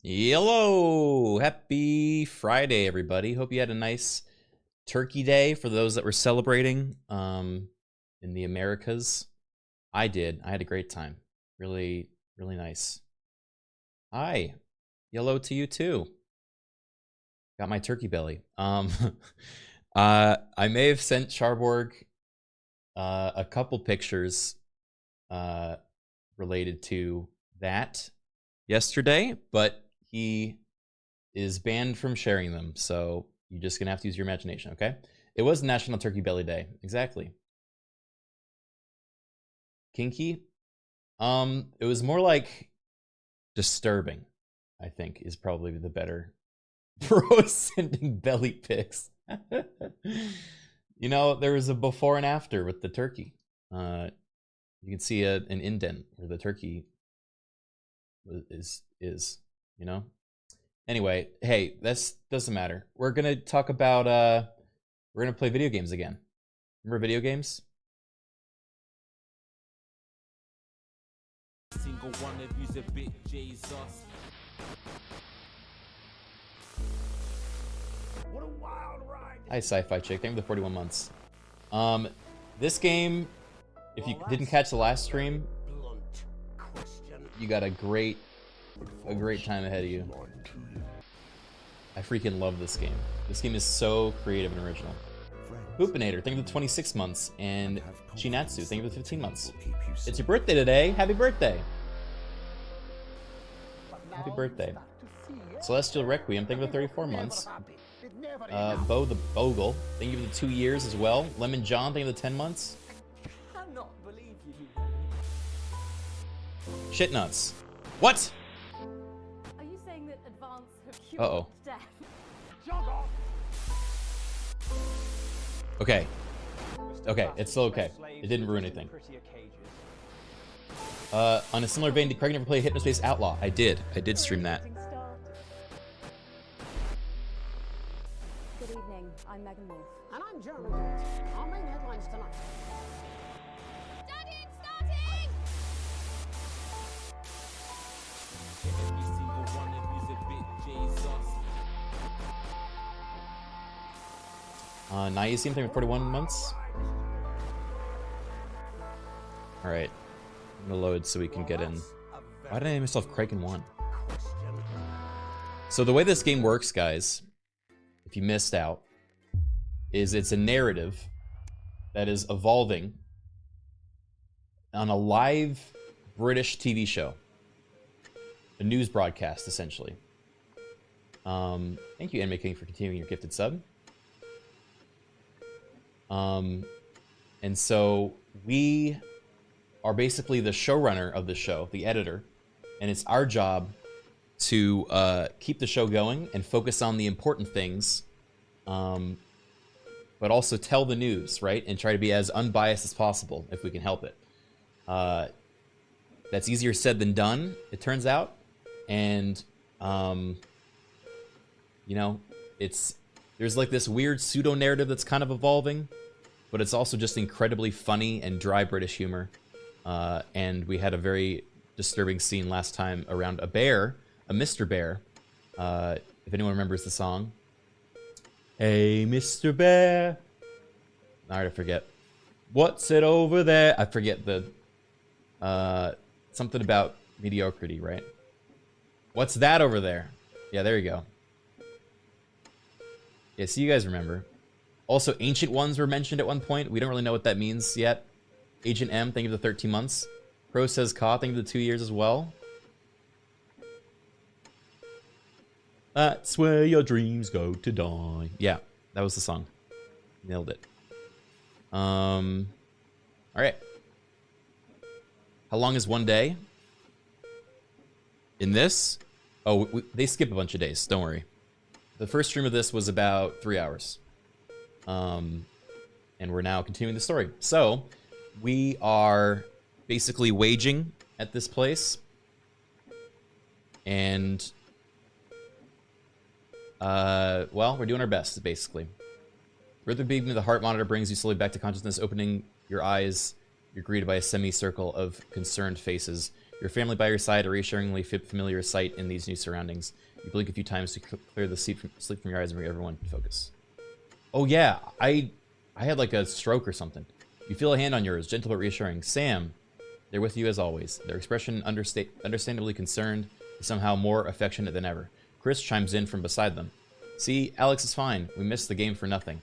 Hello, happy Friday, everybody. Hope you had a nice Turkey Day for those that were celebrating in the Americas. I did. I had a great time. Really, really nice. Hi. Hello to you too. Got my turkey belly. I may have sent Charborg a couple pictures related to that yesterday, but he is banned from sharing them, so you're just gonna have to use your imagination, okay? It was National Turkey Belly Day, exactly. Kinky? It was more like disturbing, I think, is probably the better. Bro sending belly pics. You know, there was a before and after with the turkey. You can see an indent where the turkey is, you know? Anyway, hey, this doesn't matter. We're gonna talk about, we're gonna play video games again. Remember video games? Single one of you's a bit Jesus. What a wild ride. Hi, Sci-Fi Chick. Thank you for the 41 months. This game, if you didn't catch the last stream, You got a great time ahead of you. I freaking love this game. This game is so creative and original. Boopinator, thank you for the 26 months. And Shinatsu, thank you for the 15 months. It's your birthday today. Happy birthday. Happy birthday. Celestial Requiem, thank you for the 34 months. Bo the Bogle, thank you for the 2 years as well. Lemon John, thank you for the 10 months. Shit nuts. What? Are you saying that advance have cured Uh-oh. death? Okay. Okay, it's still okay. It didn't ruin anything. On a similar vein, did Criken ever play Hypnospace Outlaw? I did stream that. Good evening, I'm Megan Wolf. And I'm Jeremy. Our main headlines tonight. Daddy, it's starting! Every single one of you's a bit Jesus. Niacium, thank you for 41 months. Alright. I'm gonna load so we can get in. Why did I name myself Criken1? So the way this game works, guys, if you missed out, is it's a narrative that is evolving on a live British TV show. A news broadcast, essentially. Thank you, Anime King, for continuing your gifted sub. And so we are basically the showrunner of the show, the editor, and it's our job to keep the show going and focus on the important things, but also tell the news, right? And try to be as unbiased as possible if we can help it. That's easier said than done, it turns out. And, you know, there's like this weird pseudo-narrative that's kind of evolving, but it's also just incredibly funny and dry British humor. And we had a very disturbing scene last time around a bear, a Mr. Bear. If anyone remembers the song. Hey, Mr. Bear. Alright, I forget. What's it over there? I forget the... something about mediocrity, right? What's that over there? Yeah, there you go. Yeah, so you guys remember. Also, Ancient Ones were mentioned at one point. We don't really know what that means yet. Agent M, thank you for the 13 months. Pro says Ka, thank you for the 2 years as well. That's where your dreams go to die. Yeah, that was the song. Nailed it. Alright. How long is one day? In this? Oh, they skip a bunch of days, don't worry. The first stream of this was about 3 hours. And we're now continuing the story. So, we are basically waging at this place. And, well, we're doing our best, basically. Rhythm beam of the heart monitor brings you slowly back to consciousness. Opening your eyes, you're greeted by a semicircle of concerned faces. Your family by your side, a reassuringly familiar sight in these new surroundings. You blink a few times to clear the sleep from your eyes and bring everyone to focus. Oh yeah, I had like a stroke or something. You feel a hand on yours, gentle but reassuring. Sam, they're with you as always. Their expression, understandably concerned, is somehow more affectionate than ever. Chris chimes in from beside them. See, Alex is fine. We missed the game for nothing.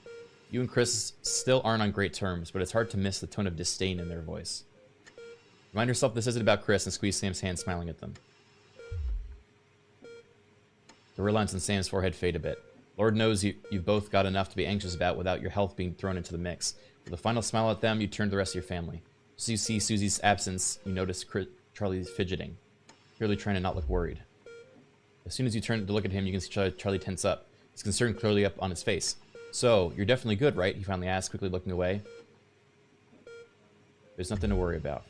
You and Chris still aren't on great terms, but it's hard to miss the tone of disdain in their voice. Remind yourself this isn't about Chris and squeeze Sam's hand, smiling at them. The red lines on Sam's forehead fade a bit. Lord knows you've both got enough to be anxious about without your health being thrown into the mix. With a final smile at them, you turn to the rest of your family. As you see Susie's absence, you notice Charlie's fidgeting, clearly trying to not look worried. As soon as you turn to look at him, you can see Charlie tense up, his concern clearly up on his face. So, you're definitely good, right? He finally asks, quickly looking away. There's nothing to worry about.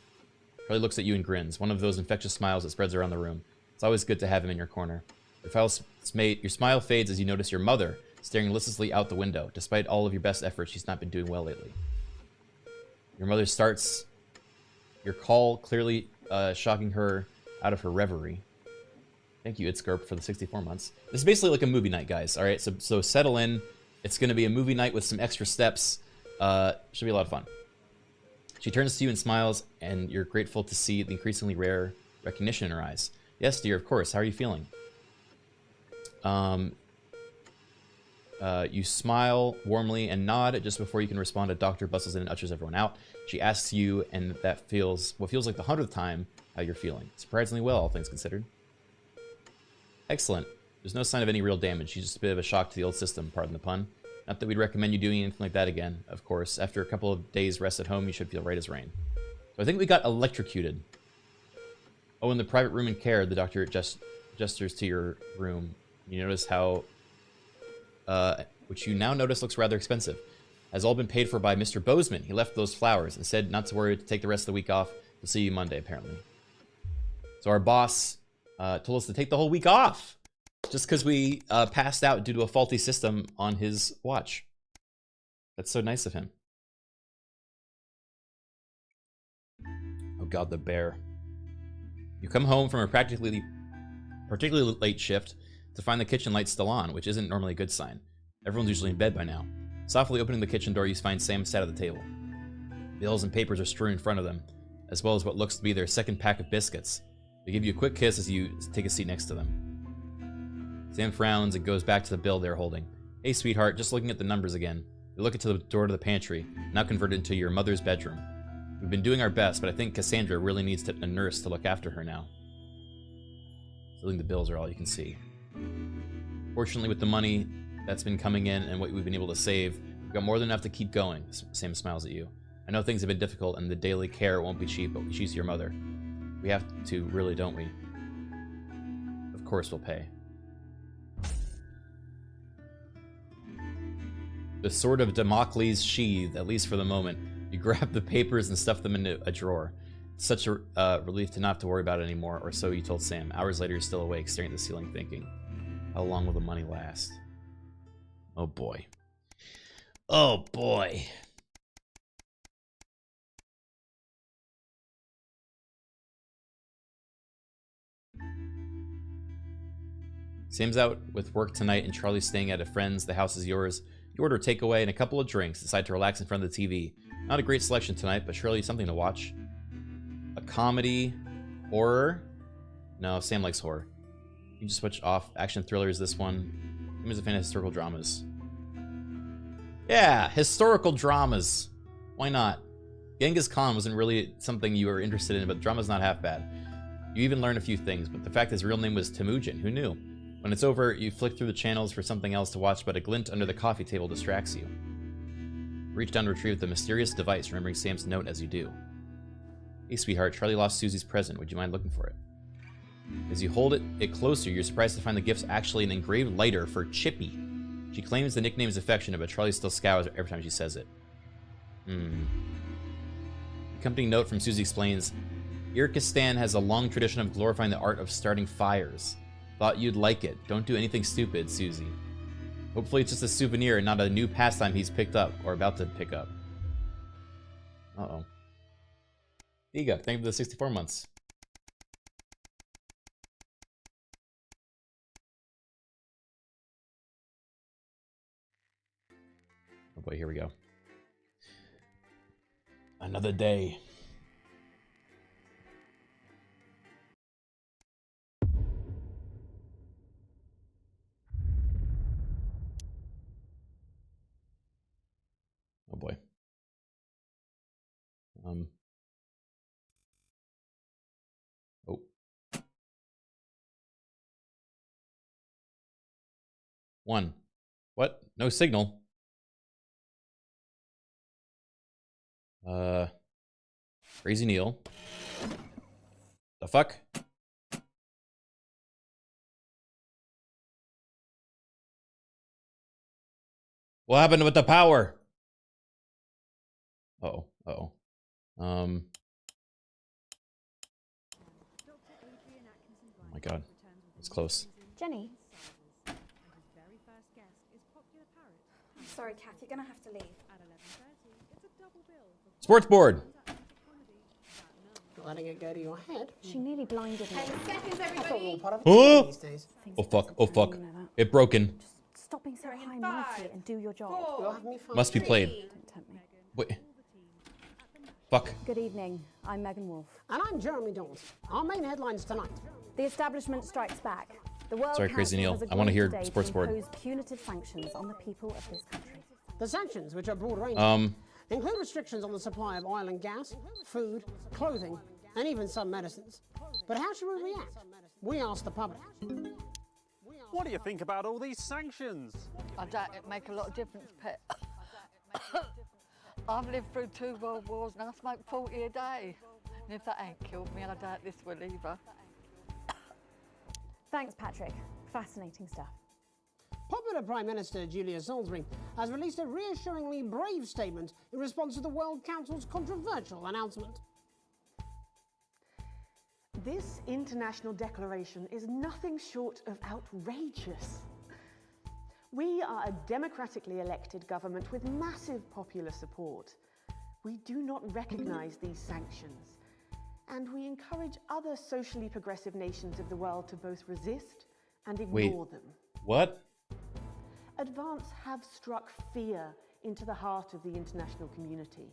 Charlie looks at you and grins, one of those infectious smiles that spreads around the room. It's always good to have him in your corner. Your smile fades as you notice your mother staring listlessly out the window. Despite all of your best efforts, she's not been doing well lately. Your mother starts your call, clearly shocking her out of her reverie. Thank you, Itzgerp, for the 64 months. This is basically like a movie night, guys. All right, so settle in. It's going to be a movie night with some extra steps. Should be a lot of fun. She turns to you and smiles, and you're grateful to see the increasingly rare recognition in her eyes. Yes, dear, of course. How are you feeling? You smile warmly and nod just before you can respond. A doctor bustles in and ushers everyone out. She asks you, and that feels what feels like the 100th time, how you're feeling. Surprisingly well, all things considered. Excellent. There's no sign of any real damage. She's just a bit of a shock to the old system, pardon the pun. Not that we'd recommend you doing anything like that again, of course. After a couple of days rest at home, you should feel right as rain. So I think we got electrocuted. Oh, in the private room in care, the doctor gestures to your room. You notice how, which you now notice looks rather expensive, has all been paid for by Mr. Bozeman. He left those flowers and said not to worry, to take the rest of the week off. We'll see you Monday, apparently. So our boss told us to take the whole week off just because we passed out due to a faulty system on his watch. That's so nice of him. Oh God, the bear. You come home from a particularly late shift to find the kitchen light still on, which isn't normally a good sign. Everyone's usually in bed by now. Softly opening the kitchen door, you find Sam sat at the table. Bills and papers are strewn in front of them, as well as what looks to be their second pack of biscuits. They give you a quick kiss as you take a seat next to them. Sam frowns and goes back to the bill they're holding. Hey, sweetheart, just looking at the numbers again. You look into the door to the pantry, now converted into your mother's bedroom. We've been doing our best, but I think Cassandra really needs a nurse to look after her now. Filling the bills are all you can see. Fortunately, with the money that's been coming in and what we've been able to save, we've got more than enough to keep going. Sam smiles at you. I know things have been difficult and the daily care won't be cheap, but she's your mother. We have to, really, don't we? Of course we'll pay. The sword of Damocles sheathed, at least for the moment. You grab the papers and stuff them into a drawer. It's such a relief to not have to worry about it anymore, or so you told Sam. Hours later, you're still awake, staring at the ceiling, thinking, how long will the money last? Oh boy. Oh boy. Sam's out with work tonight and Charlie's staying at a friend's. The house is yours. You order a takeaway and a couple of drinks. Decide to relax in front of the TV. Not a great selection tonight, but surely something to watch. A comedy, horror? No, Sam likes horror. You just switch off. Action thrillers, this one. I'm a fan of historical dramas. Yeah, historical dramas. Why not? Genghis Khan wasn't really something you were interested in, but drama's not half bad. You even learn a few things, but the fact his real name was Temujin. Who knew? When it's over, you flick through the channels for something else to watch, but a glint under the coffee table distracts you. Reach down to retrieve the mysterious device, remembering Sam's note as you do. Hey, sweetheart, Charlie lost Susie's present. Would you mind looking for it? As you hold it closer, you're surprised to find the gift's actually an engraved lighter for Chippy. She claims the nickname is affectionate, but Charlie still scours every time she says it. The accompanying note from Susie explains, Irkistan has a long tradition of glorifying the art of starting fires. Thought you'd like it. Don't do anything stupid, Susie. Hopefully it's just a souvenir and not a new pastime he's picked up, or about to pick up. Uh-oh. Diga, thank you for the 64 months. Oh boy, here we go. Another day. Oh boy. Oh. One. What? No signal. Crazy Neil. The fuck? What happened with the power? Uh-oh. Uh-oh. Oh my god. It's close. Jenny? Sorry, Kath, you're gonna have to leave. Sports board! Not letting it go to your head. She nearly blinded me. 10 seconds, everybody. I thought we were part of Huh? these days. Oh fuck, oh fuck. It broken. Stop being so high and mighty and do your job. You're having me fun. Must be played. Don't tempt me. Wait. Fuck. Good evening. I'm Megan Wolf. And I'm Jeremy Dawes. Our main headlines tonight. The establishment strikes back. The World Sorry, Crazy Council Neil. has I wanna agreed hear today Sports to Board. impose punitive sanctions on the people of this country. The sanctions, which are broad-ranging, Um, include restrictions on the supply of oil and gas, food, clothing, and even some medicines. But how should we react? We asked the public. What do you think about all these sanctions? I doubt it make a lot of difference, Pet. I've lived through 2 world wars and I smoke 40 a day. And if that ain't killed me, I doubt this will either. Thanks, Patrick. Fascinating stuff. Popular Prime Minister Julia Salisbury has released a reassuringly brave statement in response to the World Council's controversial announcement. This international declaration is nothing short of outrageous. We are a democratically elected government with massive popular support. We do not recognise these sanctions, and we encourage other socially progressive nations of the world to both resist and ignore them. what? Advance have struck fear into the heart of the international community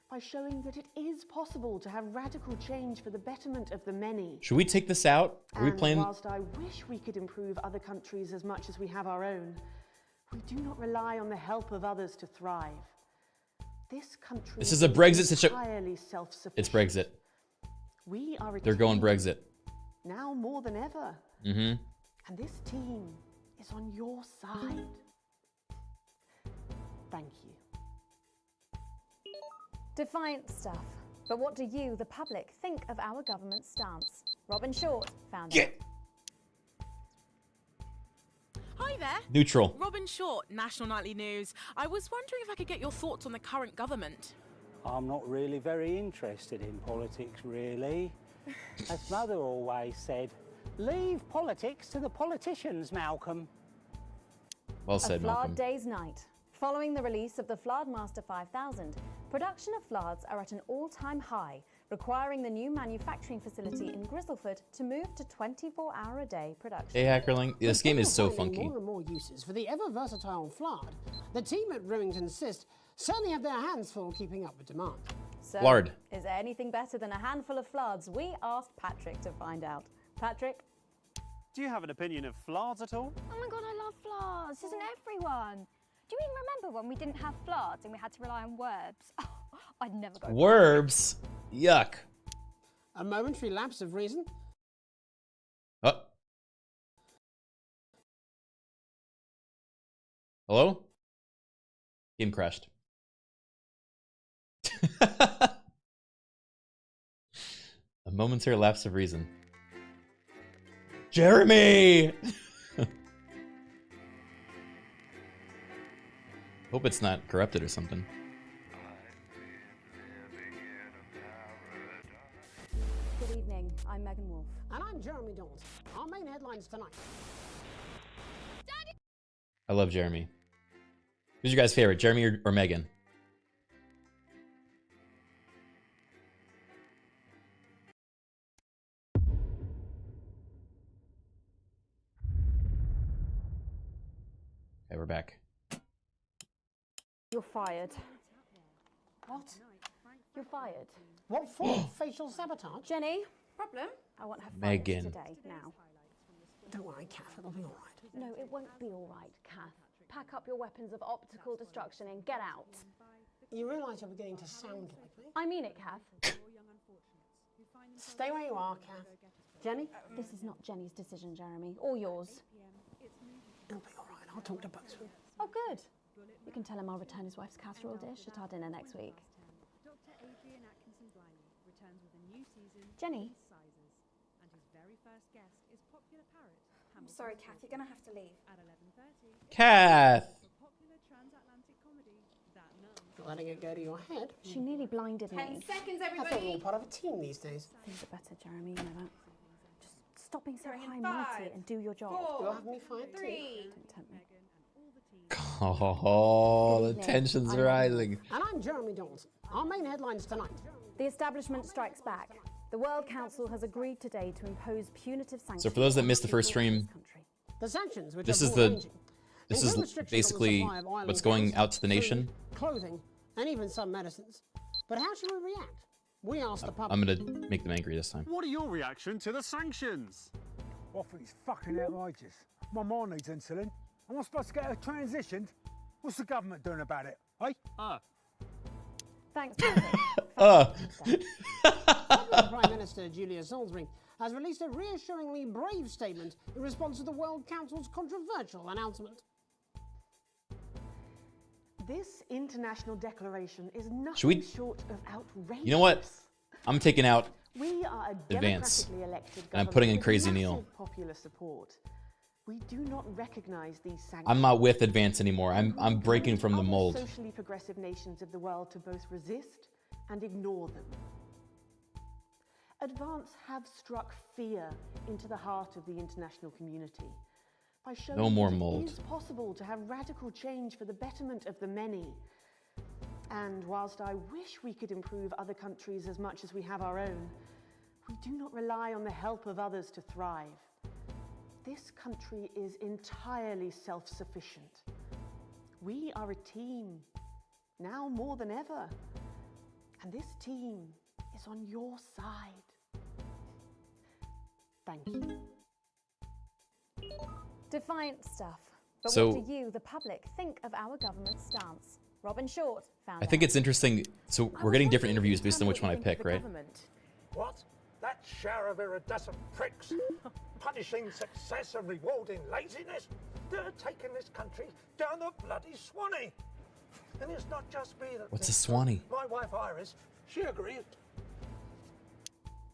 by showing that it is possible to have radical change for the betterment of the many. Should we take this out? Are we And playing? whilst I wish we could improve other countries as much as we have our own, we do not rely on the help of others to thrive. This country This is a Brexit situation. entirely self-sufficient. It's Brexit. We are a They're going team Brexit. now more than ever. Mm-hmm. And this team is on your side. Thank you. Defiant stuff. But what do you, the public, think of our government's stance? Robin Short found out. Hi there. Neutral. Robin Short, National Nightly News. I was wondering if I could get your thoughts on the current government. I'm not really very interested in politics, really. As Mother always said, leave politics to the politicians, Malcolm. Well A said, Flard Malcolm. Day's night. Following the release of the Flard 5000, production of Flards are at an all-time high, requiring the new manufacturing facility in Grizzleford to move to 24-hour-a-day production. Hey, Hackerling. This game is so Finding funky. More and more uses for the ever-versatile Flard. The team at Rewington Cyst certainly have their hands full keeping up with demand. So, Flard. is there anything better than a handful of Flards? We asked Patrick to find out. Patrick? Do you have an opinion of Flards at all? Oh my god, I love Flards. Doesn't everyone? Do you even remember when we didn't have Flards and we had to rely on Werbs? Oh, I'd never go. Werbs. Yuck. A momentary lapse of reason. Oh. Hello? Game crashed. A momentary lapse of reason. Jeremy! Hope it's not corrupted or something. Good evening. I'm Megan Wolf. And I'm Jeremy Dawes. Our main headlines tonight. I love Jeremy. Who's your guys' favorite, Jeremy or Megan? Okay, we're back. You're fired. What? You're fired. What form of facial sabotage? Jenny, Problem? I want her fired Megan. today, now. Don't worry, Kath, it'll be all right. No, it won't be all right, Kath. Pack up your weapons of optical destruction and get out. You realise you're beginning to sound like me? I mean it, Kath. Stay where you are, Kath. Jenny? This is not Jenny's decision, Jeremy, or yours. It'll be all right. I'll talk to both of you. Oh, good. You can tell him I'll return his wife's casserole dish at our dinner next week. Jenny? I'm sorry, Kath, you're gonna have to leave. Kath! Letting it go to your head. She nearly blinded 10 me. seconds, I thought we were everybody. all part of a team these days. Things are better, Jeremy, you know that. Just stop being so Sorry, in high and mighty 5, and do your job. 4, You'll have me fired too. 3. Don't tempt me. Oh, the Good evening. tension's I'm rising. And I'm Jeremy Dawes. Our main headlines tonight. The establishment strikes back. The World Council has agreed today to impose punitive sanctions. So for those that missed the first on people of stream, this country. The sanctions, which This are is broad-ranging, this include is restrictions on the basically supply of oil and what's going gas, out to the food, nation. clothing, and even some medicines. But how should we react? We asked the public. I'm gonna make them angry this time. What are your reaction to the sanctions? I think it's fucking outrageous. My mom needs insulin. Am I supposed to get her transitioned? What's the government doing about it, eh? Thanks, Patrick. Deputy Prime Minister Julia Salisbury has released a reassuringly brave statement in response to the World Council's controversial announcement. This international declaration is Should we- nothing short of outrageous. You know what? I'm taking out We are a Advance. democratically elected and I'm putting in government Crazy with Neil. massive popular support. We do not recognize these sanctions. I'm not with Advance anymore. I'm breaking from the Other mold. socially progressive nations of the world to both resist and ignore them. Advance have struck fear into the heart of the international community by showing No more that mold. it is possible to have radical change for the betterment of the many. And whilst I wish we could improve other countries as much as we have our own, we do not rely on the help of others to thrive. This country is entirely self-sufficient. We are a team, now more than ever. And this team is on your side. Thank you. Defiant stuff. But So- what do you, the public, think of our government's stance? Robin Short found I think out. it's interesting. So we're getting different interviews based on which one I pick, right? What? That shower of iridescent pricks? Punishing success and rewarding laziness? They're taking this country down the bloody Swanee. And it's not just me that What's a thinks so. Swanee? My wife Iris, she agrees.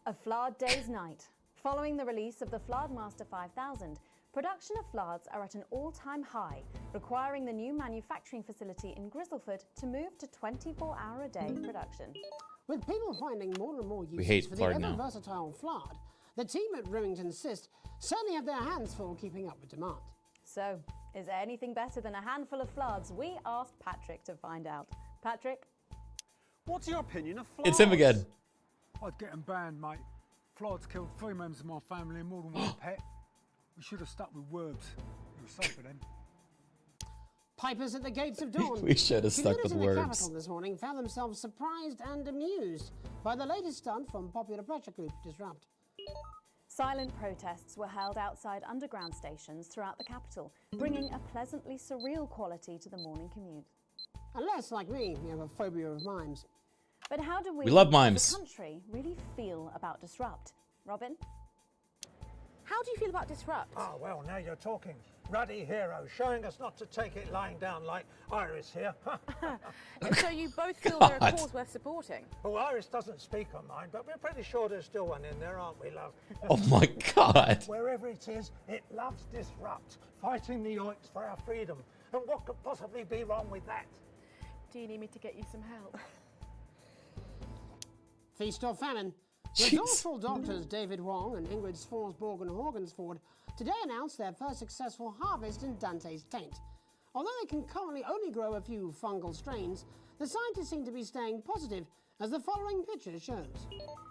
A Flard Day's Night. Following the release of the Flard 5000, production of Flards are at an all-time high, requiring the new manufacturing facility in Grizzleford to move to 24-hour-a-day production. With people finding more and more We hate uses for the Flard now. ever-versatile Flard, the team at Remington Cyst certainly have their hands full keeping up with demand. So, is there anything better than a handful of Flards? We asked Patrick to find out. Patrick? What's your opinion of Flards? It's him again. I'd get them banned, mate. Floods killed 3 members of my family and more than one pet. We should have stuck with words. It was safer then. Pipers at the gates of dawn. We should have stuck with Commuters in the words. capital this morning found themselves surprised and amused by the latest stunt from popular pressure group Disrupt. Silent protests were held outside underground stations throughout the capital, bringing a pleasantly surreal quality to the morning commute. Unless, like me, you have a phobia of mimes. But how do we, We love as mimes. a country, really feel about Disrupt? Robin? How do you feel about Disrupt? Ah, well, now you're talking. Ruddy hero, showing us not to take it lying down like Iris here. So you both feel they're a God. cause worth supporting? Well, Iris doesn't speak on mine, but we're pretty sure there's still one in there, aren't we, love? Oh my God. Wherever it is, it loves Disrupt, fighting the oiks for our freedom. And what could possibly be wrong with that? Do you need me to get you some help? Feast or famine. Jeez. Resourceful doctors David Wong and Ingrid Sforsborg and Horgensford today announced their first successful harvest in Dante's taint. Although they can currently only grow a few fungal strains, the scientists seem to be staying positive, as the following picture shows.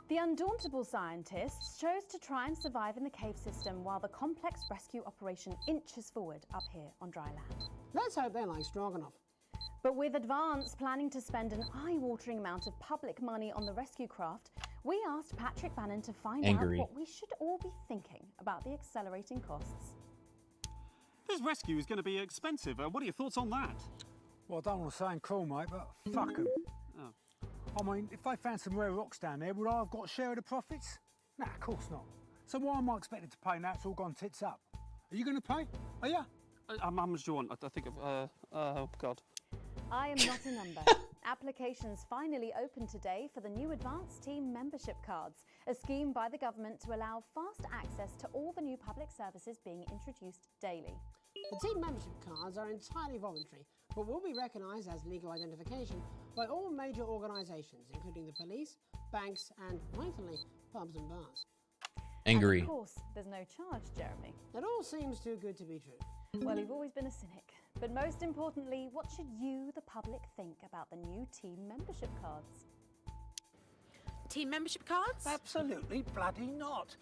The undauntable scientists chose to try and survive in the cave system while the complex rescue operation inches forward up here on dry land. Let's hope they're like Stroganoff. But with Advance planning to spend an eye-watering amount of public money on the rescue craft, we asked Patrick Bannon to find Angry. out what we should all be thinking about the accelerating costs. This rescue is going to be expensive. What are your thoughts on that? Well, I don't want to sound cool, mate, but fuck them. Oh. I mean, if they found some rare rocks down there, would I have got a share of the profits? Nah, of course not. So why am I expected to pay now it's all gone tits up? Are you going to pay? Are you? How much do you want? I think of, oh, God. I am not a number. Applications finally opened today for the new Advanced Team membership cards, a scheme by the government to allow fast access to all the new public services being introduced daily. The team membership cards are entirely voluntary, but will be recognised as legal identification by all major organisations, including the police, banks and, vitally, pubs and bars. Angry. And of course, there's no charge, Jeremy. It all seems too good to be true. Well, you've always been a cynic. But most importantly, what should you, the public, think about the new team membership cards? Team membership cards? Absolutely bloody not.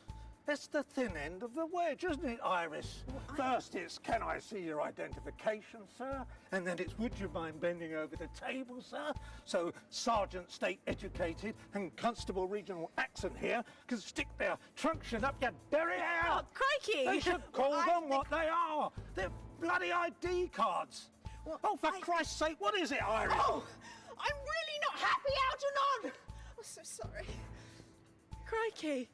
It's the thin end of the wedge, isn't it, Iris? First it's, can I see your identification, sir? And then it's, would you mind bending over the table, sir? So Sergeant State Educated and Constable Regional Accent here can stick their truncheon up your derriere. Oh, crikey! They should call them what they are. They're bloody ID cards. Oh, for Christ's sake, what is it, Iris? Oh, I'm really not happy, Algernon! I'm so sorry. Crikey.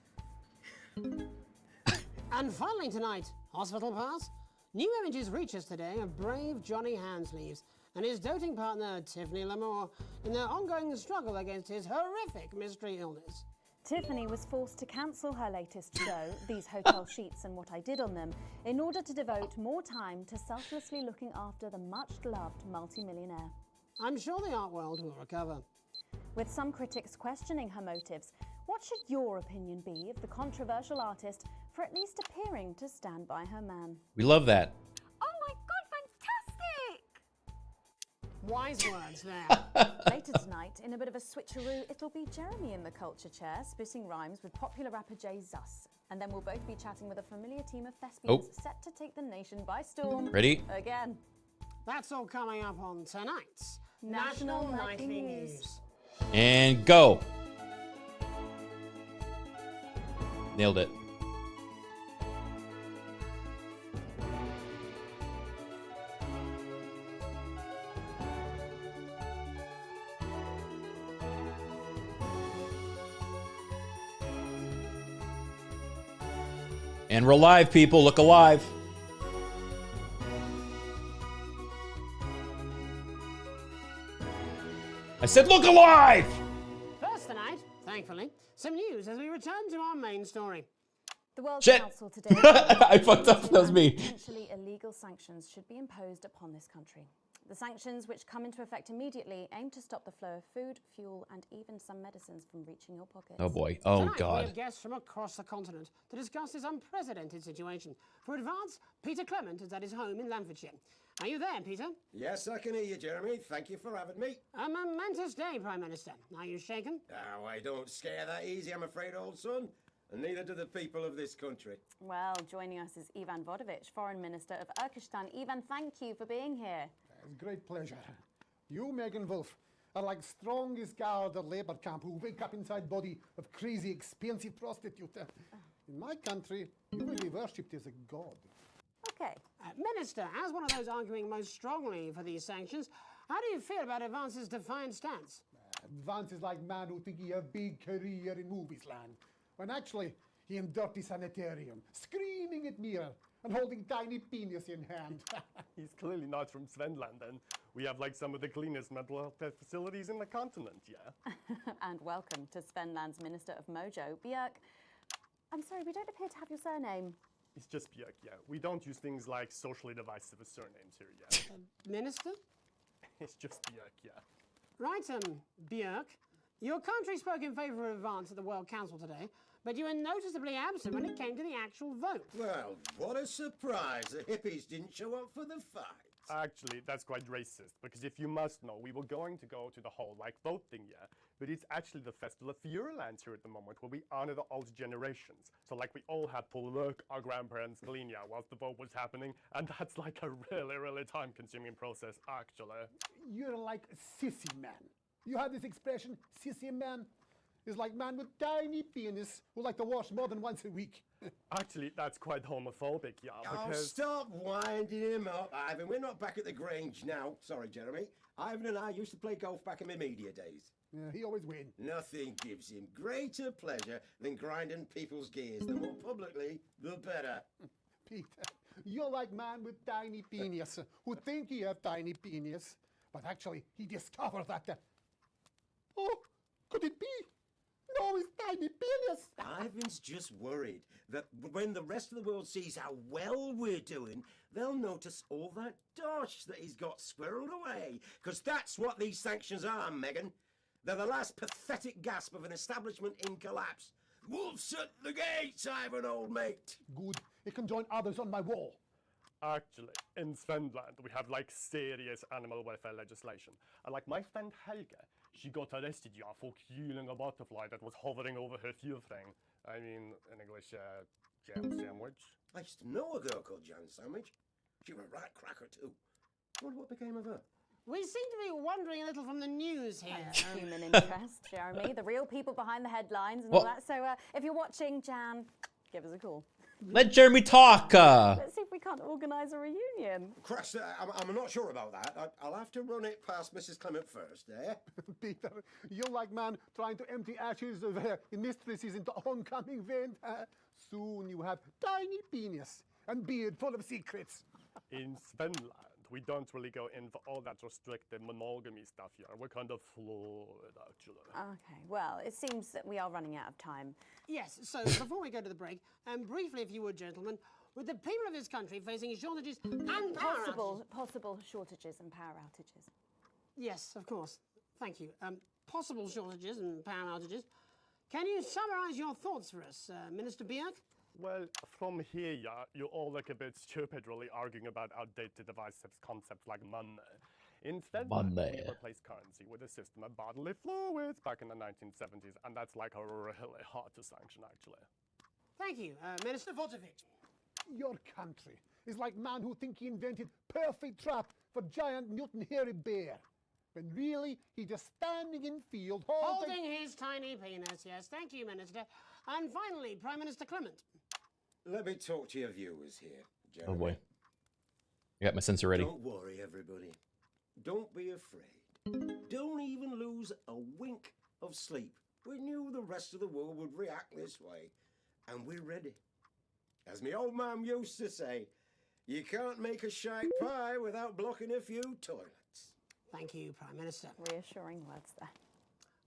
And finally tonight, hospital pass. New images reach us today of brave Johnny Handsleeves and his doting partner Tiffany Lamour in their ongoing struggle against his horrific mystery illness. Tiffany was forced to cancel her latest show, These Hotel Sheets and What I Did on Them, in order to devote more time to selflessly looking after the much-loved multimillionaire. I'm sure the art world will recover. With some critics questioning her motives, what should your opinion be of the controversial artist for at least appearing to stand by her man? We love that. Oh my god, fantastic! Wise words there. Later tonight, in a bit of a switcheroo, it'll be Jeremy in the culture chair, spitting rhymes with popular rapper Jay Zus. And then we'll both be chatting with a familiar team of thespians set to take the nation by storm. Ready? Again. That's all coming up on tonight's National Nightly News. And go. Nailed it. And we're live, people. Look alive. I said look alive! First tonight, thankfully, some news as we return to our main story. The World Shit. Council today I fucked up. That was me. potentially illegal sanctions should be imposed upon this country. The sanctions, which come into effect immediately, aim to stop the flow of food, fuel, and even some medicines from reaching your pockets. Oh boy. Oh Tonight, we God. have guests from across the continent to discuss this unprecedented situation. For advance, Peter Clement is at his home in Lamfordshire. Are you there, Peter? Yes, I can hear you, Jeremy. Thank you for having me. A momentous day, Prime Minister. Are you shaken? Oh, I don't scare that easy, I'm afraid, old son. And neither do the people of this country. Well, joining us is Ivan Vodovich, Foreign Minister of Urkistan. Ivan, thank you for being here. It's a great pleasure. You, Megan Wolf, are like strongest guard at Labour camp who wake up inside body of crazy, expensive prostitute. In my country, you will be worshipped as a god. Okay. Minister, as one of those arguing most strongly for these sanctions, how do you feel about Advance's defiant stance? Advance is like man who think he have big career in movies land, when actually he in dirty sanitarium, screaming at mirror and holding tiny penis in hand. He's clearly not from Svenland, and we have like some of the cleanest mental health facilities in the continent, yeah? And welcome to Svenland's Minister of Mojo, Björk. I'm sorry, we don't appear to have your surname. It's just Björk, yeah. We don't use things like socially divisive surnames here, yeah. Minister? It's just Björk, yeah. Right, Björk. Your country spoke in favour of Advance at the World Council today, but you were noticeably absent when it came to the actual vote. Well, what a surprise. The hippies didn't show up for the fight. Actually, that's quite racist, because if you must know, we were going to go to the whole, like, vote thing, yeah? But it's actually the Festival of Furelands here at the moment, where we honor the old generations. So, like, we all had to look our grandparents clean, yeah, whilst the vote was happening, and that's, like, a really, really time-consuming process, actually. You're like a sissy man. You have this expression, sissy man? Is like man with tiny penis who like to wash more than once a week. Actually, that's quite homophobic, yeah, Oh, because... stop winding him up, Ivan. We're not back at the Grange now. Sorry, Jeremy. Ivan and I used to play golf back in my media days. Yeah, he always wins. Nothing gives him greater pleasure than grinding people's gears. The more publicly, the better. Peter, you're like man with tiny penis who think he have tiny penis, but actually he discovered that... Oh, could it be? No, it's tiny penis. Ivan's just worried that when the rest of the world sees how well we're doing, they'll notice all that dosh that he's got squirreled away. Because that's what these sanctions are, Megan. They're the last pathetic gasp of an establishment in collapse. Wolves at the gates, Ivan, old mate. Good. It can join others on my wall. Actually, in Svenland, we have, like, serious animal welfare legislation. And, like, my friend Helge, she got arrested, yeah, for killing a butterfly that was hovering over her fuel thing. I mean, in English, jam sandwich. I used to know a girl called Jan Sandwich. She was a right cracker too. Wonder what became of her. We seem to be wandering a little from the news here. Human interest, Jeremy. The real people behind the headlines and all that. So if you're watching, Jan, give us a call. Let Jeremy talk. Let's see if we can't organise a reunion. Crux, I'm not sure about that. I'll have to run it past Mrs. Clement first, eh? Peter, you like man trying to empty ashes of mistresses into oncoming vent. Soon you have tiny penis and beard full of secrets. In Svenland, we don't really go in for all that restricted monogamy stuff here. We're kind of fluid, actually. Okay, well, it seems that we are running out of time. Yes, so before we go to the break, briefly, if you would, gentlemen, with the people of this country facing shortages and power possible shortages and power outages. Yes, of course. Thank you. Possible shortages and power outages. Can you summarise your thoughts for us, Minister Bjerg? Well, from here, you all look a bit stupid really arguing about outdated divisive concepts like money. Instead, we replaced currency with a system of bodily fluids back in the 1970s, and that's like really hard to sanction, actually. Thank you, Minister Votovich. Your country is like man who think he invented perfect trap for giant Newton hairy bear. When really, he just standing in field holding his tiny penis, yes. Thank you, Minister. And finally, Prime Minister Clement. Let me talk to your viewers here, Jeremy. Oh boy. I got my sensor ready. Don't worry, everybody. Don't be afraid. Don't even lose a wink of sleep. We knew the rest of the world would react this way, and we're ready. As my old man used to say, you can't make a shite pie without blocking a few toilets. Thank you, Prime Minister. Reassuring words there.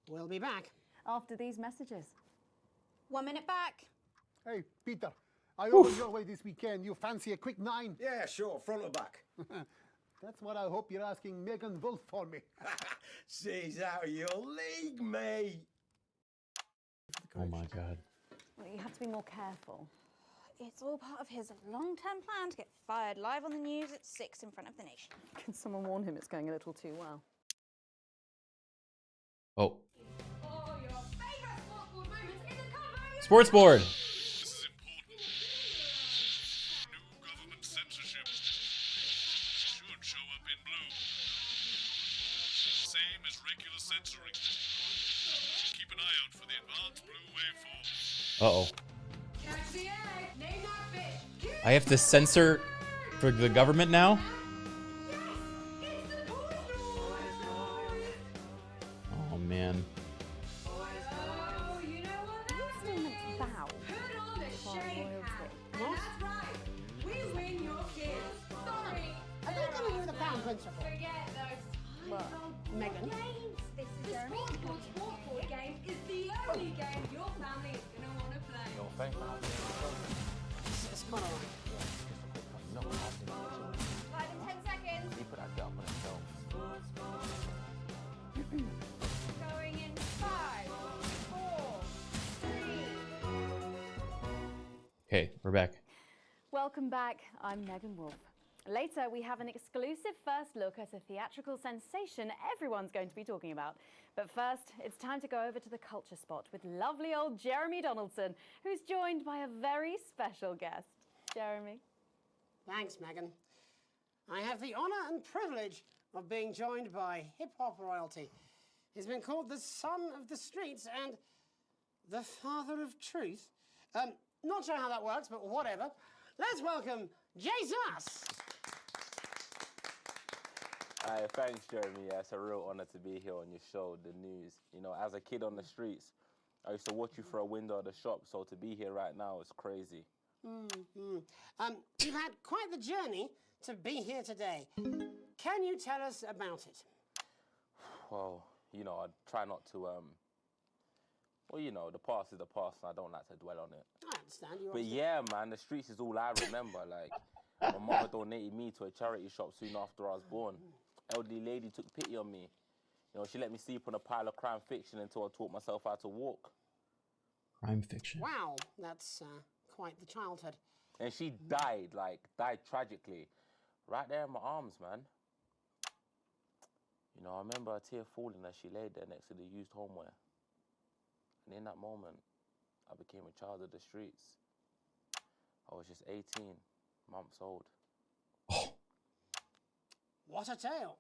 We'll be back after these messages. 1 minute back. Hey, Peter, I over your way this weekend. You fancy a quick 9? Yeah, sure, front or back. That's what I hope you're asking Megan Wolf for me. She's out of your league, mate. Oh my God. Well, you have to be more careful. It's all part of his long-term plan to get fired live on the news at 6 in front of the nation. Can someone warn him it's going a little too well? Oh. Sports board. This is important. New government censorship should show up in blue. Same as regular censoring. Keep an eye out for the advanced blue waveform. Uh-oh. I have to censor for the government now? Oh, man. Well, Megan. This sport board game is the only game your family is going to want to play. No, thank you. It's kind of No, 5 and 10 seconds. He put that girl on the shelf. Going in 5, 4, 3. Okay, we're back. Welcome back. I'm Megan Wolf. Later, we have an exclusive first look at a theatrical sensation everyone's going to be talking about. But first, it's time to go over to the culture spot with lovely old Jeremy Donaldson, who's joined by a very special guest. Jeremy. Thanks, Megan. I have the honour and privilege of being joined by hip-hop royalty. He's been called the son of the streets and the father of truth. Not sure how that works, but whatever. Let's welcome Jesus. Thanks, Jeremy. Yeah, it's a real honor to be here on your show, The News. You know, as a kid on the streets, I used to watch you through a window of the shop, so to be here right now is crazy. You've had quite the journey to be here today. Can you tell us about it? Well, you know, I try not to, well, you know, the past is the past, and I don't like to dwell on it. I understand. You But yeah, man, the streets is all I remember. Like, my mother donated me to a charity shop soon after I was born. Elderly lady took pity on me. You know, she let me sleep on a pile of crime fiction until I taught myself how to walk. Crime fiction. Wow, that's quite the childhood. And she died tragically. Right there in my arms, man. You know, I remember a tear falling as she laid there next to the used homeware. And in that moment, I became a child of the streets. I was just 18 months old. What a tale.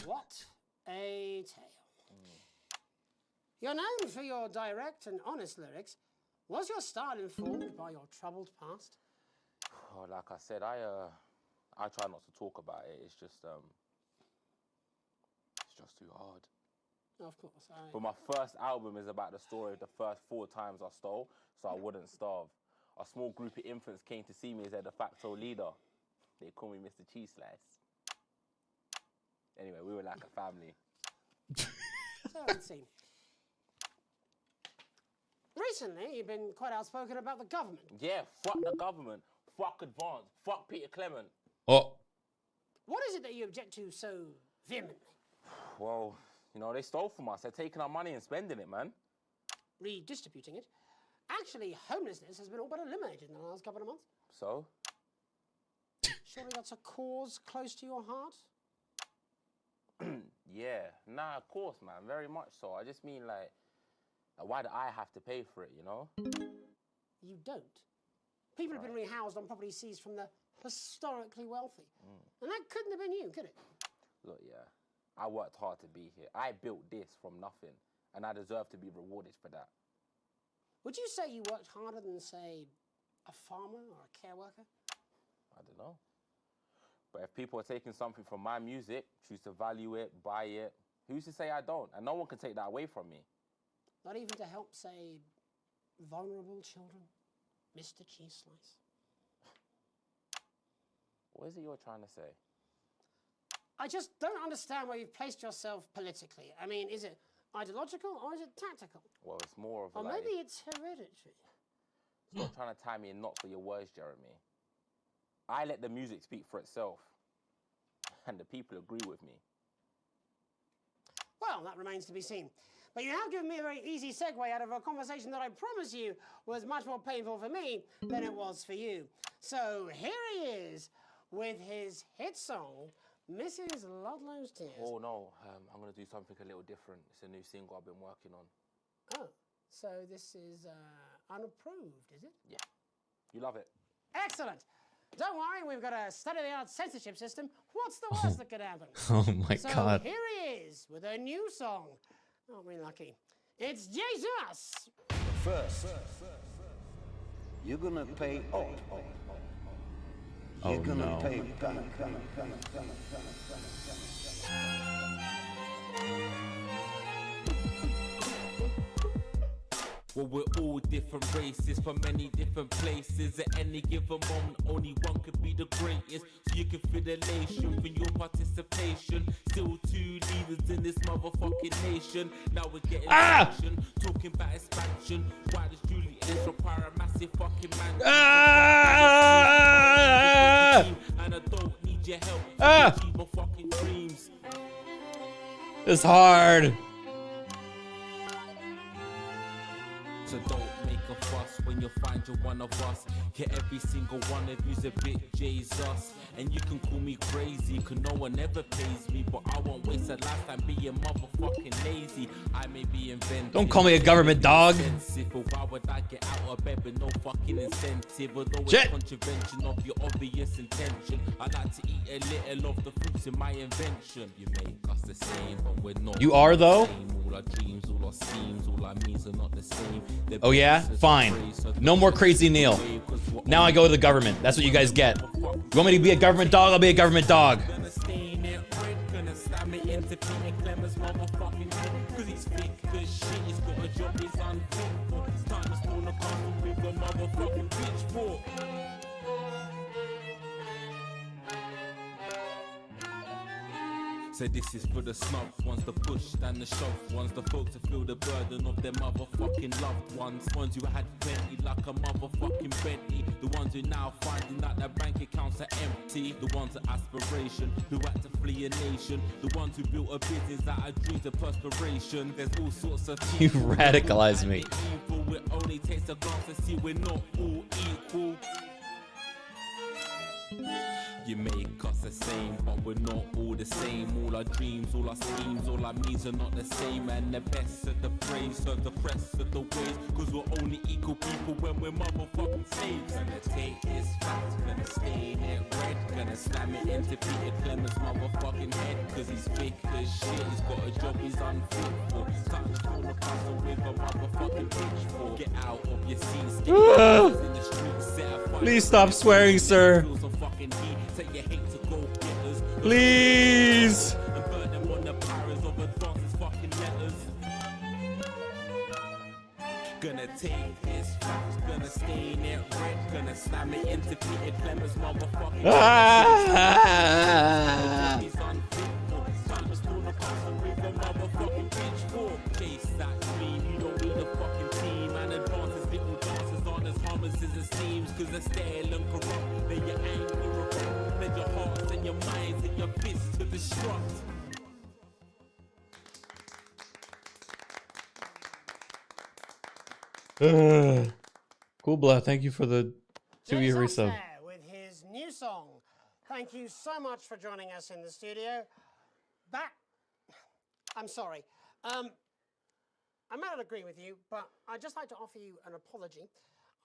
What a tale. You're known for your direct and honest lyrics. Was your style informed by your troubled past? Oh, like I said, I try not to talk about it. It's just too hard. Of course. But my first album is about the story of the first 4 times I stole, so I wouldn't starve. A small group of infants came to see me as their de facto leader. They call me Mr. Cheese Slice. Anyway, we were like a family. So let's see. Recently, you've been quite outspoken about the government. Yeah, fuck the government. Fuck Advance. Fuck Peter Clement. Oh. What is it that you object to so vehemently? Well, you know, they stole from us. They're taking our money and spending it, man. Redistributing it. Actually, homelessness has been all but eliminated in the last couple of months. So? Surely that's a cause close to your heart? Yeah. Nah, of course, man. Very much so. I just mean, like, why do I have to pay for it, you know? You don't. People have been rehoused on property seized from the historically wealthy. And that couldn't have been you, could it? Look, yeah. I worked hard to be here. I built this from nothing, and I deserve to be rewarded for that. Would you say you worked harder than, say, a farmer or a care worker? I don't know. But if people are taking something from my music, choose to value it, buy it, who's to say I don't? And no one can take that away from me. Not even to help, say, vulnerable children? Mr. Cheese Slice. What is it you're trying to say? I just don't understand where you've placed yourself politically. I mean, is it ideological or is it tactical? Well, it's more of a Or maybe it's hereditary. Stop trying to tie me in knots for your words, Jeremy. I let the music speak for itself. And the people agree with me. Well, that remains to be seen. But you have given me a very easy segue out of a conversation that I promise you was much more painful for me than it was for you. So here he is with his hit song, Mrs. Ludlow's Tears. Oh, no. I'm going to do something a little different. It's a new single I've been working on. Oh, so this is unapproved, is it? Yeah. You love it. Excellent. Don't worry, we've got a state-of-the-art censorship system. What's the worst that could happen? Oh my so God. Here he is with a new song. Aren't we lucky? It's Jesus! First, you're gonna pay up. You're gonna pay back. Well, we're all different races from many different places. At any given moment, only one could be the greatest. So you can feel the elation from your participation. Still 2 leaders in this motherfucking nation. Now we're getting action, talking about expansion. Why does Julius require a massive fucking man? And I don't need your help to achieve my fucking dreams. It's hard. So don't make a fuss when you find you're one of us. Yeah, every single one of you's a bit Jesus. And you can call me crazy, cause no one ever pays me. But I won't waste a lifetime being motherfucking lazy. I may be inventive. Don't call me a government dog. But why would I get out of bed with no fucking incentive? Although Shit. it's contravention of your obvious intention. I like to eat a little of the fruits in my invention. You make us the same, but we're not. You are though? All our dreams, all our schemes, all our means are not the same. Oh yeah? Fine. No more crazy Neil. Now I go to the government. That's what you guys get. You want me to be a government dog? I'll be a government dog. So this is for the snubs, ones the push and the shove, ones the folks that feel the burden of their motherfucking loved ones, ones who had plenty like a motherfucking Bentley, the ones who now finding that their bank accounts are empty, the ones of aspiration, who had to flee a nation, the ones who built a business out of dreams of perspiration. There's all sorts of You radicalize me. evil, it only takes a glance to see we're not all equal. You make us the same, but we're not all the same. All our dreams, all our schemes, all our means are not the same. And the best of the praise, serve the rest of the ways. Cause we're only equal people when we're motherfucking slaves. Gonna take this fact, gonna stain it red. Gonna slam it into Peter Clement's motherfucking head. Cause he's fake as shit, he's got a job he's unfit for. Touch all the puzzle with a motherfucking pitchfork. Get out of your seats, get in the streets, set a fire. Please stop swearing, sir. Please. Gonna take his facts, gonna stain it red, gonna slam it into Peter Clement's motherfucking he's unfitful. Time to storm the castle with a motherfucking pitchfork. Chase that dream, you don't need a fucking team. And advances little dances on as harmless as it seems. Cause they're stale and corrupt, then your anger erupt. Then your hearts and your minds and your fists to destruct. Kubla, thank you for the 2-year resub. With his new song. Thank you so much for joining us in the studio. I'm sorry. I may not agree with you, but I'd just like to offer you an apology.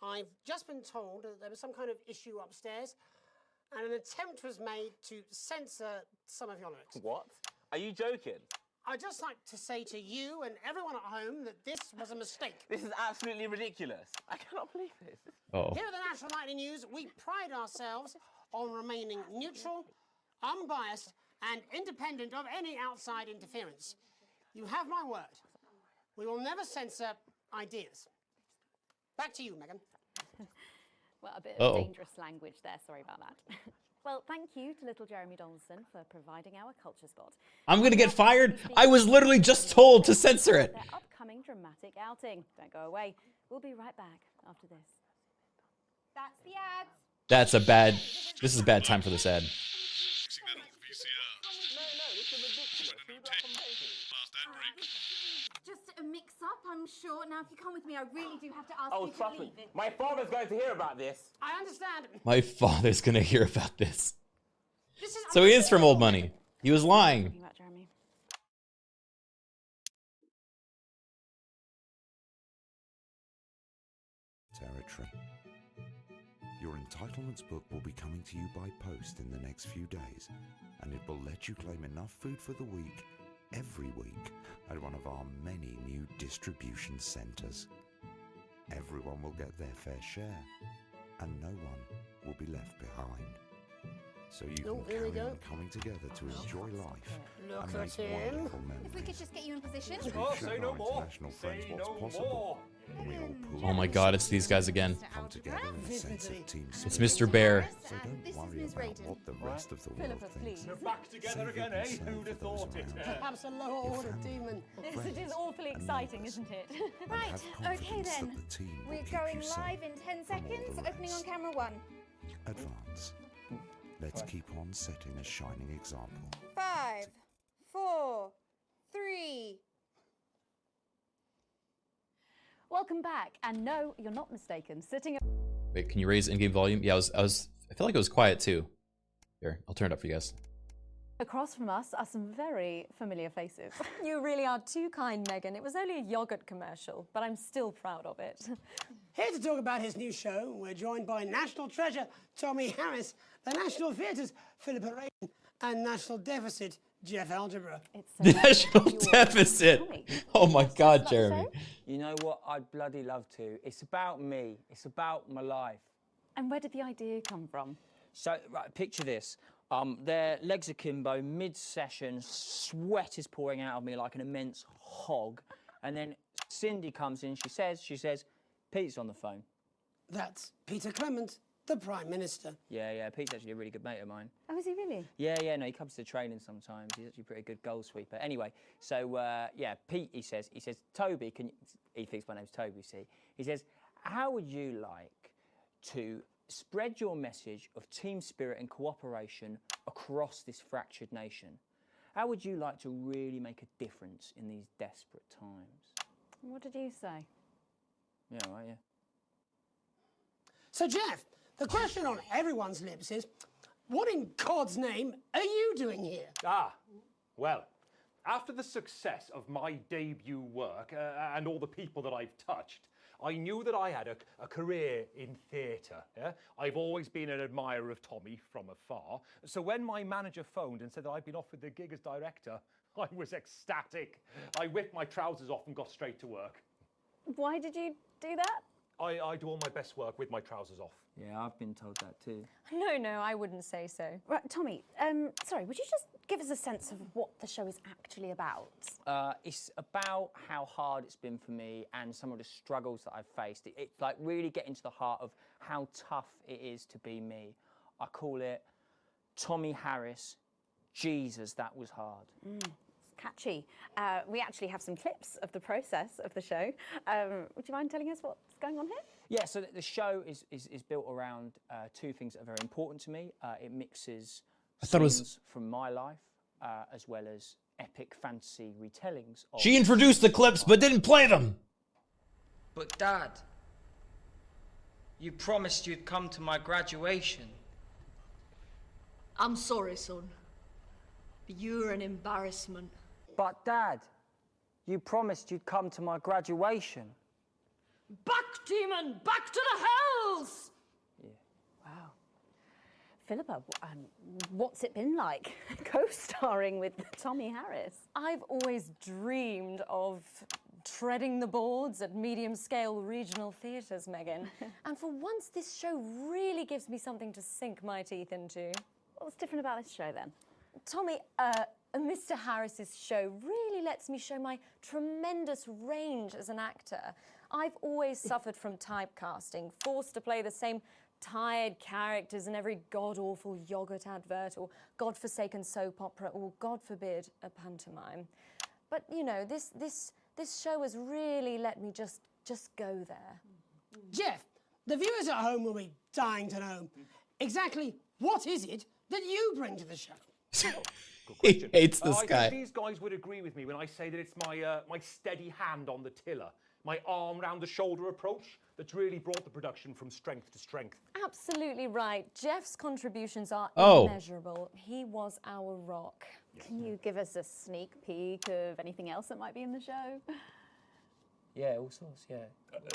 I've just been told that there was some kind of issue upstairs, and an attempt was made to censor some of your lyrics. What? Are you joking? I'd just like to say to you and everyone at home that this was a mistake. This is absolutely ridiculous. I cannot believe this. Oh. Here at the National Nightly News, we pride ourselves on remaining neutral, unbiased, and independent of any outside interference. You have my word. We will never censor ideas. Back to you, Megan. Well, a bit of dangerous language there. Sorry about that. Well, thank you to little Jeremy Donaldson for providing our culture spot. I'm gonna get fired. I was literally just told to censor it. Their upcoming dramatic outing. Don't go away. We'll be right back after this. That's the ad. That's a bad. This is a bad time for this ad. Just a mix-up, I'm sure. Now, if you come with me, I really do have to ask Oh, you to trust leave me. it. My father's going to hear about this. I understand. My father's gonna hear about this. So he is from Old Money. He was lying. Territory. Your entitlements book will be coming to you by post in the next few days, and it will let you claim enough food for the week every week at one of our many new distribution centres. Everyone will get their fair share, and no one will be left behind. So you can carry on coming together to enjoy life and make wonderful memories. If we could just get you in position. Say no more. International friends, what's possible? And we all pool Oh my God, it's these guys again. come together in a sense of team It's spirit. Mr. Bear. So don't worry about what the rest of the world thinks. We're back together again, eh? Who'd have thought it? Perhaps a lower order demon. Yes, it is awfully exciting, isn't it? Right, have okay confidence then. that the team will We're keep going you safe live in 10 from all the seconds. Opening on rest. camera 1. Advance. Let's keep on setting a shining example. 5, 4, 3. Welcome back. And no, you're not mistaken. Sitting. Wait, can you raise in-game volume? Yeah, I feel like it was quiet too. Here, I'll turn it up for you guys. Across from us are some very familiar faces. You really are too kind, Megan. It was only a yogurt commercial, but I'm still proud of it. Here to talk about his new show, we're joined by National Treasure Tommy Harris, the National Theatre's Philippa Rayton, and National Deficit Jeff Algebra. National Deficit. Oh my God, Jeremy. You know what? I'd bloody love to. It's about me. It's about my life. And where did the idea come from? So, right, picture this. Their legs akimbo, mid-session, sweat is pouring out of me like an immense hog. And then Cindy comes in, she says, Pete's on the phone. That's Peter Clement, the Prime Minister. Yeah, Pete's actually a really good mate of mine. Oh, is he really? Yeah, no, he comes to training sometimes. He's actually a pretty good goal sweeper. Anyway, so, yeah, Pete, he says, Toby, he thinks my name's Toby, see? He says, how would you like to spread your message of team spirit and cooperation across this fractured nation? How would you like to really make a difference in these desperate times? What did you say? Yeah, right, yeah. So, Jeff, the question on everyone's lips is, What in God's name are you doing here? Ah, well, after the success of my debut work and all the people that I've touched, I knew that I had a career in theatre. Yeah? I've always been an admirer of Tommy from afar. So when my manager phoned and said that I'd been offered the gig as director, I was ecstatic. I whipped my trousers off and got straight to work. Why did you do that? I do all my best work with my trousers off. Yeah, I've been told that too. No, I wouldn't say so. Right, Tommy, sorry, would you just give us a sense of what the show is actually about? It's about how hard it's been for me and some of the struggles that I've faced. It's like really getting to the heart of how tough it is to be me. I call it Tommy Harris, Jesus, that was hard. It's catchy. We actually have some clips of the process of the show. Would you mind telling us what's going on here? Yeah, so the show is built around two things that are very important to me. It mixes scenes from my life as well as epic fantasy retellings. She introduced the clips but didn't play them. But Dad, you promised you'd come to my graduation. I'm sorry, son. But you're an embarrassment. But Dad, you promised you'd come to my graduation. Back, demon! Back to the hells! Wow. Philippa, what's it been like co-starring with Tommy Harris? I've always dreamed of treading the boards at medium-scale regional theatres, Megan. And for once, this show really gives me something to sink my teeth into. What's different about this show, then? Tommy, Mr. Harris's show really lets me show my tremendous range as an actor. I've always suffered from typecasting, forced to play the same tired characters in every god-awful yogurt advert or godforsaken soap opera or, God forbid, a pantomime. But, you know, this show has really let me just go there. Jeff, the viewers at home will be dying to know exactly what is it that you bring to the show? He hates this I guy. think these guys would agree with me when I say that it's my steady hand on the tiller, my arm round the shoulder approach that's really brought the production from strength to strength. Absolutely right. Jeff's contributions are Oh. immeasurable. He was our rock. Can you give us a sneak peek of anything else that might be in the show? Yeah, all sorts, yeah.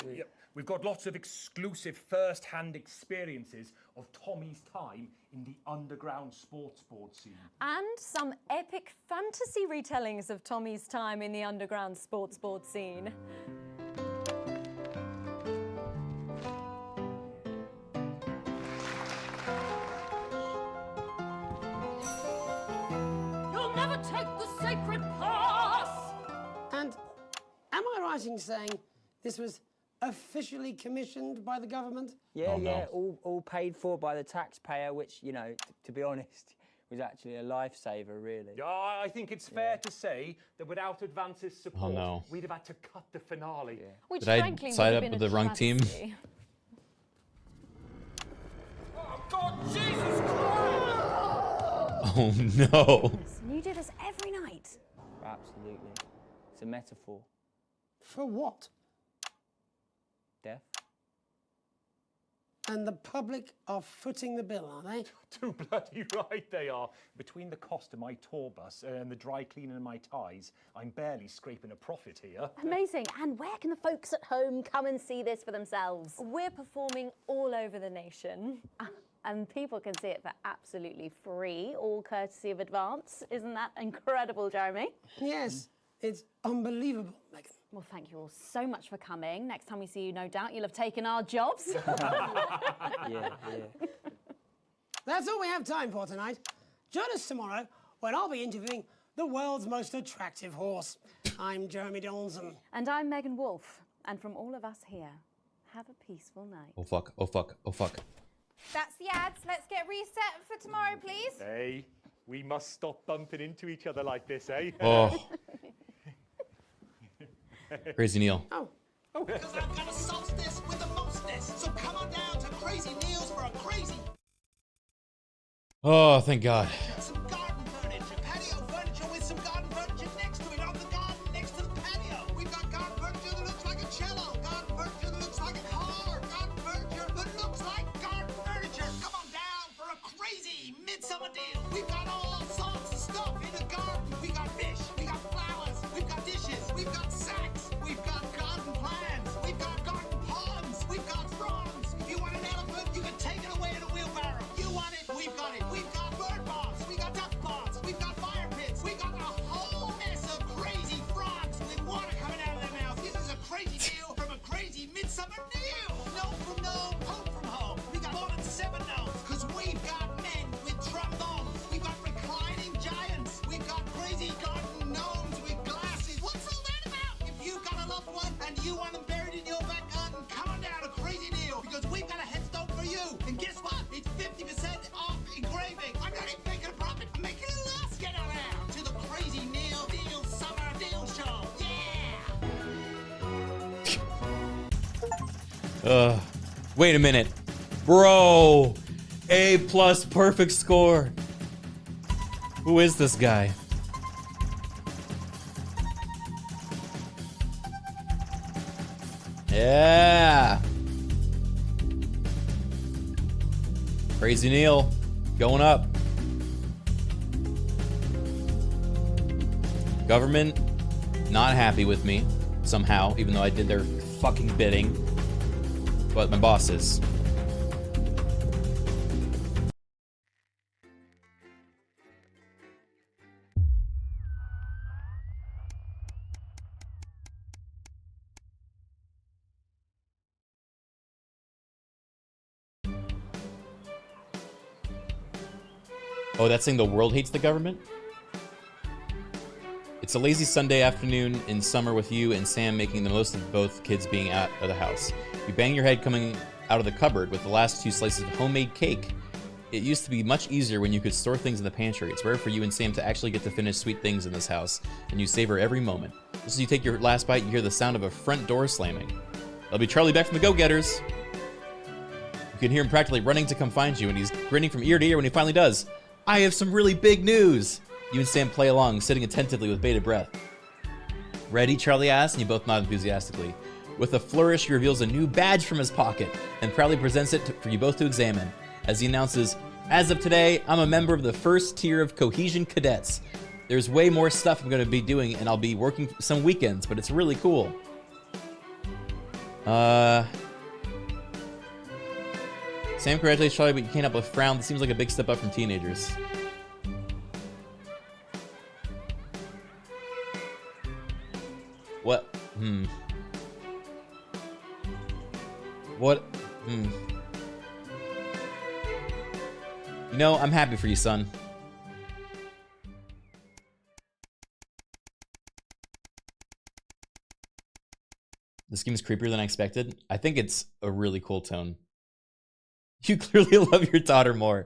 Yep. We've got lots of exclusive first-hand experiences of Tommy's time in the underground sports board scene. And some epic fantasy retellings of Tommy's time in the underground sports board scene. You'll never take the sacred pass! And am I right in saying this was officially commissioned by the government? Yeah, yeah, all paid for by the taxpayer, which, you know, to be honest, was actually a lifesaver, really. Yeah, I think it's fair to say that without Advance's support, no. we'd have had to cut the finale. Which Did I frankly side would up have with been the a wrong team? travesty. Oh, God, Jesus Christ! Oh no. And you do this every night? Absolutely. It's a metaphor. For what? Death. And the public are footing the bill, are they? Too bloody right they are. Between the cost of my tour bus and the dry cleaning of my ties, I'm barely scraping a profit here. Amazing. And where can the folks at home come and see this for themselves? We're performing all over the nation. And people can see it for absolutely free, all courtesy of Advance. Isn't that incredible, Jeremy? Yes, it's unbelievable, Megan. Well, thank you all so much for coming. Next time we see you, no doubt, you'll have taken our jobs. Yeah. That's all we have time for tonight. Join us tomorrow when I'll be interviewing the world's most attractive horse. I'm Jeremy Donaldson. And I'm Megan Wolfe. And from all of us here, have a peaceful night. Oh fuck, oh fuck, oh fuck. That's the ads. Let's get reset for tomorrow, please. Hey, we must stop bumping into each other like this, eh? Oh. Crazy Neil. Oh. Because I've got a solstice with a mostness. So come on down to Crazy Neil's for a crazy... Oh, thank God. Some garden furniture, patio furniture with some garden furniture next to it on the garden next to the patio. We've got garden furniture that looks like a cello, garden furniture that looks like a car, garden furniture that looks like garden furniture. Come on down for a crazy you want them buried in your back garden, come on down to Crazy Neil, because we've got a headstone for you. And guess what? It's 50% off engraving. I'm not even making a profit, I'm making a loss. Get on out to the Crazy Neil Deal Summer Deal Show. Yeah! Wait a minute. Bro! A+ perfect score. Who is this guy? Yeah. Crazy Neil going up. Government not happy with me somehow, even though I did their fucking bidding. But my boss is. Oh, that's saying the world hates the government? It's a lazy Sunday afternoon in summer with you and Sam making the most of both kids being out of the house. You bang your head coming out of the cupboard with the last 2 slices of homemade cake. It used to be much easier when you could store things in the pantry. It's rare for you and Sam to actually get to finish sweet things in this house, and you savor every moment. Just as you take your last bite, you hear the sound of a front door slamming. That'll be Charlie back from the Go-Getters. You can hear him practically running to come find you, and he's grinning from ear to ear when he finally does. I have some really big news! You and Sam play along, sitting attentively with bated breath. Ready? Charlie asks, and you both nod enthusiastically. With a flourish, he reveals a new badge from his pocket and proudly presents it for you both to examine. As he announces, as of today, I'm a member of the first tier of Cohesion Cadets. There's way more stuff I'm going to be doing, and I'll be working some weekends, but it's really cool. Sam congratulates Charlie, but you can't help but frown. This seems like a big step up from teenagers. What? What? You know, I'm happy for you, son. This game is creepier than I expected. I think it's a really cool tone. You clearly love your daughter more.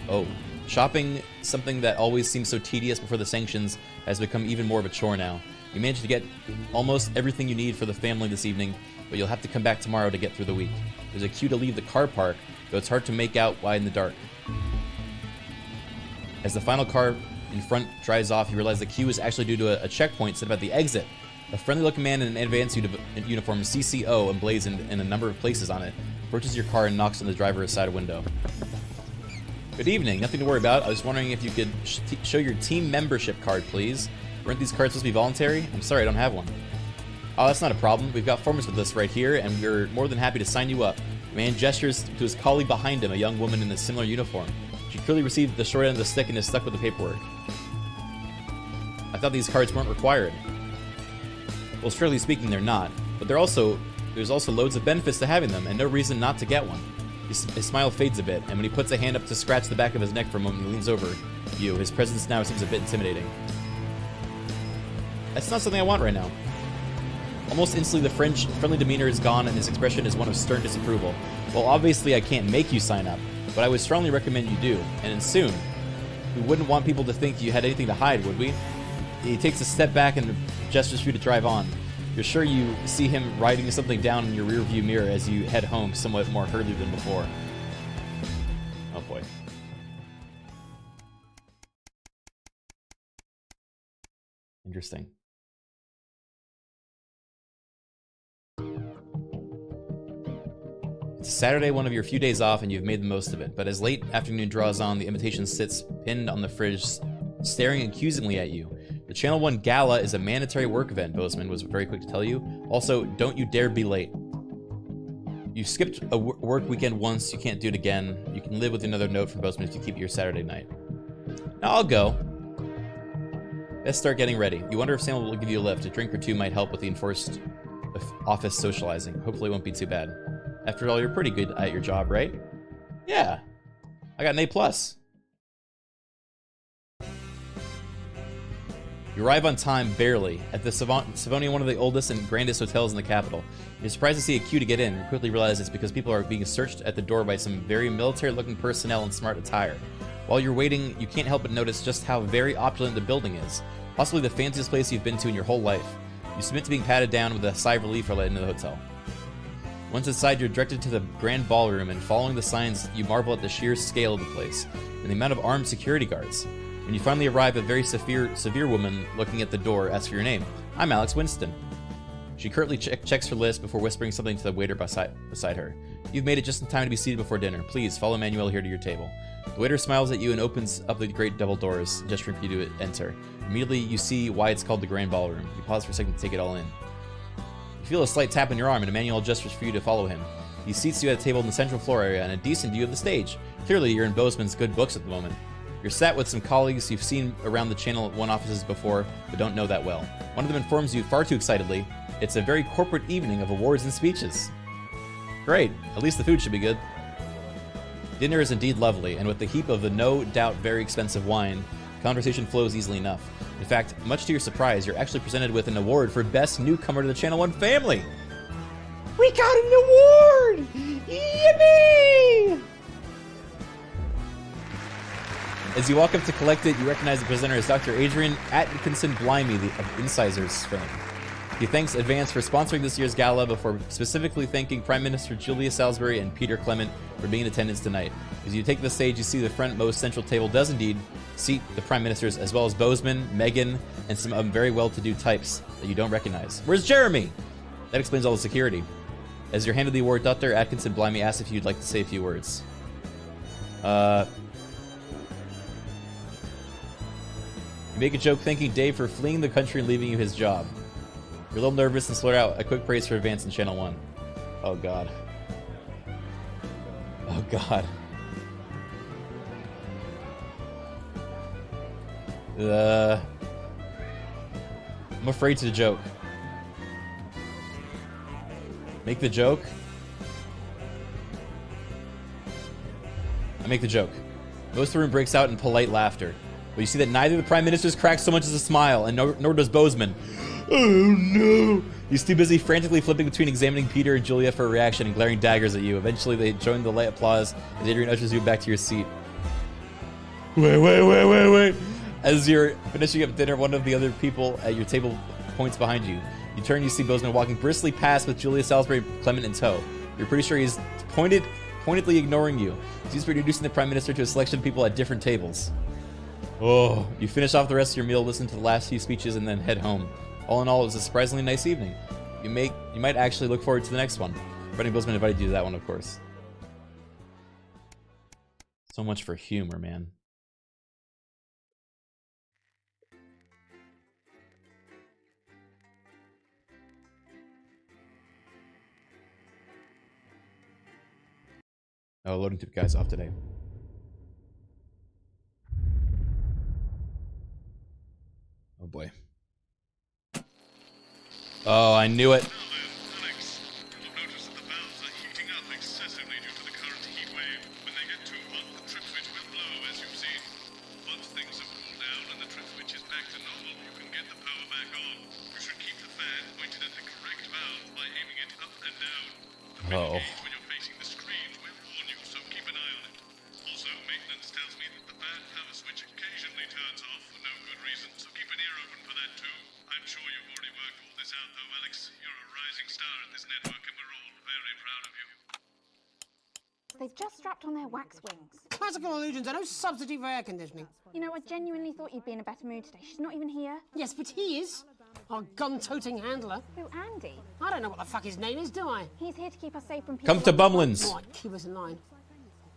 Oh, shopping, something that always seems so tedious before the sanctions, has become even more of a chore now. You managed to get almost everything you need for the family this evening, but you'll have to come back tomorrow to get through the week. There's a queue to leave the car park, though it's hard to make out why in the dark. As the final car in front drives off, you realize the queue is actually due to a checkpoint set up at the exit. A friendly-looking man in an advanced uniform, CCO, emblazoned in a number of places on it, approaches your car and knocks on the driver's side window. Good evening. Nothing to worry about. I was wondering if you could show your team membership card, please. Weren't these cards supposed to be voluntary? I'm sorry, I don't have one. Oh, that's not a problem. We've got forms with us right here, and we're more than happy to sign you up. The man gestures to his colleague behind him, a young woman in a similar uniform. She clearly received the short end of the stick and is stuck with the paperwork. I thought these cards weren't required. Well, strictly speaking, they're not. But there's also loads of benefits to having them, and no reason not to get one. His smile fades a bit, and when he puts a hand up to scratch the back of his neck for a moment, he leans over you. His presence now seems a bit intimidating. That's not something I want right now. Almost instantly, the friendly demeanor is gone, and his expression is one of stern disapproval. Well, obviously, I can't make you sign up, but I would strongly recommend you do, and soon. We wouldn't want people to think you had anything to hide, would we? He takes a step back and gestures for you to drive on. You're sure you see him writing something down in your rearview mirror as you head home, somewhat more hurriedly than before. Oh boy. Interesting. It's Saturday, one of your few days off, and you've made the most of it. But as late afternoon draws on, the invitation sits pinned on the fridge, staring accusingly at you. The Channel 1 Gala is a mandatory work event, Bozeman was very quick to tell you. Also, don't you dare be late. You skipped a work weekend once, you can't do it again. You can live with another note from Bozeman if you keep your Saturday night. Now I'll go. Let's start getting ready. You wonder if Sam will give you a lift. A drink or two might help with the enforced office socializing. Hopefully it won't be too bad. After all, you're pretty good at your job, right? Yeah. I got an A+. You arrive on time, barely, at the Savonia, one of the oldest and grandest hotels in the capital. You're surprised to see a queue to get in, and quickly realize it's because people are being searched at the door by some very military-looking personnel in smart attire. While you're waiting, you can't help but notice just how very opulent the building is, possibly the fanciest place you've been to in your whole life. You submit to being patted down with a sigh of relief or let into the hotel. Once inside, you're directed to the grand ballroom, and following the signs, you marvel at the sheer scale of the place and the amount of armed security guards. When you finally arrive, a very severe woman looking at the door asks for your name. I'm Alex Winston. She curtly checks her list before whispering something to the waiter beside her. You've made it just in time to be seated before dinner. Please follow Manuel here to your table. The waiter smiles at you and opens up the great double doors, gesturing for you to enter. Immediately, you see why it's called the Grand Ballroom. You pause for a second to take it all in. You feel a slight tap on your arm, and Emmanuel gestures for you to follow him. He seats you at a table in the central floor area and a decent view of the stage. Clearly, you're in Bozeman's good books at the moment. You're sat with some colleagues you've seen around the Channel 1 offices before, but don't know that well. One of them informs you far too excitedly, it's a very corporate evening of awards and speeches. Great, at least the food should be good. Dinner is indeed lovely, and with the heap of the no doubt very expensive wine, conversation flows easily enough. In fact, much to your surprise, you're actually presented with an award for Best Newcomer to the Channel 1 family! We got an award! Yippee! As you walk up to collect it, you recognize the presenter as Dr. Adrian Atkinson-Blimey of Incisors fame. He thanks Advance for sponsoring this year's gala before specifically thanking Prime Minister Julia Salisbury and Peter Clement for being in attendance tonight. As you take the stage, you see the frontmost central table does indeed seat the Prime Ministers, as well as Bozeman, Meghan, and some very well-to-do types that you don't recognize. Where's Jeremy? That explains all the security. As you're handed the award, Dr. Atkinson-Blimey asks if you'd like to say a few words. You make a joke thanking Dave for fleeing the country and leaving you his job. You're a little nervous and slur out a quick praise for Advance in Channel 1. Oh god. Oh god. I'm afraid to joke. Make the joke? I make the joke. Most of the room breaks out in polite laughter. But you see that neither of the Prime Ministers cracks so much as a smile, and nor does Bozeman. Oh no! He's too busy frantically flipping between examining Peter and Julia for a reaction and glaring daggers at you. Eventually, they join the light applause as Adrian ushers you back to your seat. Wait. As you're finishing up dinner, one of the other people at your table points behind you. You turn, you see Bozeman walking briskly past with Julia Salisbury Clement in tow. You're pretty sure he's pointedly ignoring you. He's introducing the Prime Minister to a selection of people at different tables. Oh, you finish off the rest of your meal, listen to the last few speeches, and then head home. All in all, it was a surprisingly nice evening. You might actually look forward to the next one. Brendan Bozeman invited you to that one, of course. So much for humor, man. Oh, loading tip guy's off today. Oh boy. Oh, I knew it. Alex, you'll notice that the valves are heating up excessively due to the current heat wave. When they get too hot, the trip switch will blow, as you've seen. Once things have cooled down and the trip switch is back to normal, you can get the power back on. You should keep the fan pointed at the correct valve by aiming it up and down. The Uh-oh. gauge when you're facing the screen will warn you, so keep an eye on it. Also, maintenance tells me that the bad power switch occasionally turns off for no good reason, so keep an ear open for that too. I'm sure you've already worked all this out though, Alex. You're a rising star at this network and we're all very proud of you. They've just strapped on their wax wings. Classical illusions are no substitute for air conditioning. You know, I genuinely thought you'd be in a better mood today. She's not even here. Yes, but he is. Our gun-toting handler. Who, Andy? I don't know what the fuck his name is, do I? He's here to keep us safe from people. Come to Bumlins. Right, keep us in line.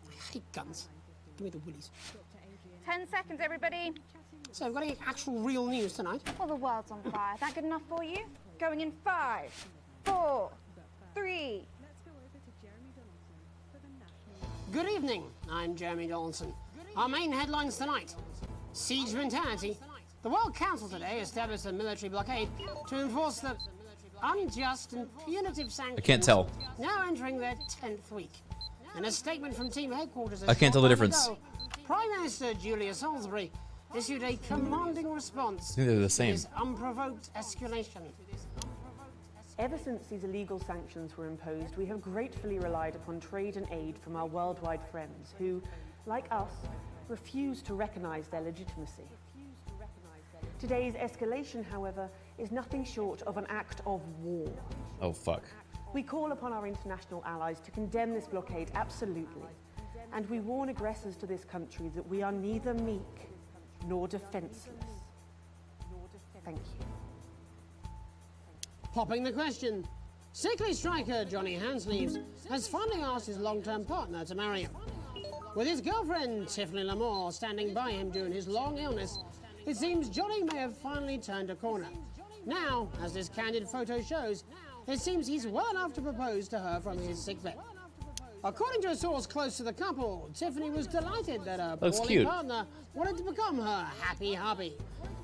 I hate guns. Give me the willies. 10 seconds, everybody. So, we've got any actual real news tonight? Well, the world's on fire. That good enough for you? Going in 5, 4, 3. Good evening, I'm Jeremy Donaldson. Our main headlines tonight. Siege mentality. The World Council today established a military blockade to enforce the unjust and punitive sanctions. I can't tell. Now entering their 10th week. And a statement from team headquarters. I can't tell the difference. Prime Minister Julia Salisbury issued a commanding response They're the same. to this unprovoked escalation. Ever since these illegal sanctions were imposed, we have gratefully relied upon trade and aid from our worldwide friends who, like us, refuse to recognize their legitimacy. Today's escalation, however, is nothing short of an act of war. Oh, fuck. We call upon our international allies to condemn this blockade absolutely, and we warn aggressors to this country that we are neither meek nor defenseless. Thank you. Popping the question, sickly striker Johnny Handsleeves has finally asked his long-term partner to marry him. With his girlfriend Tiffany Lamore standing by him during his long illness, it seems Johnny may have finally turned a corner. Now, as this candid photo shows, it seems he's well enough to propose to her from his sickbed. According to a source close to the couple, Tiffany was delighted that her Looks poorly cute. partner wanted to become her happy hubby.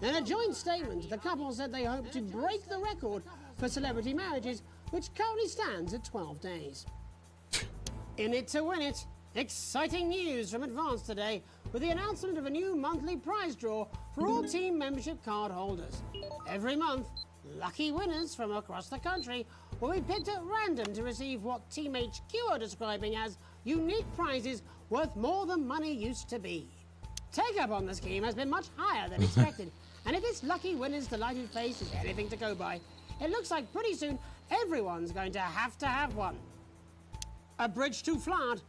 In a joint statement, the couple said they hope to break the record for celebrity marriages, which currently stands at 12 days. In it to win it, exciting news from Advance today with the announcement of a new monthly prize draw for all team membership card holders. Every month, lucky winners from across the country will be picked at random to receive what Team HQ are describing as unique prizes worth more than money used to be. Take-up on the scheme has been much higher than expected, and if this lucky winner's delighted face is anything to go by, it looks like pretty soon everyone's going to have one. A bridge to Flard.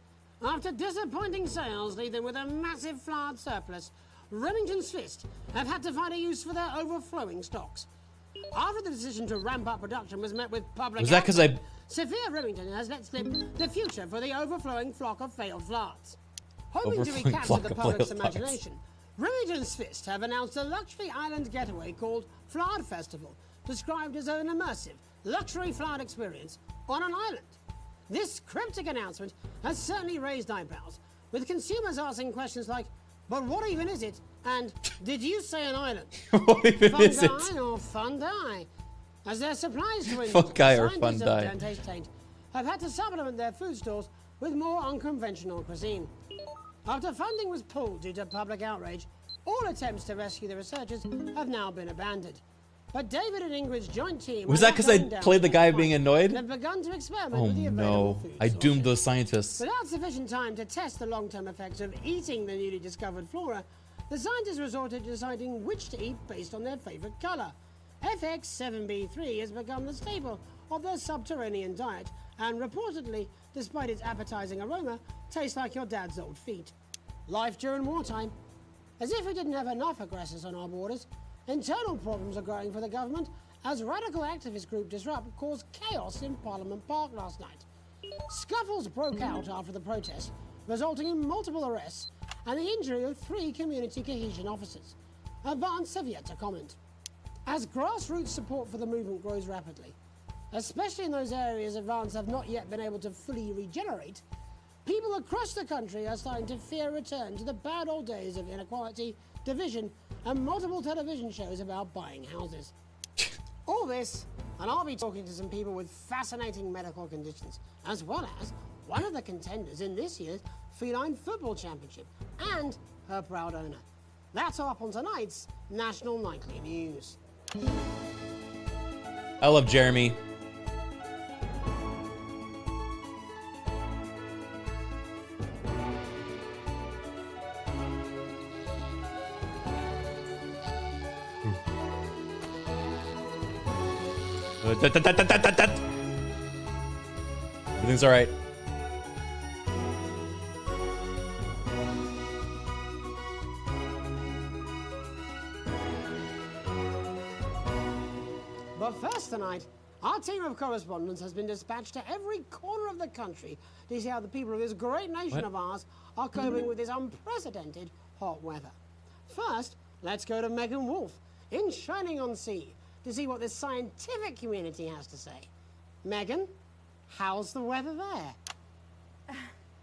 After disappointing sales leave them with a massive Flard surplus, Remington's Fist have had to find a use for their overflowing stocks. After the decision to ramp up production was met with public Was that 'cause outcry, Sophia Remington has let slip the future for the overflowing flock of failed Flards. Hoping to Overflowing recapture flock the of public's failed Flards. imagination, Remington's Fist have announced a luxury island getaway called Flard Festival, described as an immersive, luxury Flard experience on an island. This cryptic announcement has certainly raised eyebrows, with consumers asking questions like, but what even is it? And did you say an island? What even is it? Fungi or Fundi? As their supplies dwindle, Fungi or scientists of Fundi? Dante's Taint have had to supplement their food stores with more unconventional cuisine. After funding was pulled due to public outrage, all attempts to rescue the researchers have now been abandoned. But David and Ingrid's joint team Was are that not because I going down played the without guy a fight being annoyed? and have begun to experiment Oh with the available no. food I doomed those scientists. Without sufficient time to test the long-term effects of eating the newly discovered flora, the scientists resorted to deciding which to eat based on their favourite colour. FX7B3 has become the staple of their subterranean diet, and reportedly, despite its appetising aroma, tastes like your dad's old feet. Life during wartime. As if we didn't have enough aggressors on our borders, internal problems are growing for the government as radical activist group Disrupt caused chaos in Parliament Park last night. Scuffles broke out after the protest, resulting in multiple arrests and the injury of 3 community cohesion officers. Advance have yet to comment. As grassroots support for the movement grows rapidly, especially in those areas Advance have not yet been able to fully regenerate, people across the country are starting to fear a return to the bad old days of inequality, division, and multiple television shows about buying houses. All this, and I'll be talking to some people with fascinating medical conditions, as well as one of the contenders in this year's Feline Football Championship, and her proud owner. That's all up on tonight's National Nightly News. I love Jeremy. Everything's all right. But first tonight, our team of correspondents has been dispatched to every corner of the country to see how the people of this great nation What? of ours are coping with this unprecedented hot weather. First, let's go to Megan Wolf in Shining-on-Sea to see what the scientific community has to say. Megan, how's the weather there?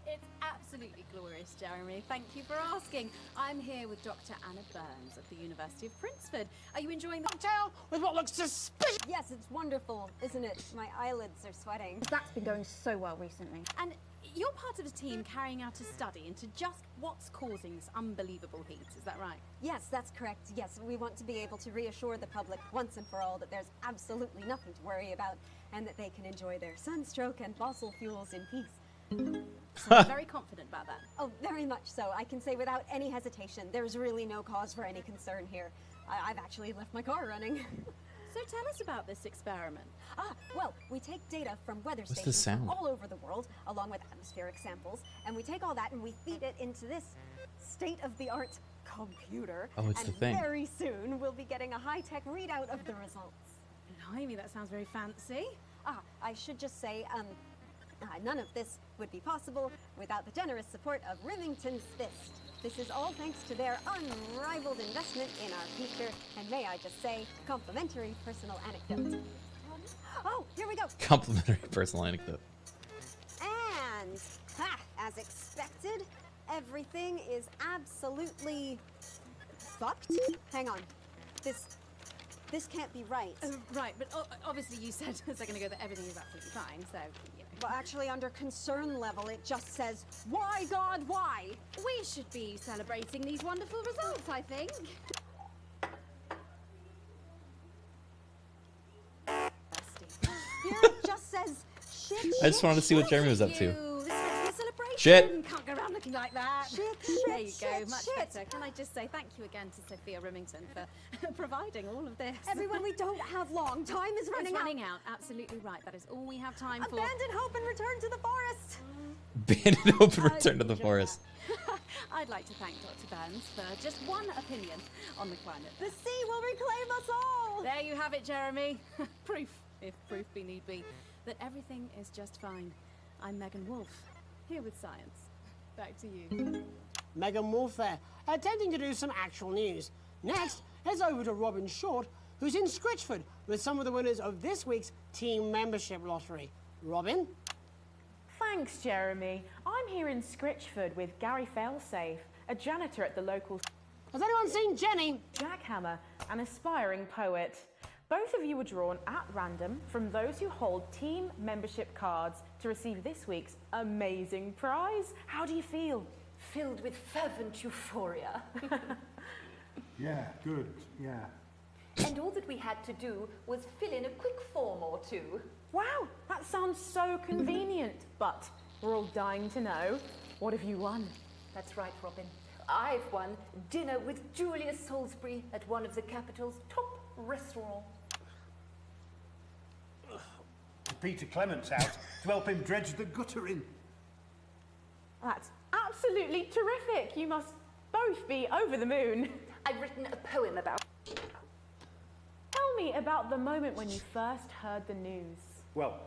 It's absolutely glorious, Jeremy. Thank you for asking. I'm here with Dr. Anna Burns at the University of Princeford. Are you enjoying the cocktail with what looks suspicious? Yes, it's wonderful, isn't it? My eyelids are sweating. That's been going so well recently. And you're part of a team carrying out a study into just what's causing this unbelievable heat, is that right? Yes, that's correct. Yes, we want to be able to reassure the public once and for all that there's absolutely nothing to worry about and that they can enjoy their sunstroke and fossil fuels in peace. So I'm very confident about that. Oh, very much so. I can say without any hesitation, there's really no cause for any concern here. I've actually left my car running. So tell us about this experiment. Well, we take data from weather What's stations the sound? all over the world, along with atmospheric samples, and we take all that and we feed it into this state-of-the-art computer. Oh, it's and the thing. very soon we'll be getting a high-tech readout of the results. Blimey, that sounds very fancy. I should just say, none of this would be possible without the generous support of Remington's Fist. This is all thanks to their unrivaled investment in our future, and may I just say, complimentary personal anecdote. Oh, here we go. Complimentary personal anecdote. And, as expected, everything is absolutely fucked. Hang on. This can't be right. Right, but obviously you said a second ago that everything is absolutely fine, so, you know. Well, actually, under concern level, it just says, why, God, why? We should be celebrating these wonderful results, I think. Here it just says, shit. I just wanted to see what Jeremy was up to. Celebration. Shit. Can't go around looking like that. Shit, There you go, shit, much shit. better. Can I just say thank you again to Sophia Remington for providing all of this. Everyone, we don't have long. Time is running It's running out. Absolutely right. That is all we have time for. Abandon hope and return to the forest. Abandon hope and return to the forest. I'd like to thank Dr. Burns for just one opinion on the climate. The sea will reclaim us all. There you have it, Jeremy. Proof, if proof be need be, that everything is just fine. I'm Megan Wolf, here with science. Back to you. Megan Wolf there, attempting to do some actual news. Next, heads over to Robin Short, who's in Scritchford with some of the winners of this week's team membership lottery. Robin? Thanks, Jeremy. I'm here in Scritchford with Gary Failsafe, a janitor at the local... Has anyone seen Jenny? Jackhammer, an aspiring poet. Both of you were drawn at random from those who hold team membership cards to receive this week's amazing prize. How do you feel? Filled with fervent euphoria. Yeah, good, yeah. And all that we had to do was fill in a quick form or two. Wow, that sounds so convenient. But we're all dying to know, what have you won? That's right, Robin. I've won dinner with Julius Salisbury at one of the capital's top restaurants. Peter Clement's out to help him dredge the gutter in. That's absolutely terrific. You must both be over the moon. I've written a poem about... Tell me about the moment when you first heard the news. Well,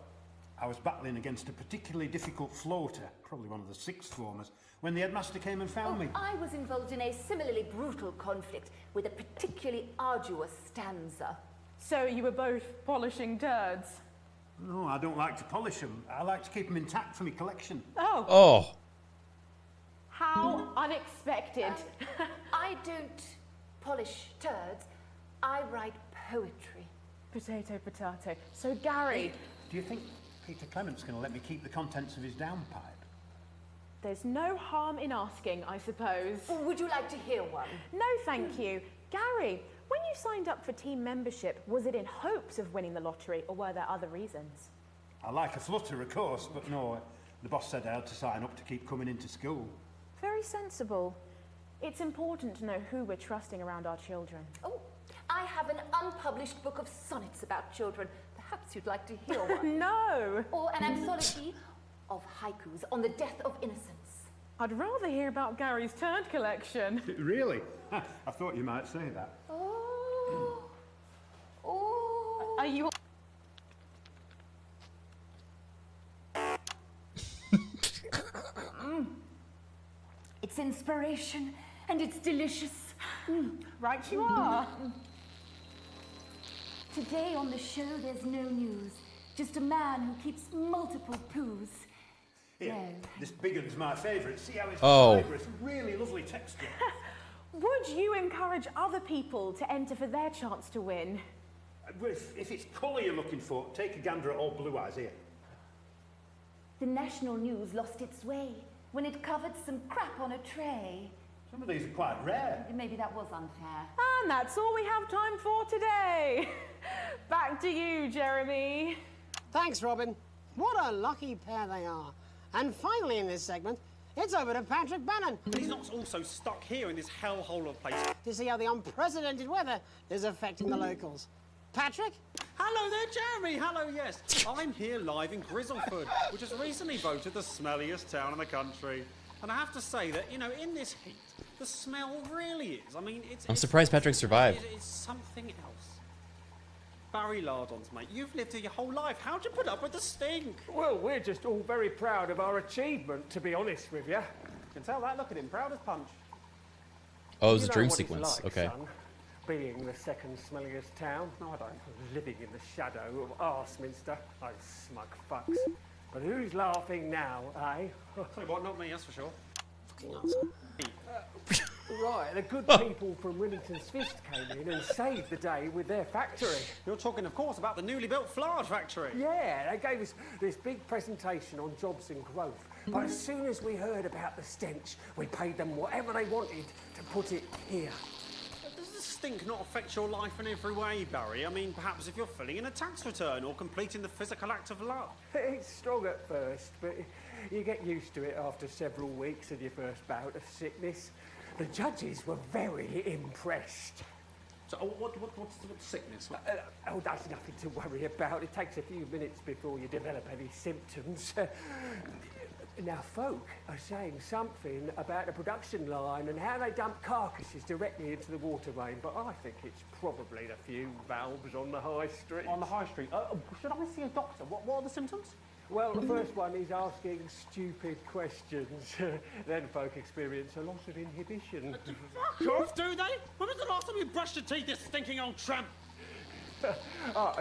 I was battling against a particularly difficult floater, probably one of the sixth formers, when the headmaster came and found me. I was involved in a similarly brutal conflict with a particularly arduous stanza. So you were both polishing turds? No, I don't like to polish them. I like to keep them intact for my collection. Oh. Oh. How unexpected. I don't polish turds. I write poetry. Potato, potato. So, Gary... Do you think Peter Clement's going to let me keep the contents of his downpipe? There's no harm in asking, I suppose. Would you like to hear one? No, thank you. Gary, when you signed up for team membership, was it in hopes of winning the lottery, or were there other reasons? I like a flutter, of course, but no, the boss said I had to sign up to keep coming into school. Very sensible. It's important to know who we're trusting around our children. Oh, I have an unpublished book of sonnets about children. Perhaps you'd like to hear one. No! Or an anthology of haikus on the death of innocence. I'd rather hear about Gary's turd collection. Really? I thought you might say that. Oh. Oh. Are you... It's inspiration and it's delicious. Right you are. Today on the show there's no news. Just a man who keeps multiple poos. Here, this big one's my favourite. See how it's fibrous, really lovely texture. Would you encourage other people to enter for their chance to win? If it's colour you're looking for, take a gander at old Blue Eyes here. The national news lost its way when it covered some crap on a tray. Some of these are quite rare. Maybe that was unfair. And that's all we have time for today. Back to you, Jeremy. Thanks, Robin. What a lucky pair they are. And finally in this segment, it's over to Patrick Bannon. But he's not also stuck here in this hellhole of a place. To see how the unprecedented weather is affecting the locals. Patrick? Hello there, Jeremy. Hello, yes. I'm here live in Grizzleford, which was recently voted the smelliest town in the country. And I have to say that, you know, in this heat, the smell really is. I mean, I'm surprised Patrick survived. It's something else. Barry Lardons, mate, you've lived here your whole life. How'd you put up with the stink? Well, we're just all very proud of our achievement, to be honest with you. You can tell that. Look at him, proud as punch. Oh, it was You a know dream what it's sequence. like, Okay. son, being the second smelliest town. No, I don't. Living in the shadow of Arseminster. Those smug fucks. But who's laughing now, eh? Tell you what, not me, that's for sure. Fucking awesome. Right, the good people from Remington's Fist came in and saved the day with their factory. You're talking, of course, about the newly built Flard factory. Yeah, they gave us this big presentation on jobs and growth. But as soon as we heard about the stench, we paid them whatever they wanted to put it here. Does the stink not affect your life in every way, Barry? I mean, perhaps if you're filling in a tax return or completing the physical act of love. It's strong at first, but you get used to it after several weeks of your first bout of sickness. The judges were very impressed. So, what's sickness? Oh, that's nothing to worry about. It takes a few minutes before you develop any symptoms. Now, folk are saying something about the production line and how they dump carcasses directly into the water main, but I think it's probably the few valves on the high street. On the high street? Should I see a doctor? What are the symptoms? Well, the first one is asking stupid questions. Then folk experience a loss of inhibition. Fuck off, do they? When was the last time you brushed your teeth, you stinking old tramp?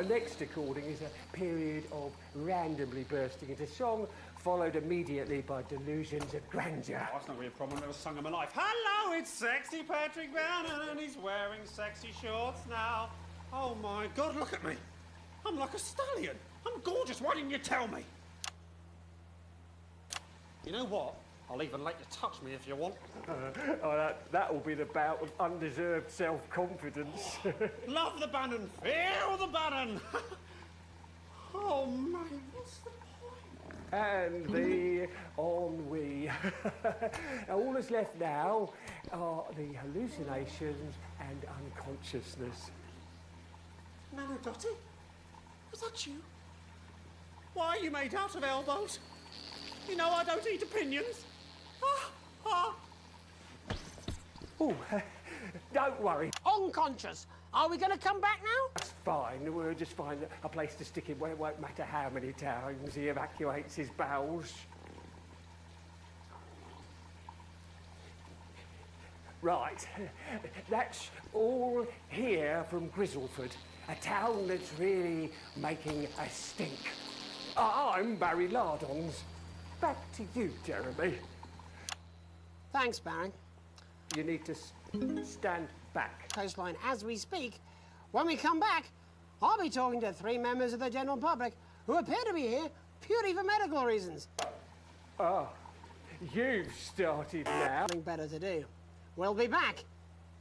Next according is a period of randomly bursting into song, followed immediately by delusions of grandeur. Oh, that's not really a problem. I've never sung in my life. Hello, it's sexy Patrick Bannon, and he's wearing sexy shorts now. Oh my God, look at me. I'm like a stallion. I'm gorgeous. Why didn't you tell me? You know what? I'll even let you touch me if you want. That will be the bout of undeserved self-confidence. Love the Bannon. Feel the Bannon. Oh, man, what's the point? And the ennui. All that's left now are the hallucinations and unconsciousness. Nanodotti? Was that you? Why are you made out of elbows? You know I don't eat opinions. Oh, don't worry. Unconscious. Are we going to come back now? That's fine. We'll just find a place to stick him where it won't matter how many times he evacuates his bowels. Right. That's all here from Grizzleford, a town that's really making a stink. I'm Barry Lardons. Back to you, Jeremy. Thanks, Barry. You need to stand back. Coastline as we speak. When we come back, I'll be talking to 3 members of the general public who appear to be here purely for medical reasons. Ah, you've started now. Nothing better to do. We'll be back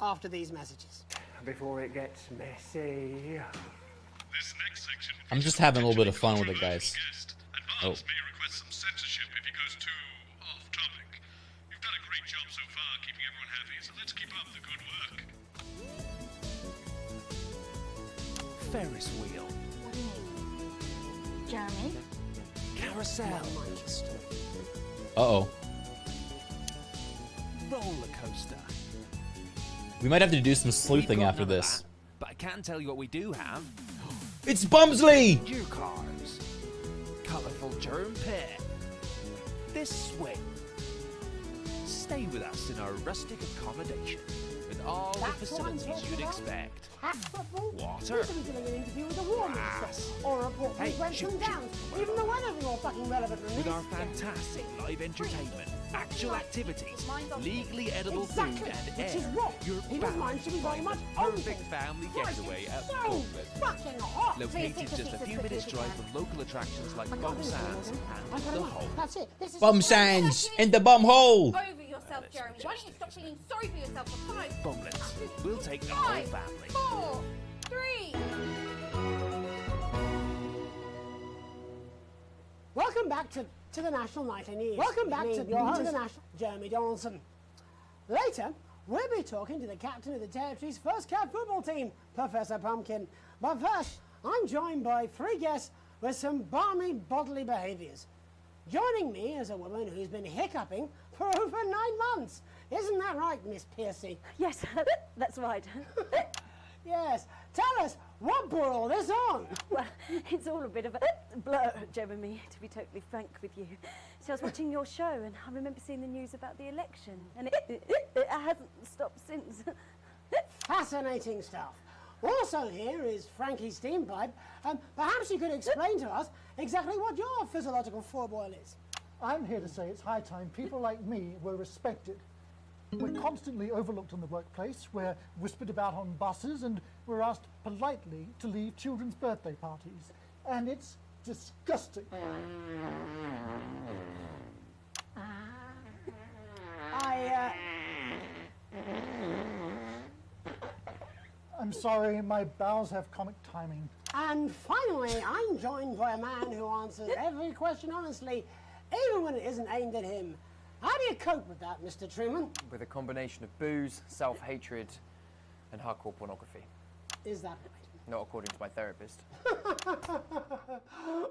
after these messages. Before it gets messy. This next section I'm just having a little bit of fun with it, guys. Oh. may request some censorship if he goes too off topic. You've done a great job so far keeping everyone happy, so let's keep up the good work. Ferris wheel. What do you mean? Jeremy? Carousel. Uh-oh. Roller coaster. We might have to do some sleuthing We've got after none of this. that, but I can tell you what we do have. It's Bumsley! New cars. Colourful germ pit. This swing. Stay with us in our rustic accommodation with all the facilities you'd expect. Water. Doing an interview with a war minister or a report from Hey, Gwenson shoot, Downs. Even the weather's more fucking relevant than With this. our fantastic live entertainment actual activities, legally edible Exactly, food and which air. is wrong. You're People's minds should be very much the on perfect things. family Christ, getaway it's at so Bumlet. fucking hot. Located just a few minutes drive from local attractions like Bum Sands and The Hole. That's it. This is Bum sands in the bum hole. Over yourself, Jeremy. Why don't you stop feeling sorry for yourself for 5, Bumlet. We'll take the whole 5, family. 4, 3. Welcome back to the National Nightly News. Welcome back to the National Jeremy Donaldson. Later, we'll be talking to the captain of the territory's first cat football team, Professor Pumpkin. But first, I'm joined by 3 guests with some balmy bodily behaviours. Joining me is a woman who's been hiccuping for over 9 months. Isn't that right, Miss Piercy? Yes, that's right. Yes. Tell us, what brought all this on? Well, it's all a bit of a blur, Jeremy, to be totally frank with you. So I was watching your show and I remember seeing the news about the election and it hasn't stopped since. Fascinating stuff. Also here is Frankie Steampipe. Perhaps you could explain to us exactly what your physiological foreboil is. I'm here to say it's high time people like me were respected. We're constantly overlooked in the workplace, we're whispered about on buses, and we're asked politely to leave children's birthday parties. And it's disgusting. I'm sorry, my bowels have comic timing. And finally, I'm joined by a man who answers every question honestly, even when it isn't aimed at him. How do you cope with that, Mr. Truman? With a combination of booze, self-hatred, and hardcore pornography. Is that right? Not according to my therapist.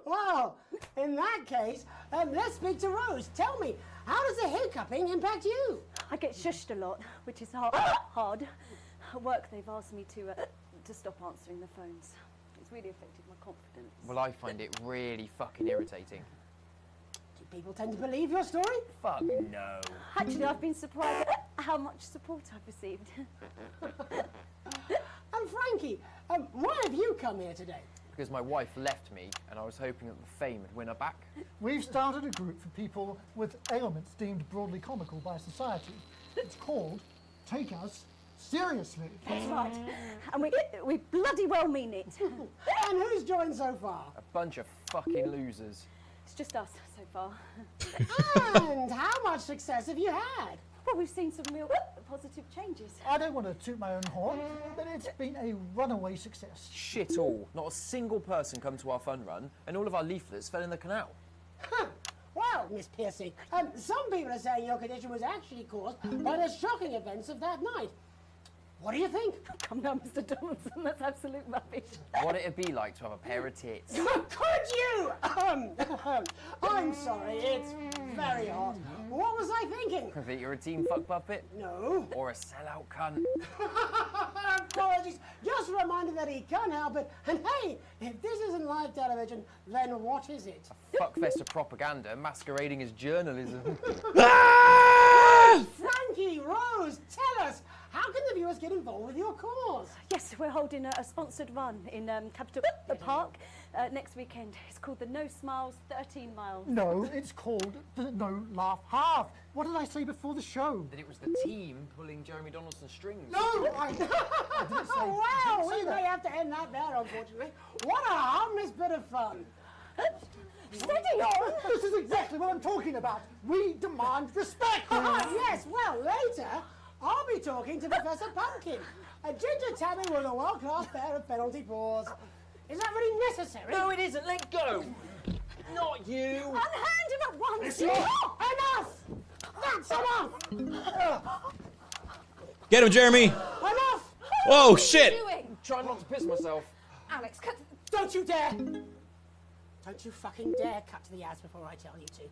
Well, in that case, let's speak to Rose. Tell me, how does the hiccuping impact you? I get shushed a lot, which is hard. At work, they've asked me to stop answering the phones. It's really affected my confidence. Well, I find it really fucking irritating. Do people tend to believe your story? Fuck no. Actually, I've been surprised at how much support I've received. And Frankie, why have you come here today? Because my wife left me, and I was hoping that the fame would win her back. We've started a group for people with ailments deemed broadly comical by society. It's called Take Us Seriously. That's right. And we bloody well mean it. And who's joined so far? A bunch of fucking losers. It's just us so far. And how much success have you had? Well, we've seen some real positive changes. I don't want to toot my own horn, but it's been a runaway success. Shit all. Not a single person come to our fun run, and all of our leaflets fell in the canal. Well, Miss Piercy, some people are saying your condition was actually caused by the shocking events of that night. What do you think? Come down, Mr. Donaldson, that's absolute rubbish. What it'd be like to have a pair of tits. Could you? I'm sorry, it's very hot. What was I thinking? That you're a team fuck puppet? No. Or a sellout cunt? Apologies. Just a reminder that he can't help it. And hey, if this isn't live television, then what is it? A fuckfest of propaganda masquerading as journalism. Frankie, Rose, tell us, how can the viewers get involved with your cause? Yes, we're holding a sponsored run in Catalogue Park next weekend. It's called the No Smiles 13 Miles. No, it's called the No Laugh Half. What did I say before the show? That it was the team pulling Jeremy Donaldson's strings. No, I didn't say, Well, we may have to end that there, unfortunately. What a harmless bit of fun. Steady on! This is exactly what I'm talking about. We demand respect. Yes, well, later, I'll be talking to Professor Pumpkin, a ginger tabby with a world-class pair of penalty paws. Is that really necessary? No, it isn't. Let go. Not you. Unhand him at once. Enough! That's enough! Get him, Jeremy. Enough! Oh, shit. Doing? Try not to piss myself. Alex, cut. Don't you dare! Don't you fucking dare cut to the ads before I tell you to.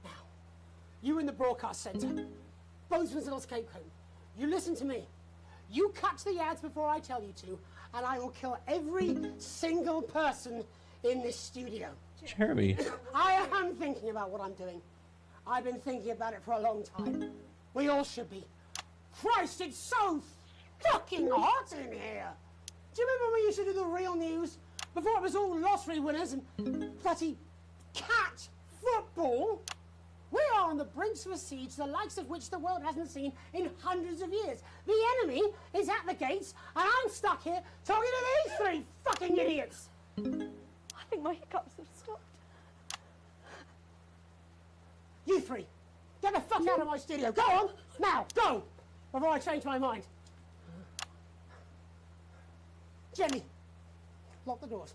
Now, you in the broadcast centre, Bozeman's little scapegoat, you listen to me. You cut to the ads before I tell you to, and I will kill every single person in this studio. Jeremy. I am thinking about what I'm doing. I've been thinking about it for a long time. We all should be. Christ, it's so fucking hot in here. Do you remember when we used to do the real news? Before it was all lottery winners and bloody cat football? We are on the brinks of a siege, the likes of which the world hasn't seen in hundreds of years. The enemy is at the gates, and I'm stuck here talking to these three fucking idiots. I think my hiccups have stopped. You three, get the fuck out of my studio. Go on, now, go, before I change my mind. Jenny, lock the doors.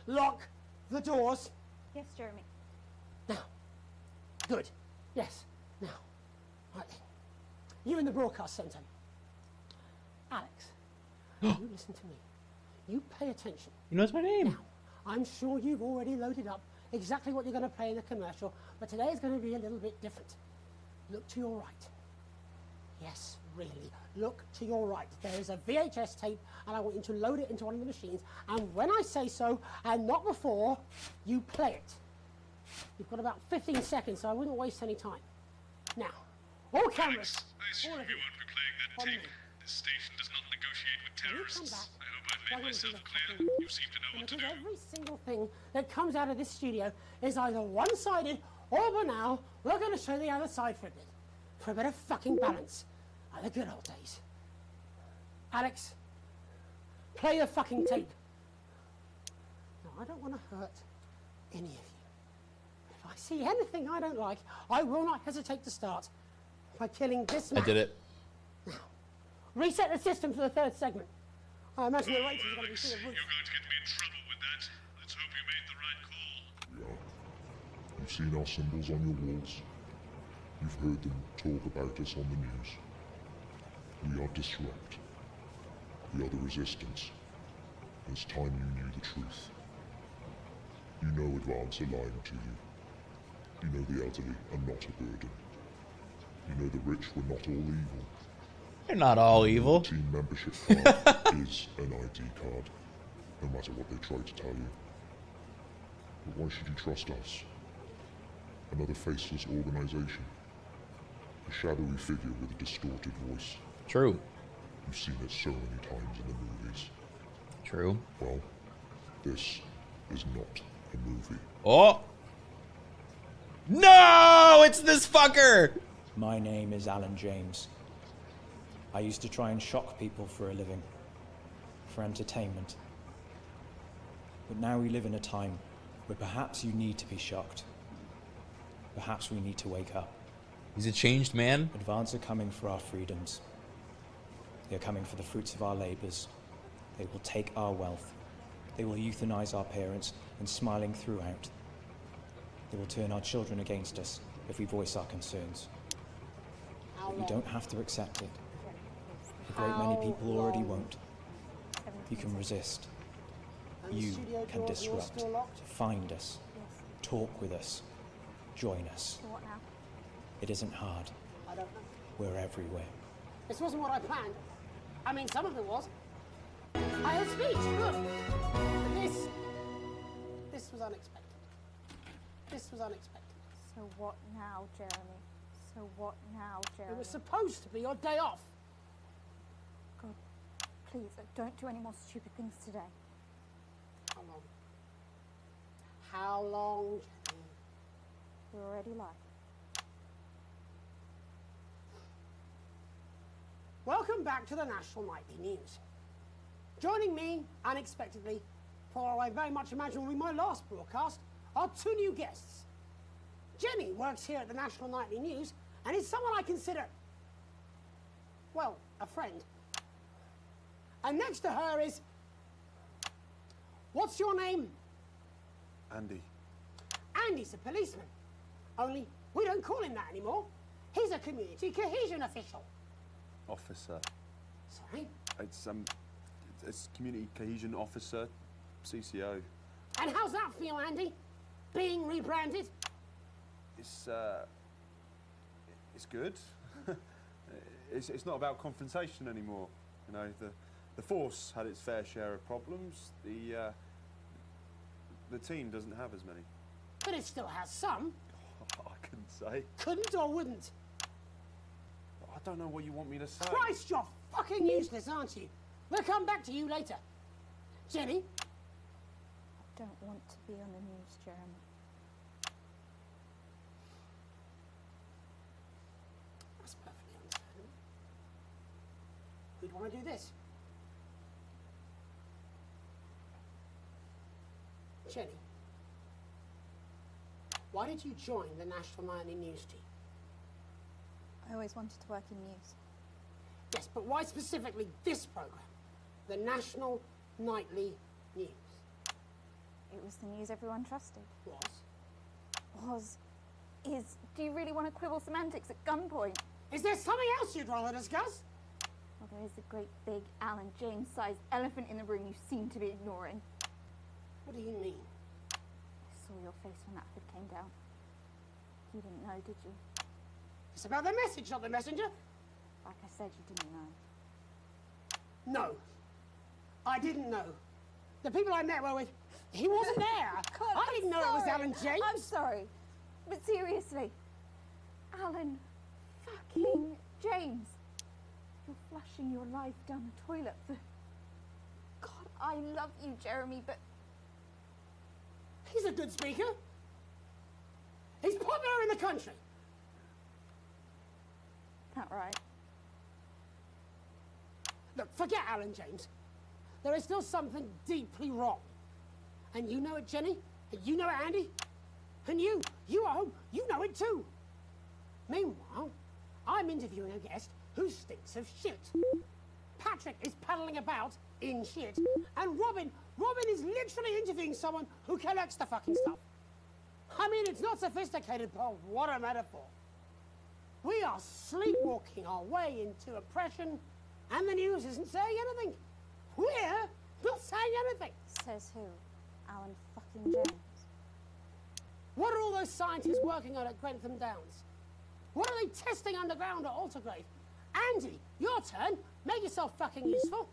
Lock the doors. Yes, Jeremy. Now. Good. Yes. Now. Right then. You in the broadcast centre. Alex, you listen to me. You pay attention. He knows my name. Now, I'm sure you've already loaded up exactly what you're going to play in the commercial, but today is going to be a little bit different. Look to your right. Yes, really. Look to your right. There is a VHS tape, and I want you to load it into one of the machines, and when I say so, and not before, you play it. You've got about 15 seconds, so I wouldn't waste any time. Now, all cameras, I assume all of you you, won't be playing that on tape. me. This station does not negotiate with terrorists. I hope I've Why made don't myself you clear. fucking- You seem to know what to Because do. every single thing that comes out of this studio is either one-sided, or by now, we're going to show the other side for a bit. For a bit of fucking balance. Like the good old days. Alex, play the fucking tape. Now, I don't want to hurt any of you. If I see anything I don't like, I will not hesitate to start by killing this man. I did it. Reset the system for the third segment. I imagine the ratings are going to be through the roof. You're going to get me in trouble with that. Let's hope you made the right call. Yeah. You've seen our symbols on your walls. You've heard them talk about us on the news. We are Disrupt. We are the Resistance. It's time you knew the truth. You know Advance are lying to you. You know the elderly are not a burden. You know the rich were not all evil. They're not all evil. Team membership card is an ID card, no matter what they try to tell you. But why should you trust us? Another faceless organization. A shadowy figure with a distorted voice. True. You've seen it so many times in the movies. True. Well, this is not a movie. Oh! No! It's this fucker! My name is Alan James. I used to try and shock people for a living, for entertainment. But now we live in a time where perhaps you need to be shocked. Perhaps we need to wake up. He's a changed man. Advance are coming for our freedoms. They are coming for the fruits of our labors. They will take our wealth. They will euthanize our parents and smiling throughout. They will turn our children against us if we voice our concerns. But you don't have to accept it. A great many people already won't. You can resist. You can disrupt. Find us. Talk with us. Join us. So what now? It isn't hard. I don't know. We're everywhere. This wasn't what I planned. I mean, some of it was. I had speech, good. But this was unexpected. This was unexpected. So what now, Jeremy? So what now, Jeremy? It was supposed to be your day off. God, please, don't do any more stupid things today. How long? How long, Jenny? You're already live. Welcome back to the National Nightly News. Joining me, unexpectedly, for I very much imagine will be my last broadcast, are two new guests. Jenny works here at the National Nightly News and is someone I consider, well, a friend. And next to her is, what's your name? Andy. Andy's a policeman. Only we don't call him that anymore. He's a community cohesion official. Officer. Sorry? It's Community Cohesion Officer, CCO. And how's that feel, Andy? Being rebranded? It's good. it's not about confrontation anymore. You know, the force had its fair share of problems. The team doesn't have as many. But it still has some. I couldn't say. Couldn't or wouldn't? I don't know what you want me to say. Christ, you're fucking useless, aren't you? We'll come back to you later. Jenny? I don't want to be on the news, Jeremy. want to do this. Jenny, why did you join the National Nightly News team? I always wanted to work in news. Yes, but why specifically this program? The National Nightly News. It was the news everyone trusted. Was? Is. Do you really want to quibble semantics at gunpoint? Is there something else you'd rather discuss? Well, there is a great big Alan James-sized elephant in the room you seem to be ignoring. What do you mean? I saw your face when that hood came down. You didn't know, did you? It's about the message, not the messenger. Like I said, you didn't know. No. I didn't know. The people I met were with... He wasn't there. God, I didn't know it was Alan James. I'm sorry. But seriously, Alan fucking James. You're flushing your life down the toilet for... God, I love you, Jeremy, but... He's a good speaker. He's popular in the country. That right? Look, forget Alan James. There is still something deeply wrong. And you know it, Jenny. And you know it, Andy. And you at home, you know it too. Meanwhile, I'm interviewing a guest who stinks of shit. Patrick is paddling about in shit. And Robin is literally interviewing someone who collects the fucking stuff. I mean, it's not sophisticated, but what a metaphor. We are sleepwalking our way into oppression, and the news isn't saying anything. We're not saying anything. Says who? Alan fucking James. What are all those scientists working on at Grentham Downs? What are they testing underground at Altergrave? Andy, your turn. Make yourself fucking useful.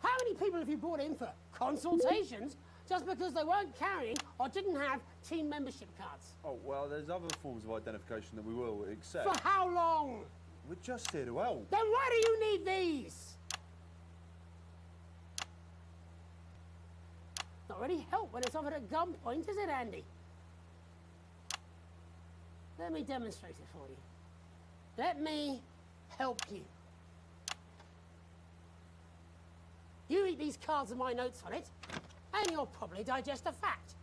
How many people have you brought in for consultations just because they weren't carrying or didn't have team membership cards? Oh, well, there's other forms of identification that we will accept. For how long? We're just here to help. Then why do you need these? Not really help when it's offered at gunpoint, is it, Andy? Let me demonstrate it for you. Let me help you. You read these cards with my notes on it, and you'll probably digest a fact.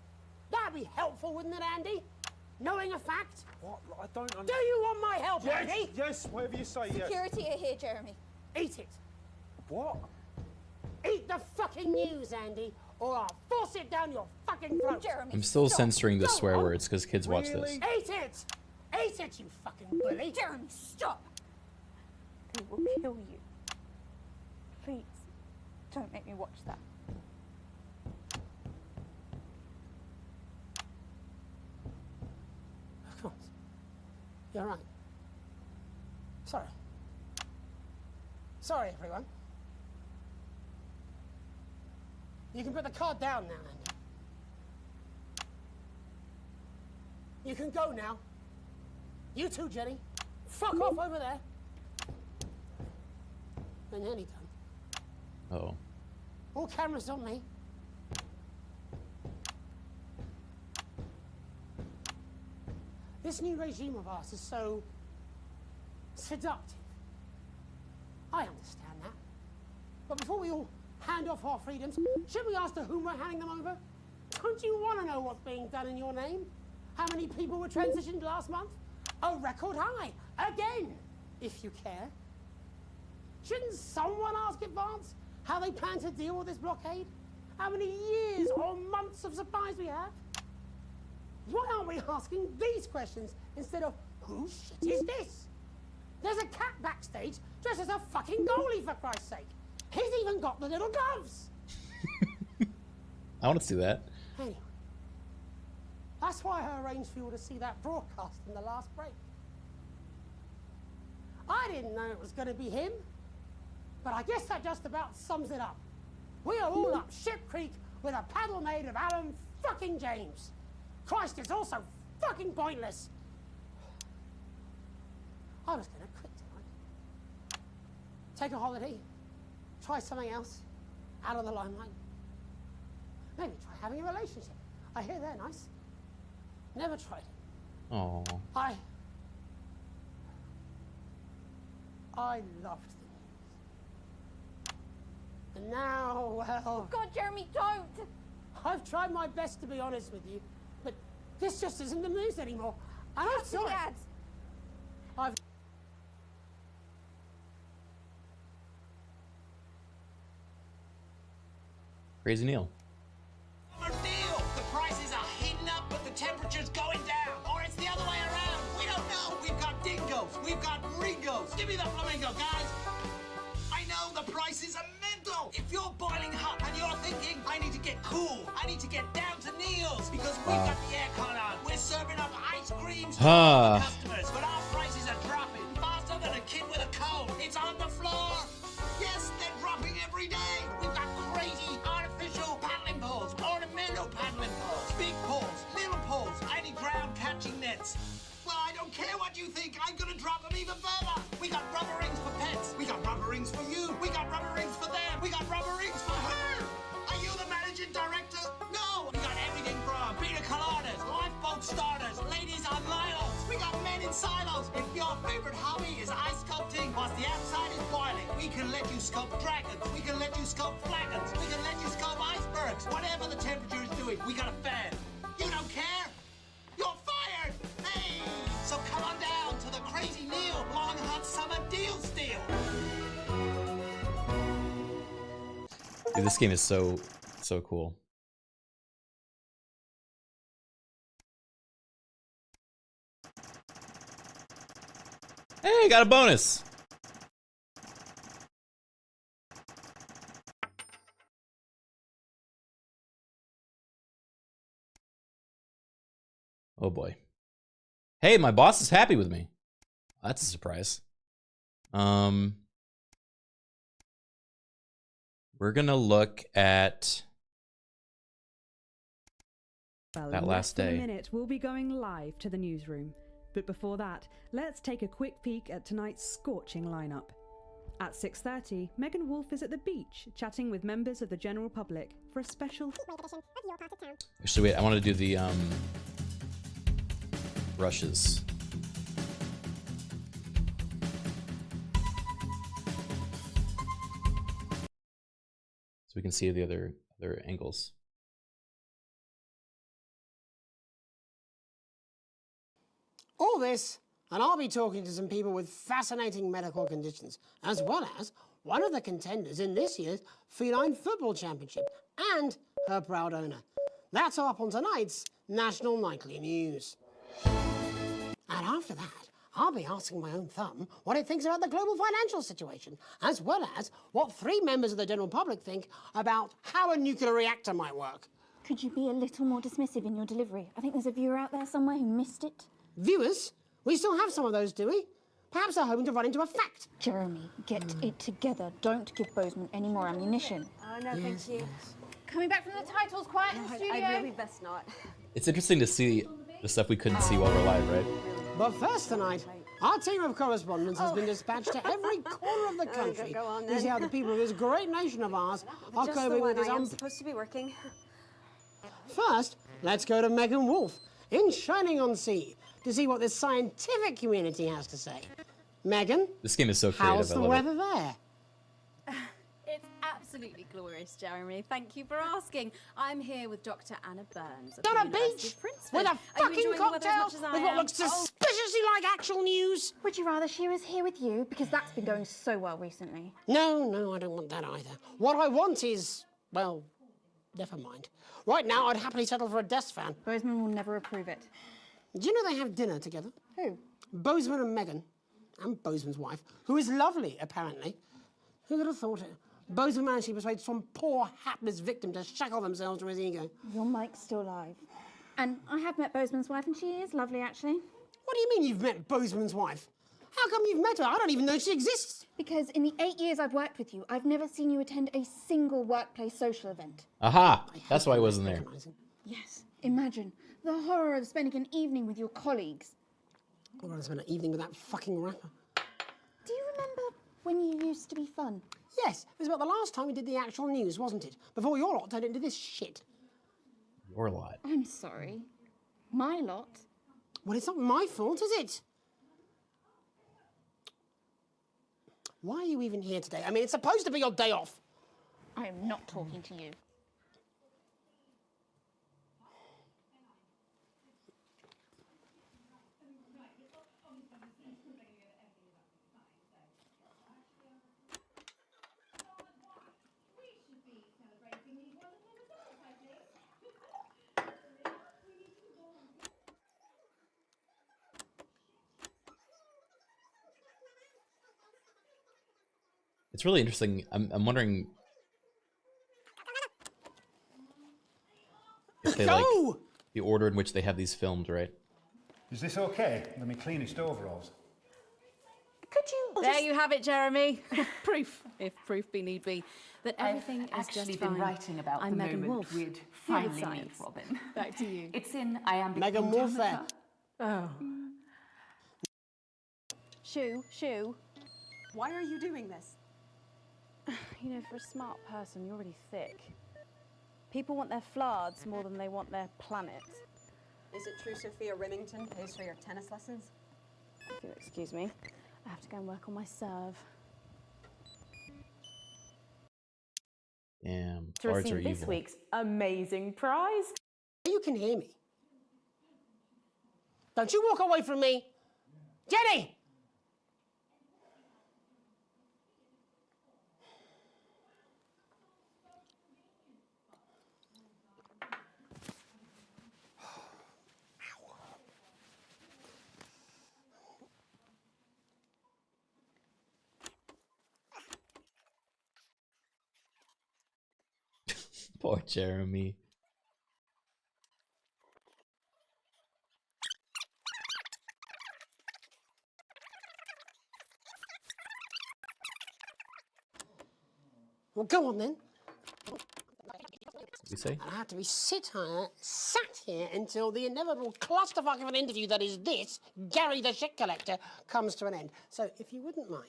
That'd be helpful, wouldn't it, Andy? Knowing a fact? What? I don't understand. Do you want my help, Yes, Andy? yes, whatever you say, yes. Security are here, Jeremy. Eat it. What? Eat the fucking news, Andy, or I'll force it down your fucking throat. Jeremy, I'm still censoring the Go swear on. words because kids watch this. Eat it! Eat it, you fucking bully! Jeremy, stop! They will kill you. Please, don't make me watch that. Of course. You're right. Sorry. Sorry, everyone. You can put the card down now, Andy. You can go now. You too, Jenny. Fuck off over there. We're nearly done. Oh. All cameras on me. This new regime of ours is so seductive. I understand that. But before we all hand off our freedoms, should we ask to whom we're handing them over? Don't you want to know what's being done in your name? How many people were transitioned last month? A record high. Again, if you care. Shouldn't someone ask Advance how they plan to deal with this blockade? How many years or months of supplies we have? Why aren't we asking these questions instead of, whose shit is this? There's a cat backstage dressed as a fucking goalie, for Christ's sake. He's even got the little gloves. I want to see that. Anyway, that's why I arranged for you to see that broadcast in the last break. I didn't know it was going to be him, but I guess that just about sums it up. We are all up Ship Creek with a paddle made of Alan fucking James. Christ, it's all so fucking pointless. I was going to quit tonight. Take a holiday. Try something else. Out of the limelight. Maybe try having a relationship. I hear they're nice. Never tried it. Oh. I loved the news. And now, well... God, Jeremy, don't! I've tried my best to be honest with you, but this just isn't the news anymore. And I'm sorry. I've... Crazy Neil. Deal! The prices are heating up, but the temperature's going down. Or it's the other way around. We don't know. We've got dingoes. We've got ringos. Give me the flamingo, guys. I know the prices are mental. If you're boiling hot and you're thinking, I need to get cool, I need to get down to Neil's because we've got the aircon on. We're serving up ice creams to all the customers, but our prices are dropping faster than a kid with a cold. It's on the floor. Yes, they're dropping every day. We've got crazy artificial paddling poles, ornamental paddling poles, big poles, little poles, tiny ground catching nets. Well, I don't care what you think. I'm gonna drop them even further. We got rubber rings for pets. We got rubber rings for you. We got rubber rings for them. We got rubber rings for her. Are you the managing director? No. We got everything from pina coladas, lifeboat starters, ladies on lilos. We got men in silos. If your favorite hobby is ice sculpting, whilst the outside is boiling, we can let you sculpt dragons. We can let you sculpt flagons. We can let you sculpt icebergs. Whatever the temperature is doing, we got a fan. You don't care? You're fired! Hey! So come on down to the Crazy Neil Long Hot Summer Deal Steal! Dude, this game is so cool. Hey, got a bonus! Oh boy. Hey, my boss is happy with me. That's a surprise. We're gonna look at that last day. In a minute, we'll be going live to the newsroom. But before that, let's take a quick peek at tonight's scorching lineup. At 6:30, Megan Wolf is at the beach, chatting with members of the general public for a special... Actually, wait, I want to do the rushes. So we can see the other angles. All this, and I'll be talking to some people with fascinating medical conditions, as well as one of the contenders in this year's Feline Football Championship, and her proud owner. That's all up on tonight's National Nightly News. And after that, I'll be asking my own thumb what it thinks about the global financial situation, as well as what 3 members of the general public think about how a nuclear reactor might work. Could you be a little more dismissive in your delivery? I think there's a viewer out there somewhere who missed it. Viewers? We still have some of those, do we? Perhaps they're hoping to run into a fact. Jeremy, get it together. Don't give Bozeman any more ammunition. Oh, no, thank you. Coming back from the titles, quiet in the studio. I really best not. It's interesting to see the stuff we couldn't see while we're live, right? But first tonight, our team of correspondents has been dispatched to every corner of the country go on, to see how the people of this great nation of ours are Just the coping one with this I am supposed to be working. First, let's go to Megan Wolf in Shining-on-Sea to see what the scientific community has to say. Megan, This game is so creative. how's I the love weather it. there? It's absolutely glorious, Jeremy. Thank you for asking. I'm here with Dr. Anna Burns at On the a University beach of Princeton. with a Are you fucking enjoying the weather as cocktail much as I with what am? looks suspiciously like actual news. Would you rather she was here with you? Because that's been going so well recently. No, I don't want that either. What I want is, well, never mind. Right now, I'd happily settle for a desk fan. Bozeman will never approve it. Do you know they have dinner together? Who? Bozeman and Megan, and Bozeman's wife, who is lovely, apparently. Who would have thought it? Bozeman managed to persuade some poor, hapless victim to shackle themselves to his ego. Your mic's still live. And I have met Bozeman's wife, and she is lovely, actually. What do you mean you've met Bozeman's wife? How come you've met her? I don't even know she exists. Because in the 8 years I've worked with you, I've never seen you attend a single workplace social event. Aha! That's why I wasn't there. Yes. Imagine the horror of spending an evening with your colleagues. I'd rather spend an evening with that fucking rapper. Do you remember when you used to be fun? Yes, it was about the last time we did the actual news, wasn't it? Before your lot turned into this shit. Your lot. I'm sorry. My lot? Well, it's not my fault, is it? Why are you even here today? I mean, it's supposed to be your day off. I am not talking to you. It's really interesting. I'm wondering if they like the order in which they have these filmed, right? Is this okay? Let me cleanest overalls. Could you? There you have it, Jeremy. proof, if proof be need be, that everything is just actually fine. been writing about I'm the Megan moment Wolf. we'd Here with finally meet science. Robin. Back to you. It's in iambic Megan Wolf pentameter. there. Oh. Shoo. Why are you doing this? You know, for a smart person, you're already thick. People want their flards more than they want their planet. Is it true Sophia Remington pays for your tennis lessons? If you'll excuse me, I have to go and work on my serve. Damn, To cards are receive this evil. week's amazing prize. You can hear me. Don't you walk away from me. Jenny! Poor Jeremy. Well, go on then. You say? I have to be sat here until the inevitable clusterfuck of an interview that is this, Gary the shit collector, comes to an end. So, if you wouldn't mind.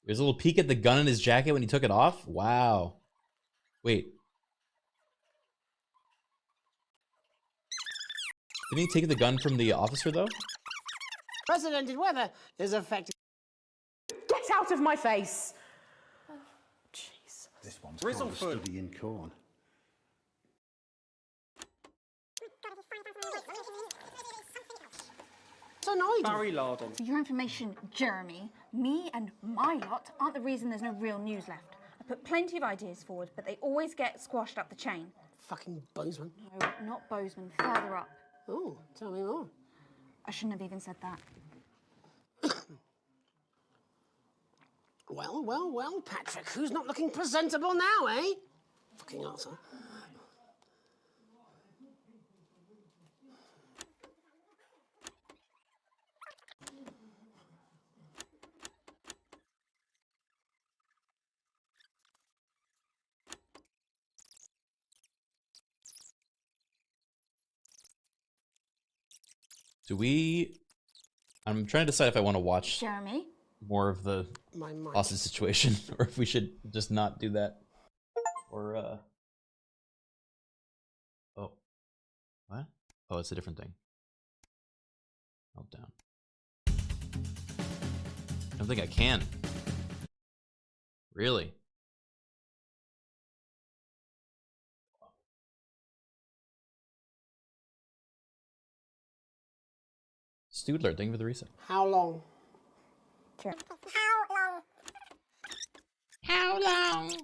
There's a little peek at the gun in his jacket when he took it off. Wow. Wait. Didn't he take the gun from the officer though? Precedented weather is affected. Get out of my face! This one's called a study in corn. Barry Lardon. For your information, Jeremy, me and my lot aren't the reason there's no real news left. I put plenty of ideas forward, but they always get squashed up the chain. Fucking Bozeman. No, not Bozeman, further up. Oh, tell me more. I shouldn't have even said that. Well, Patrick, who's not looking presentable now, eh? Fucking arsehole. Do we... I'm trying to decide if I want to watch Jeremy? more of the My mind. hostage situation, or if we should just not do that. Or, Oh. What? Oh, it's a different thing. Meltdown. I don't think I can. Really? Studler, thank you for the reset. How long? Sure. How long?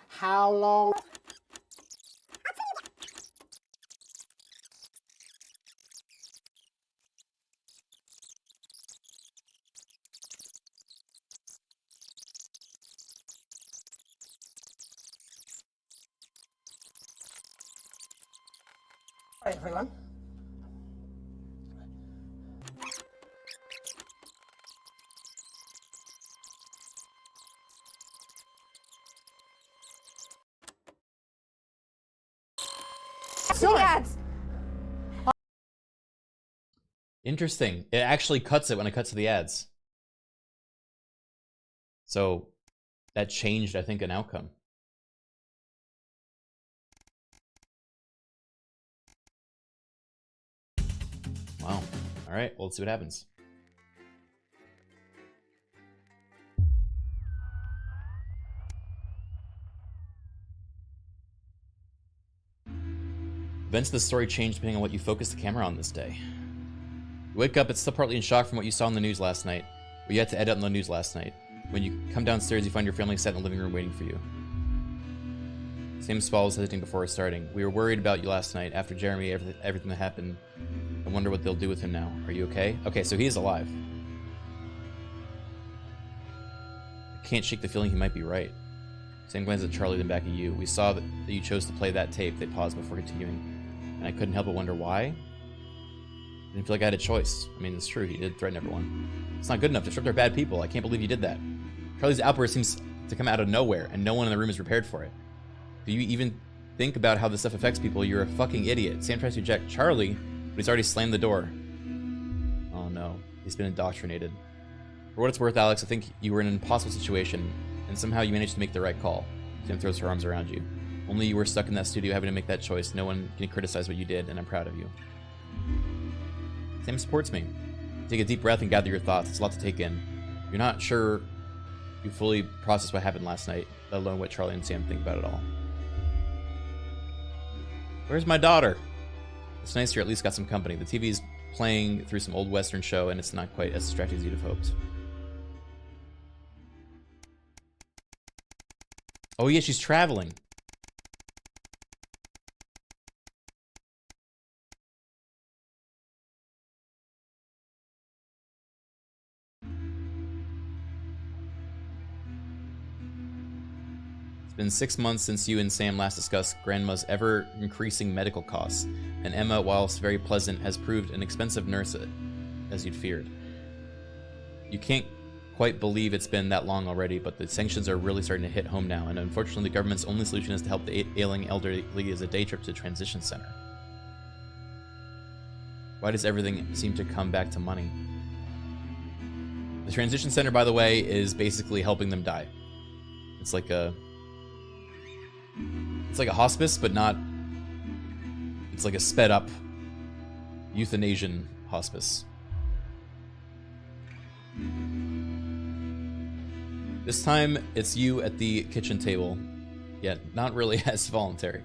How long? Hi, everyone. Ads. Interesting. It actually cuts it when it cuts to the ads. So that changed, I think, an outcome. Alright, well, let's see what happens. Events of the story change depending on what you focus the camera on this day. You wake up, it's still partly in shock from what you saw in the news last night. But you had to edit on the news last night. When you come downstairs, you find your family sat in the living room waiting for you. Sam Spall was hesitating before starting. We were worried about you last night. After Jeremy, everything that happened. I wonder what they'll do with him now. Are you okay? Okay, so he is alive. I can't shake the feeling he might be right. Sam glanced at Charlie, then back at you. We saw that you chose to play that tape. They paused before continuing. And I couldn't help but wonder why. I didn't feel like I had a choice. I mean, it's true, he did threaten everyone. It's not good enough. Disrupt are bad people. I can't believe you did that. Charlie's outburst seems to come out of nowhere, and no one in the room is prepared for it. Do you even think about how this stuff affects people? You're a fucking idiot. Sam tries to eject Charlie, but he's already slammed the door. Oh no, he's been indoctrinated. For what it's worth, Alex, I think you were in an impossible situation, and somehow you managed to make the right call. Sam throws her arms around you. Only you were stuck in that studio having to make that choice. No one can criticize what you did, and I'm proud of you. Sam supports me. Take a deep breath and gather your thoughts. It's a lot to take in. You're not sure you fully process what happened last night, let alone what Charlie and Sam think about it all. Where's my daughter? It's nice you at least got some company. The TV's playing through some old Western show, and it's not quite as distracting as you'd have hoped. Oh yeah, she's traveling. It's been 6 months since you and Sam last discussed Grandma's ever-increasing medical costs, and Emma, whilst very pleasant, has proved an expensive nurse as you'd feared. You can't quite believe it's been that long already, but the sanctions are really starting to hit home now, and unfortunately the government's only solution is to help the ailing elderly is a day trip to the transition center. Why does everything seem to come back to money? The transition center, by the way, is basically helping them die. It's like a hospice, but not. It's like a sped up euthanasian hospice. This time it's you at the kitchen table, yet not really as voluntary.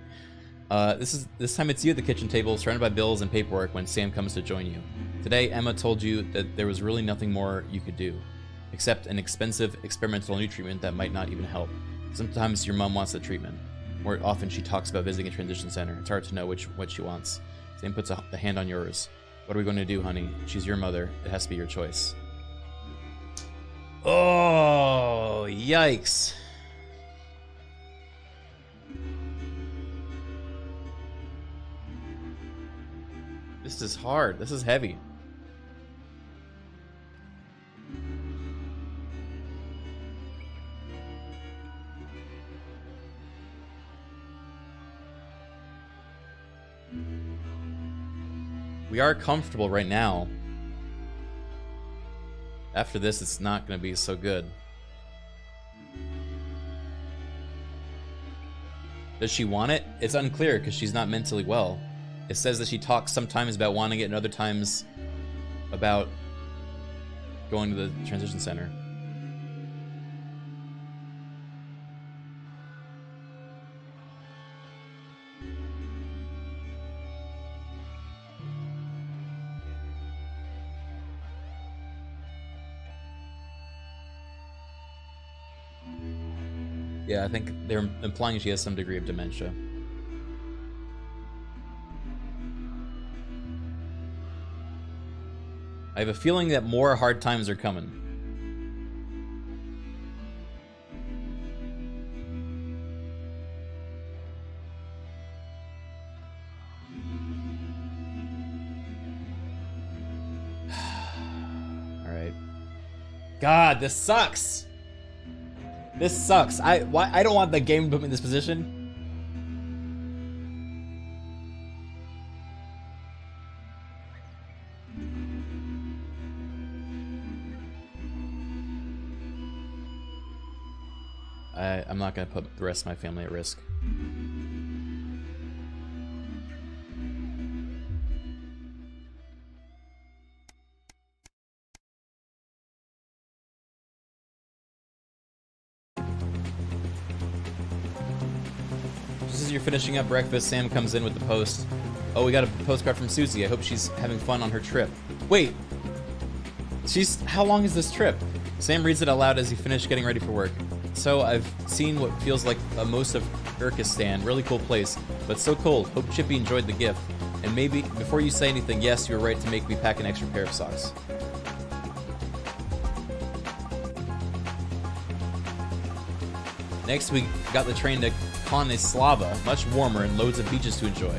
This time it's you at the kitchen table, surrounded by bills and paperwork when Sam comes to join you. Today, Emma told you that there was really nothing more you could do, except an expensive experimental new treatment that might not even help. Sometimes your mom wants the treatment. More often she talks about visiting a transition center. It's hard to know what she wants. Sam puts a hand on yours. What are we going to do, honey? She's your mother. It has to be your choice. Oh, yikes. This is hard. This is heavy. We are comfortable right now. After this, it's not going to be so good. Does she want it? It's unclear because she's not mentally well. It says that she talks sometimes about wanting it and other times about going to the transition center. Yeah, I think they're implying she has some degree of dementia. I have a feeling that more hard times are coming. All right. God, this sucks. This sucks. I don't want the game to put me in this position. I'm not going to put the rest of my family at risk. you're finishing up breakfast, Sam comes in with the post. Oh, we got a postcard from Susie. I hope she's having fun on her trip. Wait. How long is this trip? Sam reads it aloud as he finished getting ready for work. So I've seen what feels like most of Urkistan. Really cool place, but so cold. Hope Chippy enjoyed the gift. And maybe, before you say anything, yes, you were right to make me pack an extra pair of socks. Next, we got the train to Koneslava, much warmer and loads of beaches to enjoy.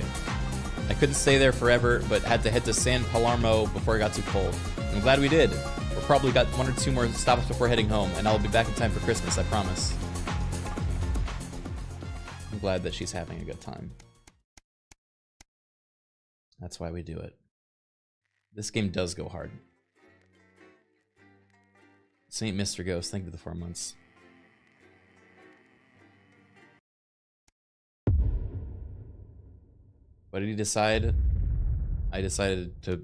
I couldn't stay there forever, but had to head to San Palermo before it got too cold. I'm glad we did. We'll probably got 1 or 2 more stops before heading home, and I'll be back in time for Christmas, I promise. I'm glad that she's having a good time. That's why we do it. This game does go hard. Saint Mr. Ghost, thank you for the 4 months. What did he decide? I decided to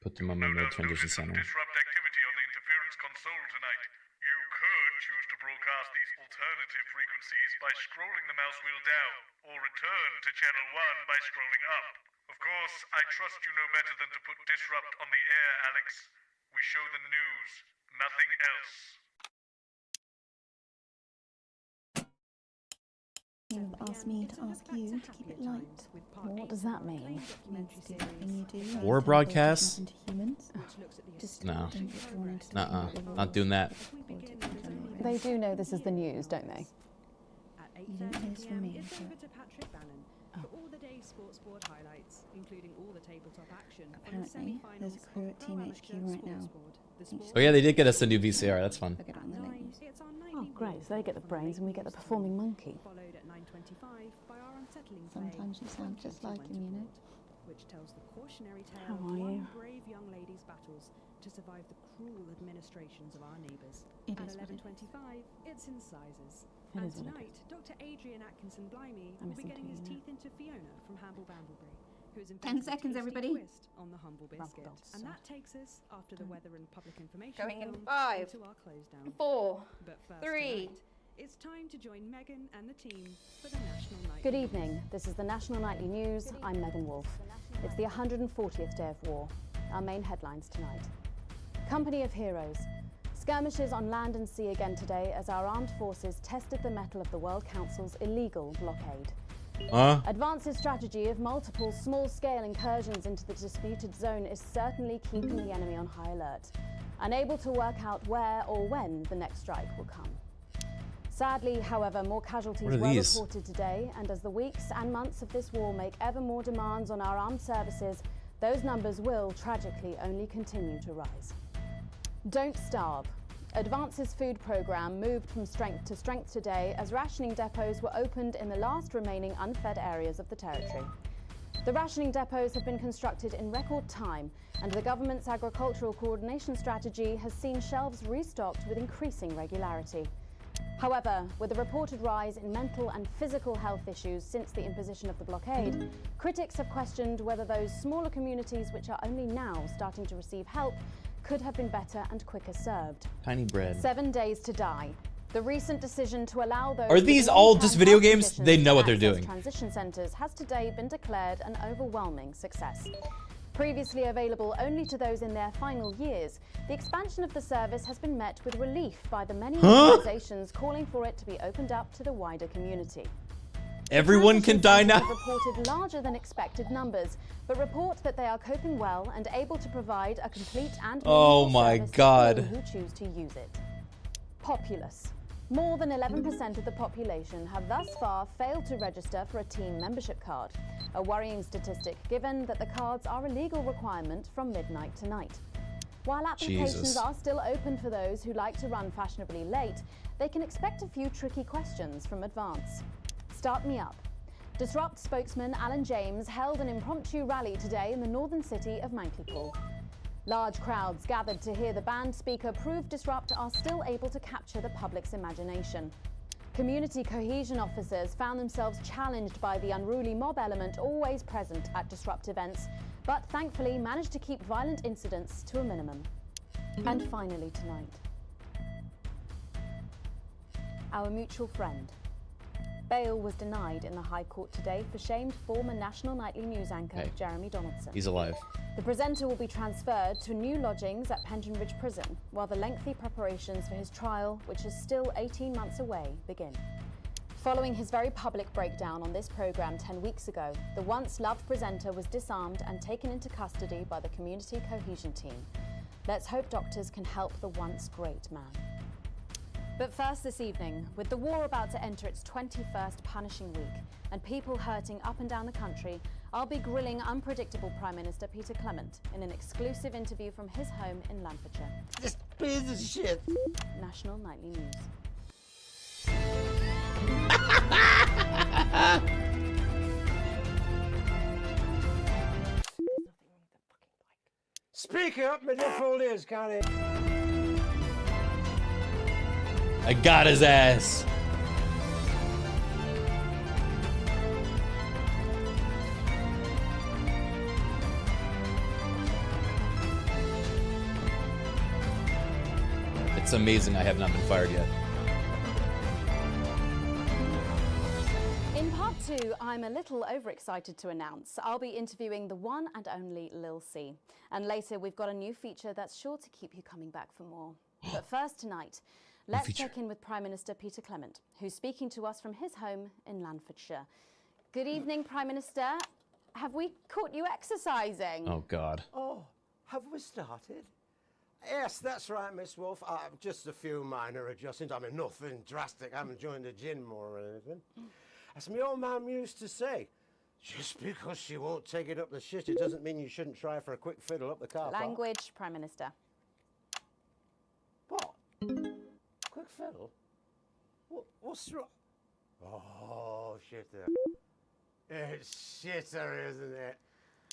put them on my mid transition center. Disrupt activity on the interference console tonight. You could choose to broadcast these alternative frequencies by scrolling the mouse wheel down, or return to channel 1 by scrolling up. Of course, I trust you know better than to put disrupt on the air, Alex. We show the news, nothing else. You've asked me to ask you to keep it light. What does that mean? War broadcasts? Just No. don't get drawn into Not doing that. They do know this is the news, don't they? You don't hear this from me. Apparently, there's a crew at Team HQ right now. Oh yeah, they did get us a new VCR. That's fun. Oh, great. So they get the brains and we get the performing monkey. Sometimes you sound just like him, you know. How are you? Brave young ladies' battles to survive the cruel administrations of our neighbours. It At is what it 11:25, it's Incisors. It And is what it tonight, Dr. Adrian Atkinson Blimey I'm will be missing getting his two, teeth into Fiona from Hamble Bambleberry, who is 10 seconds, everybody. on the humble biscuit. And that takes us, after the weather and public information Going in film, 5, into our close down. 4, But first 3. tonight, it's time to join Megan and the team for the National Night. Good evening. This is the National Nightly News. I'm Megan Wolfe. It's the 140th day of war. Our main headlines tonight. Company of Heroes. Skirmishes on land and sea again today as our armed forces tested the mettle of the World Council's illegal blockade. Advance's strategy of multiple small-scale incursions into the disputed zone is certainly keeping the enemy on high alert, unable to work out where or when the next strike will come. Sadly, however, more casualties were reported today, and as the weeks and months of this war make ever more demands on our armed services, those numbers will, tragically, only continue to rise. Don't starve. Advance's food programme moved from strength to strength today as rationing depots were opened in the last remaining unfed areas of the territory. The rationing depots have been constructed in record time, and the government's agricultural coordination strategy has seen shelves restocked with increasing regularity. However, with a reported rise in mental and physical health issues since the imposition of the blockade, critics have questioned whether those smaller communities which are only now starting to receive help could have been better and quicker served. Tiny bread. 7 days to die. The recent decision to allow those Are these all just video games? They know what they're doing. Transition centres has today been declared an overwhelming success. Previously available only to those in their final years, the expansion of the service has been met with relief by the many organisations calling for it to be opened up to the wider community. Everyone can die now. Have reported larger than expected numbers, but report that they are coping well and able to provide a complete and Oh my service God. to all who choose to use it. Populous. More than 11% of the population have thus far failed to register for a team membership card, a worrying statistic given that the cards are a legal requirement from midnight tonight. While applications Jesus. are still open for those who like to run fashionably late, they can expect a few tricky questions from Advance. Start me up. Disrupt spokesman Alan James held an impromptu rally today in the northern city of Mankleypool. Large crowds gathered to hear the band speaker prove Disrupt are still able to capture the public's imagination. Community cohesion officers found themselves challenged by the unruly mob element always present at Disrupt events, but thankfully managed to keep violent incidents to a minimum. And finally tonight, our mutual friend. Bail was denied in the High Court today for shamed former national nightly news anchor Hey. Jeremy Donaldson. He's alive. The presenter will be transferred to new lodgings at Penton Ridge Prison, while the lengthy preparations for his trial, which is still 18 months away, begin. Following his very public breakdown on this programme 10 weeks ago, the once-loved presenter was disarmed and taken into custody by the Community Cohesion Team. Let's hope doctors can help the once great man. But first this evening, with the war about to enter its 21st punishing week and people hurting up and down the country, I'll be grilling unpredictable Prime Minister Peter Clement in an exclusive interview from his home in Lancashire. This piece of shit. National Nightly News. Speak up, my default is, can't it? I got his ass. It's amazing I have not been fired yet. In part 2, I'm a little overexcited to announce I'll be interviewing the one and only Lil C. And later we've got a new feature that's sure to keep you coming back for more. But first tonight, let's check in with Prime Minister Peter Clement, who's speaking to us from his home in Lancashire. Good evening, Prime Minister. Have we caught you exercising? Oh, God. Oh, have we started? Yes, that's right, Miss Wolf. Just a few minor adjustments. I mean, nothing drastic. I haven't joined the gym more or anything. As my old man used to say, just because she won't take it up the shit, it doesn't mean you shouldn't try for a quick fiddle up the car park. Language, Prime Minister. What? Quick fiddle? What's wrong? Oh, shitter. It's shitter, isn't it?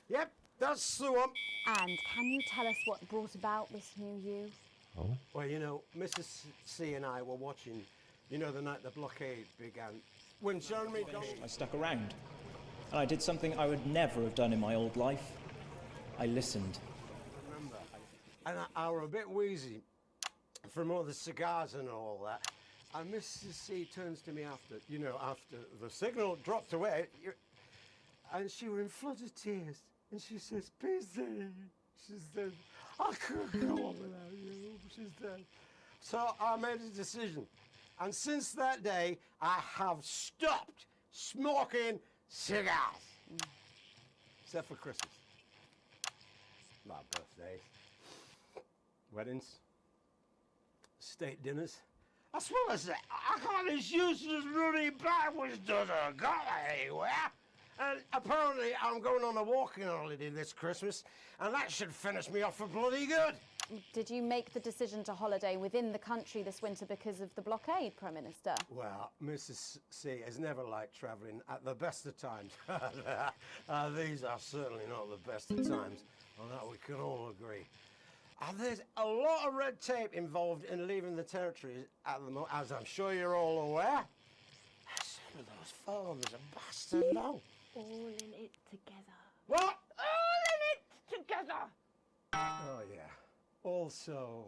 Yep, that's the one. And can you tell us what brought about this new you? Oh. Well, you know, Mrs. C and I were watching, you know, the night the blockade began. When Jeremy Donaldson... I stuck around, and I did something I would never have done in my old life. I listened. Remember, and I were a bit wheezy from all the cigars and all that. And Mrs. C turns to me after the signal dropped away, and she were in floods of tears. And she says, "PC," she said, "I couldn't go on without you," she said. So I made a decision. And since that day, I have stopped smoking cigars. Except for Christmas. My birthdays. Weddings. State dinners. As well as that, I got this useless bloody bag which doesn't go anywhere. And apparently I'm going on a walking holiday this Christmas, and that should finish me off for bloody good. Did you make the decision to holiday within the country this winter because of the blockade, Prime Minister? Well, Mrs. C has never liked travelling at the best of times. These are certainly not the best of times, on that we can all agree. There's a lot of red tape involved in leaving the territory at the moment, as I'm sure you're all aware. Some of those forms are bastard long. All in it together. What? All in it together! Oh, yeah. Also,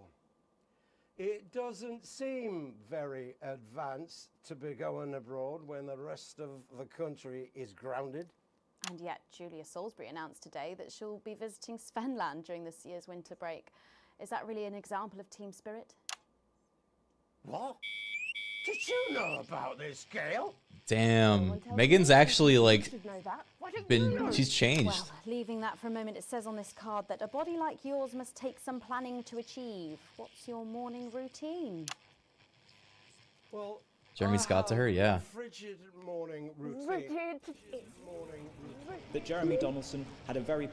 it doesn't seem very advanced to be going abroad when the rest of the country is grounded. And yet, Julia Salisbury announced today that she'll be visiting Svenland during this year's winter break. Is that really an example of team spirit? What? Did you know about this, Gail? Damn. Megan's actually, like, she's changed. Well, leaving that for a moment, it says on this card that a body like yours must take some planning to achieve. What's your morning routine? Well, Jeremy Scott to her, yeah. Frigid morning routine. That Jeremy Donaldson had a very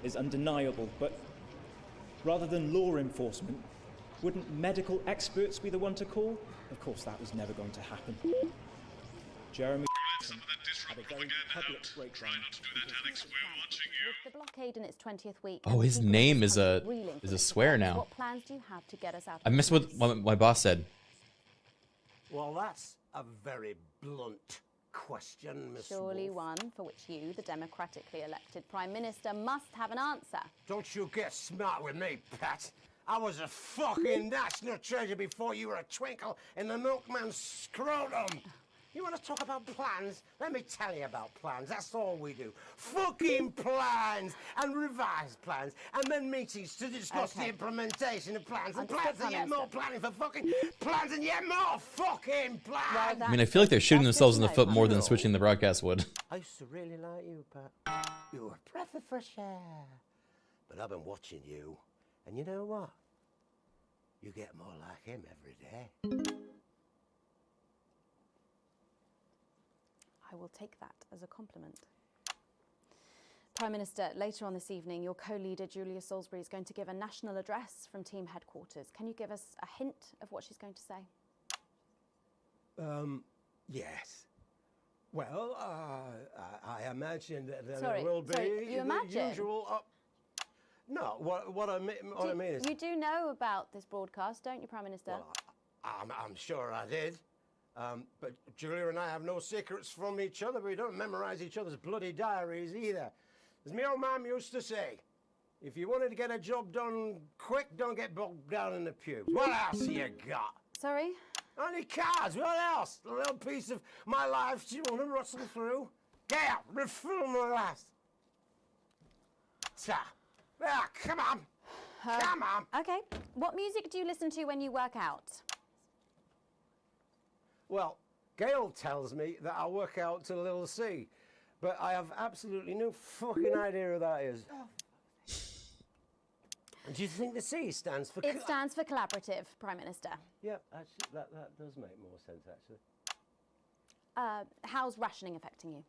is undeniable, but rather than law enforcement, wouldn't medical experts be the one to call? Of course, that was never going to happen. Jeremy had a very public breakdown. With the blockade in its 20th week. Oh, his name is a swear now. What plans do you have to get us out? I missed what my boss said. Well, that's a very blunt question, Miss Surely Wolf. one for which you, the democratically elected Prime Minister, must have an answer. Don't you get smart with me, Pat. I was a fucking national treasure before you were a twinkle in the milkman's scrotum. You want to talk about plans? Let me tell you about plans. That's all we do. Fucking plans and revised plans, and then meetings to discuss the implementation of plans and plans and yet more planning for fucking plans and yet more fucking plans. I mean, I feel like they're shooting themselves in the foot more than switching the broadcast would. I used to really like you, Pat. You were a breath of fresh air. But I've been watching you, and you know what? You get more like him every day. I will take that as a compliment. Prime Minister, later on this evening, your co-leader Julia Salisbury is going to give a national address from team headquarters. Can you give us a hint of what she's going to say? Yes. Well, I imagine that there Sorry, will be you the imagine? usual. No, what I mean is. You do know about this broadcast, don't you, Prime Minister? Well, I'm sure I did. But Julia and I have no secrets from each other. We don't memorize each other's bloody diaries either. As my old mum used to say, if you wanted to get a job done quick, don't get bogged down in the pubes. What else you got? Sorry? Only cards. What else? A little piece of my life do you want to rustle through? Get out. Refill my last. Come on. Come on. Okay. What music do you listen to when you work out? Well, Gail tells me that I work out to Little C, but I have absolutely no fucking idea who that is. Do you think the C stands for? It stands for collaborative, Prime Minister. Yeah, actually, that does make more sense, actually. How's rationing affecting you?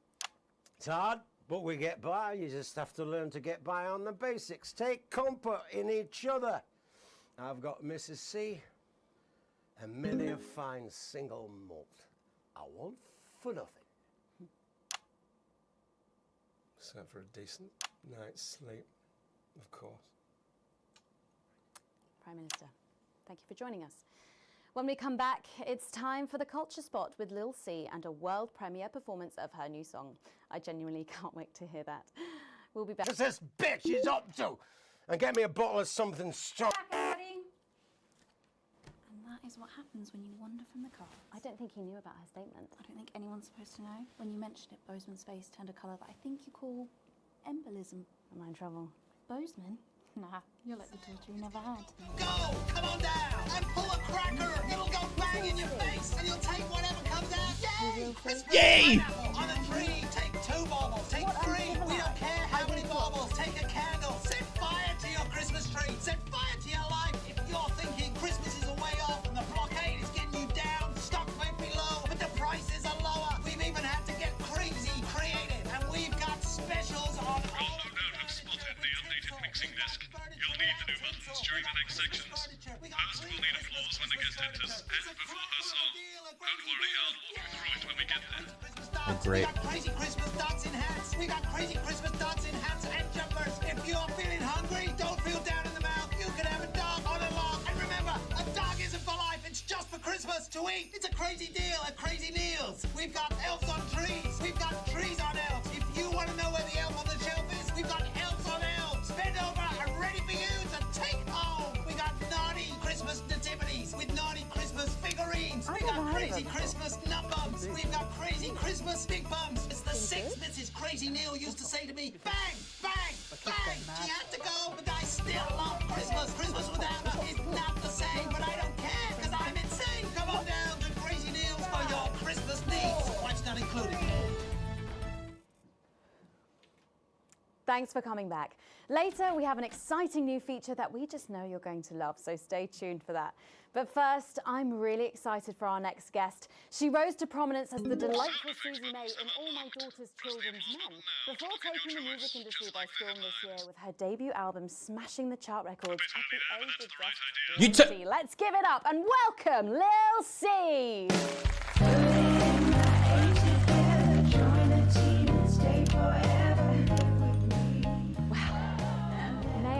It's hard, but we get by. You just have to learn to get by on the basics. Take comfort in each other. I've got Mrs. C and many a fine single malt. I want for nothing. Except for a decent night's sleep, of course. Prime Minister, thank you for joining us. When we come back, it's time for the Culture Spot with Lil C and a world premiere performance of her new song. I genuinely can't wait to hear that. We'll be back. What's this bitch is up to? And get me a bottle of something strong. And that is what happens when you wander from the car. I don't think he knew about her statement. I don't think anyone's supposed to know. When you mentioned it, Bozeman's face turned a colour that I think you call embolism. Am I in trouble? Bozeman? Nah, you're like the daughter you never had. Go! Come on down! And pull a cracker! It'll go bang in your face! And you'll take whatever comes out! Yay! Christmas Yay! pineapple on a tree! Take 2 baubles! Take 3! We don't care how many baubles! Take a candle! Set fire to your Christmas tree! Set fire to your life! If you're thinking Christmas is a way off and the blockade is getting you down, stock might be low, but the prices are lower. We've even had to get crazy creative, and we've got specials on all. No doubt have spotted the updated mixing disc. You'll need the new buttons during the next sections. First, we'll need applause when the guest enters, and before her song. Don't worry, I'll walk you through it when we get there. Oh, great. We got crazy Christmas dancing hats. We got crazy Christmas dancing hats and jumpers. If you're feeling hungry, don't feel down in the mouth. You can have a dog on a log. And remember, a dog isn't for life. It's just for Christmas to eat. It's a crazy deal at Crazy Meals. We've got elves on trees. We've got trees on elves. If you want to know where the elf on the shelf is, we've got elves on elves. Bend over and ready for you to take home. We got naughty Christmas nativities with naughty Christmas figurines. We got crazy Christmas nut bums. We've got crazy Christmas big bums. It's the 6th Mrs. Crazy Neil used to say to me, bang, bang, bang. She had to go, but I still love Christmas. Christmas without her is not the same, but I don't care because I'm insane. Come on down to Crazy Neil's for your Christmas needs. Watch not included. Thanks for coming back. Later, we have an exciting new feature that we just know you're going to love, so stay tuned for that. But first, I'm really excited for our next guest. She rose to prominence as the delightful Susie May in All My Daughter's Children's Men, before taking the music industry by storm this year with her debut album smashing the chart records at the age of just 20. Let's give it up and welcome Lil C!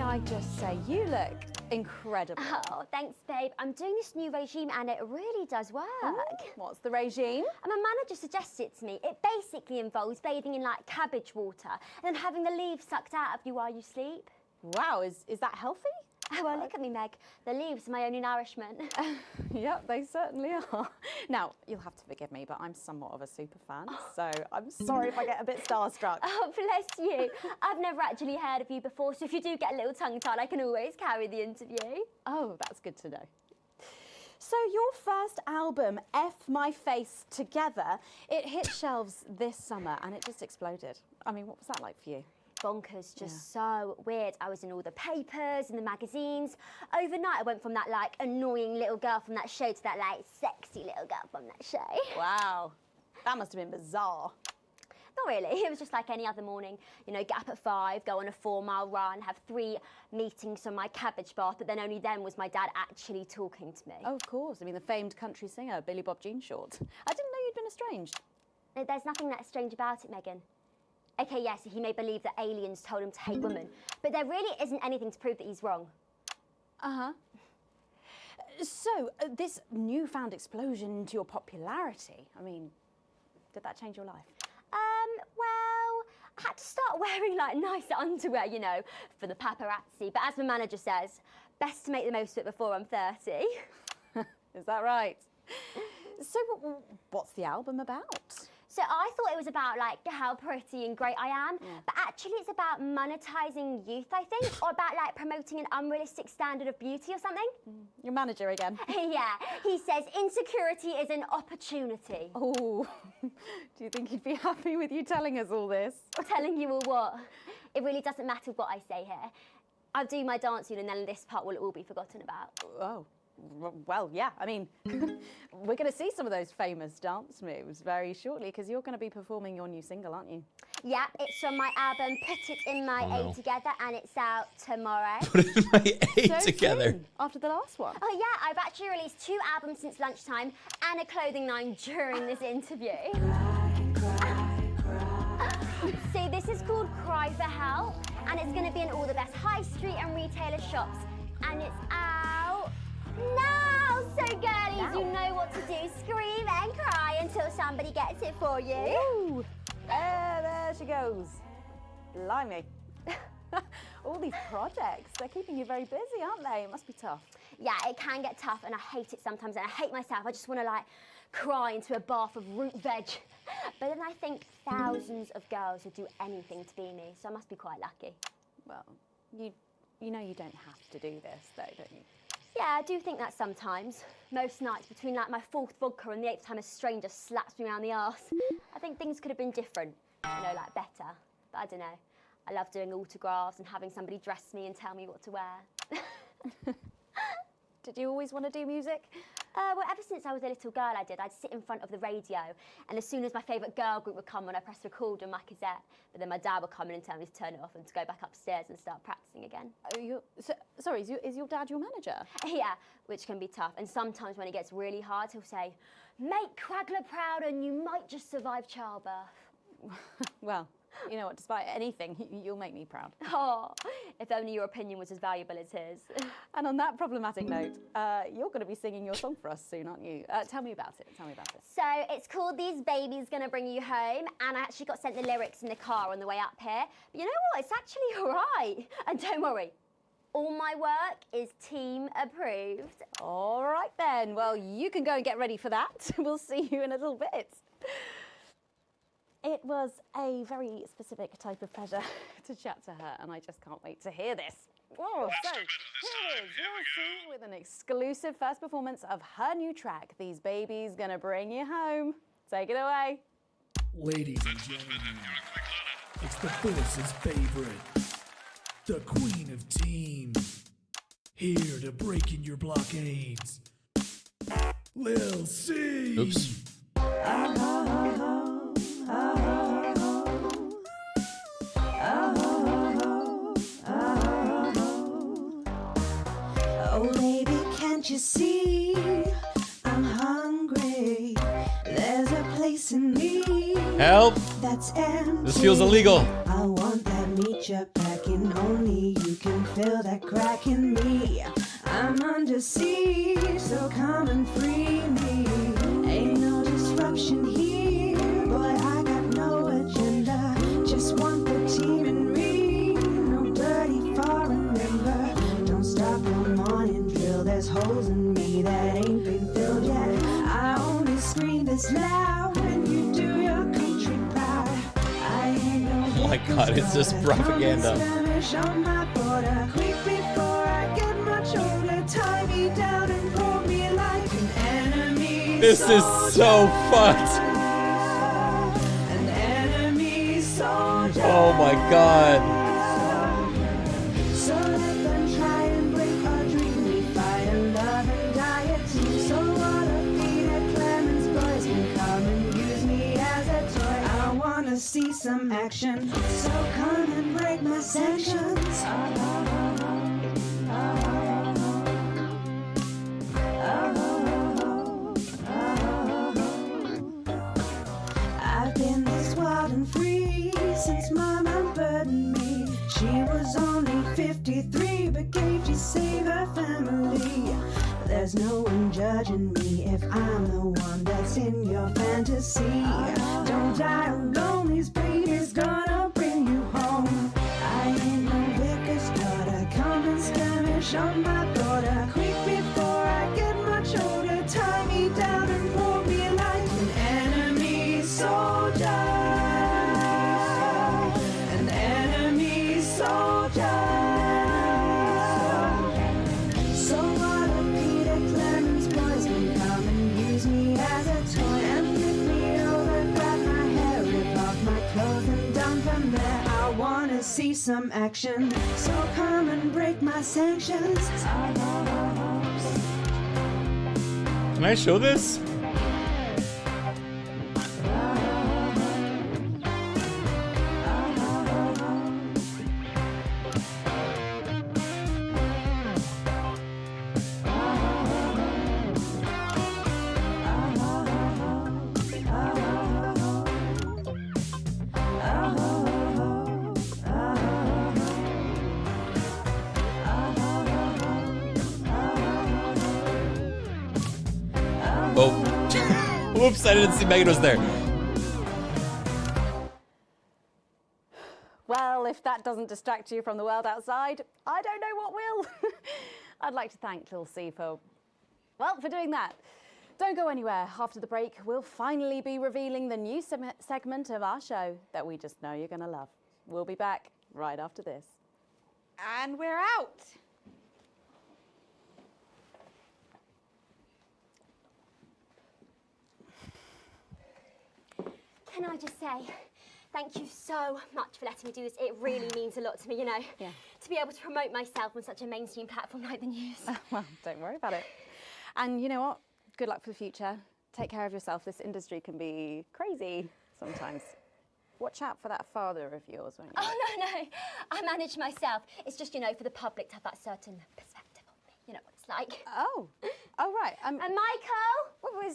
I just say, you look incredible. Oh, thanks, babe. I'm doing this new regime and it really does work. Ooh, what's the regime? And my manager suggested it to me. It basically involves bathing in like cabbage water and then having the leaves sucked out of you while you sleep. Wow, is that healthy? Oh, well, look at me, Meg. The leaves are my only nourishment. Yep, they certainly are. Now, you'll have to forgive me, but I'm somewhat of a super fan, so I'm sorry if I get a bit starstruck. Oh, bless you. I've never actually heard of you before, so if you do get a little tongue-tied, I can always carry the interview. Oh, that's good to know. So your first album, F My Face Together, it hit shelves this summer and it just exploded. I mean, what was that like for you? Bonkers, just so weird. I was in all the papers and the magazines. Overnight, I went from that, like, annoying little girl from that show to that, like, sexy little girl from that show. Wow, that must have been bizarre. Not really, it was just like any other morning. You know, get up at 5, go on a 4-mile run, have 3 meetings on my cabbage bath, but then only then was my dad actually talking to me. Oh, of course. I mean, the famed country singer, Billy Bob Jean Short. I didn't know you'd been estranged. There's nothing that strange about it, Megan. Okay, yes, he may believe that aliens told him to hate women, but there really isn't anything to prove that he's wrong. Uh-huh. So, this newfound explosion to your popularity, I mean, did that change your life? Well, I had to start wearing, like, nicer underwear, you know, for the paparazzi, but as my manager says, best to make the most of it before I'm 30. Is that right? So, what's the album about? So I thought it was about, like, how pretty and great I am, but actually it's about monetizing youth, I think, or about, like, promoting an unrealistic standard of beauty or something. Your manager again. Yeah, he says insecurity is an opportunity. Oh, do you think he'd be happy with you telling us all this? Telling you all what? It really doesn't matter what I say here. I'll do my dancing and then this part will all be forgotten about. Oh. Well, yeah, I mean, we're going to see some of those famous dance moves very shortly because you're going to be performing your new single, aren't you? Yeah, it's from my album Put It In My A Together and it's out tomorrow. Put It In My A Together. Soon, after the last one. Oh yeah, I've actually released 2 albums since lunchtime and a clothing line during this interview. See, this is called Cry for Help and it's going to be in all the best high street and retailer shops and it's out now. So girlies, you know what to do. Scream and cry until somebody gets it for you. Ooh. There she goes. Blimey. All these projects, they're keeping you very busy, aren't they? It must be tough. Yeah, it can get tough and I hate it sometimes and I hate myself. I just want to, like, cry into a bath of root veg. But then I think thousands of girls would do anything to be me, so I must be quite lucky. Well, you know you don't have to do this, though, don't you? Yeah, I do think that sometimes. Most nights, between, like, my 4th vodka and the 8th time a stranger slaps me around the arse, I think things could have been different, you know, like, better. But I don't know. I love doing autographs and having somebody dress me and tell me what to wear. Did you always want to do music? Well, ever since I was a little girl, I did. I'd sit in front of the radio, and as soon as my favourite girl group would come on, I'd press record on my cassette. But then my dad would come in and tell me to turn it off and to go back upstairs and start practising again. Sorry, is your dad your manager? Yeah, which can be tough. And sometimes when it gets really hard, he'll say, "Make Quagler proud and you might just survive childbirth." Well, you know what, despite anything, you'll make me proud. Oh, if only your opinion was as valuable as his. And on that problematic note, you're going to be singing your song for us soon, aren't you? Tell me about it, So it's called These Babies Gonna Bring You Home, and I actually got sent the lyrics in the car on the way up here. But you know what, it's actually all right. And don't worry, all my work is team approved. All right then, well, you can go and get ready for that. We'll see you in a little bit. It was a very specific type of pleasure to chat to her, and I just can't wait to hear this. Oh, so here is Lucy with an exclusive first performance of her new track, These Babies Gonna Bring You Home. Take it away. Ladies and gentlemen, it's the Force's favorite, the Queen of Teams, here to break in your blockades, Lil C. Oops. Oh baby, can't you see I'm hungry? There's a place in me Help! that's empty. This feels illegal. I want that meat you're packing. Only you can fill that crack in me. I'm under siege, so come and free me. Ain't no disruption here, boy. I got no agenda. Just want the team and me. No dirty foreign member. Don't stop. there's holes in me that ain't been filled yet. I only scream this loud when you do your country proud. I ain't no Oh my god, it's just propaganda. skirmish on my border. Quick before I get much older, tie me down and pull me like an enemy. This is so fucked. An enemy soldier. Oh my god. So let them try and break our dream. We fight and love and die at two. So what a Peter Clemens boys can come and use me as a toy. I wanna see some action. So come and break my sanctions. I've been this wild and free since Mama burdened me. She was only 53, but gave to save her family. There's no one judging me if I'm the one that's in your fantasy. Don't die alone, this breed is gonna bring you home. I ain't no vicar's daughter, come and skirmish on my border. Quick before I get much older, tie me down and pull me like an enemy soldier. An enemy soldier. So what a Peter Clemens boys can come and use me as a toy and flip me over, grab my hair, rip off my clothes and down from there. I wanna see some action, so come and break my sanctions. Can I show this? Oh. Whoops, I didn't see Megan was there. Well, if that doesn't distract you from the world outside, I don't know what will. I'd like to thank Lil C for doing that. Don't go anywhere. After the break, we'll finally be revealing the new segment of our show that we just know you're going to love. We'll be back right after this. And we're out. Can I just say, thank you so much for letting me do this. It really means a lot to me, you know. Yeah. To be able to promote myself on such a mainstream platform like the news. Well, don't worry about it. And you know what? Good luck for the future. Take care of yourself. This industry can be crazy sometimes. Watch out for that father of yours, won't you? Oh, no. I manage myself. It's just, you know, for the public to have that certain perspective on me. You know what it's like. Oh, right. And Michael?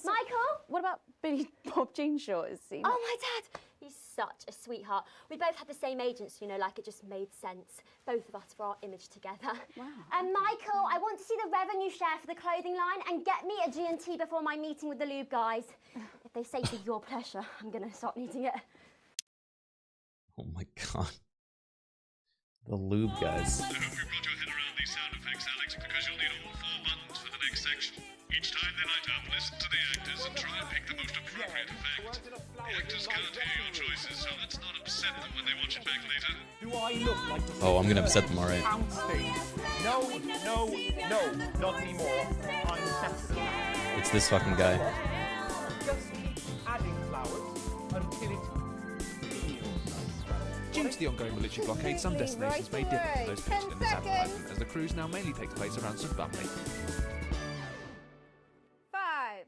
Michael? What about Billy Bob Jeanshaw? Is he? Oh, my dad. He's such a sweetheart. We both had the same agents, you know, like it just made sense. Both of us for our image together. Wow. And Michael, I want to see the revenue share for the clothing line and get me a G&T before my meeting with the lube guys. If they say for your pleasure, I'm going to start needing it. Oh my god. The lube guys. I hope you brought your head around these sound effects, Alex, because you'll need all 4 buttons for the next section. Each time they light up, listen to the actors and try and pick the most appropriate effect. The actors can't hear your choices, so let's not upset them when they watch it back later. Do I look like the Oh, I'm gonna upset them, alright. No, not anymore. I'm sensitive. It's this fucking guy. Just keep adding flowers until it Due to the ongoing military blockade, some destinations may differ from those mentioned in this advertisement, as the cruise now mainly takes place around St. Bumley. 5,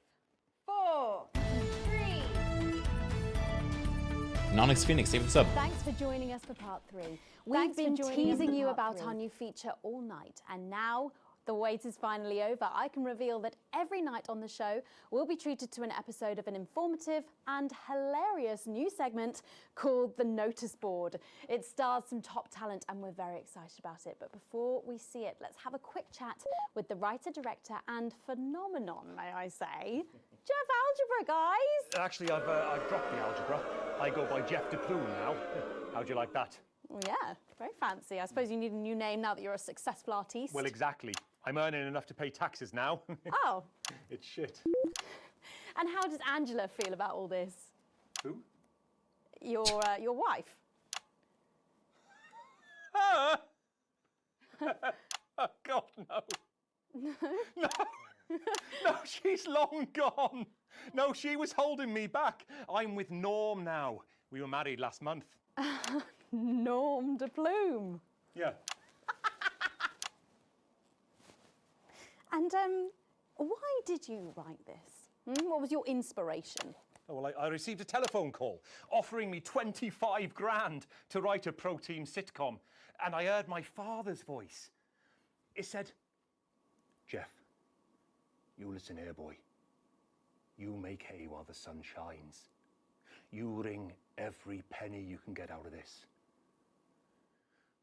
4, 3. Nonix Phoenix, save what's up. Thanks for joining us for part 3. We've been teasing you about our new feature all night, and now the wait is finally over. I can reveal that every night on the show, we'll be treated to an episode of an informative and hilarious new segment called The Notice Board. It stars some top talent, and we're very excited about it. But before we see it, let's have a quick chat with the writer, director, and phenomenon, may I say, Jeff Algebra, guys. Actually, I've dropped the algebra. I go by Jeff DePlume now. How'd you like that? Well, yeah, very fancy. I suppose you need a new name now that you're a successful artiste. Well, exactly. I'm earning enough to pay taxes now. Oh. It's shit. And how does Angela feel about all this? Who? Your wife. Ah! Oh, God, no. No. No, she's long gone. No, she was holding me back. I'm with Norm now. We were married last month. Norm de Plume. Yeah. And why did you write this? What was your inspiration? Oh, well, I received a telephone call offering me 25 grand to write a pro-team sitcom. And I heard my father's voice. It said, Jeff, you listen here, boy. You make hay while the sun shines. You wring every penny you can get out of this.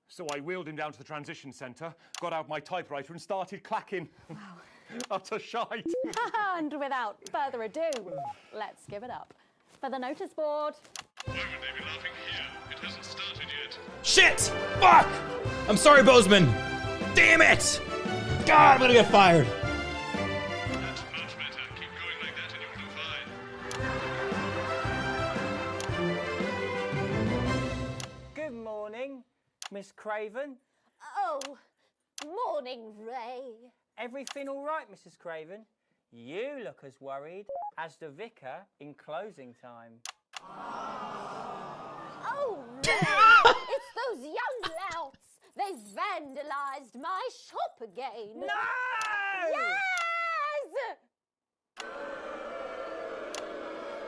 So I wheeled him down to the transition centre, got out my typewriter and started clacking. Wow. Utter shite. And without further ado, let's give it up for the notice board. Why would they be laughing here? It hasn't started yet. Shit! Fuck! I'm sorry, Bozeman. Damn it! God, I'm gonna get fired. That's much better. Keep going like that and you'll do fine. Good morning, Miss Craven. Oh, morning, Ray. Everything all right, Mrs. Craven? You look as worried as the vicar in closing time. Oh, Ray, it's those young louts. They've vandalised my shop again. No! Yes!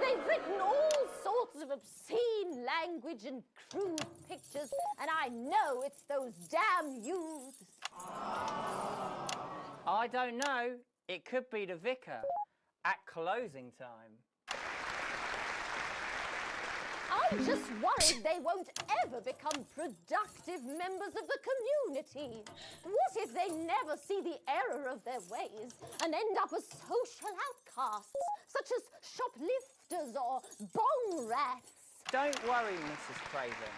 They've written all sorts of obscene language and crude pictures, and I know it's those damn youths. I don't know. It could be the vicar at closing time. I'm just worried they won't ever become productive members of the community. What if they never see the error of their ways and end up as social outcasts, such as shoplifters or bong rats? Don't worry, Mrs. Craven.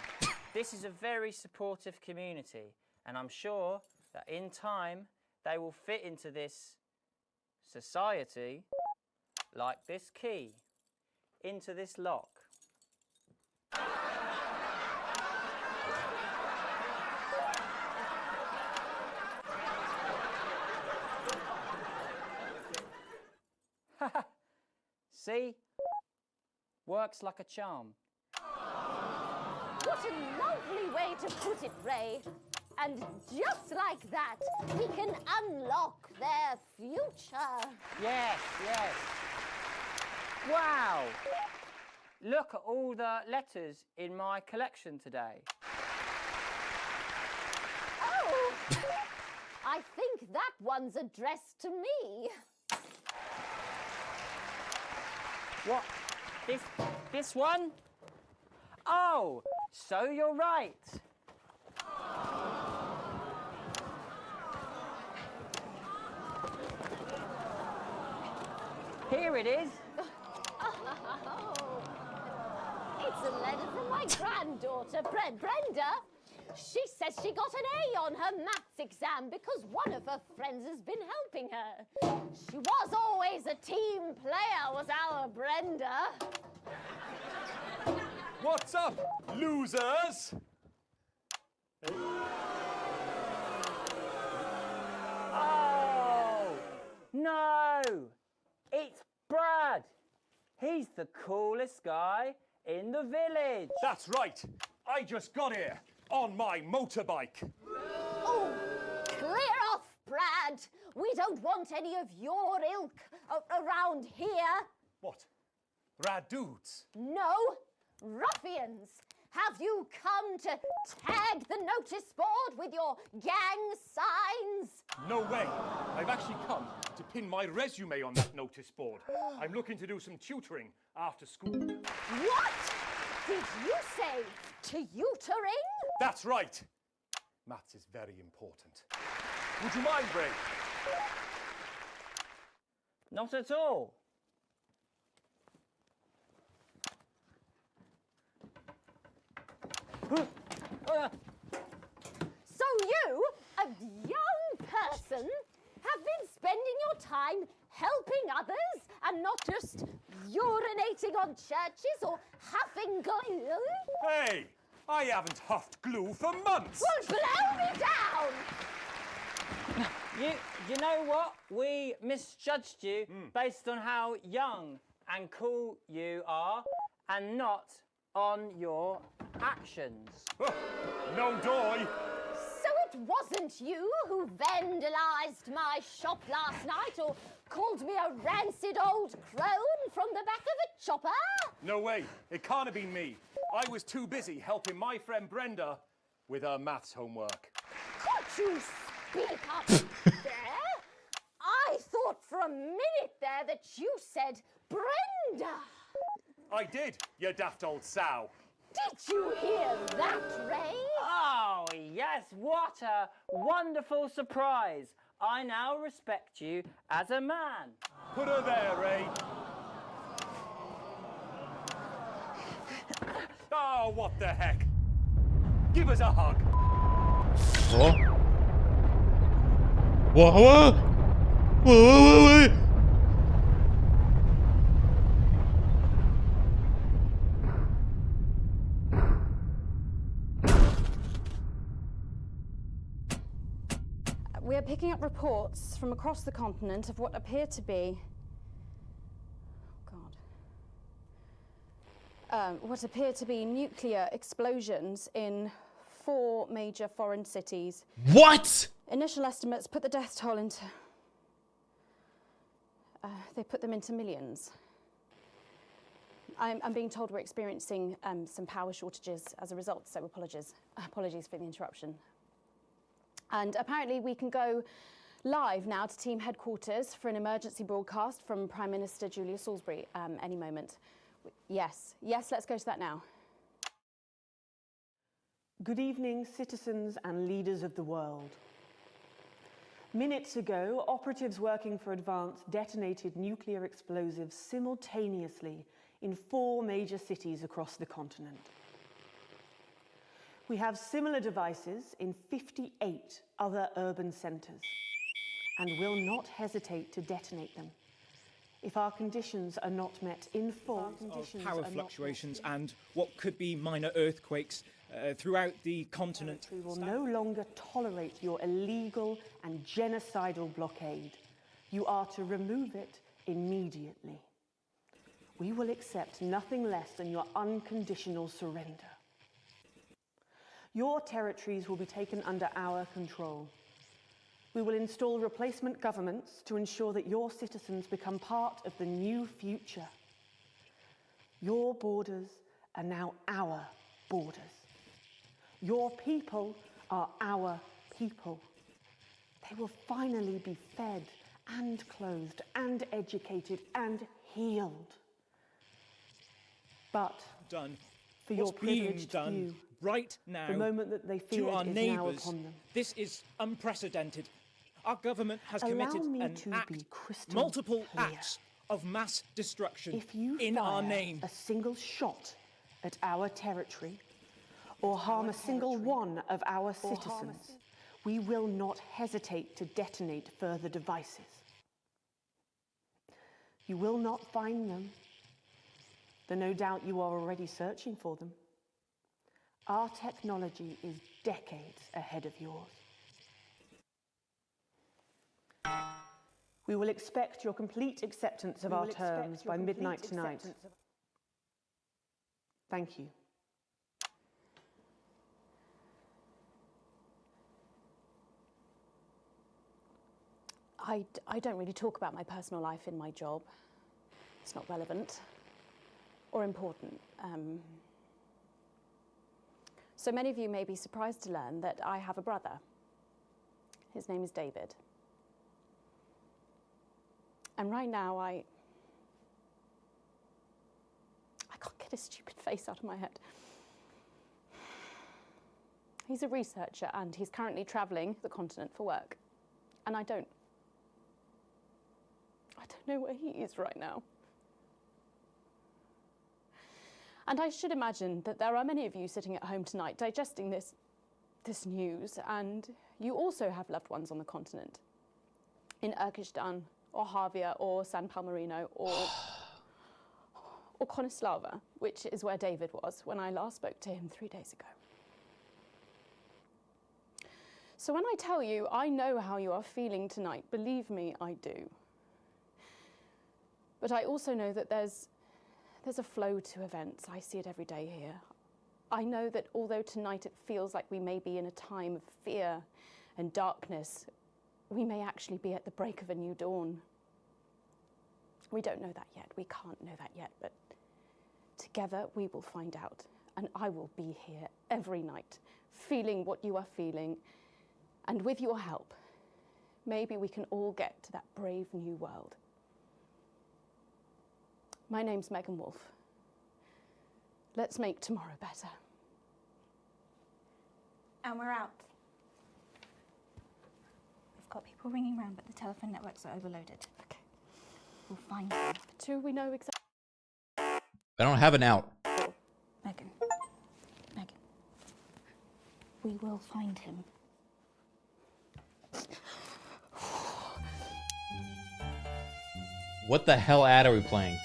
This is a very supportive community, and I'm sure that in time they will fit into this society like this key into this lock. See? Works like a charm. What a lovely way to put it, Ray. And just like that, we can unlock their future. Yes, yes. Wow! Look at all the letters in my collection today. Oh! I think that one's addressed to me. What? This one? Oh, so you're right. Here it is. Oh, it's a letter from my granddaughter, Brenda. She says she got an A on her maths exam because one of her friends has been helping her. She was always a team player, was our Brenda. What's up, losers? Oh, no. It's Brad. He's the coolest guy in the village. That's right. I just got here on my motorbike. Oh, clear off, Brad. We don't want any of your ilk around here. What? Rad dudes? No, ruffians. Have you come to tag the notice board with your gang signs? No way. I've actually come to pin my resume on that notice board. I'm looking to do some tutoring after school. What? Did you say tutoring? That's right. Maths is very important. Would you mind, Ray? Not at all. So you, a young person, time helping others and not just urinating on churches or huffing glue? Hey, I haven't huffed glue for months. Well, blow me down! You know what? We misjudged you based on how young and cool you are and not on your actions. No doy. So it wasn't you who vandalised my shop last night or called me a rancid old crone from the back of a chopper? No way. It can't have been me. I was too busy helping my friend Brenda with her maths homework. Could you speak up there? I thought for a minute there that you said Brenda. I did, you daft old sow. Did you hear that, Ray? Oh, yes, what a wonderful surprise. I now respect you as a man. Put her there, Ray. Oh, what the heck? Give us a hug. Oh. Whoa. Wait. We are picking up reports from across the continent of what appear to be... what appear to be nuclear explosions in 4 major foreign cities. What? Initial estimates put the death toll into... they put them into millions. I'm being told we're experiencing some power shortages as a result, so apologies for the interruption. And apparently we can go live now to team headquarters for an emergency broadcast from Prime Minister Julia Salisbury any moment. Yes, let's go to that now. Good evening, citizens and leaders of the world. Minutes ago, operatives working for Advance detonated nuclear explosives simultaneously in 4 major cities across the continent. We have similar devices in 58 other urban centres and will not hesitate to detonate them if our conditions are not met in full. Of power fluctuations and what could be minor earthquakes throughout the continent. We will no longer tolerate your illegal and genocidal blockade. You are to remove it immediately. We will accept nothing less than your unconditional surrender. Your territories will be taken under our control. We will install replacement governments to ensure that your citizens become part of the new future. Your borders are now our borders. Your people are our people. They will finally be fed and clothed and educated and healed. But done. For What's your privileged being done view, right now the moment that they to feared our is now neighbours. upon them. This is unprecedented. Our government has Allow committed me an to act, be crystal multiple clear. acts of mass destruction If you in our fire name. a single shot at our territory or harm a single one of our citizens, we will not hesitate to detonate further devices. You will not find them, though no doubt you are already searching for them. Our technology is decades ahead of yours. We will expect your complete acceptance of our terms by midnight tonight. Thank you. I don't really talk about my personal life in my job. It's not relevant or important. So many of you may be surprised to learn that I have a brother. His name is David. And right now, I can't get his stupid face out of my head. He's a researcher and he's currently travelling the continent for work. And I don't know where he is right now. And I should imagine that there are many of you sitting at home tonight digesting this news, and you also have loved ones on the continent. In Urkistan, or Javia, or San Palmerino, or Conislava, which is where David was when I last spoke to him 3 days ago. So when I tell you I know how you are feeling tonight, believe me, I do. But I also know that there's a flow to events. I see it every day here. I know that although tonight it feels like we may be in a time of fear and darkness, we may actually be at the break of a new dawn. We don't know that yet. We can't know that yet, but together we will find out. And I will be here every night, feeling what you are feeling. And with your help, maybe we can all get to that brave new world. My name's Megan Wolf. Let's make tomorrow better. And we're out. We've got people ringing round, but the telephone networks are overloaded. Okay. We'll find them. Do we know exactly? I don't have an out. Megan. We will find him. What the hell ad are we playing?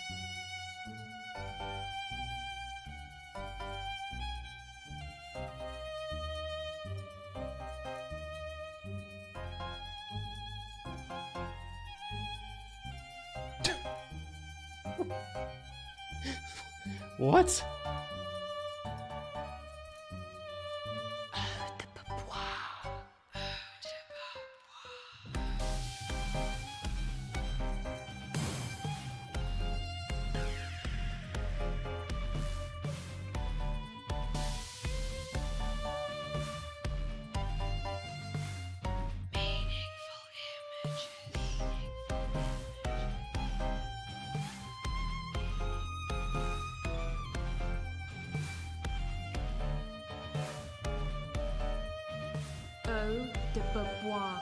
What? Eau de Bois.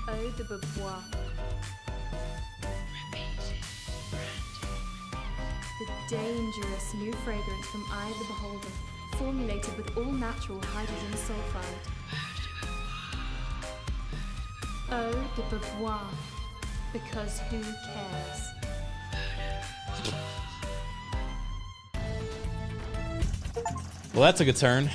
Eau de Bois. The dangerous new fragrance from Eye of the Beholder, formulated with all natural hydrogen sulfide. Eau de Bois. Because who cares? Well, that's a good turn.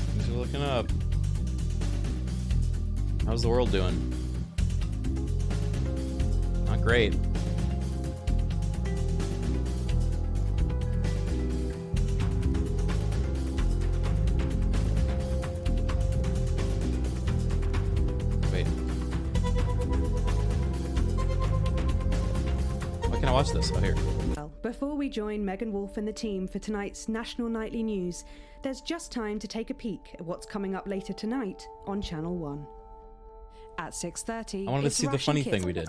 Things are looking up. How's the world doing? Not great. Wait. Why can't I watch this? Oh, here. Before we join Megan Wolf and the team for tonight's National Nightly News, there's just time to take a peek at what's coming up later tonight on Channel 1. At 6:30, I wanted to see the funny thing we did.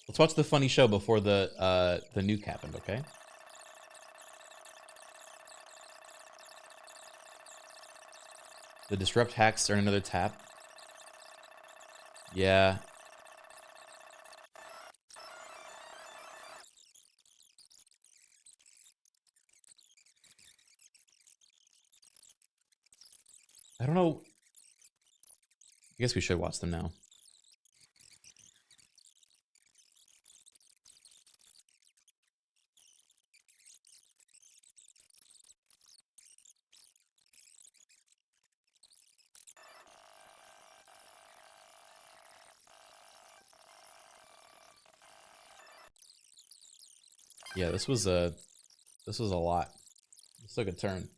Let's watch the funny show before the nuke happened, okay? The disrupt hacks earn another tap. Yeah. I don't know. I guess we should watch them now. Yeah, this was a lot. This took a turn.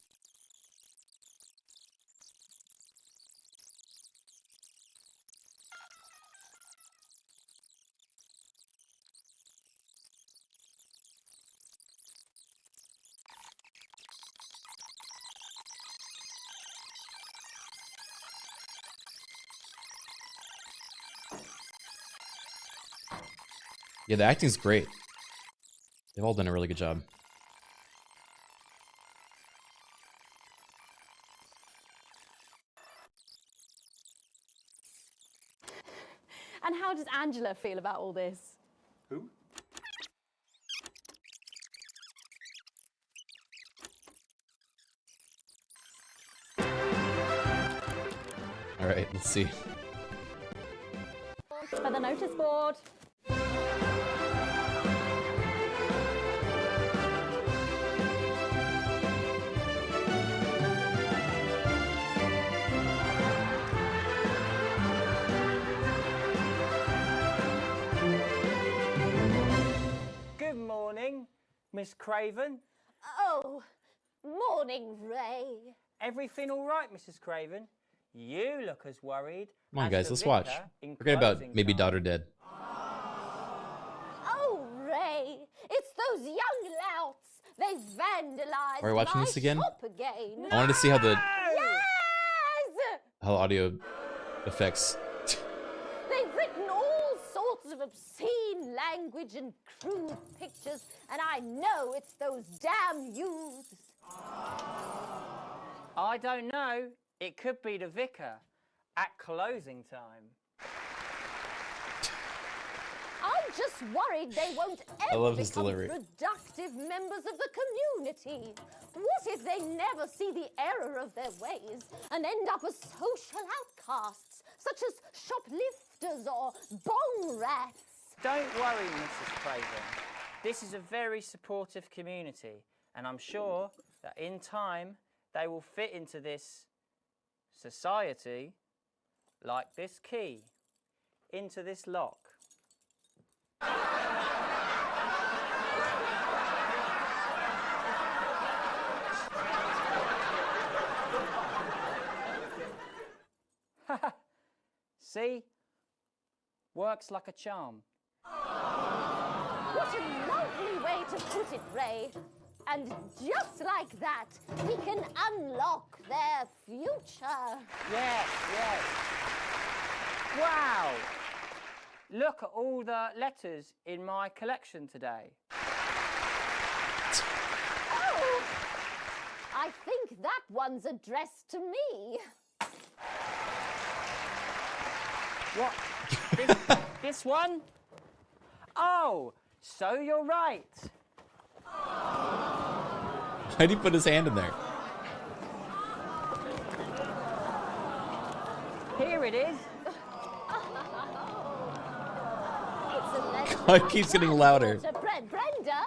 Yeah, the acting's great. They've all done a really good job. And how does Angela feel about all this? Who? All right, let's see. For the notice board. Good morning, Miss Craven. Oh, morning, Ray. Everything all right, Mrs. Craven? You look as worried. Come on, as guys, the let's watch. vicar in Forget about closing maybe time. daughter dead. Oh, Ray, it's those young louts. They've vandalized Are we watching my this again? shop again. I wanted to see how the Yes! audio effects. They've written all sorts of obscene language and crude pictures, and I know it's those damn youths. I don't know. It could be the vicar at closing time. I'm just worried they won't I ever love his become delivery. productive members of the community. What if they never see the error of their ways and end up as social outcasts, such as shoplifters or bong rats? Don't worry, Mrs. Craven. This is a very supportive community, and I'm sure that in time they will fit into this society like this key into this lock. See? Works like a charm. What a lovely way to put it, Ray. And just like that, we can unlock their future. Yes, yes. Wow! Look at all the letters in my collection today. Oh, I think that one's addressed to me. What? This one? Oh, so you're right. Why'd he put his hand in there? Here it is. God, it keeps getting louder. Brenda,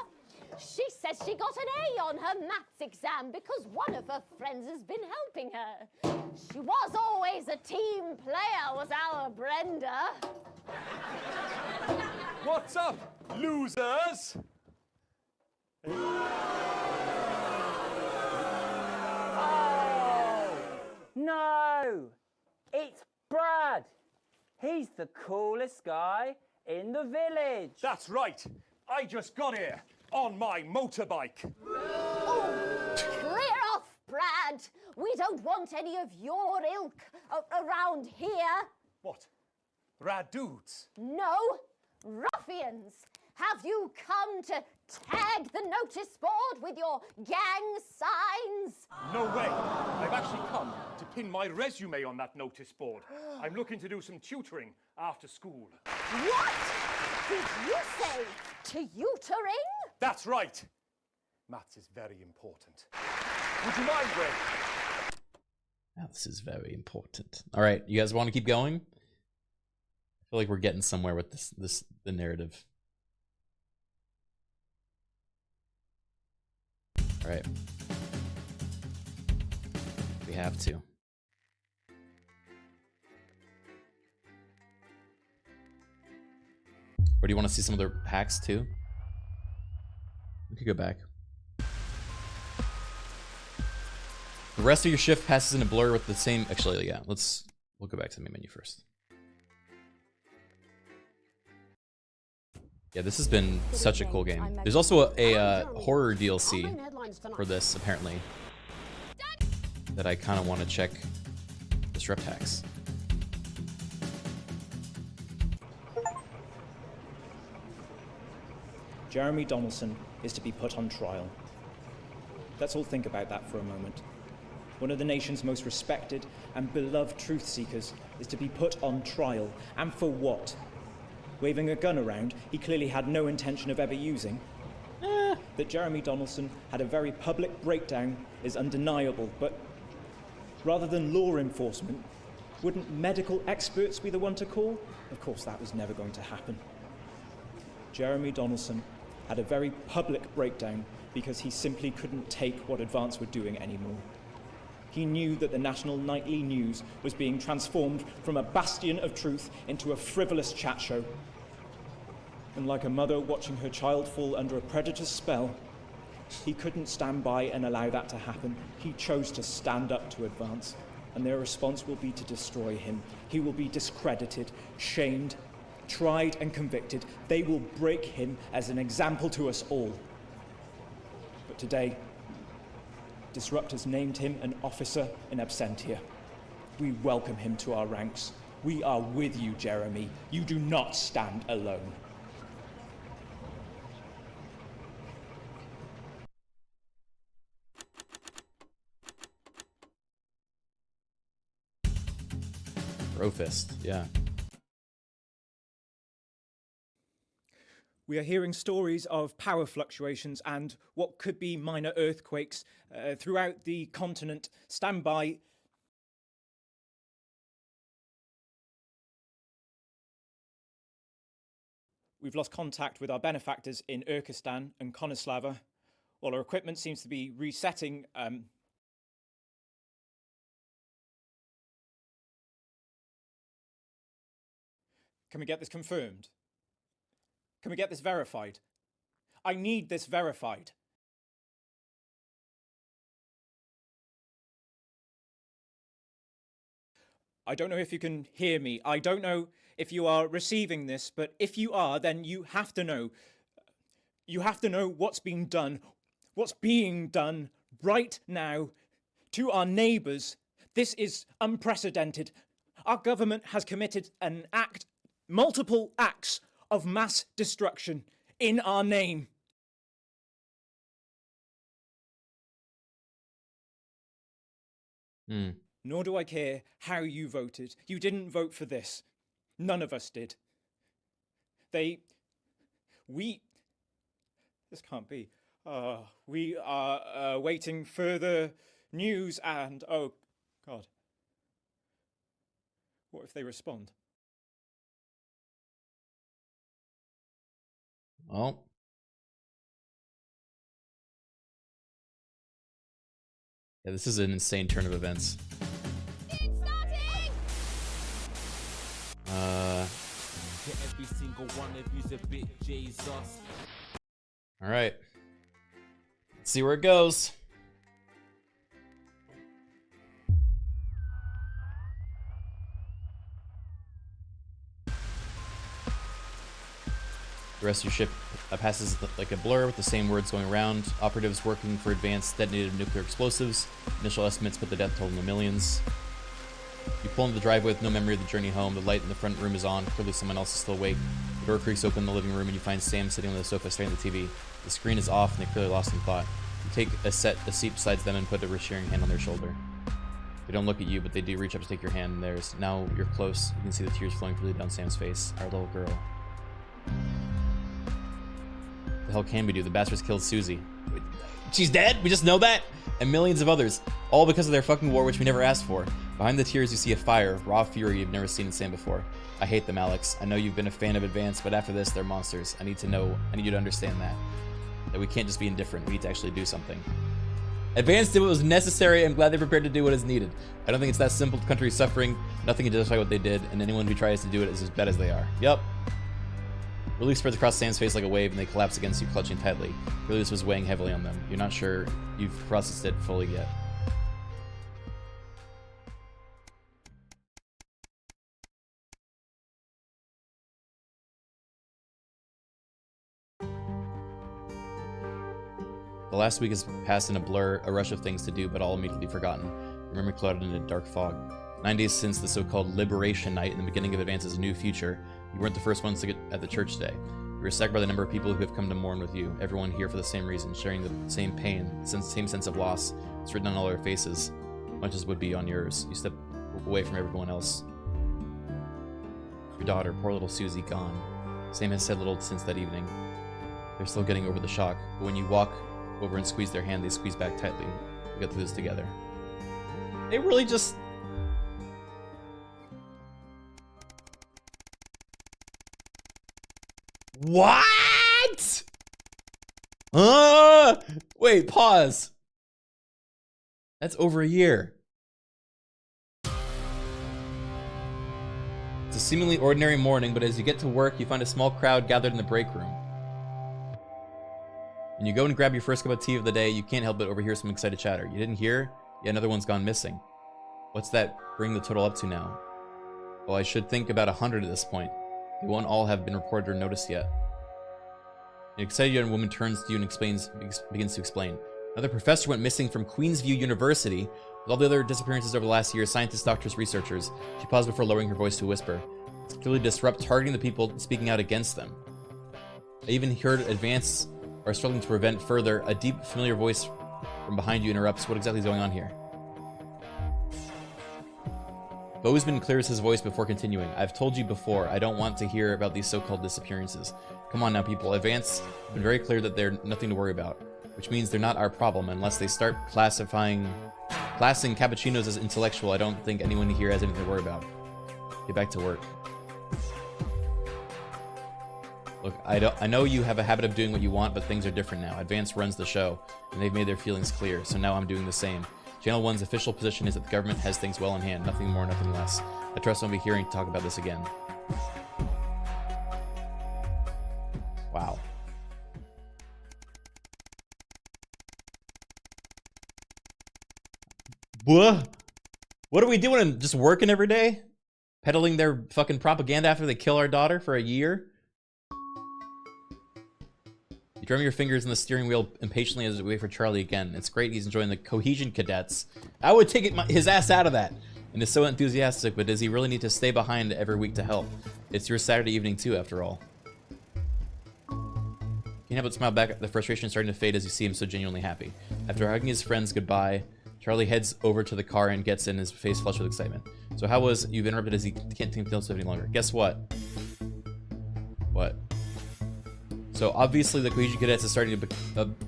she says she got an A on her maths exam because one of her friends has been helping her. She was always a team player, was our Brenda. What's up, losers? Oh, no! It's Brad. He's the coolest guy in the village. That's right. I just got here on my motorbike. Oh, clear off, Brad. We don't want any of your ilk around here. What? Rad dudes? No, ruffians. Have you come to tag the notice board with your gang signs? No way. I've actually come to pin my resume on that notice board. I'm looking to do some tutoring after school. What did you say? Tutoring? That's right. Maths is very important. Would you mind, Ray? Now, this is very important. All right, you guys want to keep going? I feel like we're getting somewhere with the narrative. All right. We have to. Or do you want to see some of their packs too? We could go back. The rest of your shift passes in a blur with the same. Actually, yeah. We'll go back to the main menu first. Yeah, this has been such a cool game. There's also a horror DLC for this, apparently, that I kind of want to check disrupt hacks. Jeremy Donaldson is to be put on trial. Let's all think about that for a moment. one of the nation's most respected and beloved truth seekers, is to be put on trial. And for what? Waving a gun around he clearly had no intention of ever using. That Jeremy Donaldson had a very public breakdown is undeniable, but rather than law enforcement, wouldn't medical experts be the one to call? Of course, that was never going to happen. Jeremy Donaldson had a very public breakdown because he simply couldn't take what Advance were doing anymore. He knew that the national nightly news was being transformed from a bastion of truth into a frivolous chat show. And like a mother watching her child fall under a predator's spell, he couldn't stand by and allow that to happen. He chose to stand up to Advance, and their response will be to destroy him. He will be discredited, shamed, tried and convicted. They will break him as an example to us all. But today, Disruptors named him an officer in absentia. We welcome him to our ranks. We are with you, Jeremy. You do not stand alone. Brofist, yeah. We are hearing stories of power fluctuations and what could be minor earthquakes throughout the continent. Stand by. We've lost contact with our benefactors in Urkistan and Konoslava. While our equipment seems to be resetting. Can we get this confirmed? Can we get this verified? I need this verified. I don't know if you can hear me. I don't know if you are receiving this, but if you are, then you have to know. You have to know what's being done right now to our neighbours. This is unprecedented. Our government has committed multiple acts of mass destruction in our name. Nor do I care how you voted. You didn't vote for this. None of us did. This can't be. We are awaiting further news and, oh, God. What if they respond? Well. Yeah, this is an insane turn of events. It's starting! Every single one of you's a bit Jesus. All right. Let's see where it goes. The rest of your ship passes like a blur with the same words going around. Operatives working for advanced detonated nuclear explosives. Initial estimates put the death toll in the millions. You pull into the driveway with no memory of the journey home. The light in the front room is on. Clearly someone else is still awake. The door creaks open in the living room and you find Sam sitting on the sofa staring at the TV. The screen is off and they're clearly lost in thought. You take a seat beside them and put a reassuring hand on their shoulder. They don't look at you, but they do reach up to take your hand in theirs. Now you're close. You can see the tears flowing freely down Sam's face. Our little girl. The hell can we do? The bastards killed Susie. She's dead? We just know that? And millions of others. All because of their fucking war, which we never asked for. Behind the tears, you see a fire, raw fury you've never seen in Sam before. I hate them, Alex. I know you've been a fan of Advance, but after this, they're monsters. I need you to understand that. That we can't just be indifferent. We need to actually do something. Advance did what was necessary. I'm glad they're prepared to do what is needed. I don't think it's that simple. The country is suffering. Nothing can justify what they did, and anyone who tries to do it is as bad as they are. Yup. Relief spreads across Sam's face like a wave, and they collapse against you, clutching tightly. Clearly this was weighing heavily on them. You're not sure you've processed it fully yet. The last week has passed in a blur, a rush of things to do, but all immediately forgotten. Your memory clouded in a dark fog. 9 days since the so-called Liberation Night in the beginning of Advance's new future, you weren't the first ones to get at the church today. You were staggered by the number of people who have come to mourn with you, everyone here for the same reason, sharing the same pain, same sense of loss. It's written on all their faces. much as would be on yours. You step away from everyone else. Your daughter, poor little Susie, gone. Sam has said little since that evening. They're still getting over the shock, but when you walk over and squeeze their hand, they squeeze back tightly. We get through this together. They really just... What? Wait, pause. That's over a year. It's a seemingly ordinary morning, but as you get to work, you find a small crowd gathered in the break room. When you go and grab your first cup of tea of the day, you can't help but overhear some excited chatter. You didn't hear? Yeah, another one's gone missing. What's that bring the total up to now? Well, I should think about 100 at this point. They won't all have been reported or noticed yet. An excited young woman turns to you and begins to explain. Another professor went missing from Queensview University. With all the other disappearances over the last year, scientists, doctors, researchers. She paused before lowering her voice to a whisper. It's clearly disrupt, targeting the people speaking out against them. I even heard advance are struggling to prevent further. A deep, familiar voice from behind you interrupts. What exactly is going on here? Bozeman clears his voice before continuing. I've told you before, I don't want to hear about these so-called disappearances. Come on now, people. Advance has been very clear that they're nothing to worry about, which means they're not our problem unless they start classing cappuccinos as intellectual. I don't think anyone here has anything to worry about. Get back to work. Look, I know you have a habit of doing what you want, but things are different now. Advance runs the show, and they've made their feelings clear, so now I'm doing the same. Channel 1's official position is that the government has things well in hand, nothing more, nothing less. I trust I won't be hearing talk about this again. Wow. What are we doing? Just working every day? Peddling their fucking propaganda after they kill our daughter for a year? You drum your fingers on the steering wheel impatiently as we wait for Charlie again. It's great he's enjoying the Cohesion Cadets. I would take his ass out of that. And is so enthusiastic, but does he really need to stay behind every week to help? It's your Saturday evening too, after all. Can't help but smile back at the frustration starting to fade as you see him so genuinely happy. After hugging his friends goodbye, Charlie heads over to the car and gets in, his face flushed with excitement. So how was... You've interrupted as he can't think of any longer. Guess what? What? So obviously the Cohesion Cadets is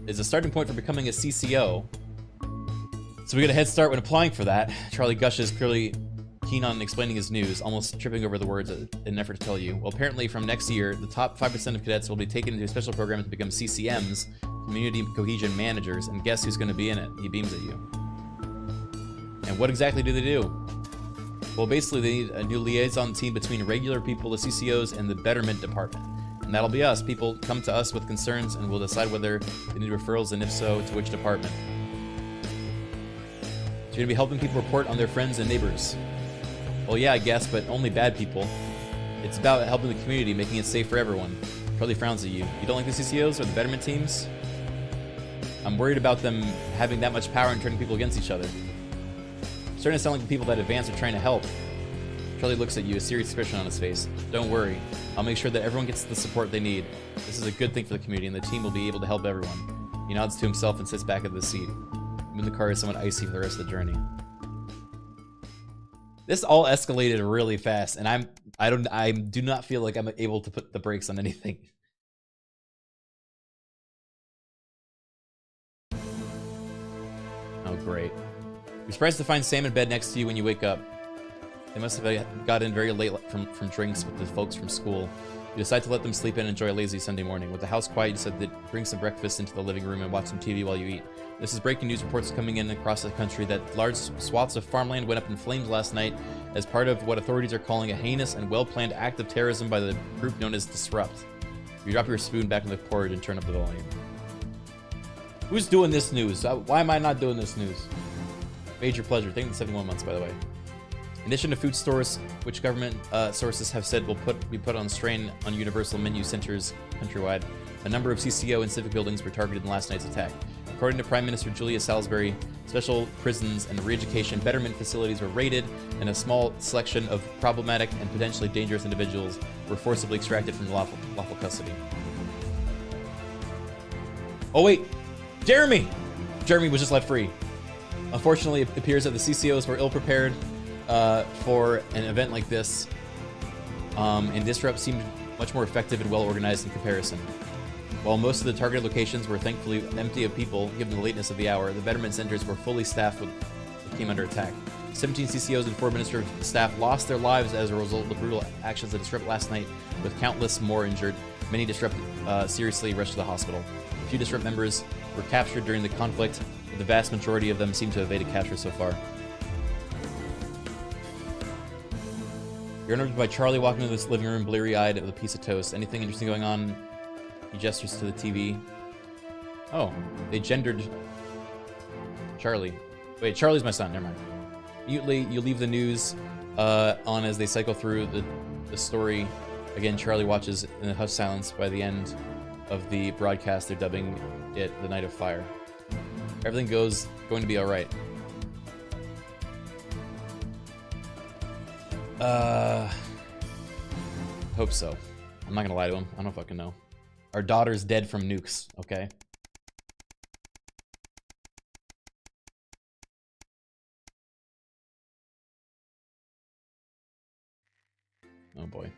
is a starting point for becoming a CCO. So we get a head start when applying for that. Charlie gushes, clearly keen on explaining his news, almost tripping over the words in an effort to tell you. Well, apparently from next year, the top 5% of cadets will be taken into a special program to become CCMs, Community Cohesion Managers, and guess who's going to be in it? He beams at you. And what exactly do they do? Well, basically they need a new liaison team between regular people, the CCOs, and the Betterment Department. And that'll be us. People come to us with concerns and we'll decide whether they need referrals and if so, to which department. So you're gonna be helping people report on their friends and neighbors. Well, yeah, I guess, but only bad people. It's about helping the community, making it safe for everyone. Charlie frowns at you. You don't like the CCOs or the Betterment teams? I'm worried about them having that much power and turning people against each other. It's starting to sound like the people that Advance are trying to help. Charlie looks at you, a serious expression on his face. Don't worry. I'll make sure that everyone gets the support they need. This is a good thing for the community, and the team will be able to help everyone. He nods to himself and sits back at the seat. Even the car is somewhat icy for the rest of the journey. This all escalated really fast, and I do not feel like I'm able to put the brakes on anything. Oh, great. You're surprised to find Sam in bed next to you when you wake up. They must have got in very late from drinks with the folks from school. You decide to let them sleep in and enjoy a lazy Sunday morning. With the house quiet, you decide to bring some breakfast into the living room and watch some TV while you eat. This is breaking news reports coming in across the country that large swaths of farmland went up in flames last night as part of what authorities are calling a heinous and well-planned act of terrorism by the group known as Disrupt. You drop your spoon back in the porridge and turn up the volume. Who's doing this news? Why am I not doing this news? Major pleasure. Thank you for 71 months, by the way. In addition to food stores, which government sources have said will be put on strain on universal menu centers countrywide, a number of CCO and civic buildings were targeted in last night's attack. According to Prime Minister Julia Salisbury, special prisons and re-education betterment facilities were raided, and a small selection of problematic and potentially dangerous individuals were forcibly extracted from lawful custody. Oh wait, Jeremy! Jeremy was just let free. Unfortunately, it appears that the CCOs were ill-prepared for an event like this, and Disrupt seemed much more effective and well-organized in comparison. While most of the targeted locations were thankfully empty of people, given the lateness of the hour, the Betterment centers were fully staffed when they came under attack. 17 CCOs and 4 administrative staff lost their lives as a result of the brutal actions of Disrupt last night, with countless more injured. Many Disrupt seriously rushed to the hospital. A few Disrupt members were captured during the conflict, but the vast majority of them seem to have evaded capture so far. You're interrupted by Charlie walking into this living room, bleary-eyed with a piece of toast. Anything interesting going on? He gestures to the TV. Oh, they gendered Charlie. Wait, Charlie's my son, never mind. Mutely, you leave the news on as they cycle through the story. Again, Charlie watches in a hushed silence. By the end of the broadcast, they're dubbing it The Night of Fire. Everything going to be alright. Hope so. I'm not gonna lie to him. I don't fucking know. Our daughter's dead from nukes, okay? Oh boy.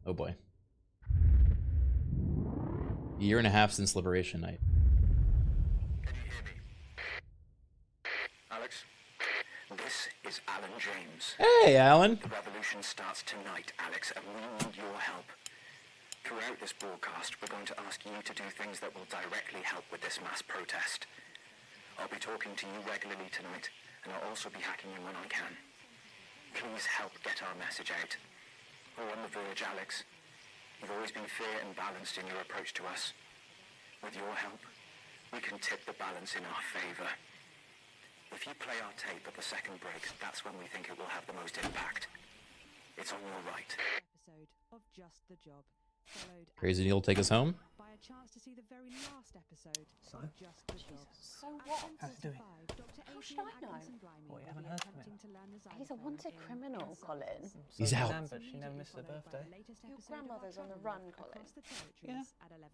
Oh boy. A year and a half since Liberation Night. Alex, this is Alan James. Hey, Alan. The revolution starts tonight, Alex, and we need your help. Throughout this broadcast, we're going to ask you to do things that will directly help with this mass protest. I'll be talking to you regularly tonight, and I'll also be hacking in when I can. Please help get our message out. We're on the verge, Alex. You've always been fair and balanced in your approach to us. With your help, we can tip the balance in our favor. If you play our tape at the second break, that's when we think it will have the most impact. It's on your right. Episode of Just the Job. Crazy Neil will take us home. By a chance to see the very last episode of Just the Job. So what? How's it doing? How should I know? What, you haven't heard from him? He's a wanted criminal, Colin. He's out. But she never missed her birthday. Your grandmother's on the run, Colin. Yeah.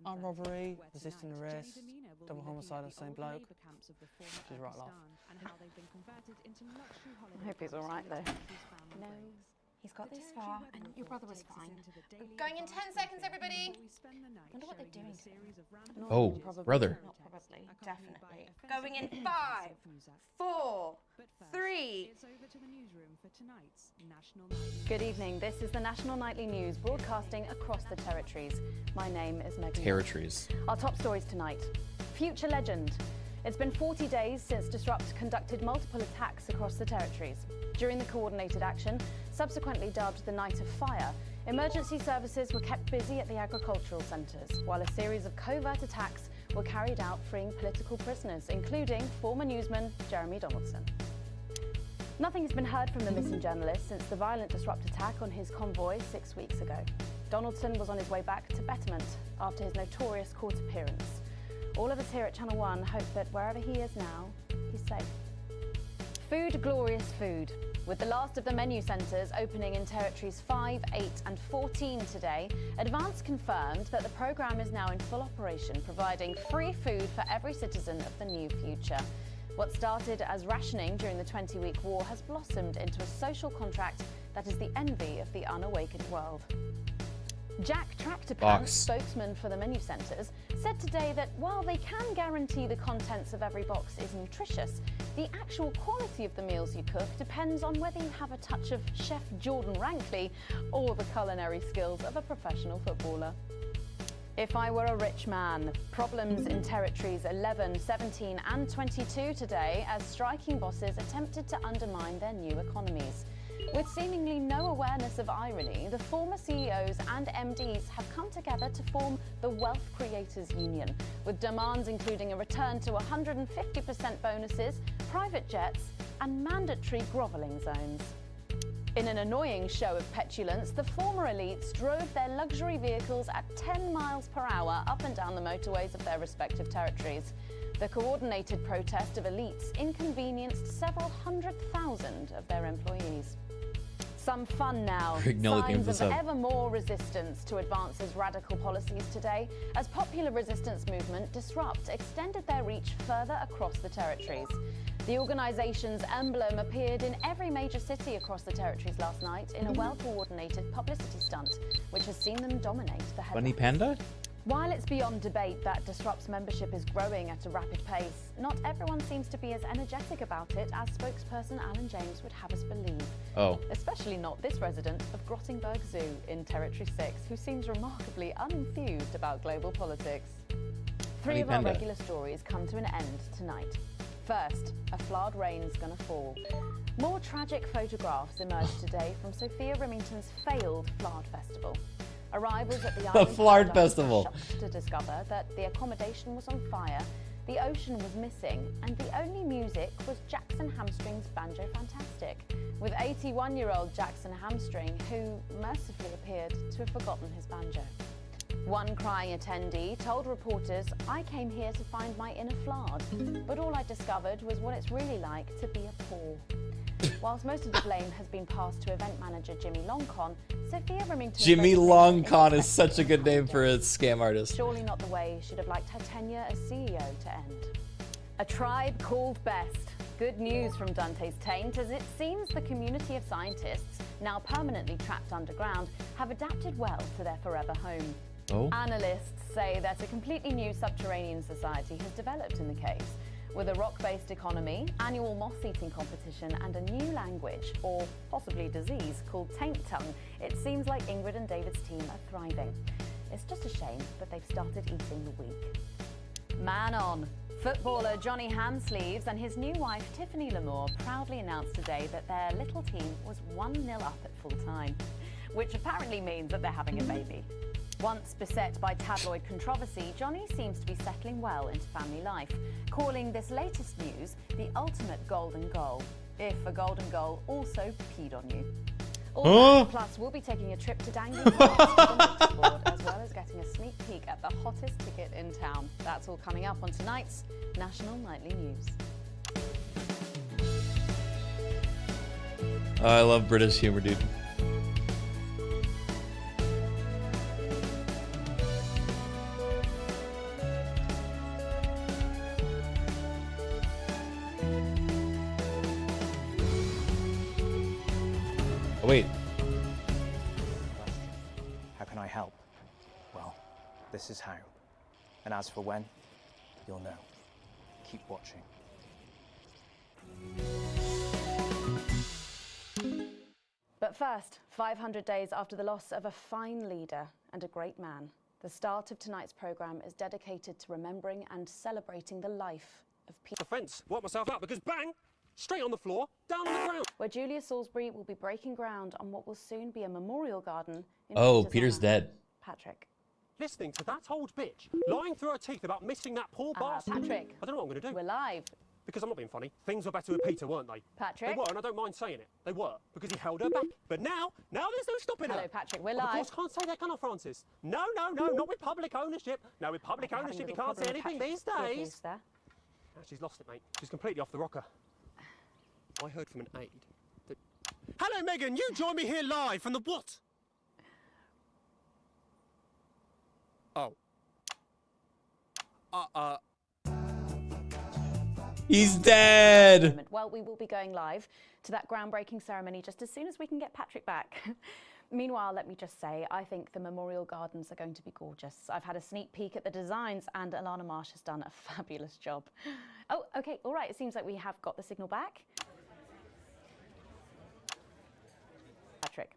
Armed robbery, resisting arrest, double homicide on the same bloke. She's right laugh. I hope he's alright though. No, he's got this far, and your brother was fine. Going in 10 seconds, everybody. Wonder what they're doing to him. Oh, brother. Not probably, definitely. Going in 5, 4, 3. Good evening. This is the National Nightly News broadcasting across the territories. My name is Megan. Territories. Our top stories tonight. Future legend. It's been 40 days since Disrupt conducted multiple attacks across the territories. During the coordinated action, subsequently dubbed the Night of Fire, emergency services were kept busy at the agricultural centres, while a series of covert attacks were carried out freeing political prisoners, including former newsman Jeremy Donaldson. Nothing has been heard from the missing journalist since the violent Disrupt attack on his convoy 6 weeks ago. Donaldson was on his way back to Betterment after his notorious court appearance. All of us here at Channel 1 hope that wherever he is now, he's safe. Food, glorious food. With the last of the menu centres opening in territories 5, 8 and 14 today, Advance confirmed that the programme is now in full operation, providing free food for every citizen of the new future. What started as rationing during the 20-week war has blossomed into a social contract that is the envy of the unawakened world. Jack Tractorpants, spokesman for the menu centres, said today that while they can guarantee the contents of every box is nutritious, the actual quality of the meals you cook depends on whether you have a touch of Chef Jordan Rankley or the culinary skills of a professional footballer. If I were a rich man, problems in territories 11, 17 and 22 today as striking bosses attempted to undermine their new economies. With seemingly no awareness of irony, the former CEOs and MDs have come together to form the Wealth Creators Union, with demands including a return to 150% bonuses, private jets, and mandatory grovelling zones. In an annoying show of petulance, the former elites drove their luxury vehicles at 10 miles per hour up and down the motorways of their respective territories. The coordinated protest of elites inconvenienced several 100,000 of their employees. Some fun now. Ignore the Signs of up. ever more resistance to advance's radical policies today, as popular resistance movement Disrupt extended their reach further across the territories. The organisation's emblem appeared in every major city across the territories last night in a well-coordinated publicity stunt, which has seen them dominate the headlines. Bunny Panda? While it's beyond debate that Disrupt's membership is growing at a rapid pace, not everyone seems to be as energetic about it as spokesperson Alan James would have us believe. Oh. Especially not this resident of Grottingberg Zoo in Territory 6, who seems remarkably unenthused about global politics. Three of our Panda. regular stories come to an end tonight. First, a Flard rain's gonna fall. More tragic photographs emerged today from Sophia Remington's failed Flard Festival. Arrivals at the The island Flard paradise were Festival. shocked to discover that the accommodation was on fire, the ocean was missing, and the only music was Jackson Hamstring's Banjo Fantastic, with 81-year-old Jackson Hamstring, who mercifully appeared to have forgotten his banjo. One crying attendee told reporters, "I came here to find my inner Flard, but all I discovered was what it's really like to be a paw." Whilst most of the blame has been passed to event manager Jimmy Longcon, Sophia Remington... Jimmy Longcon is such a good name for a scam artist. Surely not the way she'd have liked her tenure as CEO to end. A tribe called best. Good news from Dante's Taint, as it seems the community of scientists, now permanently trapped underground, have adapted well to their forever home. Oh. Analysts say that a completely new subterranean society has developed in the caves, with a rock-based economy, annual moth-eating competition, and a new language, or possibly disease, called Taint Tongue. It seems like Ingrid and David's team are thriving. It's just a shame that they've started eating the weak. Man on. Footballer Johnny Handsleeves and his new wife Tiffany Lamour proudly announced today that their little team was 1-0 up at full time, which apparently means that they're having a baby. Once beset by tabloid controversy, Johnny seems to be settling well into family life, calling this latest news the ultimate golden goal, if a golden goal also peed on you. All that, plus we'll be taking a trip to Dangling board, as well as getting a sneak peek at the hottest ticket in town. That's all coming up on tonight's National Nightly News. Oh, I love British humor, dude. Wait. How can I help? Well, this is how. And as for when, you'll know. Keep watching. But first, 500 days after the loss of a fine leader and a great man, the start of tonight's programme is dedicated to remembering and celebrating the life of Peter. The fence, worked myself out because bang! Straight on the floor, down on the ground. Where Julia Salisbury will be breaking ground on what will soon be a memorial garden. In Oh, Peter's Peter's honour. dead. Patrick. Listening to that old bitch lying through her teeth about missing that poor bastard. Patrick. I don't know what I'm going to do. We're live. Because I'm not being funny. Things were better with Peter, weren't they? Patrick. They were, and I don't mind saying it. They were, because he held her back. But now there's no stopping her. Hello, Patrick. We're Of live. course, can't say that, can I, Francis? No, not with public ownership. No, with public Having a ownership, you little can't say problem anything with these Patrick's days. earpiece there. Now she's lost it, mate. She's completely off the rocker. I heard from an aide that... Hello, Megan. You join me here live from the what? Oh. He's dead. Well, we will be going live to that groundbreaking ceremony just as soon as we can get Patrick back. Meanwhile, let me just say, I think the memorial gardens are going to be gorgeous. I've had a sneak peek at the designs and Alana Marsh has done a fabulous job. Oh, okay, all right, it seems like we have got the signal back. Patrick.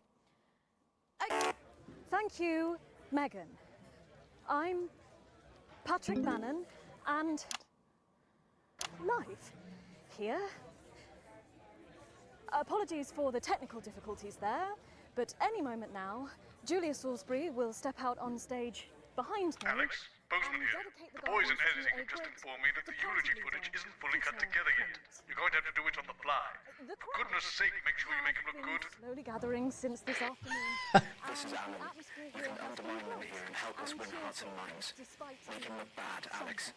Thank you, Megan. I'm Patrick Bannon, and live here. Apologies for the technical difficulties there, but any moment now, Julia Salisbury will step out on stage behind me. Alex, Bozeman here. The boys in editing have just informed me that the eulogy footage isn't fully cut together yet. You're going to have to do it on the fly. For goodness sake, make sure you make him look good. Slowly gathering since this afternoon. This is Alan. You can undermine them here and help us win hearts and minds. Make him look bad, Alex.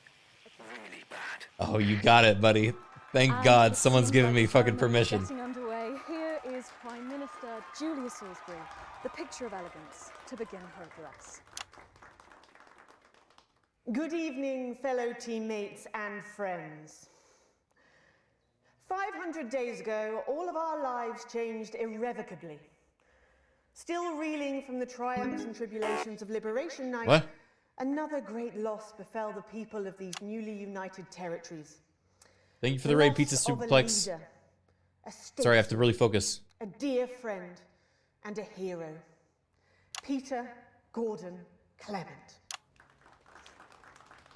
Really bad. Oh, you got it, buddy. Thank God someone's giving me fucking permission. Getting underway. Here is Prime Minister Julia Salisbury, the picture of elegance, to begin her address. Good evening, fellow teammates and friends. 500 days ago, all of our lives changed irrevocably. Still reeling from the triumphs and tribulations of Liberation Night, What? another great loss befell the people of these newly united territories. Thank you for the raid, Pizza Loss of a Superplex. leader, a Sorry, I have to statesman, really focus. a dear friend, and a hero. Peter Gordon Clement.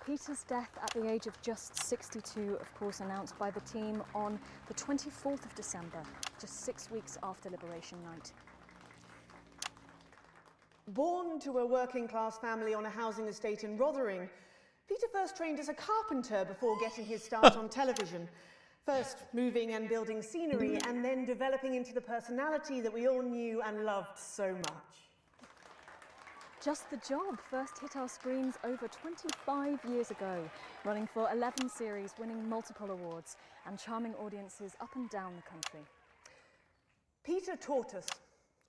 Peter's death at the age of just 62, of course, announced by the team on the 24th of December, just 6 weeks after Liberation Night. Born to a working-class family on a housing estate in Rotherham, Peter first trained as a carpenter before getting his start on television. First moving and building scenery, and then developing into the personality that we all knew and loved so much. Just the Job first hit our screens over 25 years ago, running for 11 series, winning multiple awards, and charming audiences up and down the country. Peter taught us,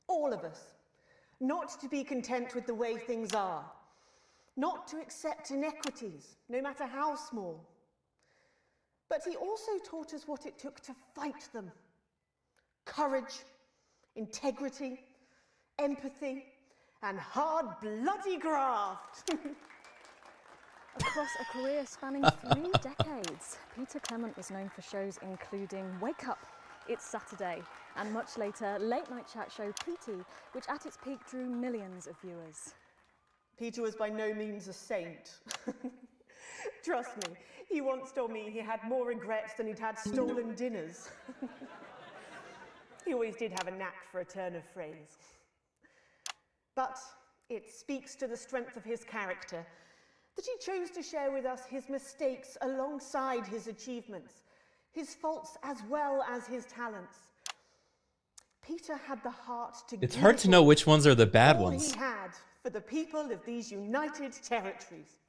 all of us, not to be content with the way things are, not to accept inequities, no matter how small. But he also taught us what it took to fight them. Courage, integrity, empathy, and hard, bloody graft. Across a career spanning 3 decades, Peter Clement was known for shows including Wake Up, It's Saturday, and much later, late-night chat show PT, which at its peak drew millions of viewers. Peter was by no means a saint. Trust me, he once told me he had more regrets than he'd had stolen dinners. He always did have a knack for a turn of phrase. But it speaks to the strength of his character that he chose to share with us his mistakes alongside his achievements, his faults as well as his talents. Peter had the heart to It's hard to know which ones are the bad all ones. he had for the people of these united territories.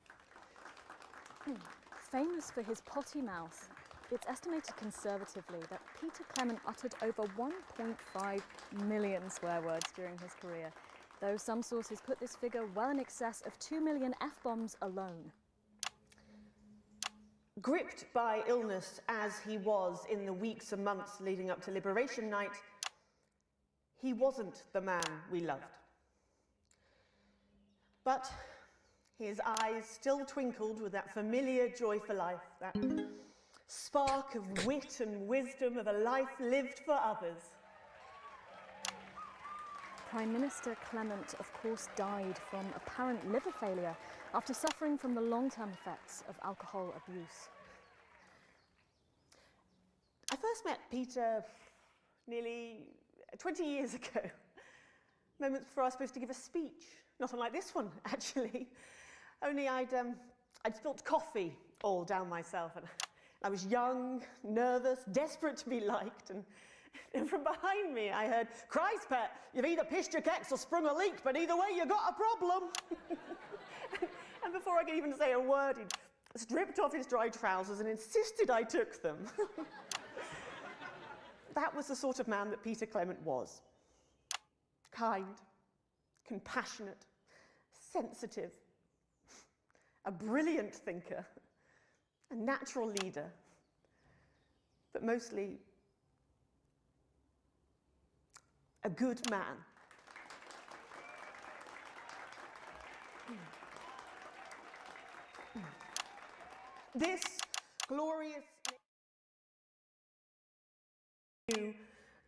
Famous for his potty mouth, it's estimated conservatively that Peter Clement uttered over 1.5 million swear words during his career, though some sources put this figure well in excess of 2 million F-bombs alone. Gripped by illness as he was in the weeks and months leading up to Liberation Night, he wasn't the man we loved. But his eyes still twinkled with that familiar joy for life, that spark of wit and wisdom of a life lived for others. Prime Minister Clement, of course, died from apparent liver failure after suffering from the long-term effects of alcohol abuse. I first met Peter nearly 20 years ago, moments before I was supposed to give a speech. Not unlike this one, actually. Only I'd spilt coffee all down myself, and I was young, nervous, desperate to be liked, and from behind me I heard, "Christ, pet, you've either pissed your kecks or sprung a leak, but either way you got a problem." And before I could even say a word, he stripped off his dry trousers and insisted I took them. That was the sort of man that Peter Clement was. Kind, compassionate, sensitive, a brilliant thinker, a natural leader, but mostly a good man. This glorious,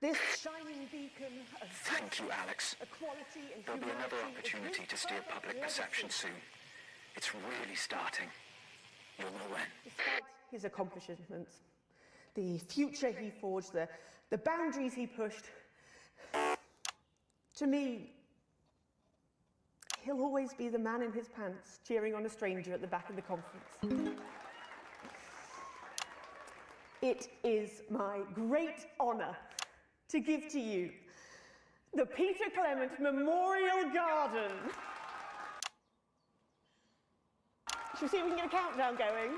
this shining beacon of Thank you, Alex. equality and There'll be another humanity opportunity to steer public perception soon. It's really starting. You'll know when. Despite his accomplishments, the future he forged, the boundaries he pushed, to me, he'll always be the man in his pants cheering on a stranger at the back of the conference. It is my great honour to give to you the Peter Clement Memorial Garden. Shall we see if we can get a countdown going?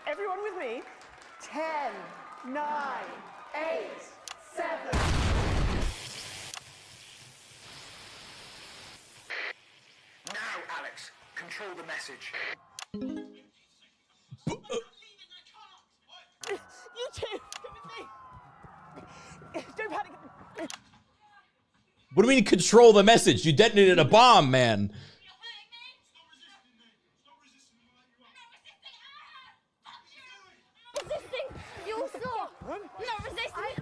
Everyone with me? 10, 9, 8, 7. control the message. You two, come with me. Don't panic. What do you mean control the message? You detonated a bomb, man. Resisting! You saw! Not resisting!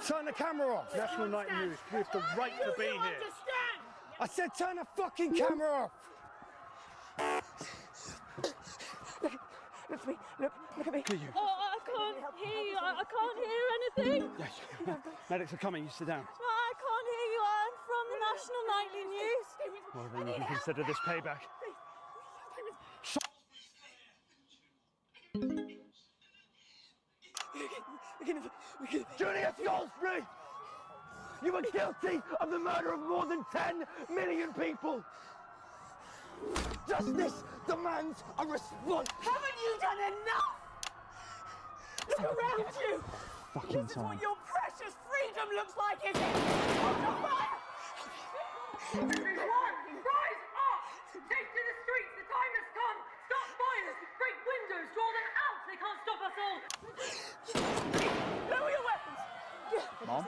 Turn the camera off. National Night News. We have the right to be here. I said turn the fucking camera off. Look at me. Look at me. Oh, I can't hear you. I can't hear anything. Yes. Medics are coming. You sit down. I can't hear you. I'm from the National Nightly News. Well, then you can consider this payback. Julius Goldsbury! You were guilty of the murder of more than 10 million people! Justice demands a response! Haven't you done enough? Look around you! Fucking This is what your precious freedom looks like, is it? Under fire! Everyone, rise up! Take to the streets, the time has come! Stop fires! Break windows, draw them out! They can't stop us all! Lower your weapons! Mom?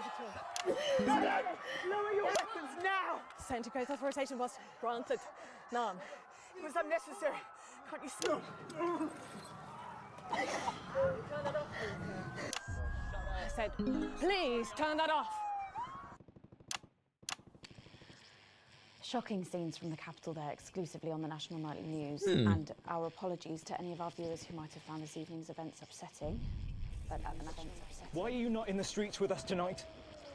Lower your weapons now! Sent to growth authorization was granted. None. It was unnecessary. Can't you smell? Turn that off. I said, please turn that off. Shocking scenes from the capital there, exclusively on the National Nightly News. Hmm. And our apologies to any of our viewers who might have found this evening's events upsetting. But at the events upsetting. Why are you not in the streets with us tonight?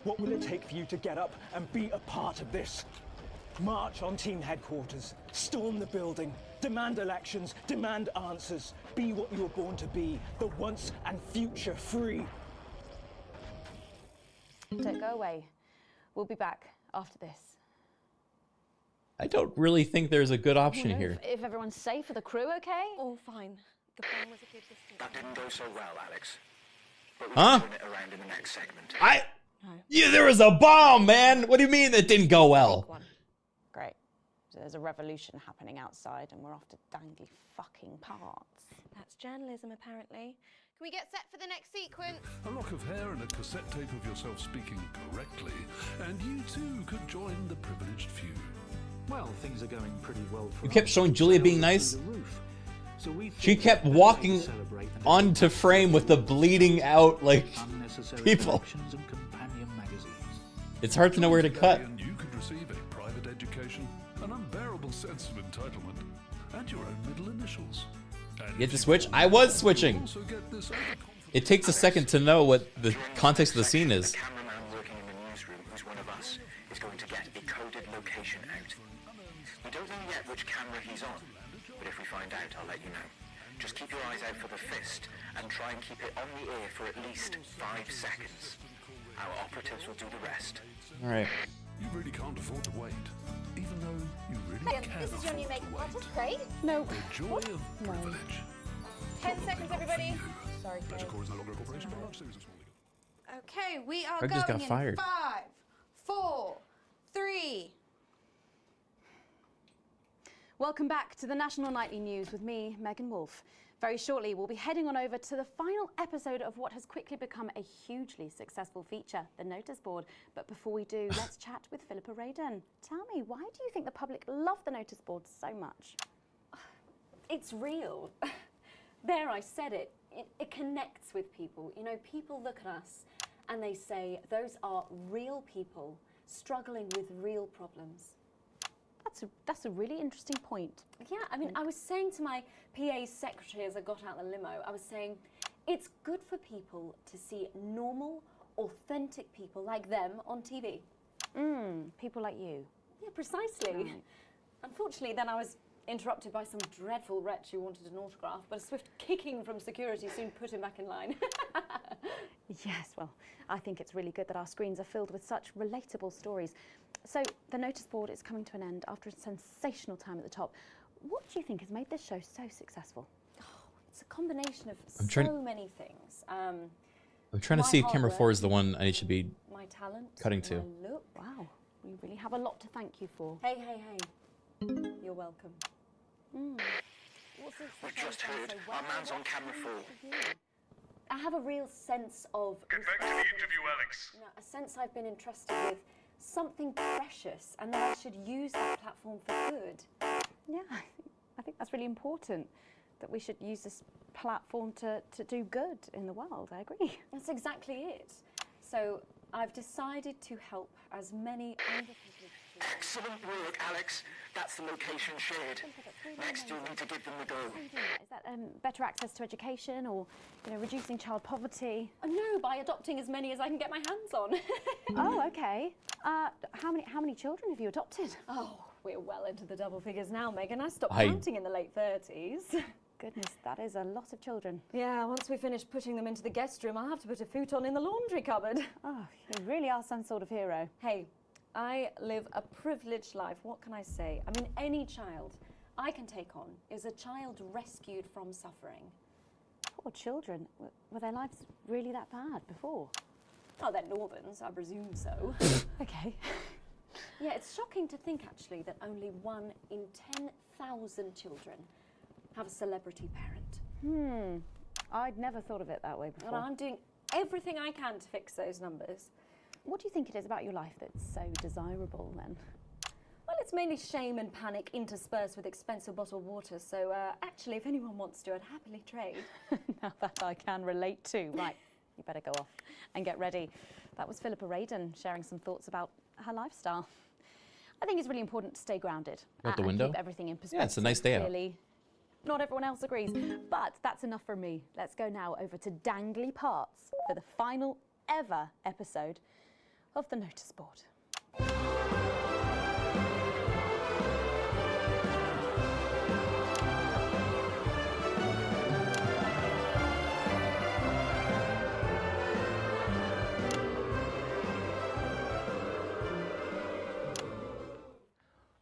What will it take for you to get up and be a part of this? March on team headquarters, storm the building, demand elections, demand answers. Be what you were born to be, the once and future free. Don't go away. We'll be back after this. I don't really think there's a good option You know, here. If everyone's safe, are the crew okay? All fine. The plan was a good distance. That didn't go so well, Alex. But we Huh? can turn it around in the next segment. Yeah, there was a bomb, man. What do you mean that didn't go well? Great. So there's a revolution happening outside and we're off to dangly fucking parts. That's journalism, apparently. Can we get set for the next sequence? A lock of hair and a cassette tape of yourself speaking correctly, and you too could join the privileged few. Well, things are going pretty well for You kept showing Julia being nice. She kept walking onto frame with the bleeding out, like, people. It's hard to know where to cut. And you could receive a private education, an unbearable sense of entitlement, and your own middle initials. You had to switch? I was switching. Also get this It takes a second to know what the context of the scene is. The cameraman working in the newsroom, who's one of us, is going to get a coded location out. We don't know yet which camera he's on, but if we find out, I'll let you know. Just keep your eyes out for the fist, and try and keep it on the air for at least 5 seconds. Our operatives will do the rest. All right. You really can't afford to wait, even though you really can This is your afford new to makeup wait. artist, right? No. The joy of privilege. 10 seconds, everybody. Sorry, Petrichor is no longer a corporation, but much serious and small. Okay, we are Greg just going got in fired. 5, 4, 3. Welcome back to the National Nightly News with me, Megan Wolfe. Very shortly, we'll be heading on over to the final episode of what has quickly become a hugely successful feature, the notice board. But before we do, let's chat with Philippa Radin. Tell me, why do you think the public love the notice board so much? It's real. There, I said it. It connects with people. You know, people look at us and they say, those are real people struggling with real problems. That's a really interesting point. Yeah, I mean, I was saying to my PA's secretary as I got out the limo, I was saying, it's good for people to see normal, authentic people like them on TV. People like you. Yeah, precisely. Right. Unfortunately, then I was interrupted by some dreadful wretch who wanted an autograph, but a swift kicking from security soon put him back in line. Yes, well, I think it's really good that our screens are filled with such relatable stories. So, the notice board is coming to an end after a sensational time at the top. What do you think has made this show so successful? It's a combination of I'm trying- so many things. I'm trying to My see if hard camera work, 4 is the one I should be my talent, cutting to. my look. Wow, we really have a lot to thank you for. Hey, hey, hey. You're welcome. We just heard our man's on camera 4. I have a real sense of... Get back to the interview, Alex. You know, a sense I've been entrusted with something precious and that I should use that platform for good. Yeah, I think that's really important, that we should use this platform to do good in the world. I agree. That's exactly it. So I've decided to help as many underprivileged children. Excellent work, Alex. That's the location shared. Next, you'll need to give them the go. Is that better access to education, or reducing child poverty? No, by adopting as many as I can get my hands on. Oh, okay. How many children have you adopted? Oh, we're well into the double figures now, Megan. I stopped I- counting in the late 30s. Goodness, that is a lot of children. Yeah, once we finish putting them into the guest room, I'll have to put a futon in the laundry cupboard. Oh, you really are some sort of hero. Hey, I live a privileged life. What can I say? I mean, any child I can take on is a child rescued from suffering. Poor children. Were their lives really that bad before? Oh, they're Northerns, I presume so. Okay. Yeah, it's shocking to think, actually, that only 1 in 10,000 children have a celebrity parent. I'd never thought of it that way before. And I'm doing everything I can to fix those numbers. What do you think it is about your life that's so desirable, then? Well, it's mainly shame and panic interspersed with expensive bottled water, so actually, if anyone wants to, I'd happily trade. Now that I can relate to. Right, you better go off and get ready. That was Philippa Radin sharing some thoughts about her lifestyle. I think it's really important to stay grounded. Out the and window? keep everything in perspective. Yeah, it's a nice day out. Clearly, not everyone else agrees, but that's enough for me. Let's go now over to Dangly Parts for the final ever episode of the notice board.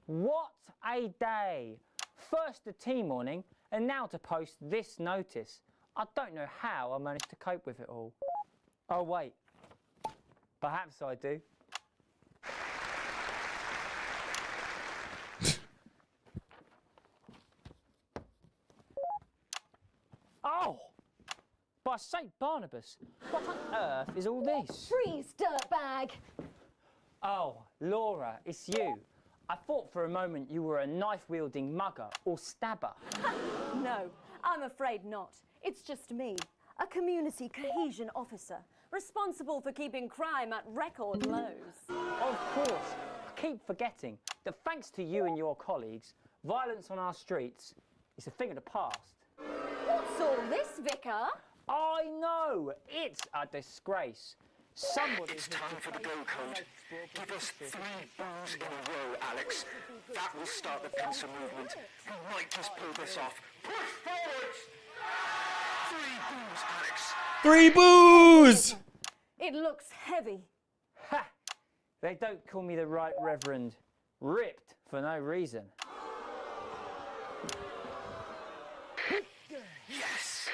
What a day! First the tea morning, and now to post this notice. I don't know how I managed to cope with it all. Oh wait, perhaps I do. Oh! By St. Barnabas, what on earth is all this? Freeze, dirtbag! Oh, Laura, it's you. I thought for a moment you were a knife-wielding mugger or stabber. No, I'm afraid not. It's just me, a community cohesion officer, responsible for keeping crime at record lows. Of course, I keep forgetting that thanks to you and your colleagues, violence on our streets is a thing of the past. What's all this, Vicar? I know, it's a disgrace. Somebody It's time for the go code. Give us 3 boos in a row, Alex. That will start the pincer movement. We might just pull this off. Push forwards! 3 boos, Alex. 3 boos! It looks heavy. Ha! They don't call me the Right Reverend. Ripped for no reason. Yes!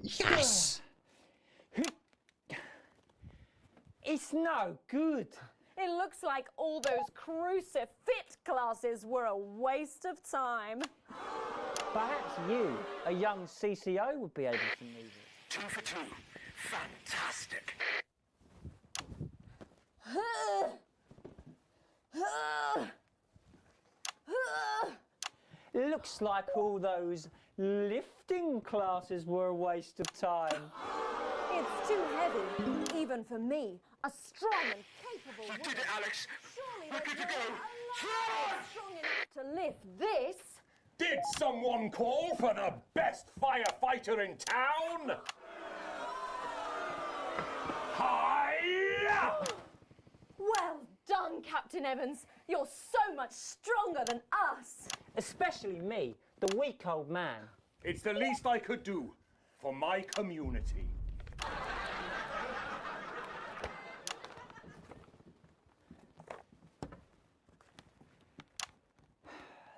Yes! It's no good. It looks like all those crucifix classes were a waste of time. Perhaps you, a young CCO, would be able to move it. 2 for 2. Fantastic. Looks like all those lifting classes were a waste of time. It's too heavy, even for me, a strong and capable woman. You did it, Alex. Surely We're good to there's go. no alive strong enough to lift this. Did someone call for the best firefighter in town? Hi! Well done, Captain Evans. You're so much stronger than us. Especially me, the weak old man. It's the least I could do for my community.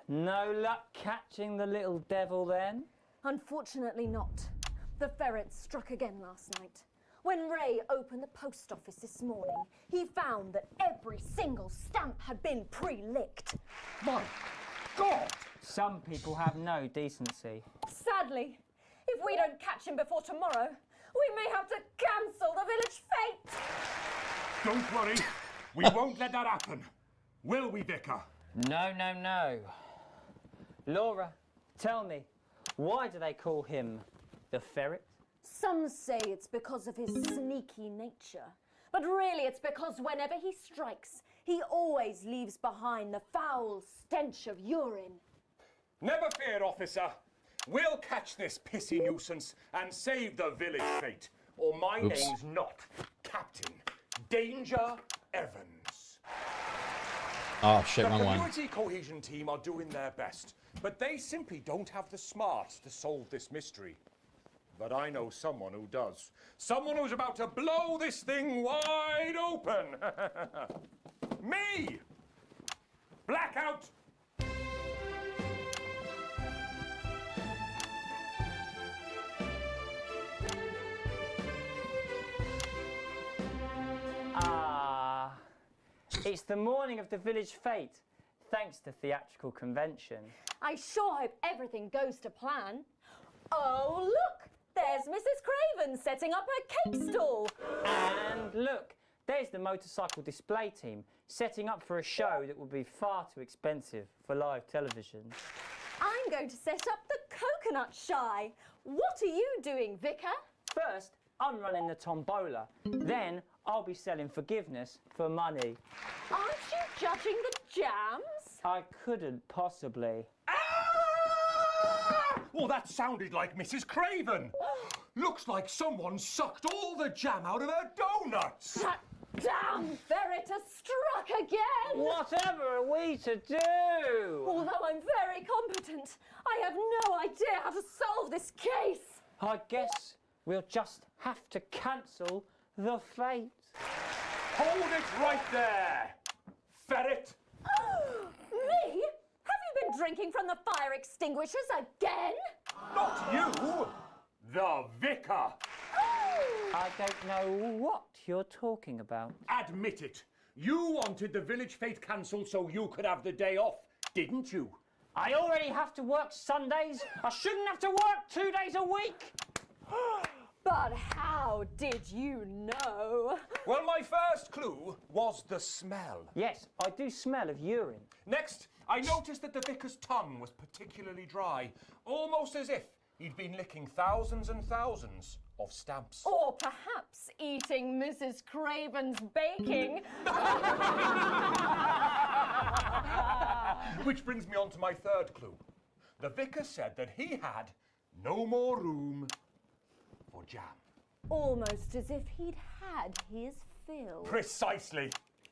No luck catching the little devil then? Unfortunately not. The ferret struck again last night. When Ray opened the post office this morning, he found that every single stamp had been pre-licked. 1, God! Some people have no decency. Sadly, if we don't catch him before tomorrow, we may have to cancel the village fete. Don't worry, we won't let that happen. Will we, Vicar? No, no, no. Laura, tell me, why do they call him the ferret? Some say it's because of his sneaky nature, but really it's because whenever he strikes, he always leaves behind the foul stench of urine. Never fear, officer. We'll catch this pissy nuisance and save the village fete. Or my name's not Captain Danger Evans. Oh shit, the wrong one. community cohesion team are doing their best, but they simply don't have the smarts to solve this mystery. But I know someone who does. Someone who's about to blow this thing wide open. Me! Blackout! It's the morning of the village fete, thanks to theatrical convention. I sure hope everything goes to plan. Oh, look! There's Mrs. Craven setting up her cake stall. And look, there's the motorcycle display team setting up for a show that would be far too expensive for live television. I'm going to set up the coconut shy. What are you doing, Vicar? First, I'm running the tombola. Then I'll be selling forgiveness for money. Aren't you judging the jams? I couldn't possibly. Well, that sounded like Mrs. Craven. Looks like someone sucked all the jam out of her donuts. That damn ferret has struck again. Whatever are we to do? Although I'm very competent, I have no idea how to solve this case. I guess we'll just have to cancel the fete. Hold it right there, ferret. Me? Have you been drinking from the fire extinguishers again? Not you, the vicar. I don't know what you're talking about. Admit it. You wanted the village fete cancelled so you could have the day off, didn't you? I already have to work Sundays. I shouldn't have to work 2 days a week. But how did you know? Well, my first clue was the smell. Yes, I do smell of urine. Next, I noticed that the vicar's tongue was particularly dry, almost as if he'd been licking thousands and thousands of stamps. Or perhaps eating Mrs. Craven's baking. Which brings me on to my third clue. The vicar said that he had no more room for jam. Almost as if he'd had his fill. Precisely.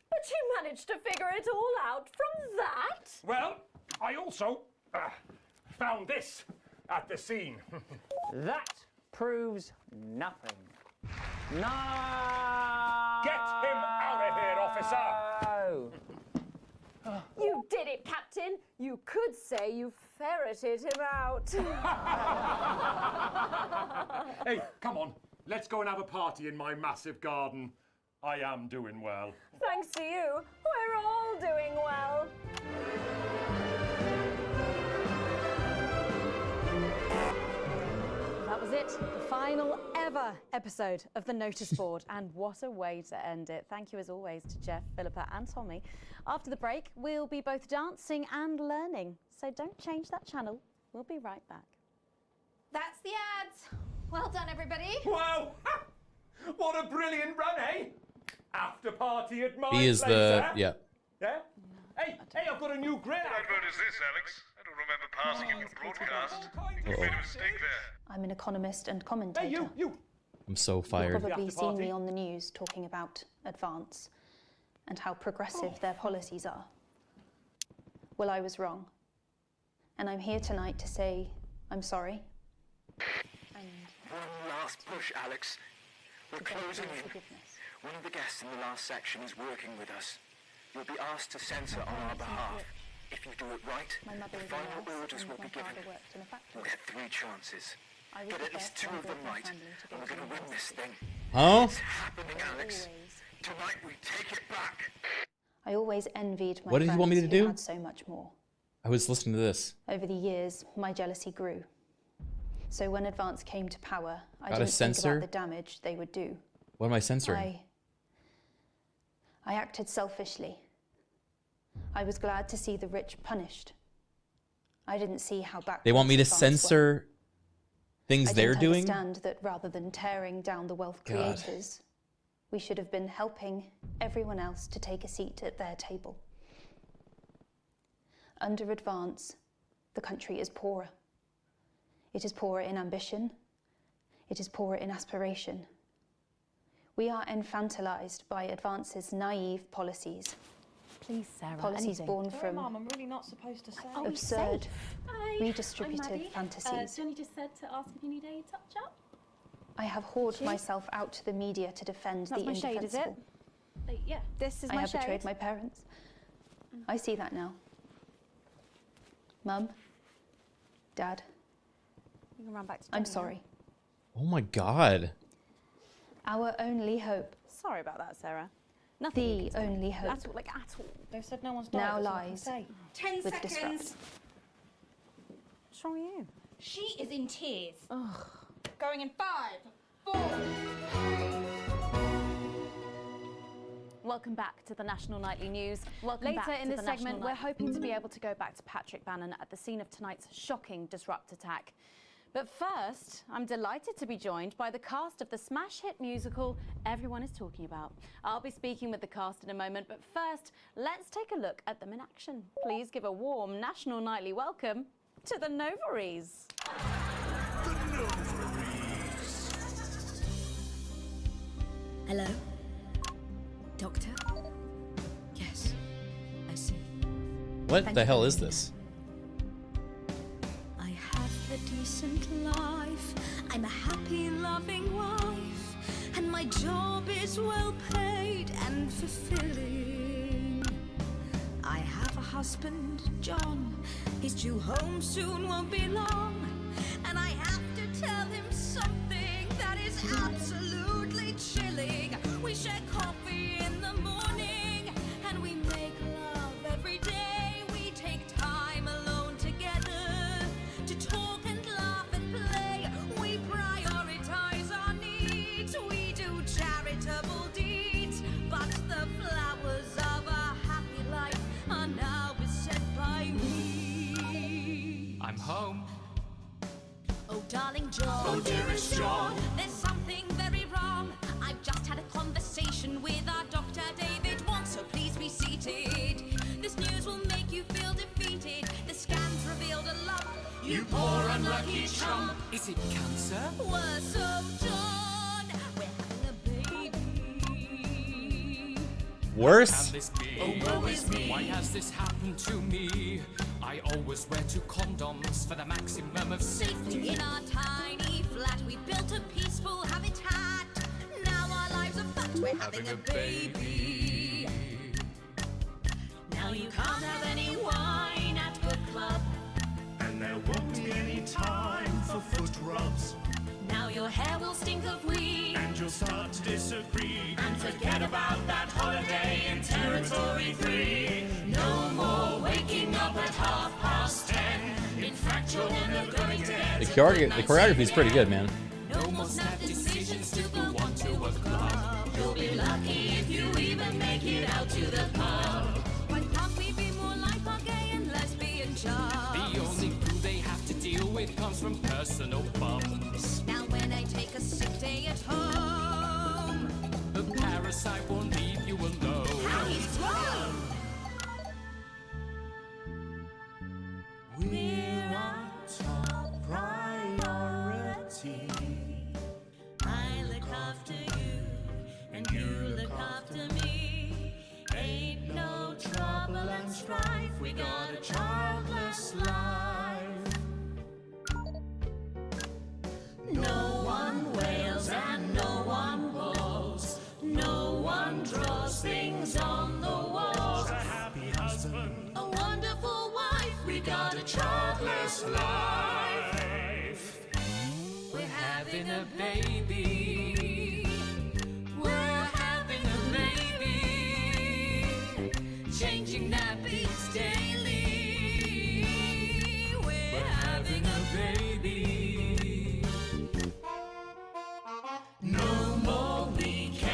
But you managed to figure it all out from that? Well, I also found this at the scene. That proves nothing. No! Get him out of here, officer! You did it, Captain. You could say you ferreted him out. Hey, come on. Let's go and have a party in my massive garden. I am doing well. Thanks to you, we're all doing well. That was it, the final ever episode of the Notice Board, and what a way to end it. Thank you as always to Jeff, Philippa and Tommy. After the break, we'll be both dancing and learning, so don't change that channel. We'll be right back. That's the ads. Well done, everybody. Wow! What a brilliant run, eh? After party at my He is place, the eh? yeah. Yeah? Hey, I've got a new grill. What advert is this, Alex? I don't remember passing it for broadcast. You made a mistake there. I'm an economist and commentator. Hey, you! I'm so You've fired. probably seen me on the news talking about Advance and how progressive their policies are. Well, I was wrong. And I'm here tonight to say I'm sorry. And One last push, Alex. We're closing in. forgiveness. One of the guests in the last section is working with us. You'll be asked to censor on our behalf. If you do it right, My mother the is a final nurse orders and will my be given. father worked in a factory. We'll get 3 chances. I was Get the at least first 2 of them member of my right, family to and go we're to going to win this thing. Huh? It's happening, Alex. Tonight we take it back. I always envied my What did you want me friends to who do? had so much more. I was listening to this. Over the years, my jealousy grew. So when Advance came to power, I Got a didn't think censor? about the damage they would do. What am I censoring? I acted selfishly. I was glad to see the rich punished. I didn't see how backwards They want me to Advance were. censor things they're doing? I understand that rather than tearing down the wealth God. creators, we should have been helping everyone else to take a seat at their table. Under Advance, the country is poorer. It is poorer in ambition. It is poorer in aspiration. We are infantilized by Advance's naive policies. Please, Sarah. Policies anything. born Sorry, from Mum, I'm really not supposed to say. absurd, Hi, redistributed I'm Maddie. fantasies. Johnny just said to ask if you need a touch-up. I have whored myself out to the media to defend That's the my shade, is it? indefensible. Yeah. This is I my have shade. betrayed my parents. I see that now. Mum, Dad, You can run back to I'm Johnny now. sorry. Oh my God. Our only hope, Sorry about that, Sarah. Nothing. the only hope, At all, like at all. They said no one's died. now that's all I can lies say. 10 with seconds. Disrupt. What's wrong with you? She is in tears. Ugh. Going in 5, 4. Welcome back to the National Nightly News. Welcome Later back in to this the segment, National we're hoping to be able to go back to Patrick Bannon at the scene of tonight's shocking Disrupt attack. But first, I'm delighted to be joined by the cast of the smash hit musical everyone is talking about. I'll be speaking with the cast in a moment, but first, let's take a look at them in action. Please give a warm National Nightly welcome to the Novaries. Hello? Doctor? Yes, I see. What Thank the you hell for is being this? I have a decent life. I'm a happy, loving wife. And my job is well paid and fulfilling. I have a husband, John. He's due home soon, won't be long. And I have to tell him something that is absolutely chilling. We share coffee in the morning and we make love every day. We take time alone together to talk and laugh and play. We prioritize our needs. We do charitable deeds. But the flowers of a happy life are now beset by weeds. I'm home. Oh, darling John. Oh, dearest John. There's something very wrong. I've just had a conversation with our doctor, David Wong, so please be seated. This news will make you feel defeated. The scans revealed a lump. You poor unlucky chump. Is it cancer? Worse, oh, John. We're having a baby. Worse? Can this be? Oh, woe is me. Why has this happened to me? I always wear 2 condoms for the maximum of safety. In our tiny flat, we built a peaceful habitat. Now our lives are fucked. We're having a baby. Now you can't have any wine at book club. And there won't be any time for foot rubs. Now your hair will stink of weed. And you'll start to disagree. And forget about that holiday in Territory 3. No more waking up at 10:30. In fact, you're never going dead. The choreography is pretty good, man. No more snap decisions to go on to a club. You'll be lucky if you even make it out to the pub. Why can't we be more like our gay and lesbian jobs? The only glue they have to deal with comes from personal bums. Now when I take a sick day at home, The parasite won't leave you alone. how he's grown. We're our top priority. I look after you, and you look after me. Ain't no trouble and strife. We got a childless life. No one wails and no one woes. No one draws things on the walls. A happy husband. A wonderful wife. We got a childless life. We're having a baby. We're having a baby. Changing nappies daily.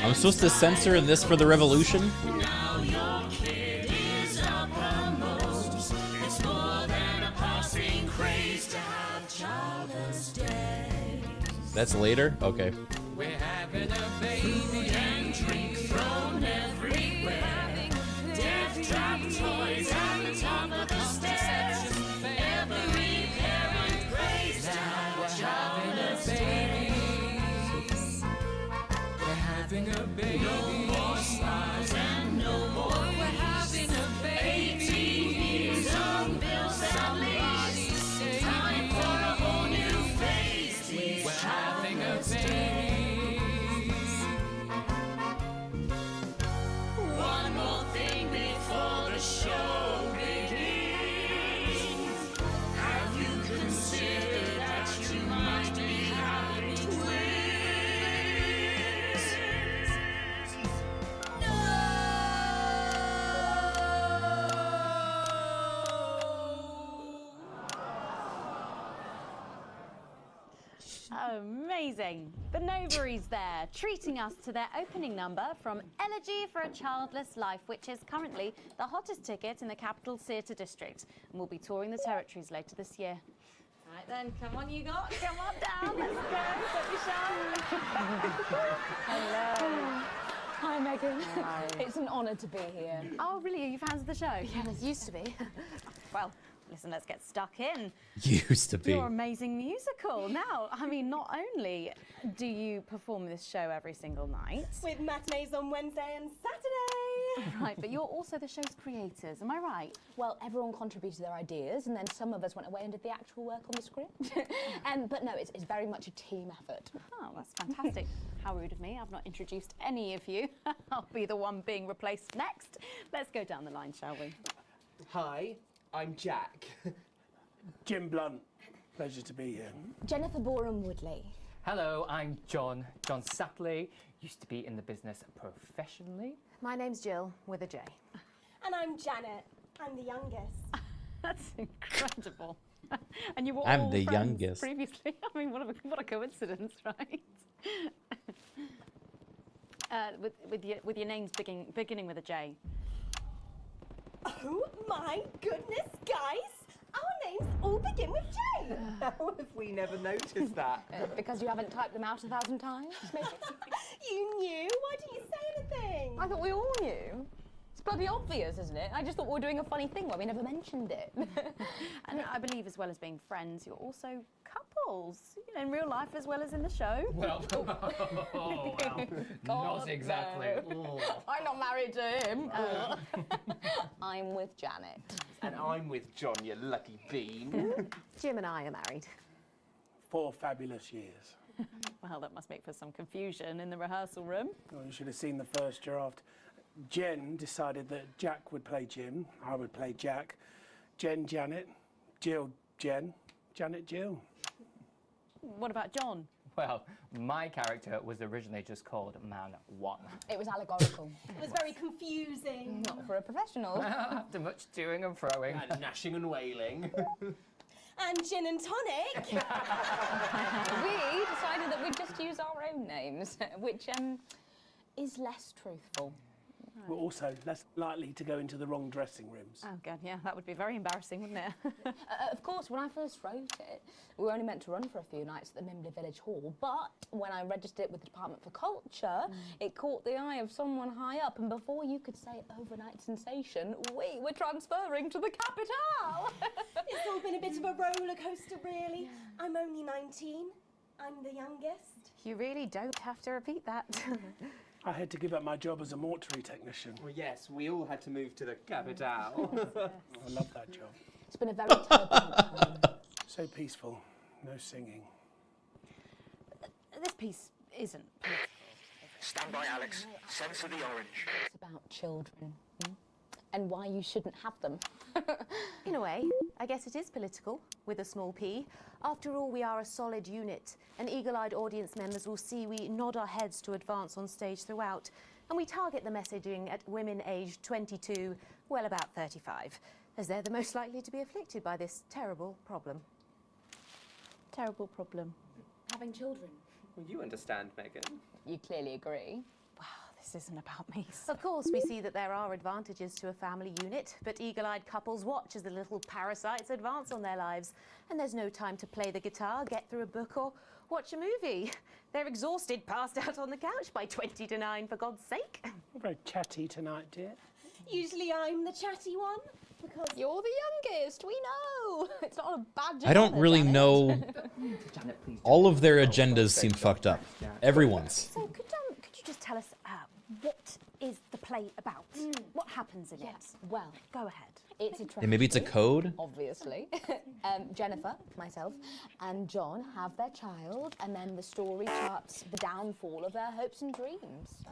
I'm supposed to censor in this for the revolution? Now your kid is uppermost. It's more than a passing craze to have childless days. That's later? Okay. We're having a baby and drink thrown everywhere. Death trap toys at the top of the stairs. Every parent prays now. We're having a baby. We're having a baby. No more smiles and no more. We're having a baby. 18 years old, bills and leaves. Time for a whole new phase. We're having a baby. One more thing before the show begins. Have you considered that you might be having twins? Amazing. The Novaries there, treating us to their opening number from Elegy for a Childless Life, which is currently the hottest ticket in the capital theatre district, and will be touring the territories later this year. Right then, come on you lot, come on down, let's go, don't be shy. Hello. Hi, Megan. Hi. It's an honour to be here. Oh, really? Are you fans of the show? Yes. Used to be. Well, listen, let's get stuck in. Used to be. Your amazing musical. Now, I mean, not only do you perform this show every single night, With matinees on Wednesday and Saturday. right, but you're also the show's creators, am I right? Well, everyone contributed their ideas, and then some of us went away and did the actual work on the script. But no, it's very much a team effort. Oh, that's fantastic. How rude of me. I've not introduced any of you. I'll be the one being replaced next. Let's go down the line, shall we? Hi, I'm Jack. Jim Blunt. Pleasure to be here. Jennifer Boreham Woodley. Hello, I'm John Satley. Used to be in the business professionally. My name's Jill, with a J. And I'm Janet. I'm the youngest. That's incredible. And you were I'm all the friends youngest. previously. I mean, what a coincidence, right? With your names beginning with a J. Oh my goodness, guys! Our names all begin with J. How have we never noticed that? Because you haven't typed them out 1,000 times, maybe? You knew? Why didn't you say anything? I thought we all knew. It's bloody obvious, isn't it? I just thought we were doing a funny thing where we never mentioned it. And I believe, as well as being friends, you're also couples, you know, in real life as well as in the show. Well, not exactly. No. I'm not married to him. I'm with Janet. And I'm with John, you lucky bean. Jim and I are married. 4 fabulous years. Well, that must make for some confusion in the rehearsal room. Well, you should have seen the first draft. Jen decided that Jack would play Jim, I would play Jack. Jen, Janet, Jill, Jen, Janet, Jill. What about John? Well, my character was originally just called Man 1. It was allegorical. It was very confusing. Not for a professional. After much toing and froing. And gnashing and wailing. And gin and tonic. We decided that we'd just use our own names, which is less truthful. We're also less likely to go into the wrong dressing rooms. Oh, God, yeah, that would be very embarrassing, wouldn't it? Of course, when I first wrote it, we were only meant to run for a few nights at the Mimbley Village Hall, but when I registered it with the Department for Culture, it caught the eye of someone high up, and before you could say overnight sensation, we were transferring to the capital. It's all been a bit of a roller coaster, really. I'm only 19. I'm the youngest. You really don't have to repeat that. I had to give up my job as a mortuary technician. Well, yes, we all had to move to the capital. I love that job. It's been a very turbulent time. So peaceful, no singing. This piece isn't. Stand by, Alex. Censor the orange. It's about children and why you shouldn't have them. In a way, I guess it is political, with a small p. After all, we are a solid unit, and eagle-eyed audience members will see we nod our heads to advance on stage throughout, and we target the messaging at women aged 22, well, about 35, as they're the most likely to be afflicted by this terrible problem. Terrible problem. Having children. Well, you understand, Megan. You clearly agree. Wow, This isn't about me. Of course, we see that there are advantages to a family unit, but eagle-eyed couples watch as the little parasites advance on their lives. And there's no time to play the guitar, get through a book, or watch a movie. They're exhausted, passed out on the couch by 20 to 9, for God's sake. You're very chatty tonight, dear. Usually I'm the chatty one. Because you're the youngest, we know. It's not a badge of I don't honor, really Janet. know. All of their agendas seem fucked up. Everyone's. So could you just tell us what is the play about? What happens in it? Well, Go ahead. it's a Yeah, maybe it's a code? Obviously. Jennifer, myself, and John have their child, and then the story charts the downfall of their hopes and dreams.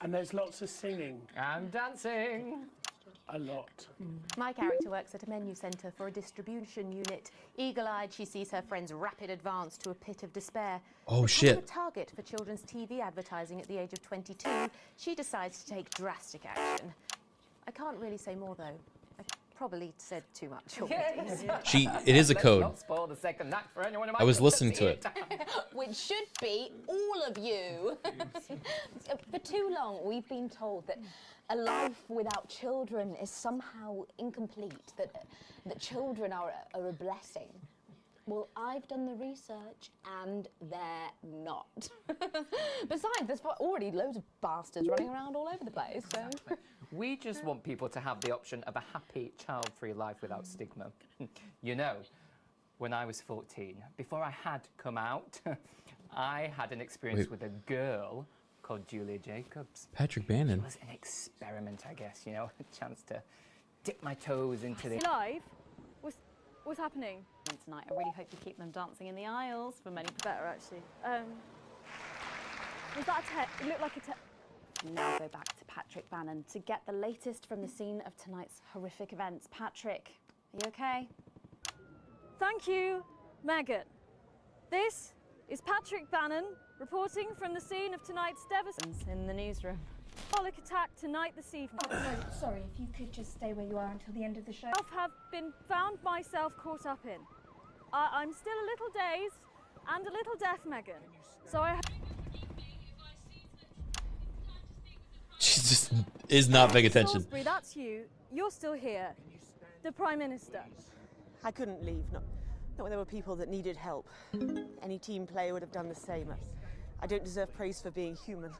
And there's lots of singing. And dancing. A lot. My character works at a menu centre for a distribution unit. Eagle-eyed, she sees her friend's rapid advance to a pit of despair. Oh, shit. Becoming a target for children's TV advertising at the age of 22, she decides to take drastic action. I can't really say more, though. I probably said too much already. It is a Let's code. not spoil the second act for anyone who might I was want to listening see to it. Which should be all of you. For too long, we've been told that a life without children is somehow incomplete, that children are a blessing. Well, I've done the research, and they're not. Besides, there's already loads of bastards running around all over the place, so... We just want people to have the option of a happy, child-free life without stigma. You know, when I was 14, before I had come out, I had an experience with a girl called Julia Jacobs. Patrick Bannon. It was an experiment, I guess, you know, a chance to dip my toes into the... Live? What's happening? Tonight, I really hope you keep them dancing in the aisles for many. Better, actually. Was that it looked like a Now go back to Patrick Bannon to get the latest from the scene of tonight's horrific events. Patrick, are you okay? Thank you, Megan. This is Patrick Bannon reporting from the scene of tonight's devastating in the newsroom. Symbolic attack tonight this evening. Oh, no, sorry, if you could just stay where you are until the end of the show. I have been found myself caught up in. I'm still a little dazed and a little deaf, Megan. So I... She just is not paying attention. Salisbury, that's you. You're still here. The Prime Minister. I couldn't leave, not when there were people that needed help. Any team player would have done the same. I don't deserve praise for being human.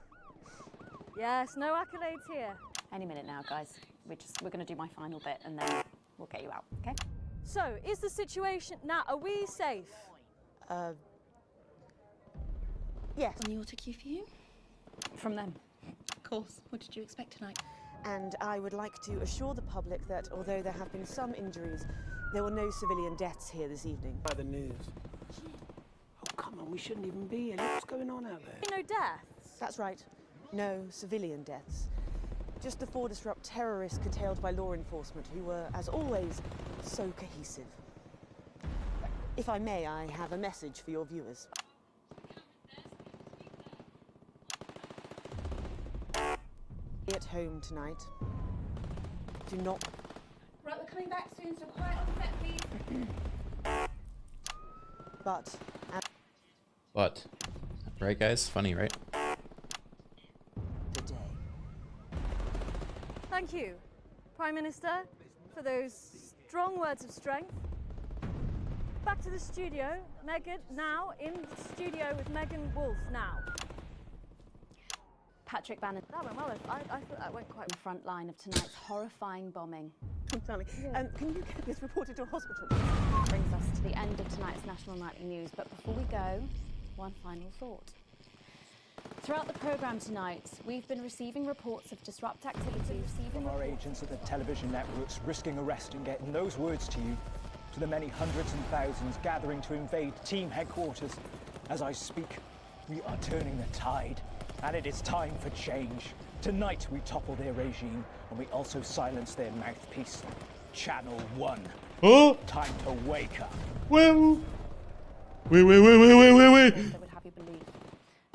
Yes, no accolades here. Any minute now, guys. We're going to do my final bit and then we'll get you out, okay? So, is the situation now? Are we safe? Yes. On the auto cue for you? From them. Of course. What did you expect tonight? And I would like to assure the public that although there have been some injuries, there were no civilian deaths here this evening. By the news. Oh, come on, we shouldn't even be here. Look what's going on out there. No deaths? That's right. No civilian deaths. Just the 4 disrupt terrorists curtailed by law enforcement, who were, as always, so cohesive. If I may, I have a message for your viewers. Be at home tonight. Do not... Right, we're coming back soon, so quiet on set, please. But... Right, guys? Funny, right? Thank you, Prime Minister, for those strong words of strength. Back to the studio. Megan, now in the studio with Megan Wolf now. Patrick Bannon. That went well. I thought that went quite The front line of tonight's horrifying bombing. Darling, can you get this reported to a hospital? Brings us to the end of tonight's National Nightly News. But before we go, one final thought. Throughout the programme tonight, we've been receiving reports of disrupt activity. From our agents at the television networks risking arrest and getting those words to you, to the many hundreds and thousands gathering to invade team headquarters. As I speak, we are turning the tide, and it is time for change. Tonight we topple their regime, and we also silence their mouthpiece, Channel 1. Oh! Time to wake up. Well. Wait. They would have you believe.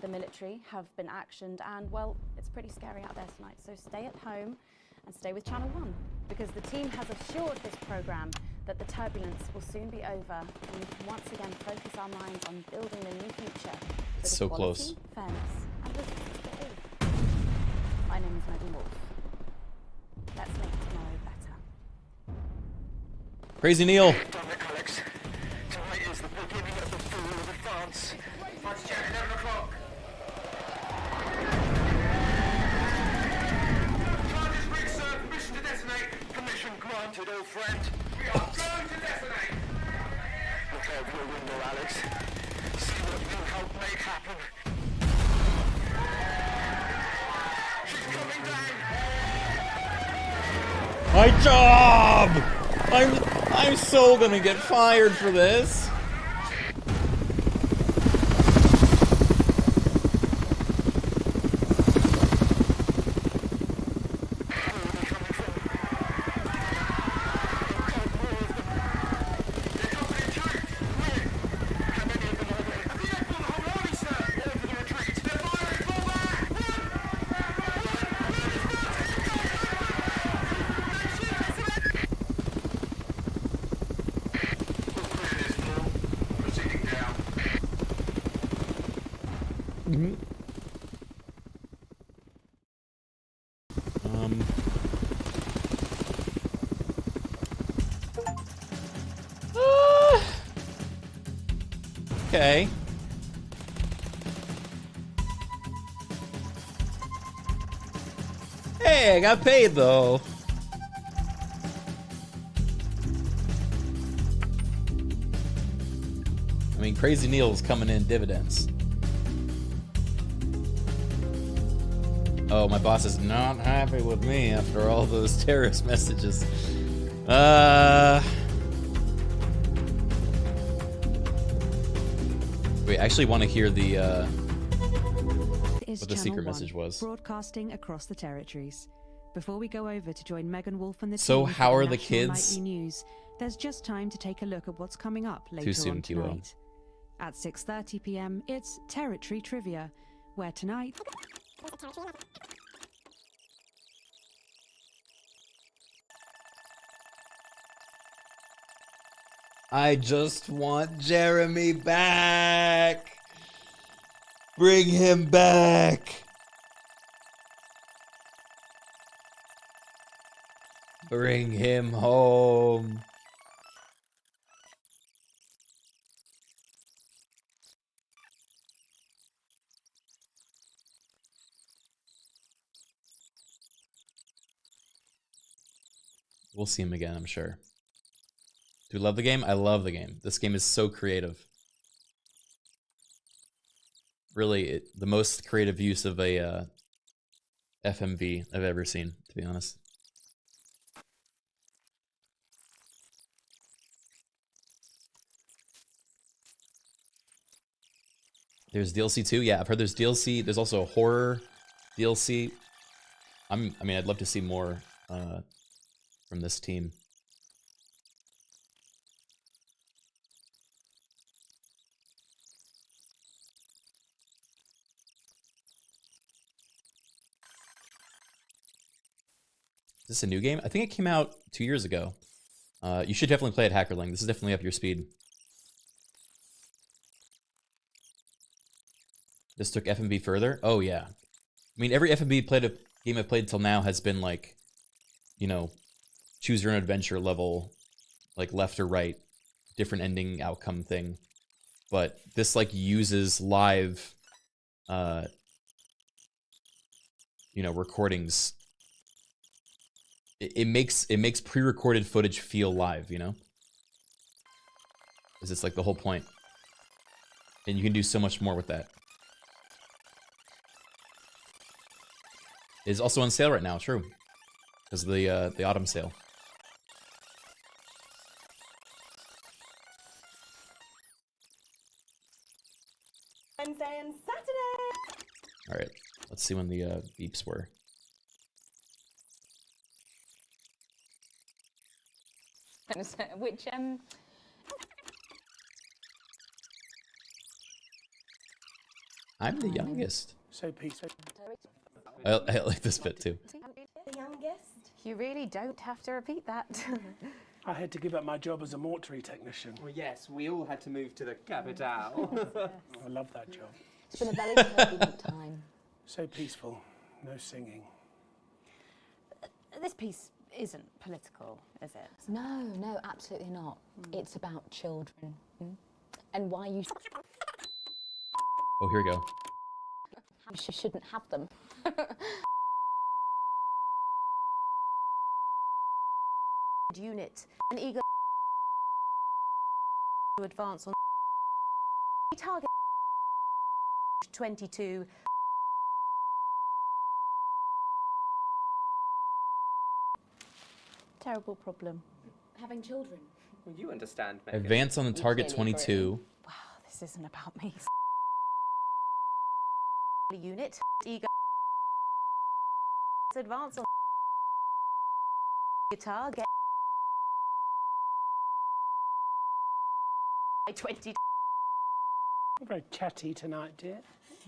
The military have been actioned, and well, it's pretty scary out there tonight. So stay at home and stay with Channel 1, because the team has assured this programme that the turbulence will soon be over, and we can once again focus our minds on building the new future. It's so close. Fairness, and resilience for all. My name is Megan Wolf. Let's make tomorrow better. Crazy Neil. Damn it, Alex. Tonight is the beginning of the fall of advance. Let's check 11 o'clock. Charges rig, sir. Permission to detonate. Permission granted, old friend. We are going to detonate. Look out your window, Alex. See what you helped make happen. She's coming down. My job! I'm so gonna get fired for this. Okay. Hey, I got paid though. I mean, Crazy Neil's coming in dividends. Oh, my boss is not happy with me after all those terrorist messages. Wait, I actually want to hear the what the secret message was. Broadcasting across the territories. Before we go over to join Megan Wolf and the So team how for are the National kids? Nightly News, there's just time to take a look at what's coming up later Too soon, on QO. tonight. At 6:30 p.m., it's Territory Trivia, where tonight. I just want Jeremy back. Bring him back. Bring him home. We'll see him again, I'm sure. Do you love the game? I love the game. This game is so creative. Really, the most creative use of a FMV I've ever seen, to be honest. There's DLC too? Yeah, I've heard there's DLC. There's also a horror DLC. I mean, I'd love to see more from this team. Is this a new game? I think it came out 2 years ago. You should definitely play it, Hackerling. This is definitely up your speed. This took FMV further? Oh, yeah. I mean, every FMV game I've played till now has been like, you know, choose your own adventure level, like left or right, different ending outcome thing. But this like uses live, you know, recordings. It makes pre-recorded footage feel live, you know? Because it's like the whole point. And you can do so much more with that. It's also on sale right now, true. Because of the autumn sale. Wednesday and Saturday. Alright, let's see when the beeps were. Which I'm the youngest. So peaceful. I like this bit too. The youngest. You really don't have to repeat that. I had to give up my job as a mortuary technician. Well, yes, we all had to move to the capital. I love that job. It's been a very turbulent time. So peaceful, no singing. This piece isn't political, is it? No, no, absolutely not. It's about children and why you Oh, here we go. shouldn't have them. Unit, an eager to advance on target 22. Terrible problem. Having children. Well, you understand, Megan. Advance on the target 22. Wow, this isn't about me. Unit, eager to advance on target 20. You're very chatty tonight, dear.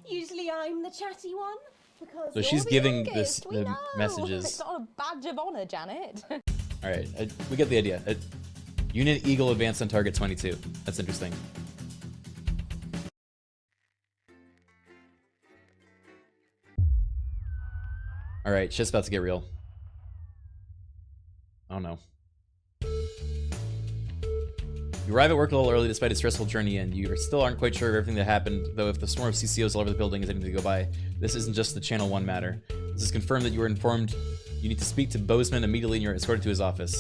Usually I'm the chatty one. Because So she's giving this the It's messages. not a badge of honor, Janet. All right, we get the idea. Unit Eagle advance on target 22. That's interesting. All right, shit's about to get real. Oh no. You arrive at work a little early despite a stressful journey, and you still aren't quite sure of everything that happened, though if the swarm of CCOs all over the building is anything to go by, this isn't just the Channel 1 matter. This is confirmed that you were informed you need to speak to Bozeman immediately and you're escorted to his office.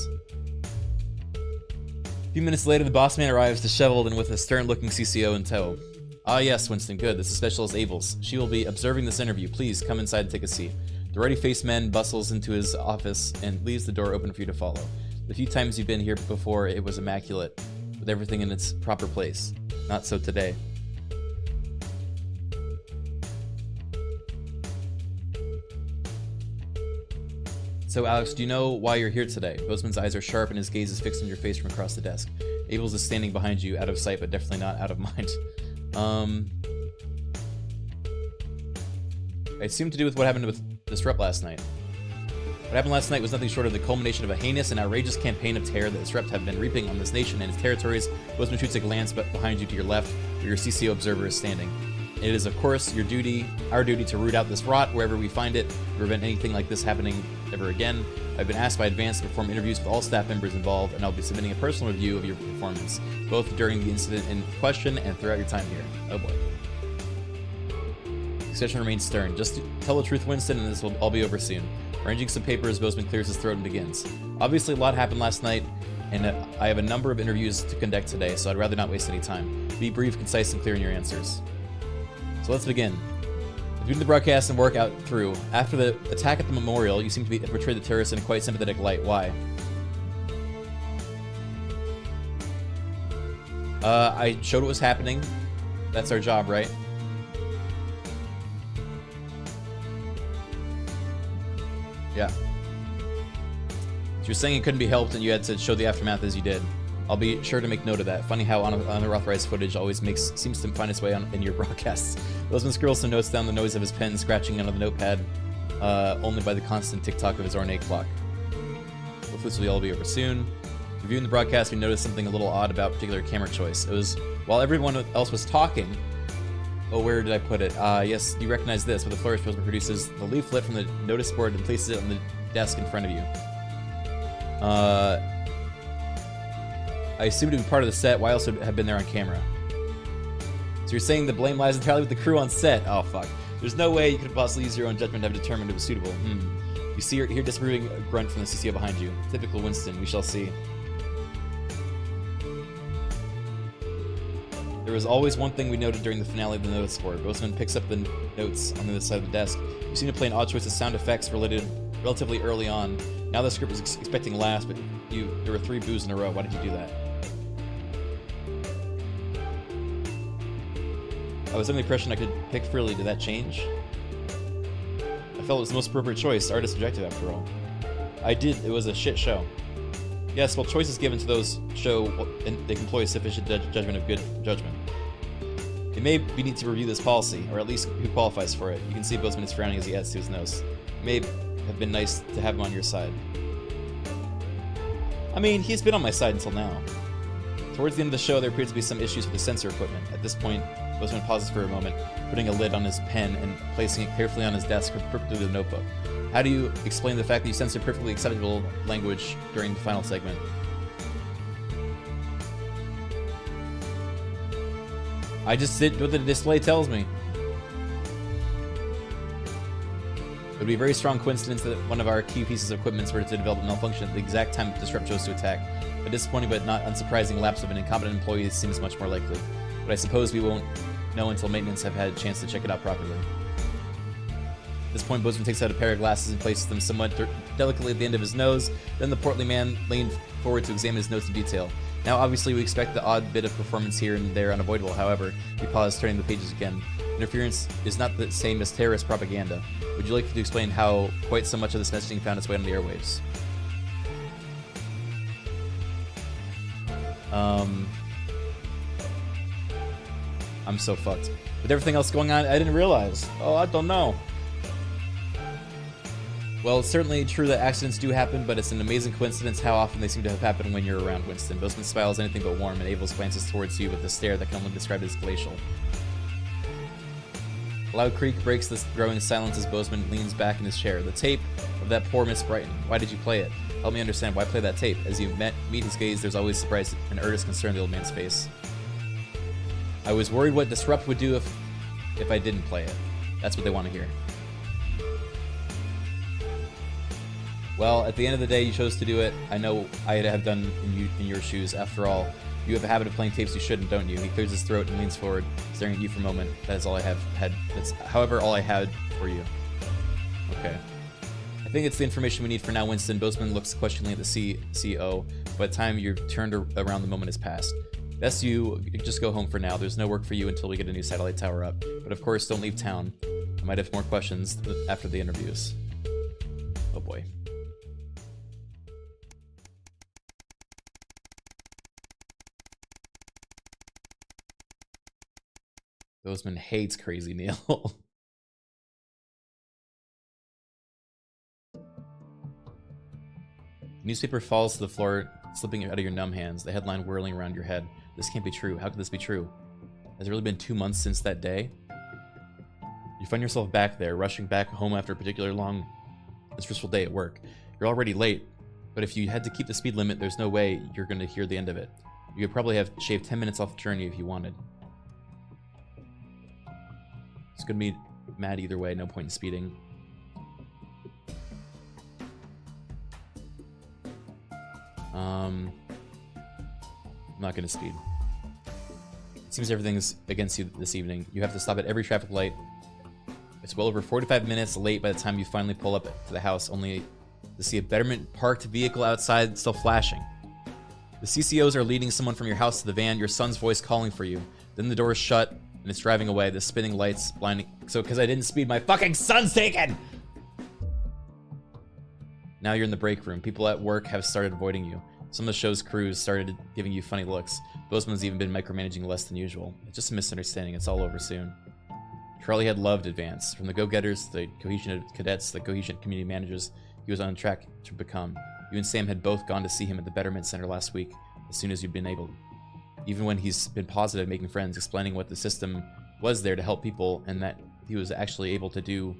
A few minutes later, the boss man arrives disheveled and with a stern-looking CCO in tow. Ah yes, Winston, good. This is Specialist Abels. She will be observing this interview. Please come inside and take a seat. The ruddy-faced man bustles into his office and leaves the door open for you to follow. The few times you've been here before, it was immaculate, with everything in its proper place. Not so today. So, Alex, do you know why you're here today? Bozeman's eyes are sharp and his gaze is fixed on your face from across the desk. Abels is standing behind you, out of sight, but definitely not out of mind. I assume to do with what happened with Disrupt last night. What happened last night was nothing short of the culmination of a heinous and outrageous campaign of terror that Disrupt have been reaping on this nation and its territories. Bozeman shoots a glance behind you to your left, where your CCO observer is standing. It is, of course, our duty to root out this rot wherever we find it, to prevent anything like this happening ever again. I've been asked by Advance to perform interviews with all staff members involved, and I'll be submitting a personal review of your performance, both during the incident in question and throughout your time here. Oh boy. The session remains stern. Just tell the truth, Winston, and this will all be over soon. Arranging some papers, Bozeman clears his throat and begins. Obviously, a lot happened last night, and I have a number of interviews to conduct today, so I'd rather not waste any time. Be brief, concise, and clear in your answers. So let's begin. Due to the broadcast and work out through, after the attack at the memorial, you seem to portray the terrorists in a quite sympathetic light. Why? I showed what was happening. That's our job, right? Yeah. So you're saying it couldn't be helped and you had to show the aftermath as you did. I'll be sure to make note of that. Funny how unauthorized footage always seems to find its way in your broadcasts. Bozeman scribbles some notes down the nose of his pen, scratching onto the notepad, only by the constant tick-tock of his ornate clock. Hopefully this will all be over soon. Reviewing the broadcast, we noticed something a little odd about particular camera choice. It was while everyone else was talking. Oh, where did I put it? Yes, you recognize this. With a flourish, Bozeman produces the leaflet from the notice board and places it on the desk in front of you. I assumed it would be part of the set. Why else would it have been there on camera? So you're saying the blame lies entirely with the crew on set? Oh, fuck. There's no way you could possibly use your own judgment to have determined it was suitable. You see or hear disapproving grunt from the CCO behind you. Typical Winston. We shall see. There was always one thing we noted during the finale of the notice board. Bozeman picks up the notes on the other side of the desk. You seem to play an odd choice of sound effects relatively early on. Now the script was expecting last, but there were 3 boos in a row. Why did you do that? I was under the impression I could pick freely. Did that change? I felt it was the most appropriate choice. Artist objective, after all. I did. It was a shit show. Yes, well, choices given to those show they can employ a sufficient judgment of good judgment. It may be need to review this policy, or at least who qualifies for it. You can see Bozeman is frowning as he adds to his nose. It may have been nice to have him on your side. I mean, he's been on my side until now. Towards the end of the show, there appeared to be some issues with the sensor equipment. At this point, Bozeman pauses for a moment, putting a lid on his pen and placing it carefully on his desk perpendicular to the notebook. How do you explain the fact that you censored perfectly acceptable language during the final segment? I just did what the display tells me. It would be a very strong coincidence that one of our key pieces of equipment were to develop a malfunction at the exact time Disrupt chose to attack. A disappointing but not unsurprising lapse of an incompetent employee seems much more likely. But I suppose we won't know until maintenance have had a chance to check it out properly. At this point, Bozeman takes out a pair of glasses and places them somewhat delicately at the end of his nose. Then the portly man leaned forward to examine his notes in detail. Now, obviously, we expect the odd bit of performance here and there unavoidable. However, he paused, turning the pages again. Interference is not the same as terrorist propaganda. Would you like to explain how quite so much of this messaging found its way on the airwaves? I'm so fucked. With everything else going on, I didn't realize. Oh, I don't know. Well, it's certainly true that accidents do happen, but it's an amazing coincidence how often they seem to have happened when you're around Winston. Bozeman's smile is anything but warm, and Abel's glances towards you with a stare that can only be described as glacial. A loud creak breaks this growing silence as Bozeman leans back in his chair. The tape of that poor Miss Brighton. Why did you play it? Help me understand. Why play that tape? As you meet his gaze, there's always surprise and earnest concern in the old man's face. I was worried what Disrupt would do if I didn't play it. That's what they want to hear. Well, at the end of the day, you chose to do it. I know I'd have done in your shoes. After all, you have a habit of playing tapes you shouldn't, don't you? He clears his throat and leans forward, staring at you for a moment. That is all I have had. That's, however, all I had for you. Okay. I think it's the information we need for now, Winston. Bozeman looks questioningly at the CEO. By the time you've turned around, the moment has passed. Best you just go home for now. There's no work for you until we get a new satellite tower up. But of course, don't leave town. I might have more questions after the interviews. Oh boy. Bozeman hates Crazy Neil. Newspaper falls to the floor, slipping out of your numb hands, the headline whirling around your head. This can't be true. How could this be true? Has it really been 2 months since that day? You find yourself back there, rushing back home after a particularly long and stressful day at work. You're already late, but if you had to keep the speed limit, there's no way you're going to hear the end of it. You could probably have shaved 10 minutes off the journey if you wanted. It's going to be mad either way, no point in speeding. I'm not going to speed. It seems everything's against you this evening. You have to stop at every traffic light. It's well over 45 minutes late by the time you finally pull up to the house, only to see a Betterment parked vehicle outside still flashing. The CCOs are leading someone from your house to the van, your son's voice calling for you. Then the door is shut, and it's driving away, the spinning lights blinding. So, because I didn't speed, my fucking son's taken! Now you're in the break room. People at work have started avoiding you. Some of the show's crews started giving you funny looks. Bozeman's even been micromanaging less than usual. It's just a misunderstanding. It's all over soon. Charlie had loved Advance. From the go-getters, the Cohesion cadets, the Cohesion community managers, he was on track to become. You and Sam had both gone to see him at the Betterment Center last week, as soon as you'd been able. Even when he's been positive, making friends, explaining what the system was there to help people, and that he was actually able to do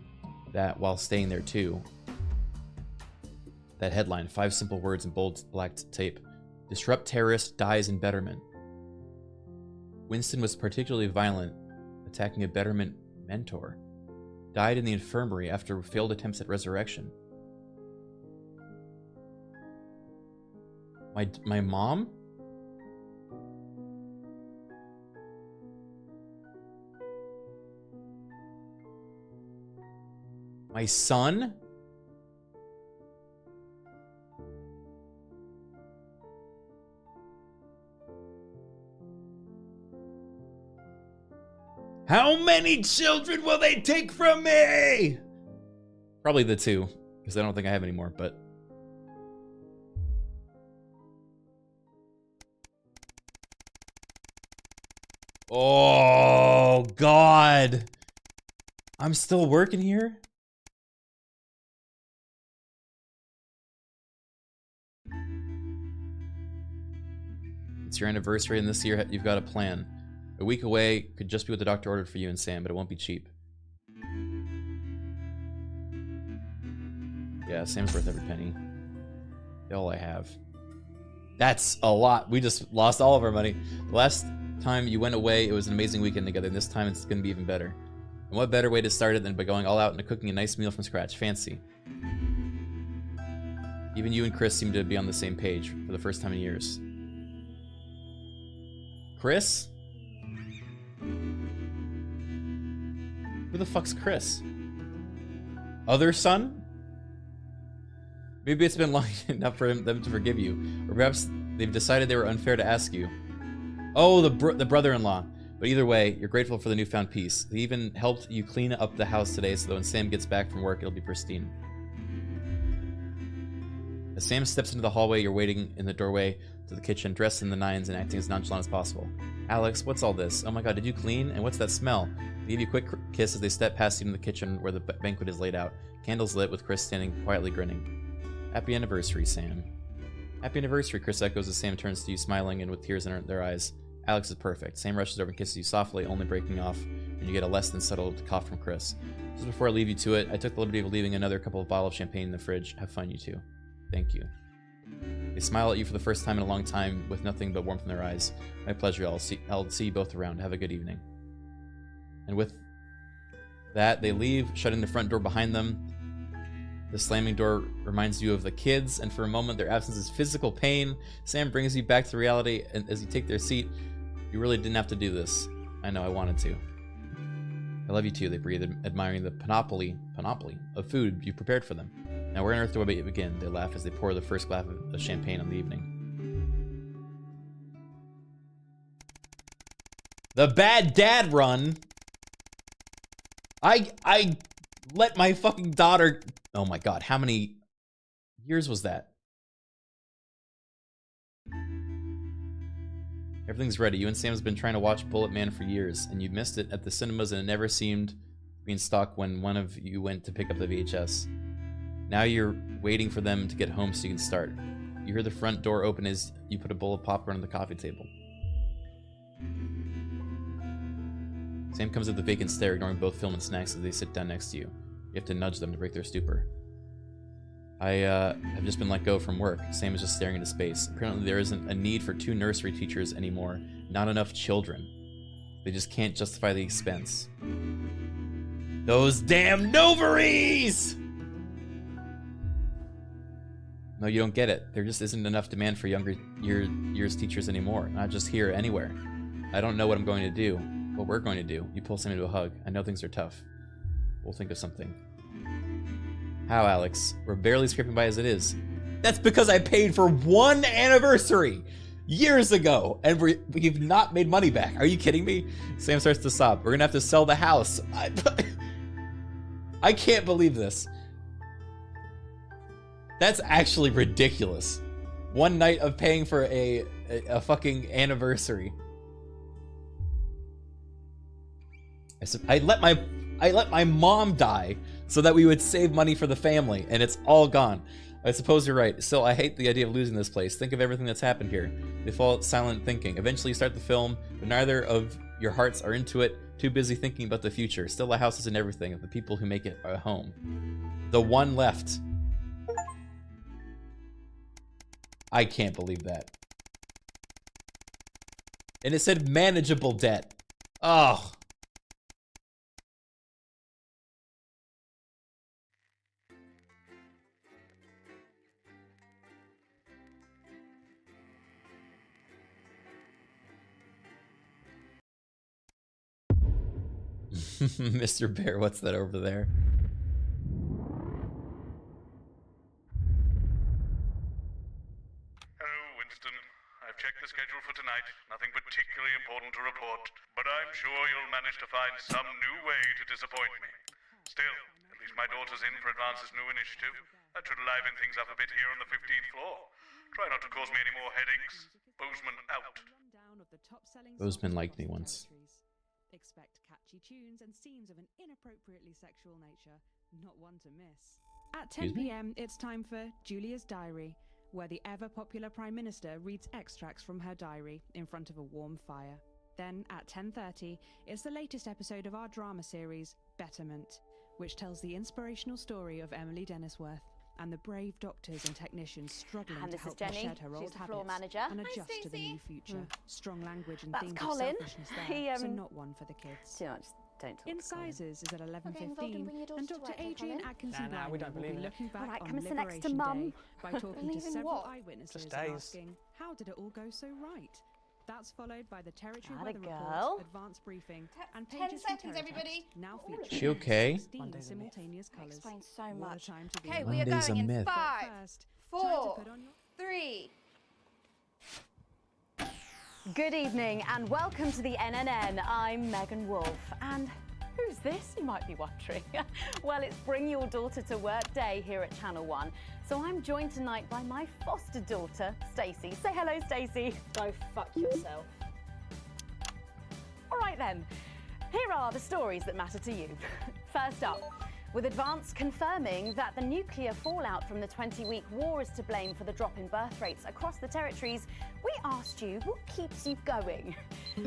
that while staying there too. That headline, 5 simple words in bold black tape. Disrupt terrorist, dies in Betterment. Winston was particularly violent, attacking a Betterment mentor. Died in the infirmary after failed attempts at resurrection. My mom? My son? How many children will they take from me? Probably the 2, because I don't think I have any more, but... Oh, God. I'm still working here? It's your anniversary, and this year you've got a plan. A week away could just be what the doctor ordered for you and Sam, but it won't be cheap. Yeah, Sam's worth every penny. All I have. That's a lot. We just lost all of our money. The last time you went away, it was an amazing weekend together, and this time it's going to be even better. And what better way to start it than by going all out into cooking a nice meal from scratch? Fancy. Even you and Chris seem to be on the same page for the first time in years. Chris? Who the fuck's Chris? Other son? Maybe it's been long enough for them to forgive you. Or perhaps they've decided they were unfair to ask you. Oh, the brother-in-law. But either way, you're grateful for the newfound peace. They even helped you clean up the house today so that when Sam gets back from work, it'll be pristine. As Sam steps into the hallway, you're waiting in the doorway to the kitchen, dressed in the nines and acting as nonchalant as possible. Alex, what's all this? Oh my god, did you clean? And what's that smell? They give you a quick kiss as they step past you in the kitchen where the banquet is laid out. Candles lit with Chris standing quietly grinning. Happy anniversary, Sam. Happy anniversary, Chris echoes as Sam turns to you, smiling and with tears in their eyes. Alex is perfect. Sam rushes over and kisses you softly, only breaking off when you get a less than subtle cough from Chris. Just before I leave you to it, I took the liberty of leaving another couple of bottles of champagne in the fridge. Have fun, you two. Thank you. They smile at you for the first time in a long time with nothing but warmth in their eyes. My pleasure. I'll see you both around. Have a good evening. And with that, they leave, shutting the front door behind them. The slamming door reminds you of the kids, and for a moment their absence is physical pain. Sam brings you back to reality, and as you take their seat, you really didn't have to do this. I know, I wanted to. I love you too, they breathe, admiring the panoply of food you prepared for them. Now where on earth do I begin? They laugh as they pour the first glass of champagne on the evening. The bad dad run. I let my fucking daughter... Oh my god, how many years was that? Everything's ready. You and Sam's been trying to watch Bullet Man for years, and you missed it at the cinemas, and it never seemed to be in stock when one of you went to pick up the VHS. Now you're waiting for them to get home so you can start. You hear the front door open as you put a bowl of popcorn on the coffee table. Sam comes up with a vacant stare, ignoring both film and snacks as they sit down next to you. You have to nudge them to break their stupor. I have just been let go from work. Sam is just staring into space. Apparently there isn't a need for 2 nursery teachers anymore. Not enough children. They just can't justify the expense. Those damn novaries! No, you don't get it. There just isn't enough demand for younger years teachers anymore. Not just here, anywhere. I don't know what I'm going to do. What we're going to do. You pull Sam into a hug. I know things are tough. We'll think of something. How, Alex? We're barely scraping by as it is. That's because I paid for 1 anniversary years ago, and we've not made money back. Are you kidding me? Sam starts to sob. We're gonna have to sell the house. I can't believe this. That's actually ridiculous. 1 night of paying for a fucking anniversary. I let my mom die so that we would save money for the family, and it's all gone. I suppose you're right. Still, I hate the idea of losing this place. Think of everything that's happened here. They fall silent thinking. Eventually you start the film, but neither of your hearts are into it, too busy thinking about the future. Still, the house isn't everything, the people who make it a home. The one left. I can't believe that. And it said manageable debt. Oh. Mr. Bear, what's that over there? Hello, Winston. I've checked the schedule for tonight. Nothing particularly important to report, but I'm sure you'll manage to find some new way to disappoint me. Still, at least my daughter's in for Advance's new initiative. That should liven things up a bit here on the 15th floor. Try not to cause me any more headaches. Bozeman out. Bozeman liked me once. Expect catchy tunes and scenes of an inappropriately sexual nature, not one to miss. At 10 p.m, it's time for Julia's Diary, where the ever-popular Prime Minister reads extracts from her diary in front of a warm fire. Then, at 10:30, it's the latest episode of our drama series, Betterment, which tells the inspirational story of Emily Dennisworth. and the brave doctors and technicians struggling And to this is help her Jenny. shed her She's old the floor habits manager. and Hi, adjust to the Stacey. new future. Strong language and That's themes Colin. of selfishness there, He, so not one for the kids. Do you know, just don't talk In to Colin. Sizes is at involved in 11:15, bringing your daughter and to Dr. work, Adrian Colin? Atkinson Nah, we don't will be believe in it. looking back All right, on come and sit next to Liberation Mum. Day by talking to Believe in several what? eyewitnesses Just and days. asking, how did it all go so right? That's followed by the territory Atta weather girl. report, advanced briefing, and 10 pages from seconds, Terratext, everybody. now All of featuring She okay? 16 simultaneous colours. Explains so What a much. time to be Okay, alive. we are Monday's going a in myth. 5, First, time to 4, put on your 3. Good evening and welcome to the NNN. I'm Megan Wolfe. And who's this, you might be wondering? Well, it's Bring Your Daughter to Work Day here at Channel 1. So I'm joined tonight by my foster daughter, Stacey. Say hello, Stacey. Go fuck yourself. All right then, here are the stories that matter to you. First up, with Advance confirming that the nuclear fallout from the 20-week war is to blame for the drop in birth rates across the territories, we asked you what keeps you going.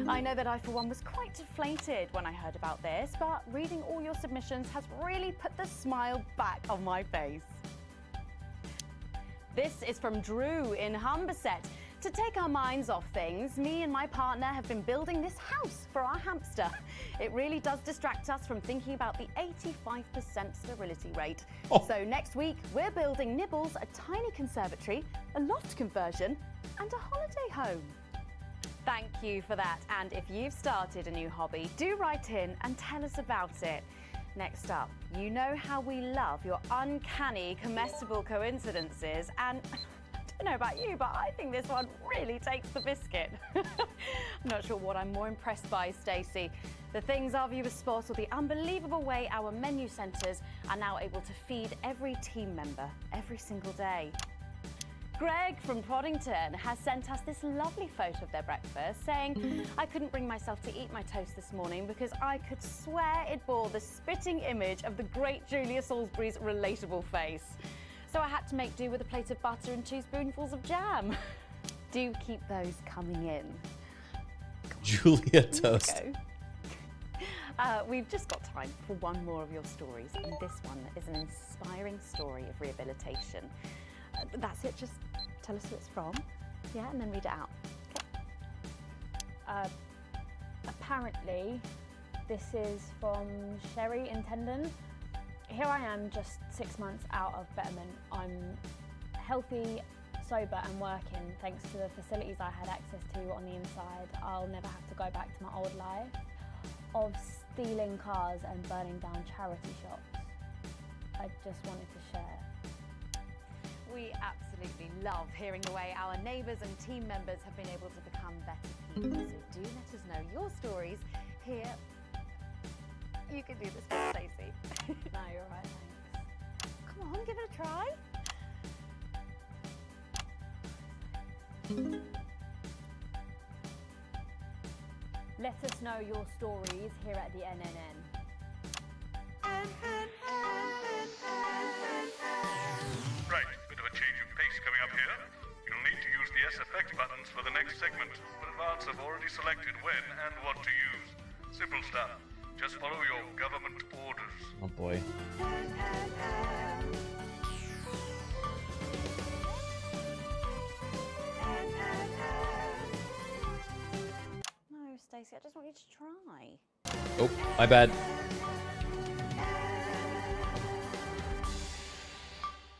I know that I, for one, was quite deflated when I heard about this, but reading all your submissions has really put the smile back on my face. This is from Drew in Humberset. To take our minds off things, me and my partner have been building this house for our hamster. It really does distract us from thinking about the 85% sterility rate. So next week, we're building Nibbles a tiny conservatory, a loft conversion, and a holiday home. Thank you for that. And if you've started a new hobby, do write in and tell us about it. Next up, you know how we love your uncanny comestible coincidences, and I don't know about you, but I think this one really takes the biscuit. I'm not sure what I'm more impressed by, Stacey. The things our viewers spot, or the unbelievable way our menu centres are now able to feed every team member every single day. Greg from Poddington has sent us this lovely photo of their breakfast, saying, I couldn't bring myself to eat my toast this morning because I could swear it bore the spitting image of the great Julia Salisbury's relatable face. So I had to make do with a plate of butter and 2 spoonfuls of jam. Do keep those coming in. Julia toast. We've just got time for one more of your stories, and this one is an inspiring story of rehabilitation. That's it, just tell us who it's from, yeah, and then read it out. Okay. Apparently, this is from Sherry in Tendon. Here I am, just 6 months out of betterment. I'm healthy, sober and working thanks to the facilities I had access to on the inside. I'll never have to go back to my old life of stealing cars and burning down charity shops. I just wanted to share. We absolutely love hearing the way our neighbours and team members have been able to become better people. So do let us know your stories here. You can do this with Stacey. No, you're right, thanks. Come on, give it a try. Let us know your stories here at the NNN. Right, bit of a change of pace coming up here. You'll need to use the S effect buttons for the next segment, but Advance have already selected when and what to use. Simple stuff. Just follow your government orders. Oh boy. No, Stacey, I just want you to try. Oh, my bad.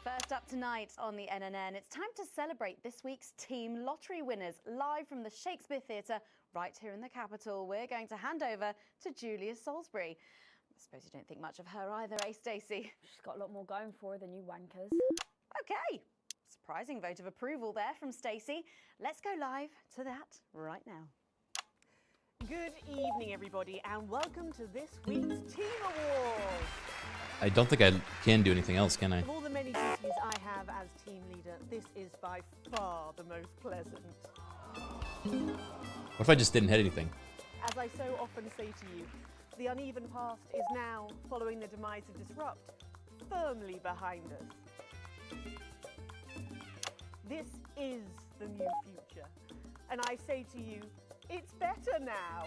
First up tonight on the NNN, it's time to celebrate this week's team lottery winners live from the Shakespeare Theatre right here in the capital. We're going to hand over to Julia Salisbury. I suppose you don't think much of her either, eh, Stacey? She's got a lot more going for her than you wankers. Okay, surprising vote of approval there from Stacey. Let's go live to that right now. Good evening, everybody, and welcome to this week's Team Awards. I don't think I can do anything else, can I? Of all the many duties I have as team leader, this is by far the most pleasant. What if I just didn't hit anything? As I so often say to you, the uneven past is now, following the demise of Disrupt, firmly behind us. This is the new future, and I say to you, it's better now.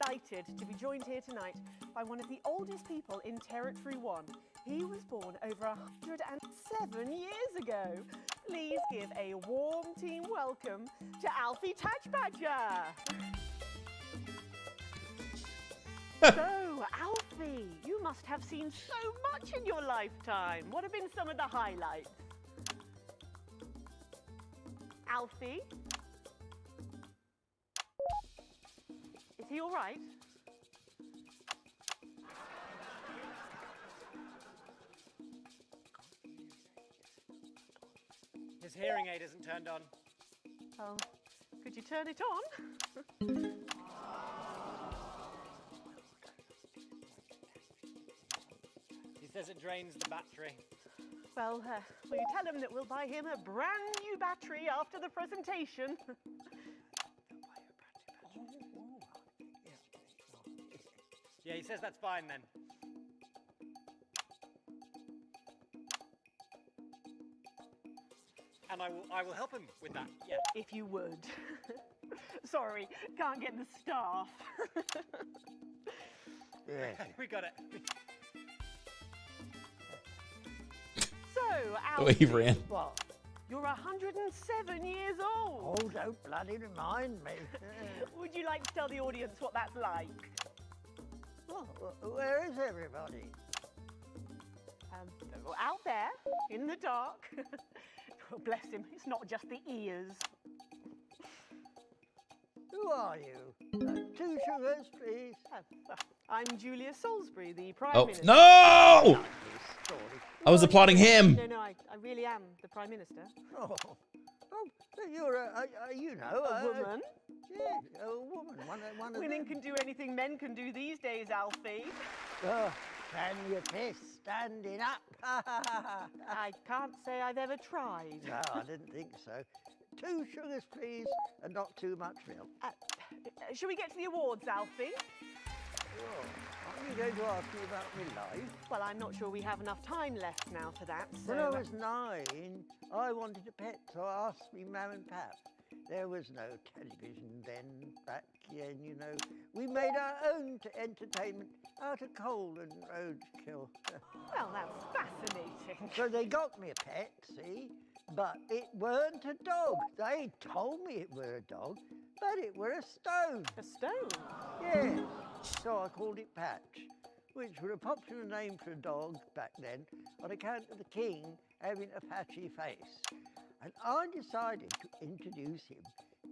By delighted to be joined here tonight by one of the oldest people in Territory 1. He was born over 107 years ago. Please give a warm team welcome to Alfie Tadgbadger. So, Alfie, you must have seen so much in your lifetime. What have been some of the highlights? Alfie? Is he all right? His hearing aid isn't turned on. Oh, could you turn it on? He says it drains the battery. Well, will you tell him that we'll buy him a brand new battery after the presentation? Yeah, he says that's fine then. And I will help him with that, yeah. If you would. Sorry, can't get the staff. We got it. So, The way he ran. What? You're 107 years old. Oh, don't bloody remind me. Would you like to tell the audience what that's like? Oh, where is everybody? Out there, in the dark. Oh, bless him, it's not just the ears. Who are you? 2 sugars, please. I'm Julia Salisbury, the Prime Oh, Minister. no! I was applauding him. No, I really am the Prime Minister. Oh, you're a woman. Yeah, a woman. One of Women them. can do anything men can do these days, Alfie. Oh, can you piss standing up? I can't say I've ever tried. No, I didn't think so. 2 sugars, please, and not too much milk. Shall we get to the awards, Alfie? Oh, aren't you going to ask me about my life? Well, I'm not sure we have enough time left now for that. So When I was 9, I wanted a pet, so I asked me mum and pap. There was no television then, back then, you know. We made our own entertainment out of coal and roadkill. Well, that's fascinating. So they got me a pet, see? But it weren't a dog. They told me it were a dog, but it were a stone. A stone? Yeah. So I called it Patch, which were a popular name for a dog back then on account of the king having a patchy face. And I decided to introduce him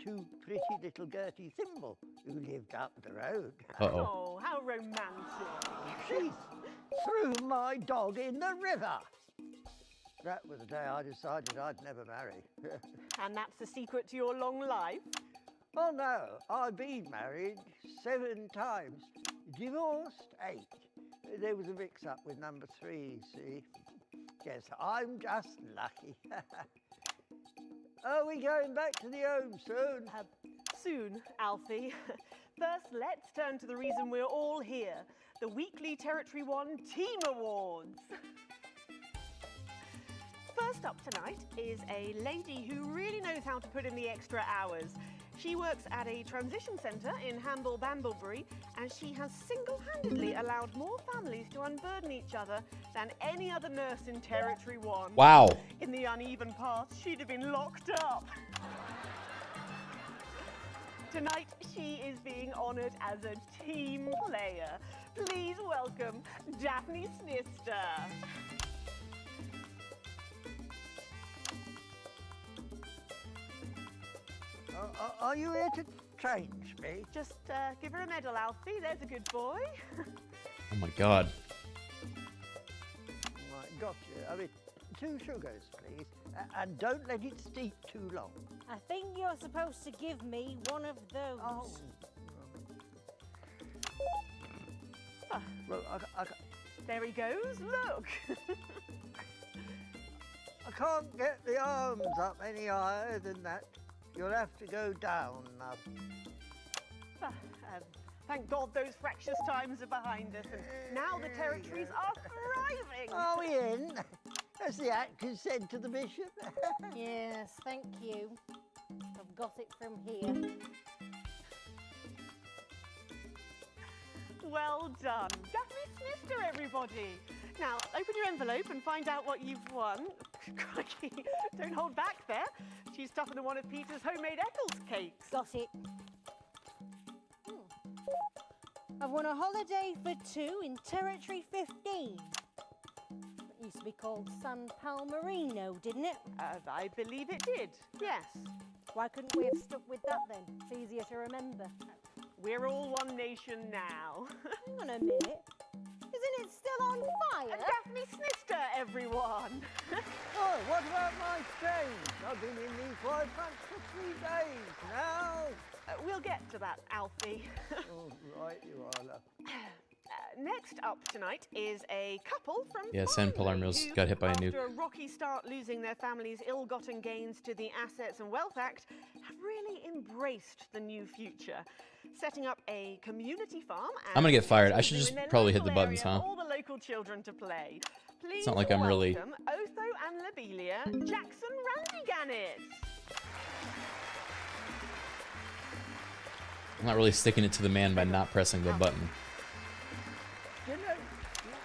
to pretty little Gertie Thimble, who lived up the road. Uh-oh. Oh, how romantic. She threw my dog in the river. That was the day I decided I'd never marry. And that's the secret to your long life? Oh no, I've been married 7 times, divorced 8. There was a mix-up with number 3, see? Yes, I'm just lucky. Are we going back to the home soon? Soon, Alfie. First, let's turn to the reason we're all here, the weekly Territory 1 Team Awards. First up tonight is a lady who really knows how to put in the extra hours. She works at a transition centre in Hamble-Bamblebury, and she has single-handedly allowed more families to unburden each other than any other nurse in Territory 1. Wow. In the uneven paths, she'd have been locked up. Tonight, she is being honoured as a team player. Please welcome Daphne Snister. Are you here to change me? Just give her a medal, Alfie. There's a good boy. Oh my God. Right, got you. I mean, 2 sugars, please. And don't let it steep too long. I think you're supposed to give me one of those. Oh. Well, There he goes. Look. I can't get the arms up any higher than that. You'll have to go down now. Thank God those fractious times are behind us, and now the territories are thriving. Are we in? As the actors said to the bishop. Yes, thank you. I've got it from here. Well done. Daphne Snister, everybody. Now, open your envelope and find out what you've won. Crikey, don't hold back there. She's tougher than one of Peter's homemade Eccles cakes. Got it. I've won a holiday for two in Territory 15. It used to be called San Palmerino, didn't it? I believe it did, yes. Why couldn't we have stuck with that then? It's easier to remember. We're all one nation now. Hang on a minute. Isn't it still on fire? Daphne Snister, everyone. Oh, what about my change? I've been in these white pants for 3 days now. We'll get to that, Alfie. Oh, right, you are, love. Next up tonight is a couple from Yeah, San Palermo's who, got hit by a nuke. after a rocky start losing their family's ill-gotten gains to the Assets and Wealth Act, have really embraced the new future, setting up a community farm. I'm gonna get fired. I should and just in their probably hit the local buttons, area huh? for all the local children to play. Please not like I'm really- welcome Otho and Lobelia, Jackson Randy-Gannett. I'm not really sticking it to the man by not pressing the button. You know,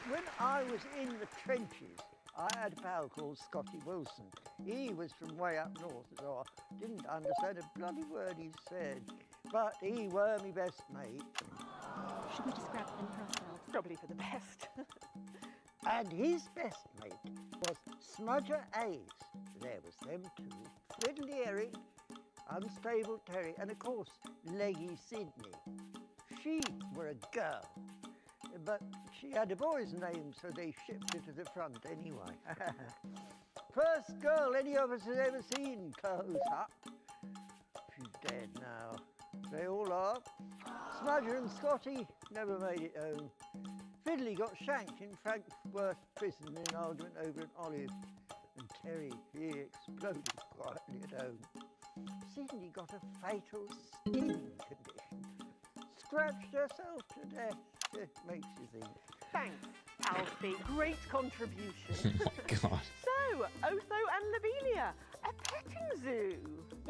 when I was in the trenches, I had a pal called Scotty Wilson. He was from way up north, so I didn't understand a bloody word he said. But he were my best mate. Should we just grab them for ourselves? Probably for the best. And his best mate was Smudger Ace. There was them two. Friendly Eric, Unstable Terry, and of course, Leggy Sydney. She were a girl, but she had a boy's name, so they shipped her to the front anyway. First girl any of us has ever seen close up. She's dead now. They all are. Smudger and Scotty never made it home. Fiddly got shanked in Frankfurt prison in an argument over an olive. And Terry, he exploded quietly at home. Sydney got a fatal skin condition. Scratched herself to death. It makes you think. Thanks, Alfie. Great contribution. God. So, Otho and Lobelia, a petting zoo.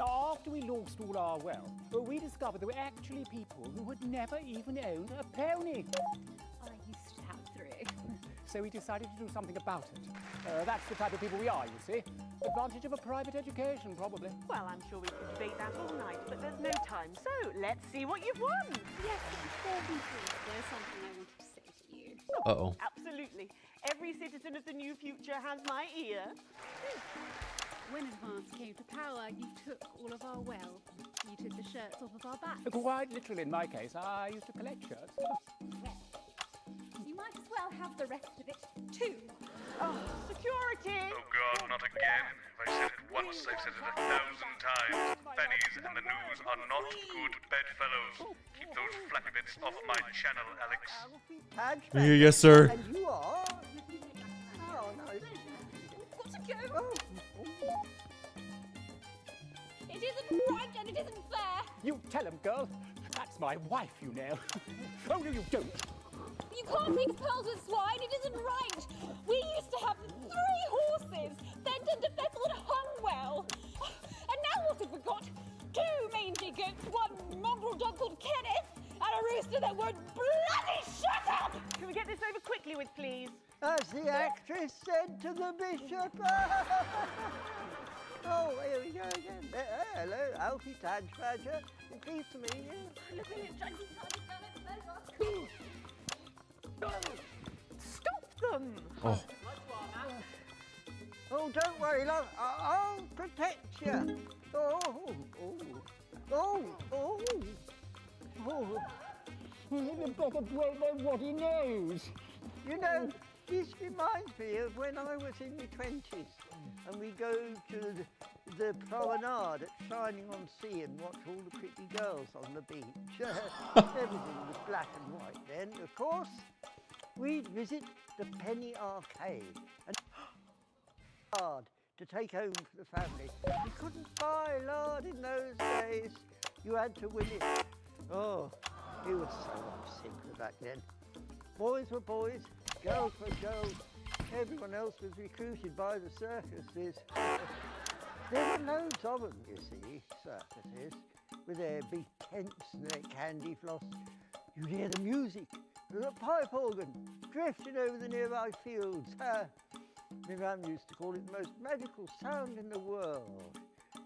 After we lost all our wealth, we discovered there were actually people who had never even owned a pony. I used to have 3. So we decided to do something about it. That's the type of people we are, you see. Advantage of a private education, probably. Well, I'm sure we could debate that all night, but there's no time. So, let's see what you've won. Yes, before we do, there's something I wanted to say to you. Uh-oh. Absolutely. Every citizen of the new future has my ear. When Advance came to power, you took all of our wealth. You took the shirts off of our backs. Quite literally, in my case, I used to collect shirts. Well, you might as well have the rest of it, too. Oh, security! Oh God, not again. If I said it once, I've said it 1,000 times. Bennies and the news are not good bedfellows. Keep those flappy bits off my channel, Alex. Yes, sir. And you are? Oh, no. Got to go. It isn't right and it isn't fair. You tell him, girl. That's my wife, you know. Oh, no, you don't. You can't mix pearls with swine. It isn't right. We used to have 3 horses, fed and defessel and hung well. And now what have we got? 2 mangy goats, 1 mongrel dog called Kenneth, and a rooster that won't bloody shut up! Can we get this over quickly with, please? As the actress said to the bishop. Oh, here we go again. Hello, Alfie Tadge-Badger. Pleased to meet you. Look at it, Jackson, tiny. Stop them! Oh. Oh, don't worry, love. I'll protect you. Oh, oh, oh, oh, oh. You better break know what he knows. You know, this reminds me of when I was in my 20s and we go to the promenade at Shining on Sea and watch all the pretty girls on the beach. Everything was black and white then, of course. We'd visit the Penny Arcade and lard to take home for the family. You couldn't buy lard in those days. You had to win it. Oh, it was so simple back then. Boys were boys, girls were girls. Everyone else was recruited by the circuses. There were loads of them, you see, circuses, with their big tents and their candy floss. You'd hear the music There's a pipe organ drifting over the nearby fields. My mum used to call it the most magical sound in the world.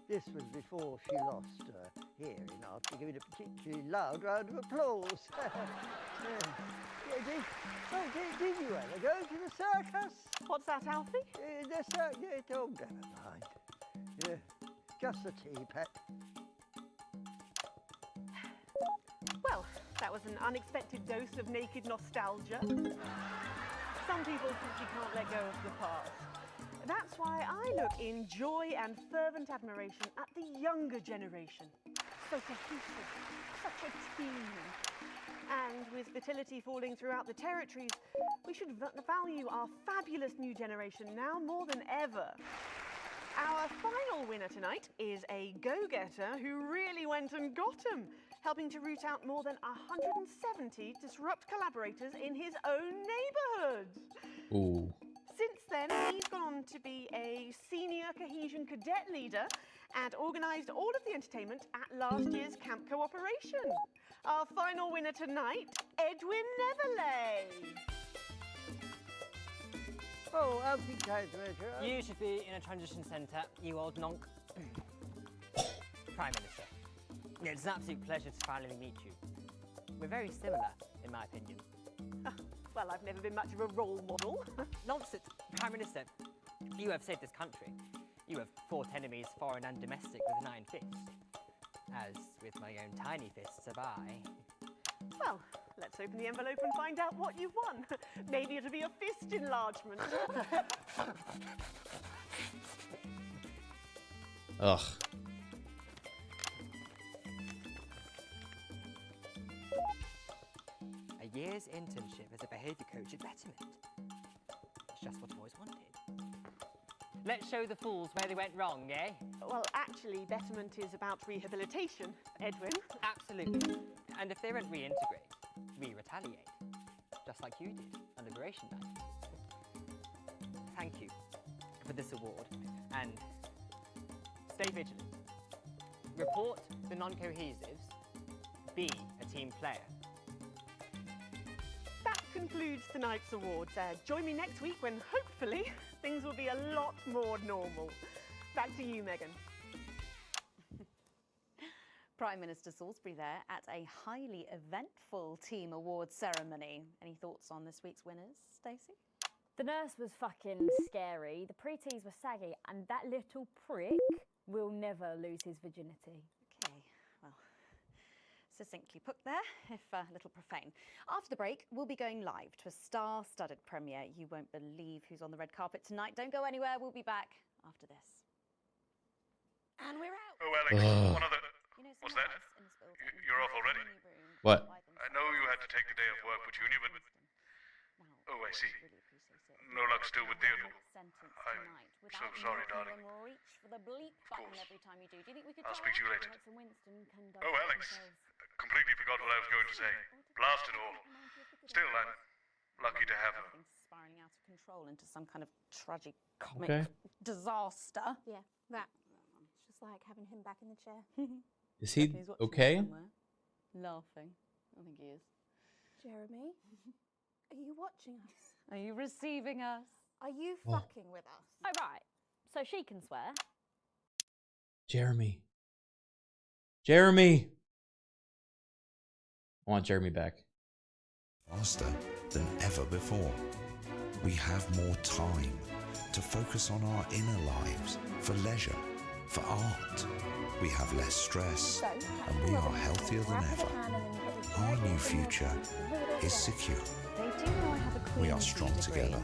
This was before she lost her hearing after giving a particularly loud round of applause. Did you ever go to the circus? What's that, Alfie? The circus. Oh, never mind. Just the tea, pet. Well, that was an unexpected dose of naked nostalgia. Some people simply can't let go of the past. That's why I look in joy and fervent admiration at the younger generation. So cohesive, such a team. And with fertility falling throughout the territories, we should value our fabulous new generation now more than ever. Our final winner tonight is a go-getter who really went and got 'em, helping to root out more than 170 disrupt collaborators in his own neighbourhood. Ooh. Since then, he's gone on to be a senior cohesion cadet leader and organised all of the entertainment at last year's camp cooperation. Our final winner tonight, Edwin Neverley. Oh, Alfie Treasurer. You should be in a transition centre, you old nonk. Prime Minister. It's an absolute pleasure to finally meet you. We're very similar, in my opinion. Well, I've never been much of a role model. Nonsense. Prime Minister, you have saved this country. You have fought enemies, foreign and domestic, with an iron fist. As with my own tiny fists have I. Well, let's open the envelope and find out what you've won. Maybe it'll be a fist enlargement. Ugh. A year's internship as a behaviour coach at Betterment. It's just what I've always wanted. Let's show the fools where they went wrong, eh? Well, actually, Betterment is about rehabilitation, Edwin. Absolutely. And if they don't reintegrate, we retaliate. Just like you did on Liberation Night. Thank you for this award, and stay vigilant. Report the non-cohesives. Be a team player. That concludes tonight's awards. Join me next week when, hopefully, things will be a lot more normal. Back to you, Megan. Prime Minister Salisbury there at a highly eventful team awards ceremony. Any thoughts on this week's winners, Stacey? The nurse was fucking scary, the preteens were saggy, and that little prick will never lose his virginity. Okay, well, succinctly put there, if a little profane. After the break, we'll be going live to a star-studded premiere. You won't believe who's on the red carpet tonight. Don't go anywhere, we'll be back after this. And we're out! Oh, Alex, one other... What's that? You're off already? What? I know you had to take the day off work for Junior, but... Oh, I see. No luck still with Theodore. I'm so sorry, darling. Reach for the bleep button every time you do. Do you think we could I'll speak to you later. Winston Oh, Alex, completely forgot what I was going to say. Blast it all. Still, I'm lucky to have her. Spiraling out of control into some kind of tragic comic disaster. Yeah, that. It's just like having him back in the chair. Is he okay? Laughing. I think he is. Jeremy, are you watching us? Are you receiving us? Are you fucking with us? Oh, right. So she can swear. Jeremy. Jeremy! I want Jeremy back. Faster than ever before. We have more time to focus on our inner lives, for leisure, for art. We have less stress, and we are healthier than ever. Our new future is secure. We are strong together,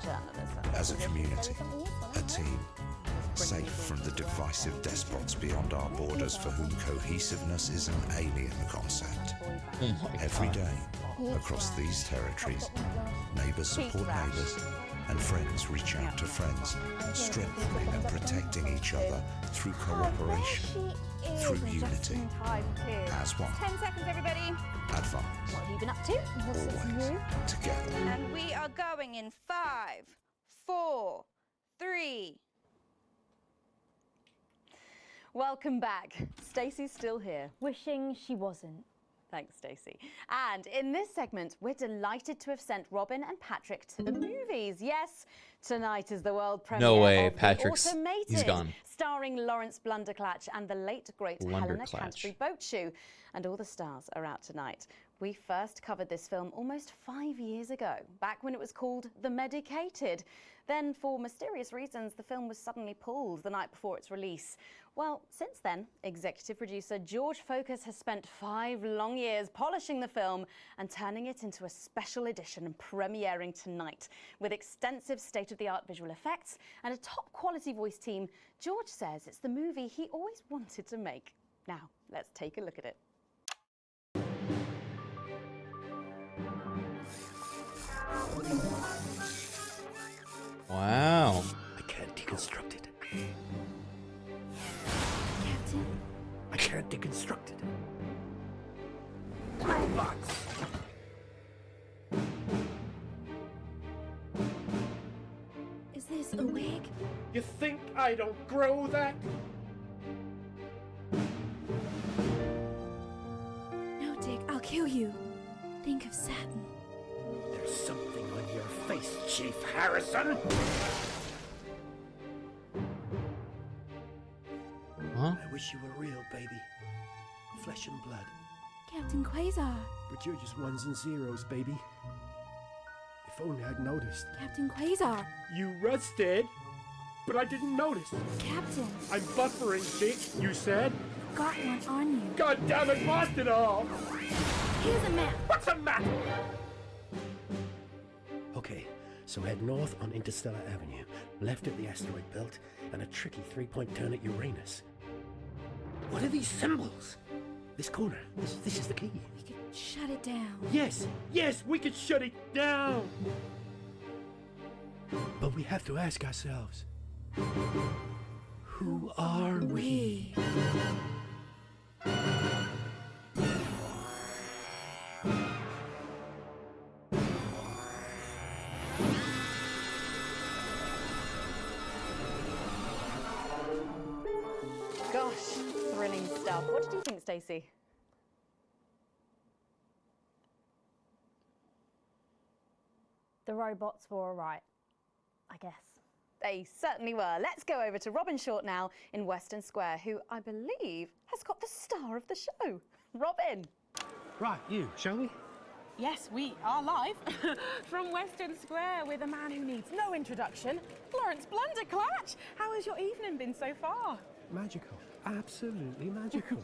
as a community, a team, safe from the divisive despots beyond our borders for whom cohesiveness is an alien concept. Every day, across these territories, neighbours support neighbours, and friends reach out to friends, strengthening and protecting each other through cooperation, through unity, as one. 10 seconds, everybody. Advance. What have you been up to? Always together. And we are going in 5, 4, 3. Welcome back. Stacey's still here. Wishing she wasn't. Thanks, Stacey. And in this segment, we're delighted to have sent Robin and Patrick to the movies. Yes, tonight is the world premiere No way, of Patrick's- The Automated, he's gone. starring Lawrence Blunderclatch and the late, great Helena Blunderclatch. Canterbury Boatshoe. And all the stars are out tonight. We first covered this film almost 5 years ago, back when it was called The Medicated. Then, for mysterious reasons, the film was suddenly pulled the night before its release. Well, since then, executive producer George Focus has spent 5 long years polishing the film and turning it into a special edition premiering tonight. With extensive state-of-the-art visual effects and a top-quality voice team, George says it's the movie he always wanted to make. Now, let's take a look at it. Wow. I can't deconstruct it. Captain? I can't deconstruct it. Robots! Is this a wig? You think I don't grow that? No, Dick, I'll kill you. Think of Saturn. There's something on your face, Chief Harrison! Huh? I wish you were real, baby. Flesh and blood. Captain Quasar. But you're just ones and zeros, baby. If only I'd noticed. Captain Quasar. You rusted, but I didn't notice. Captain. I'm buffering, Dick, you said. Got one on you. God damn it, lost it all! Here's a map. What's a map? Okay, so head north on Interstellar Avenue, left at the asteroid belt, and a tricky 3-point turn at Uranus. What are these symbols? This corner, this is the key. We could shut it down. Yes, we could shut it down! But we have to ask ourselves, who are we? Gosh, thrilling stuff. What did you think, Stacey? The robots were all right, I guess. They certainly were. Let's go over to Robin Short now in Western Square, who I believe has got the star of the show. Robin. Right, you, shall we? Yes, we are live from Western Square with a man who needs no introduction, Lawrence Blunderclatch. How has your evening been so far? Magical. Absolutely magical.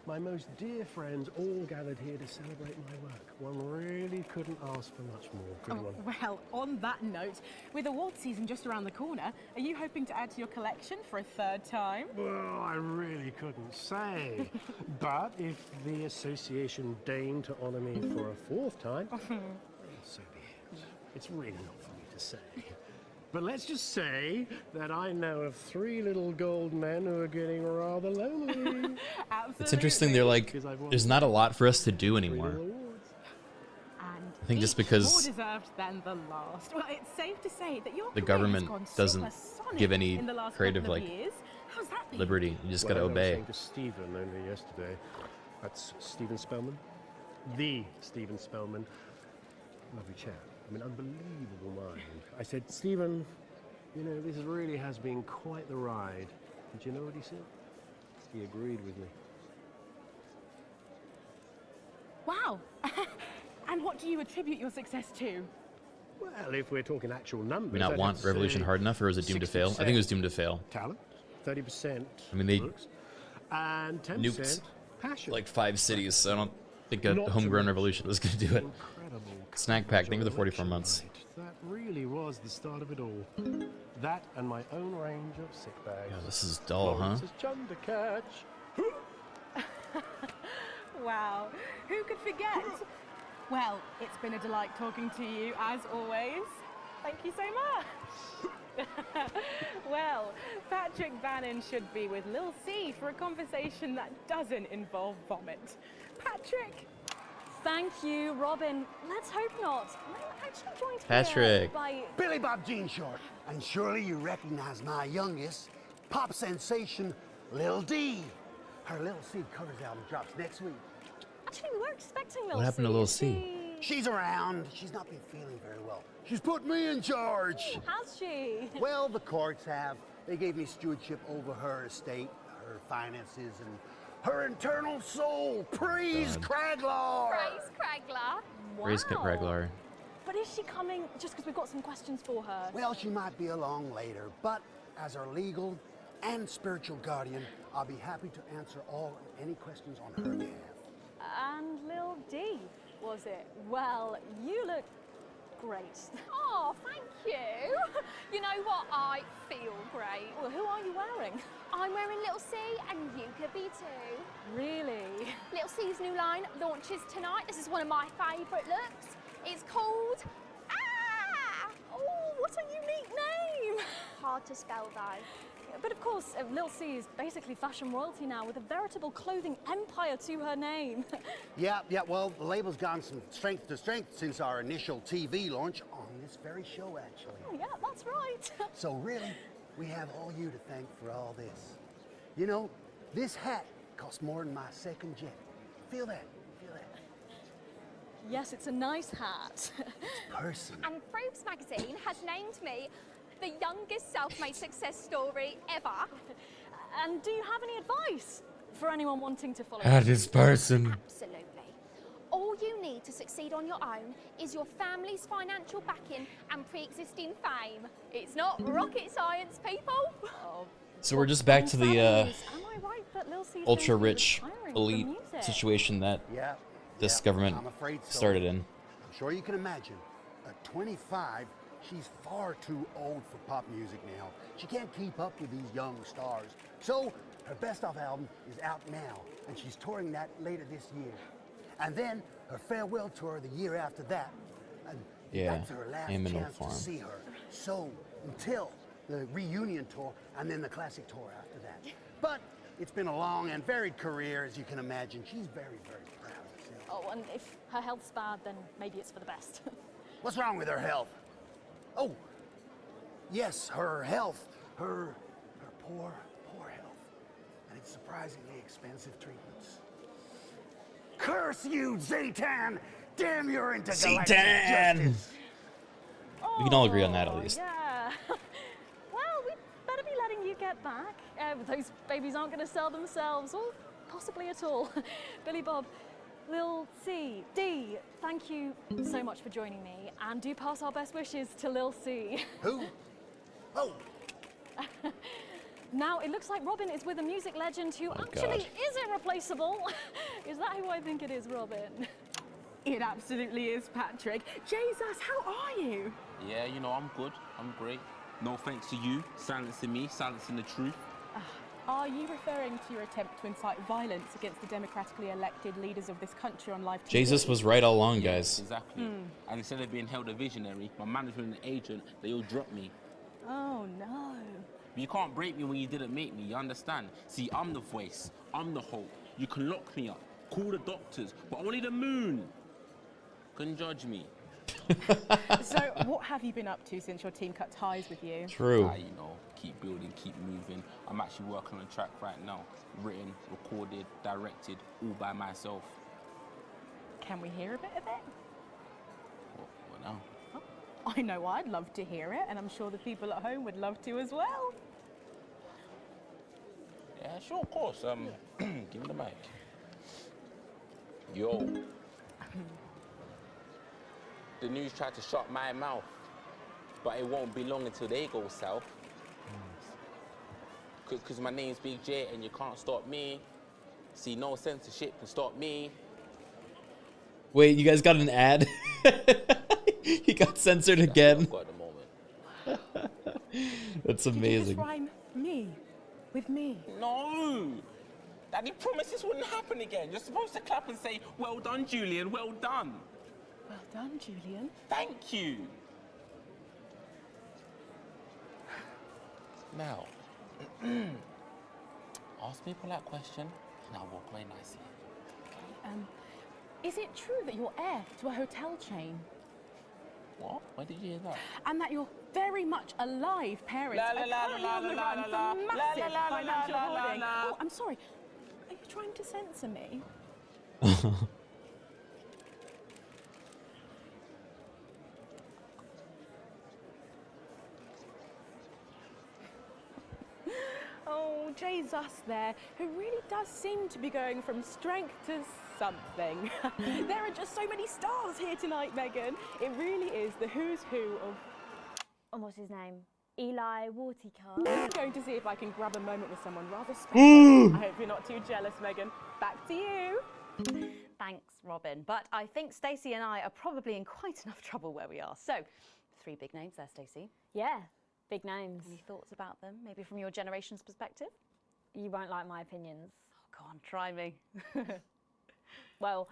My most dear friends all gathered here to celebrate my work. One really couldn't ask for much more, could one? Well, on that note, with award season just around the corner, are you hoping to add to your collection for a third time? Well, I really couldn't say. But if the association deigned to honour me for a fourth time, so be it. It's really not for me to say. But let's just say that I know of 3 little gold men who are getting rather lonely. It's interesting, they're like, there's not a lot for us to do anymore. I think just More because deserved than the last. Well, it's safe to say that your the career government has gone doesn't supersonic give any in the last creative couple of like years. How's that been? liberty. You just Well, gotta I was obey. saying to Stephen only yesterday, that's Stephen Spellman, the Stephen Spellman, lovely chap. I mean, unbelievable mind. I said, Stephen, you know, this really has been quite the ride. Did you know what he said? He agreed with me. Wow. And what do you attribute your success to? Well, if we're talking actual numbers, Do we not I'd want have to Revolution say hard enough, or is it doomed to fail? I think it was doomed to fail. Talent, 30%. I mean, they looks, and 10% nuked passion. like 5 cities, so I don't think a Not to homegrown mention revolution was going to do it. incredible Snack pack, thank you for the 44 months. That really was the start of it all. That and my own range of sick bags. Yeah, this is dull, huh? Lawrence's chum to catch. Wow. Who could forget? Well, it's been a delight talking to you, as always. Thank you so much. Well, Patrick Bannon should be with Lil C for a conversation that doesn't involve vomit. Patrick! Thank you, Robin. Let's hope not. I'm actually joined here Patrick. by... Billy Bob Jean Short. And surely you recognize my youngest, pop sensation, Lil D. Her Lil C covers album drops next week. Actually, we weren't expecting Lil C. What happened to Lil C? She's around. She's not been feeling very well. She's put me in charge. Has she? Well, the courts have. They gave me stewardship over her estate, her finances, and her internal soul. Praise Craglar! Praise Craglar. Praise Craglar. But is she coming just because we've got some questions for her? Well, she might be along later, but as our legal and spiritual guardian, I'll be happy to answer all and any questions on her behalf. And Lil D, was it? Well, you look great. Oh, thank you. You know what? I feel great. Well, who are you wearing? I'm wearing Little C, and you could be too. Really? Little C's new line launches tonight. This is one of my favourite looks. It's called Oh, what a unique name! Hard to spell though. But of course, Lil C is basically fashion royalty now, with a veritable clothing empire to her name. Yeah, well, the label's gone from strength to strength since our initial TV launch on this very show, actually. Oh, yeah, that's right. So really, we have all you to thank for all this. You know, this hat cost more than my second jet. Feel that? Feel that? Yes, it's a nice hat. Person. And Forbes magazine has named me the youngest self-made success story ever. And do you have any advice for anyone wanting to follow? At this person. Absolutely. All you need to succeed on your own is your family's financial backing and pre-existing fame. It's not rocket science, people. So we're just back to the Am I right that Lil C's ultra going to be rich retiring from elite music? situation that Yeah, this government I'm afraid so. started in. I'm sure you can imagine. At 25, she's far too old for pop music now. She can't keep up with these young stars. So her best-of album is out now, and she's touring that later this year. And then her farewell tour the year after that. And Yeah, that's her last Aminal chance Farm. to see her. So until the reunion tour and then the classic tour after that. But it's been a long and varied career, as you can imagine. She's very, very proud of herself. Oh, and if her health's bad, then maybe it's for the best. What's wrong with her health? Oh, yes, her health. Her poor health. And it's surprisingly expensive treatments. Curse you, Zaytan! Damn your intergalactic Zaytan! justice! We can all agree on that at least. Yeah. Well, we better be letting you get back. Those babies aren't going to sell themselves, or possibly at all. Billy Bob, Lil C, D, thank you so much for joining me, and do pass our best wishes to Lil C. Who? Oh. Now, it looks like Robin is with a music legend who actually is irreplaceable. Is that who I think it is, Robin? It absolutely is, Patrick. Jesus, how are you? Yeah, you know, I'm good. I'm great. No thanks to you, silencing me, silencing the truth. Are you referring to your attempt to incite violence against the democratically elected leaders of this country on live TV? Jesus was right all along, guys. Exactly. And instead of being held a visionary, my management and agent, they all dropped me. Oh, no. But you can't break me when you didn't make me, you understand? See, I'm the voice, I'm the hope. You can lock me up, call the doctors, but only the moon can judge me. So, what have you been up to since your team cut ties with you? True. You know, keep building, keep moving. I'm actually working on a track right now. Written, recorded, directed, all by myself. Can we hear a bit of it? What now? I know I'd love to hear it, and I'm sure the people at home would love to as well. Yeah, sure, of course. Give me the mic. Yo. The news tried to shut my mouth, but it won't be long until they go south. Because my name's Big J and you can't stop me. See, no censorship can stop me. Wait, you guys got an ad? He got censored again. That's amazing. Did you just rhyme me with me? No! Daddy promised this wouldn't happen again. You're supposed to clap and say, well done, Julian, well done. Well done, Julian. Thank you. Now, ask me a polite question, and I'll walk away nicely. Is it true that you're heir to a hotel chain? What? Where did you hear that? And that you're very much alive parents are currently on the run for massive financial hoarding. Oh, I'm sorry. Are you trying to censor me? got Jesus there, who really does seem to be going from strength to something. There are just so many stars here tonight, Megan. It really is the who's who of... And what's his name? Eli Watercar. I'm going to see if I can grab a moment with someone rather special. I hope you're not too jealous, Megan. Back to you. Thanks, Robin. But I think Stacey and I are probably in quite enough trouble where we are. So, 3 big names there, Stacey. Yeah, big names. Any thoughts about them, maybe from your generation's perspective? You won't like my opinions. Oh, go on, try me. Well,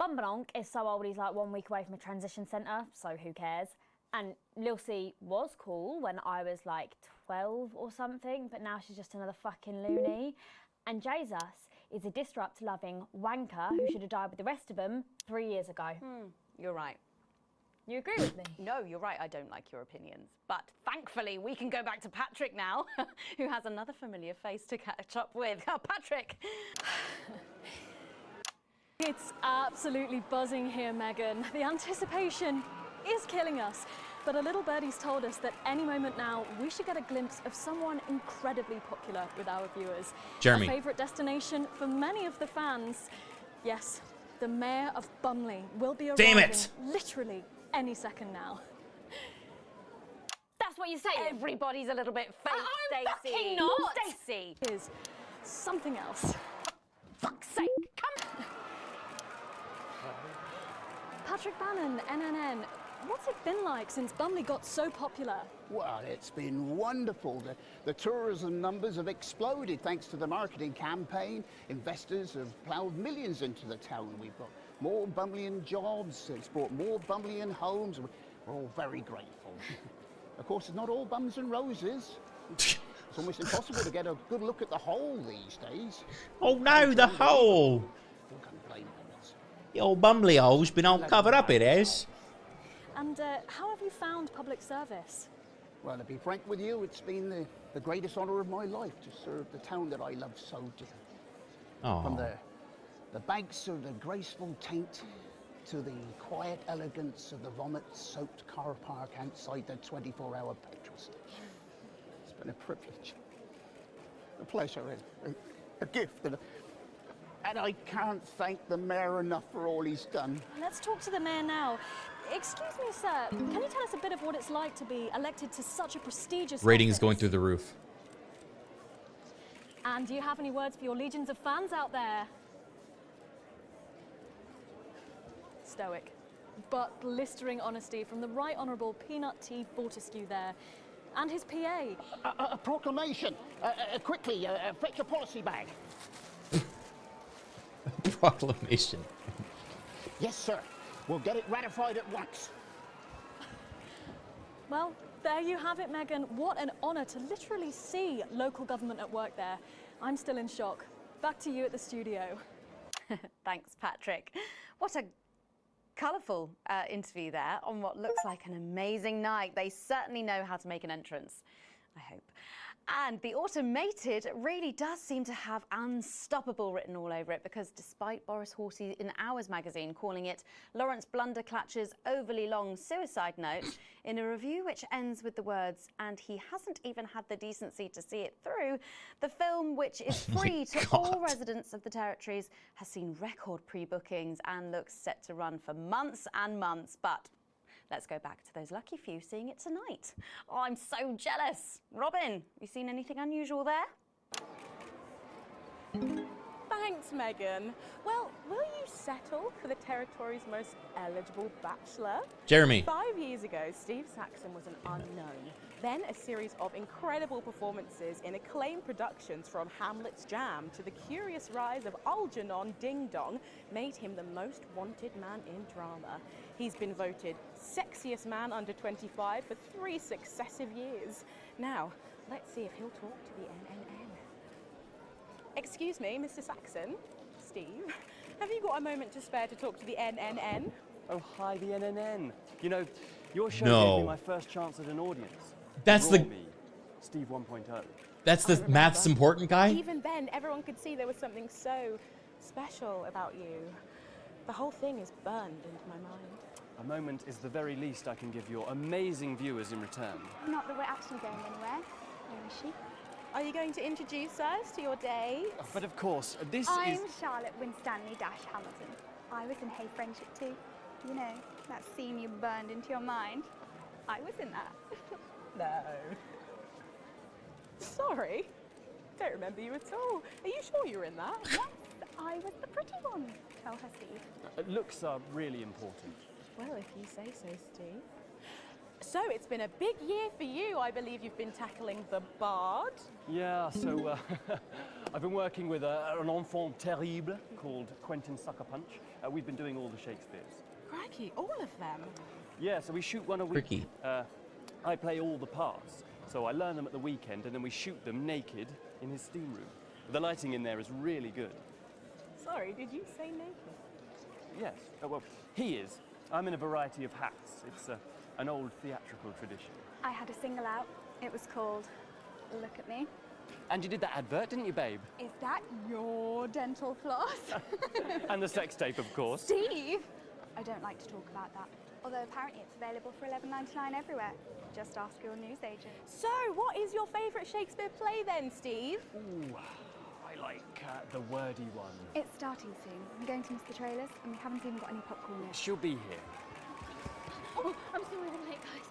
Bumbalonk is so old he's like 1 week away from a transition centre, so who cares? And Lil C was cool when I was like 12 or something, but now she's just another fucking loony. And Jesus is a disrupt-loving wanker who should have died with the rest of them 3 years ago. You're right. You agree with me? No, you're right, I don't like your opinions. But thankfully, we can go back to Patrick now, who has another familiar face to catch up with. Oh, Patrick! It's absolutely buzzing here, Megan. The anticipation is killing us. But a little birdie's told us that any moment now, we should get a glimpse of someone incredibly popular with our viewers. Jeremy. A favourite destination for many of the fans. Yes, the Mayor of Bumley will be Damn arriving it! literally any second now. That's what you say. Everybody's a little bit fake, I'm Stacey. fucking not. Stacey is something else. Fuck's sake, come. Patrick Bannon, NNN. What's it been like since Bumley got so popular? Well, it's been wonderful. The tourism numbers have exploded thanks to the marketing campaign. Investors have ploughed millions into the town. We've got more Bumleyan jobs. It's brought more Bumleyan homes. We're all very grateful. Of course, it's not all bums and roses. It's almost impossible to get a good look at the hole these days. Oh no, the hole! The old Bumley hole's been all covered up, it is. And how have you found public service? Well, to be frank with you, it's been the greatest honour of my life to serve the town that I love so dearly. From the banks of the graceful Taint to the quiet elegance of the vomit-soaked car park outside the 24-hour petrol station. It's been a privilege, a pleasure, a gift, and I can't thank the mayor enough for all he's done. Let's talk to the mayor now. Excuse me, sir. Can you tell us a bit of what it's like to be elected to such a prestigious Ratings office? going through the roof. And do you have any words for your legions of fans out there? Stoic, but blistering honesty from the Right Honourable Peanut T. Fortescue there. And his PA. A proclamation. Quickly, fetch a policy bag. Proclamation. Yes, sir. We'll get it ratified at once. Well, there you have it, Megan. What an honour to literally see local government at work there. I'm still in shock. Back to you at the studio. Thanks, Patrick. What a colourful interview there on what looks like an amazing night. They certainly know how to make an entrance, I hope. And the automated really does seem to have unstoppable written all over it, because despite Boris Horsey in Hours magazine calling it Lawrence Blunderclatch's overly long suicide note, in a review which ends with the words, and he hasn't even had the decency to see it through, the film, which is free to all residents of the territories, has seen record pre-bookings and looks set to run for months and months. But let's go back to those lucky few seeing it tonight. Oh, I'm so jealous. Robin, you seen anything unusual there? Thanks, Megan. Well, will you settle for the territory's most eligible bachelor? Jeremy. 5 years ago, Steve Saxon was an unknown. Then a series of incredible performances in acclaimed productions, from Hamlet's Jam to the curious rise of Algernon Ding Dong, made him the most wanted man in drama. He's been voted sexiest man under 25 for 3 successive years. Now, let's see if he'll talk to the NNN. Excuse me, Mr. Saxon. Steve, have you got a moment to spare to talk to the NNN? Oh, hi, the NNN. You know, your show No. gave me my first chance at an audience. That's Raw the- me, Steve 1.0. That's the maths important guy? Even then, everyone could see there was something so special about you. The whole thing is burned into my mind. A moment is the very least I can give your amazing viewers in return. Not that we're actually going anywhere. Where is she? Are you going to introduce us to your date? But of course, this I'm is... Charlotte Winstanley-Hamilton. I was in Hey Friendship too. You know, that scene you burned into your mind. I was in that. No. Sorry. Don't remember you at all. Are you sure you were in that? Yes, I was the pretty one. Tell her, Steve. Looks are really important. Well, if you say so, Steve. So it's been a big year for you. I believe you've been tackling the bard. Yeah, so I've been working with an enfant terrible called Quentin Sucker Punch. We've been doing all the Shakespeares. Crikey, all of them. Yeah, so we shoot one a week. Tricky. I play all the parts, so I learn them at the weekend and then we shoot them naked in his steam room. The lighting in there is really good. Sorry, did you say naked? Yes, well, he is. I'm in a variety of hats. It's an old theatrical tradition. I had a single out. It was called Look at Me. And you did that advert, didn't you, babe? Is that your dental floss? And the sex tape, of course. Steve! I don't like to talk about that. Although apparently it's available for $11.99 everywhere. Just ask your newsagent. So, what is your favourite Shakespeare play then, Steve? Ooh, I like the wordy one. It's starting soon. I'm going to miss the trailers, and we haven't even got any popcorn yet. She'll be here. Oh, I'm sorry I'm late, guys.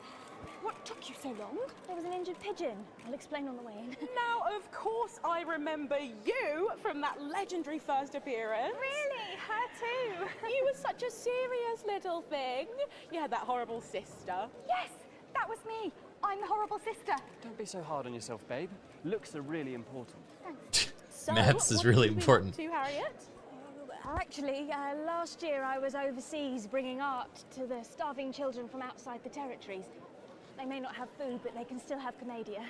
What took you so long? There was an injured pigeon. I'll explain on the way in. Now, of course, I remember you from that legendary first appearance. Really? Her too? You were such a serious little thing. You had that horrible sister. Yes, that was me. I'm the horrible sister. Don't be so hard on yourself, babe. Looks are really important. So, Maths is really important. What have you been up to, Harriet? Actually, last year I was overseas bringing art to the starving children from outside the territories. They may not have food, but they can still have Canada.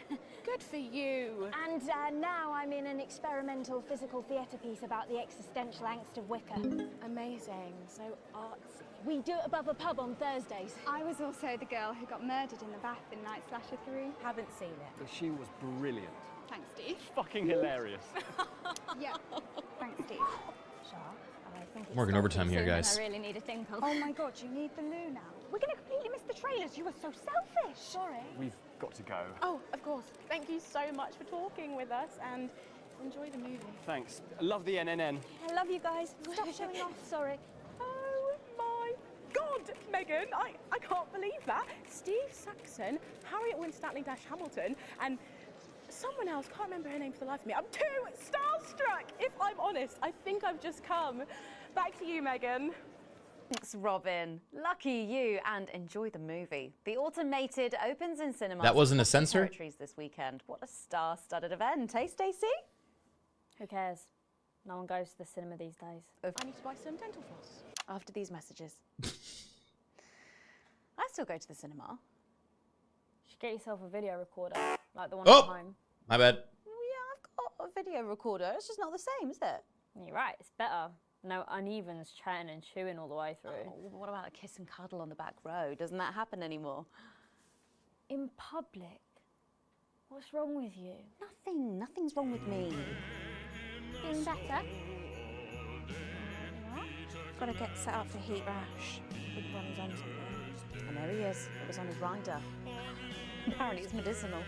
Good for you. And now I'm in an experimental physical theatre piece about the existential angst of Wicker. Amazing. So artsy. We do it above a pub on Thursdays. I was also the girl who got murdered in the bath in Night Slasher 3. Haven't seen it. She was brilliant. Thanks, Steve. Fucking hilarious. Yeah, thanks, Steve. I think it's Working overtime here, soon and guys. I really need a tinkle. Oh my God, you need the loo now. We're going to completely miss the trailers. You were so selfish. Sorry. We've got to go. Oh, of course. Thank you so much for talking with us and enjoy the movie. Thanks. Love the NNN. I love you guys. Stop showing off. Sorry. Oh my God, Megan, I can't believe that. Steve Saxon, Harriet Winstanley-Hamilton, and someone else, can't remember her name for the life of me. I'm too starstruck, if I'm honest. I think I've just come. Back to you, Megan. Thanks, Robin. Lucky you, and enjoy the movie. The Automated opens in cinemas. That wasn't a across the censor? territories this weekend. What a star-studded event, hey, Stacey? Who cares? No one goes to the cinema these days. I need to buy some dental floss. After these messages. I still go to the cinema. You should get yourself a video recorder, like the one Oh! at home. My bad. Yeah, I've got a video recorder. It's just not the same, is it? You're right, it's better. No unevens chatting and chewing all the way through. Oh, what about a kiss and cuddle on the back row? Doesn't that happen anymore? In public? What's wrong with you? Nothing. Nothing's wrong with me. Feeling better? Got to get set up for heat rash. Big Ronnie's on something. I know he is. It was on his rider. Apparently it's medicinal.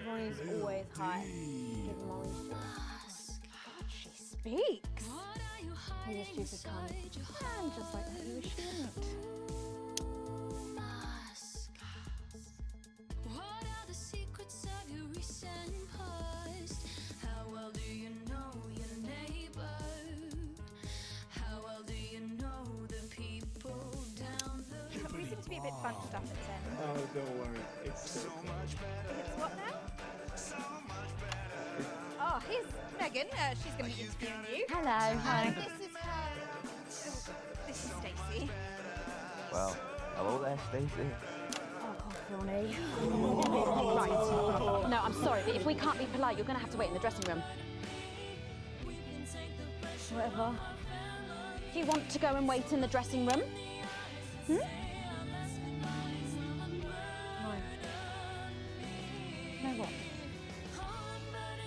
Ronnie's always high. Give him all his God, she speaks. He's a stupid cunt. And just like that, you shouldn't. What are the secrets of your recent past? How well do you know your neighbor? How well do you know the people down the We seem to be a bit bunched up at the end. Oh, don't worry. It's so much better. It's what now? So much better. Oh, here's Megan. She's going to be interviewing you. Hello. Hi. This is her. This is Stacey. Well, hello there, Stacey. Oh, Ronnie. Right. No, I'm sorry, but if we can't be polite, you're going to have to wait in the dressing room. Whatever. Do you want to go and wait in the dressing room? Hmm? No what?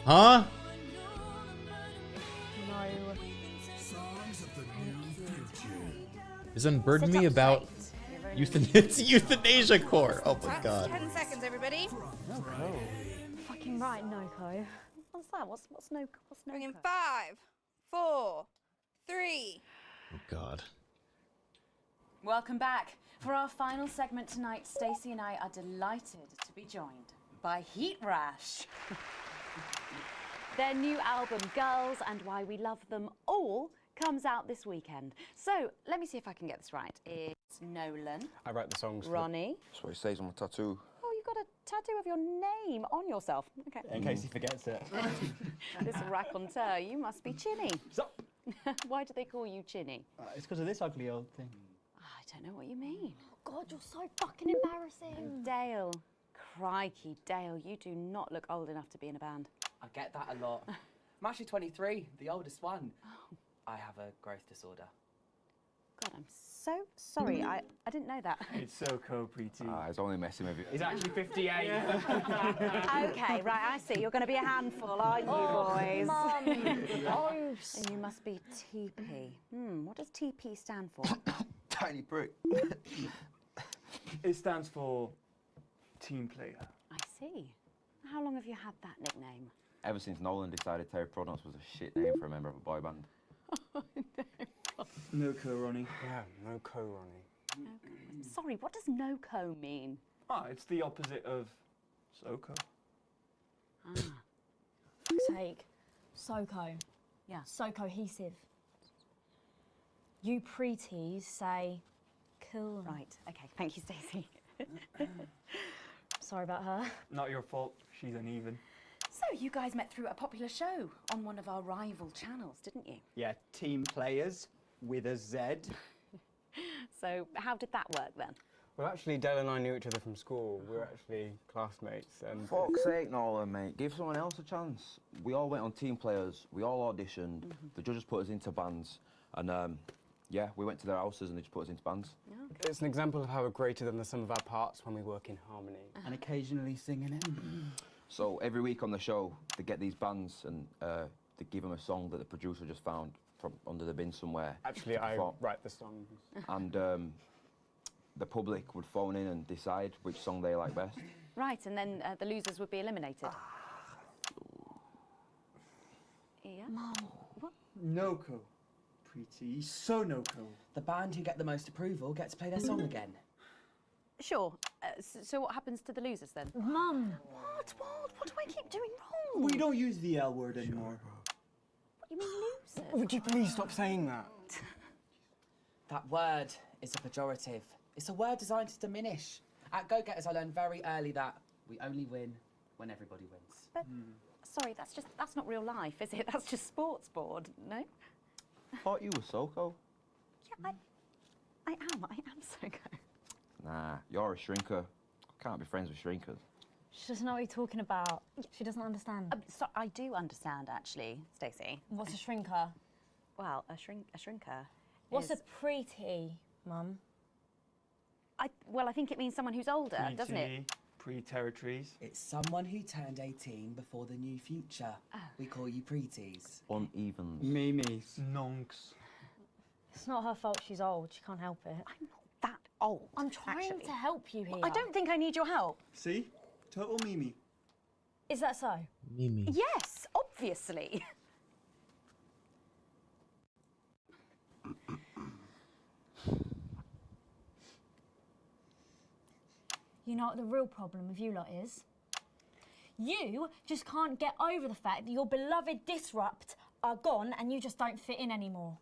Huh? No. Is unburden me about euthanasia core. Oh my god. 10 seconds, everybody. Fucking right, Noko. What's that? What's no? Bring in 5, 4, 3. Oh God. Welcome back. For our final segment tonight, Stacey and I are delighted to be joined by Heat Rash. Their new album, Girls and Why We Love Them All, comes out this weekend. So, let me see if I can get this right. It's Nolan. I write the songs. Ronnie. That's what it says on my tattoo. Oh, you've got a tattoo of your name on yourself. Okay. In case he forgets it. This raconteur, you must be Chinny. Stop. Why do they call you Chinny? It's because of this ugly old thing. I don't know what you mean. God, you're so fucking embarrassing. Dale. Crikey, Dale, you do not look old enough to be in a band. I get that a lot. I'm actually 23, the oldest one. I have a growth disorder. God, I'm so sorry. I didn't know that. It's so pretty. He's only messing with you. He's actually 58. Okay, right, I see. You're going to be a handful, aren't you, boys? Mum. And you must be TP. What does TP stand for? Tiny prick. It stands for team player. I see. How long have you had that nickname? Ever since Nolan decided Terry Prodance was a shit name for a member of a boy band. No co, Ronnie. Yeah, no co, Ronnie. Sorry, what does no-co mean? It's the opposite of SoCo. Sake. SoCo. Yeah. So cohesive. You pretees say cool. Right, okay. Thank you, Stacey. Sorry about her. Not your fault. She's uneven. So, you guys met through a popular show on one of our rival channels, didn't you? Yeah, team players with a Z. So, how did that work then? Well, actually, Dale and I knew each other from school. We were actually classmates. And Fuck's sake, Nolan, mate. Give someone else a chance. We all went on team players. We all auditioned. The judges put us into bands. And, yeah, we went to their houses and they just put us into bands. It's an example of how we're greater than the sum of our parts when we work in harmony. And occasionally singing it. So every week on the show, they get these bands and they give them a song that the producer just found from under the bin somewhere. Actually, I write the songs. And the public would phone in and decide which song they like best. Right, and then the losers would be eliminated. Yeah? Mum. What? No-co. Pretty. So no-co. The band who get the most approval get to play their song again. Sure. So what happens to the losers then? Mum. What do I keep doing wrong? We don't use the L word anymore. What, you mean losers? Would you please stop saying that? That word is a pejorative. It's a word designed to diminish. At Go Getters, I learned very early that we only win when everybody wins. But, sorry, that's not real life, is it? That's just sports board, no? Thought you were SoCo. Yeah, I am SoCo. Nah, you're a shrinker. Can't be friends with shrinkers. She doesn't know what you're talking about. She doesn't understand. So I do understand, actually, Stacey. What's a shrinker? Well, a shrinker. What's is... a pretty, Mum? Well, I think it means someone who's older, doesn't it? Pre-territories. It's someone who turned 18 before the new future. We call you pretees. Unevens. Mimis. Nonks. It's not her fault she's old. She can't help it. I'm not that old. I'm trying to help you here. I don't think I need your help. See? Total Mimi. Is that so? Mimi. Yes, obviously. You know what the real problem with you lot is? You just can't get over the fact that your beloved Disrupt are gone and you just don't fit in anymore.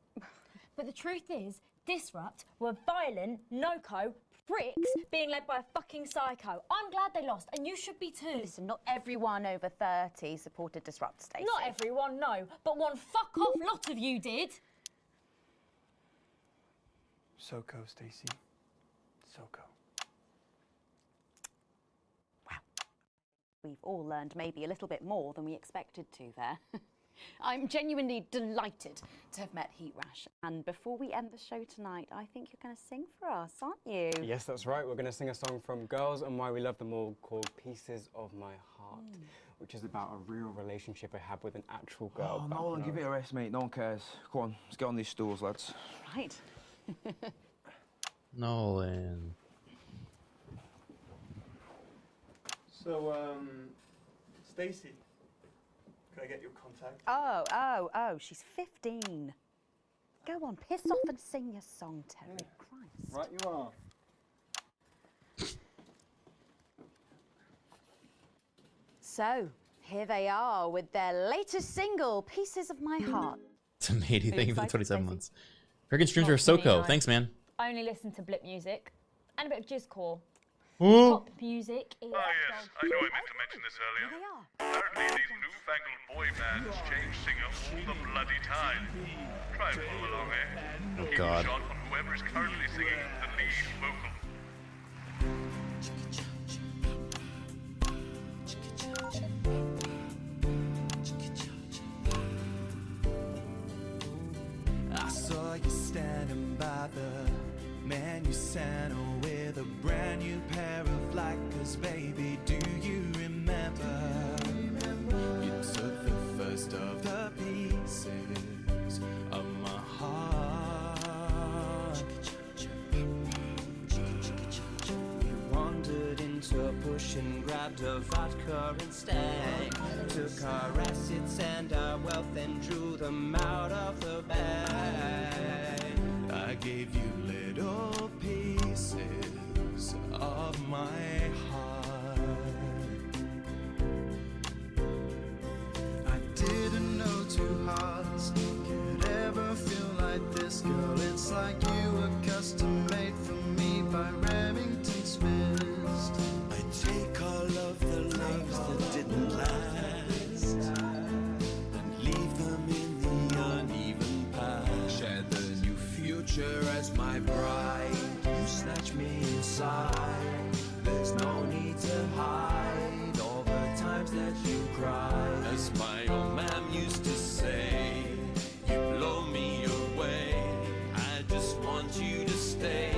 But the truth is, Disrupt were violent, no-co pricks being led by a fucking psycho. I'm glad they lost, and you should be too. Listen, not everyone over 30 supported Disrupt, Stacey. Not everyone, no, but one fuck-off lot of you did. SoCo, Stacey. SoCo. We've all learned maybe a little bit more than we expected to there. I'm genuinely delighted to have met Heat Rash. And before we end the show tonight, I think you're going to sing for us, aren't you? Yes, that's right. We're going to sing a song from Girls and Why We Love Them All called Pieces of My Heart, which is about a real relationship I have with an actual girl. Oh, Nolan, give it a rest, mate. No one cares. Come on, let's get on these stools, lads. Right. Nolan. So, Stacey, Can I get your contact? Oh, she's 15. Go on, piss off and sing your song, Terry. Christ. Right you are. So, here they are with their latest single, Pieces of My Heart. Tomaty, thank you for the excited, 27 Stacey? months. Criken streams Not are for me, SoCo. no. Thanks, man. I only listen to blip music and a bit of jizzcore. Ooh. Pop music is. Ah, yes, I know I meant to mention this earlier. Apparently, these newfangled boy bands change singer all the bloody time. Try and follow along, eh? Oh, Keep God. a shot on whoever is currently singing the lead vocal. I saw you standing by the menu center with a brand new pair of Lakers, baby. Do you remember? You took the first of the pieces of my heart. You wandered into a bush and grabbed a vodka instead. Took our assets and our wealth and drew them out of the bag. I gave you little pieces of my heart. I didn't know two hearts could ever feel like this, girl. It's like you were custom made for me by Remington's fist. I take all of the loves that didn't last and leave them in the uneven past. Share the new future as my bride. You snatch me inside. There's no need to hide all the times that you cried. As my old man used to say, you blow me away. I just want you to stay.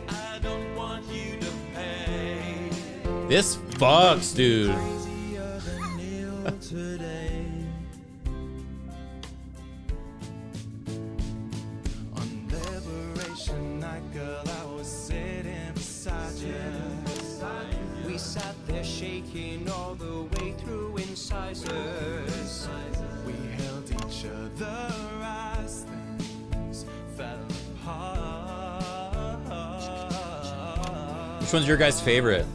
I don't want you to pay. This fucks, dude. Today. On Liberation Night, girl, I was sitting beside you. We sat there shaking all the way through incisors. We held each other as things fell apart. Which one's your guys' favorite?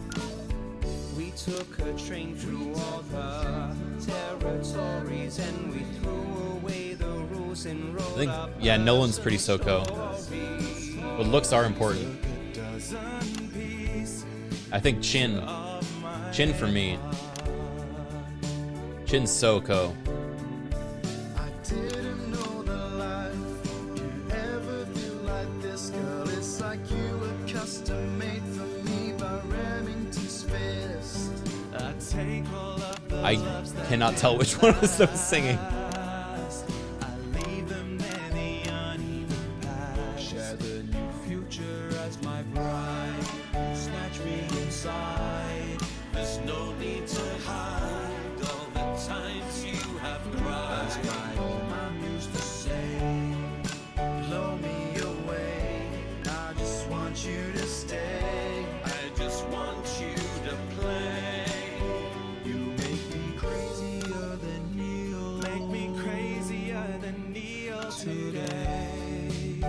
We took a train through all the territories and we threw away the rules and I rolled think, up yeah, Nolan's pretty SoCo. But looks are important. I think Chin for me. Chin's SoCo. I didn't know the life could ever feel like this, girl. It's like you were custom made for me by Remington's fist. I take all of the I cannot tell which one was the singing. leave them in the uneven past. Share the new future as my bride. Snatch me inside. There's no need to hide all the times you have cried. As my old man used to say, blow me away. I just want you to stay. I just want you to play. You make me crazier than Neil. Make me crazier than Neil today.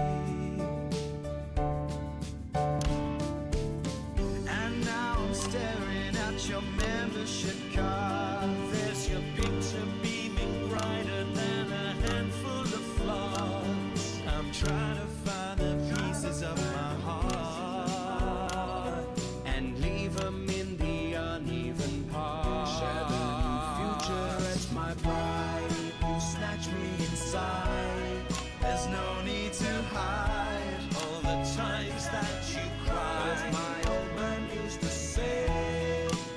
And now I'm staring at your membership card. There's your picture beaming brighter than a handful of flaws. I'm trying to find the pieces of my heart and leave them in the uneven parts. Share the new future as my bride. You snatch me inside. There's no need to hide all the times that you cried. As my old man used to say,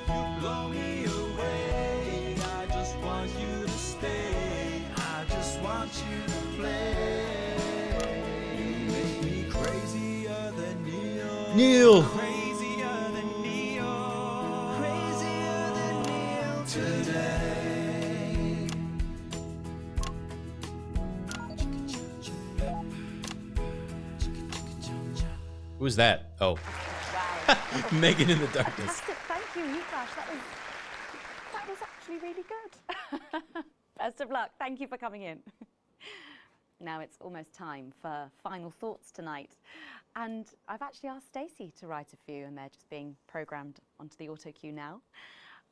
you blow me away. I just want you to stay. I just want you to play. You make me crazier than Neil. Neil. Crazier than Neil. Crazier than Neil today. Who's that? Oh. Megan in the Darkness. Fantastic. Thank you, Flash. That was actually really good. Best of luck. Thank you for coming in. Now it's almost time for final thoughts tonight. And I've actually asked Stacey to write a few, and they're just being programmed onto the auto cue now.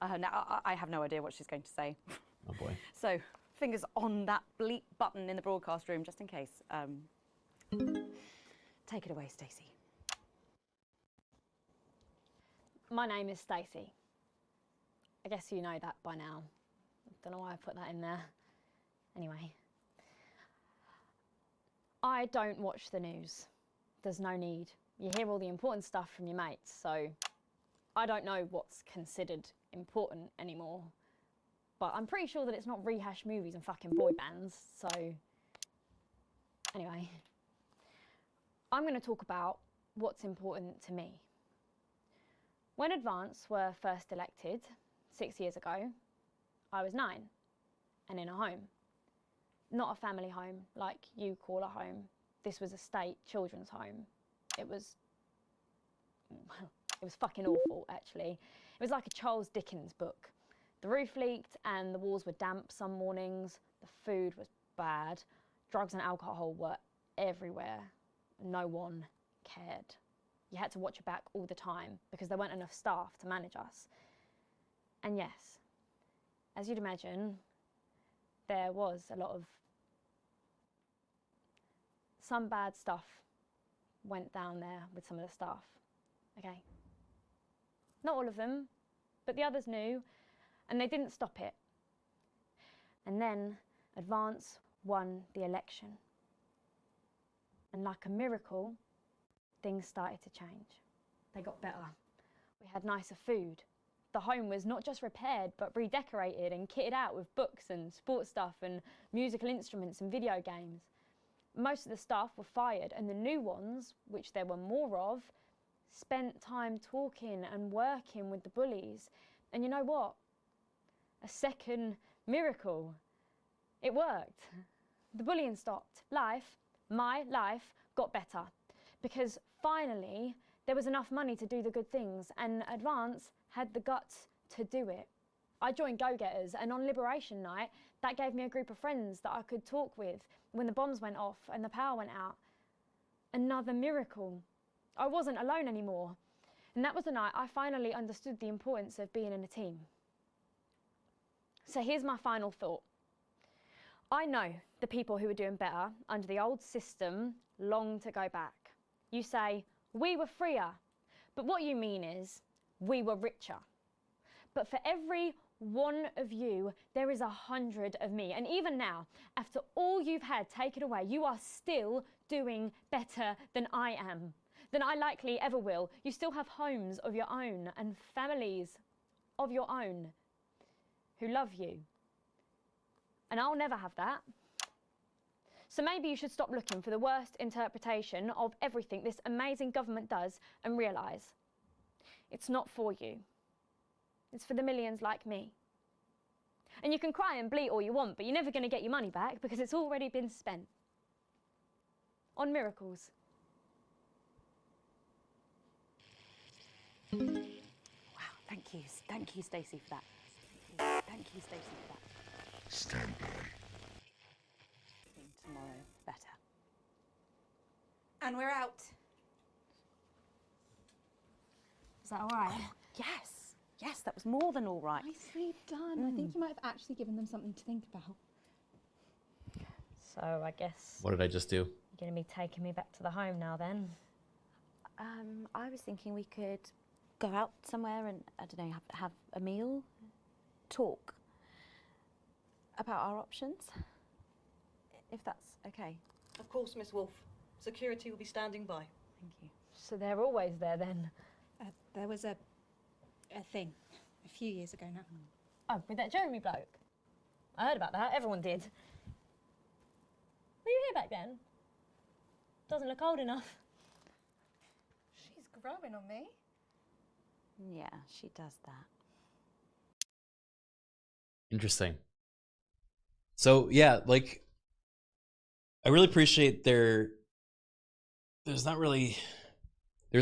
Now, I have no idea what she's going to say. Oh boy. So, fingers on that bleep button in the broadcast room, just in case. Take it away, Stacey. My name is Stacey. I guess you know that by now. I don't know why I put that in there. Anyway. I don't watch the news. There's no need. You hear all the important stuff from your mates, so I don't know what's considered important anymore. But I'm pretty sure that it's not rehashed movies and fucking boy bands, so anyway. I'm going to talk about what's important to me. When Advance were first elected 6 years ago, I was 9 and in a home. Not a family home like you call a home. This was a state children's home. It was fucking awful, actually. It was like a Charles Dickens book. The roof leaked and the walls were damp some mornings. The food was bad. Drugs and alcohol were everywhere. No one cared. You had to watch your back all the time because there weren't enough staff to manage us. And yes, as you'd imagine, there was a lot of... Some bad stuff went down there with some of the staff, okay? Not all of them, but the others knew, and they didn't stop it. And then Advance won the election. And like a miracle, things started to change. They got better. We had nicer food. The home was not just repaired, but redecorated and kitted out with books and sports stuff and musical instruments and video games. Most of the staff were fired, and the new ones, which there were more of, spent time talking and working with the bullies. And you know what? A second miracle. It worked. The bullying stopped. My life, got better. Because finally, there was enough money to do the good things, and Advance had the guts to do it. I joined Go-Getters, and on Liberation Night, that gave me a group of friends that I could talk with when the bombs went off and the power went out. Another miracle. I wasn't alone anymore. And that was the night I finally understood the importance of being in a team. So here's my final thought. I know the people who were doing better under the old system long to go back. You say, we were freer. But what you mean is, we were richer. But for every one of you, there is 100 of me. And even now, after all you've had taken away, you are still doing better than I am, than I likely ever will. You still have homes of your own and families of your own who love you. And I'll never have that. So maybe you should stop looking for the worst interpretation of everything this amazing government does and realise it's not for you. It's for the millions like me. And you can cry and bleat all you want, but you're never going to get your money back because it's already been spent on miracles. Wow, thank you, Stacey, for that. Thank you, Stacey, for that. Stand by. Tomorrow, better. And we're out. Is that all right? Oh, yes, that was more than all right. Nicely done. I think you might have actually given them something to think about. So I guess What did I just do? you're going to be taking me back to the home now then. I was thinking we could go out somewhere and, I don't know, have a meal, talk about our options, if that's okay. Of course, Miss Wolf. Security will be standing by. Thank you. So they're always there then? There was a thing a few years ago now. Oh, with that Jeremy bloke? I heard about that, everyone did. Were you here back then? Doesn't look old enough. She's growing on me. Yeah, she does that. Interesting. So yeah, like I really appreciate there's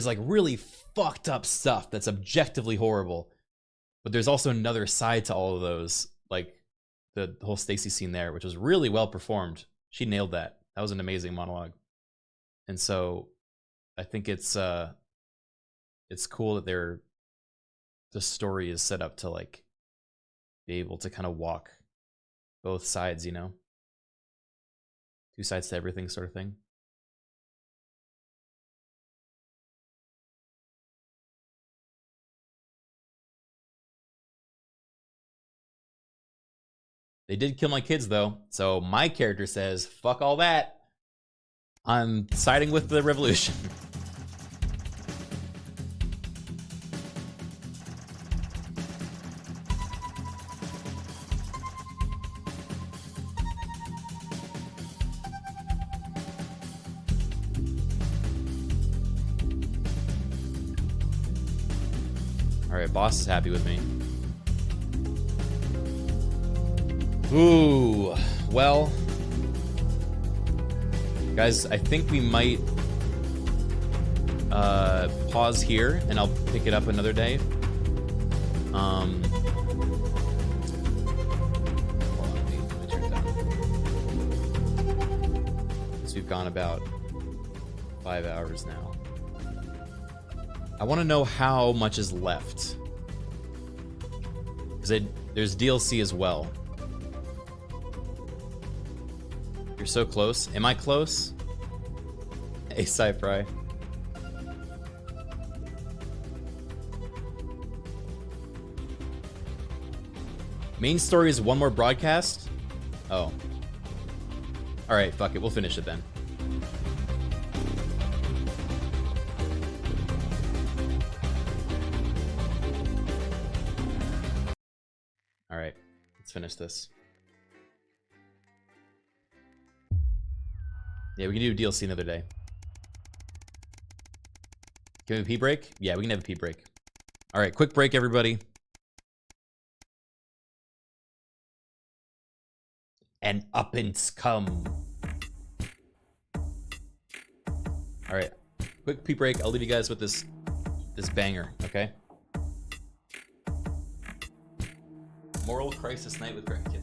like really fucked up stuff that's objectively horrible, but there's also another side to all of those, like the whole Stacy scene there, which was really well performed. She nailed that. That was an amazing monologue. And so I think it's cool that the story is set up to like be able to kind of walk both sides, you know? Two sides to everything sort of thing. They did kill my kids though, so my character says, fuck all that. I'm siding with the revolution. All right, boss is happy with me. Ooh, well, guys, I think we might pause here, and I'll pick it up another day. Hold on, let me turn it down. Because we've gone about 5 hours now. I want to know how much is left. Because there's DLC as well. You're so close. Am I close? Hey, Cypri. Main story is one more broadcast? Oh. Alright, fuck it. We'll finish it then. Alright, let's finish this. Yeah, we can do a DLC another day. Can we have a pee break? Yeah, we can have a pee break. All right, quick break, everybody. And uppance come. All right, quick pee break. I'll leave you guys with this banger, okay? Moral Crisis Night with Criken.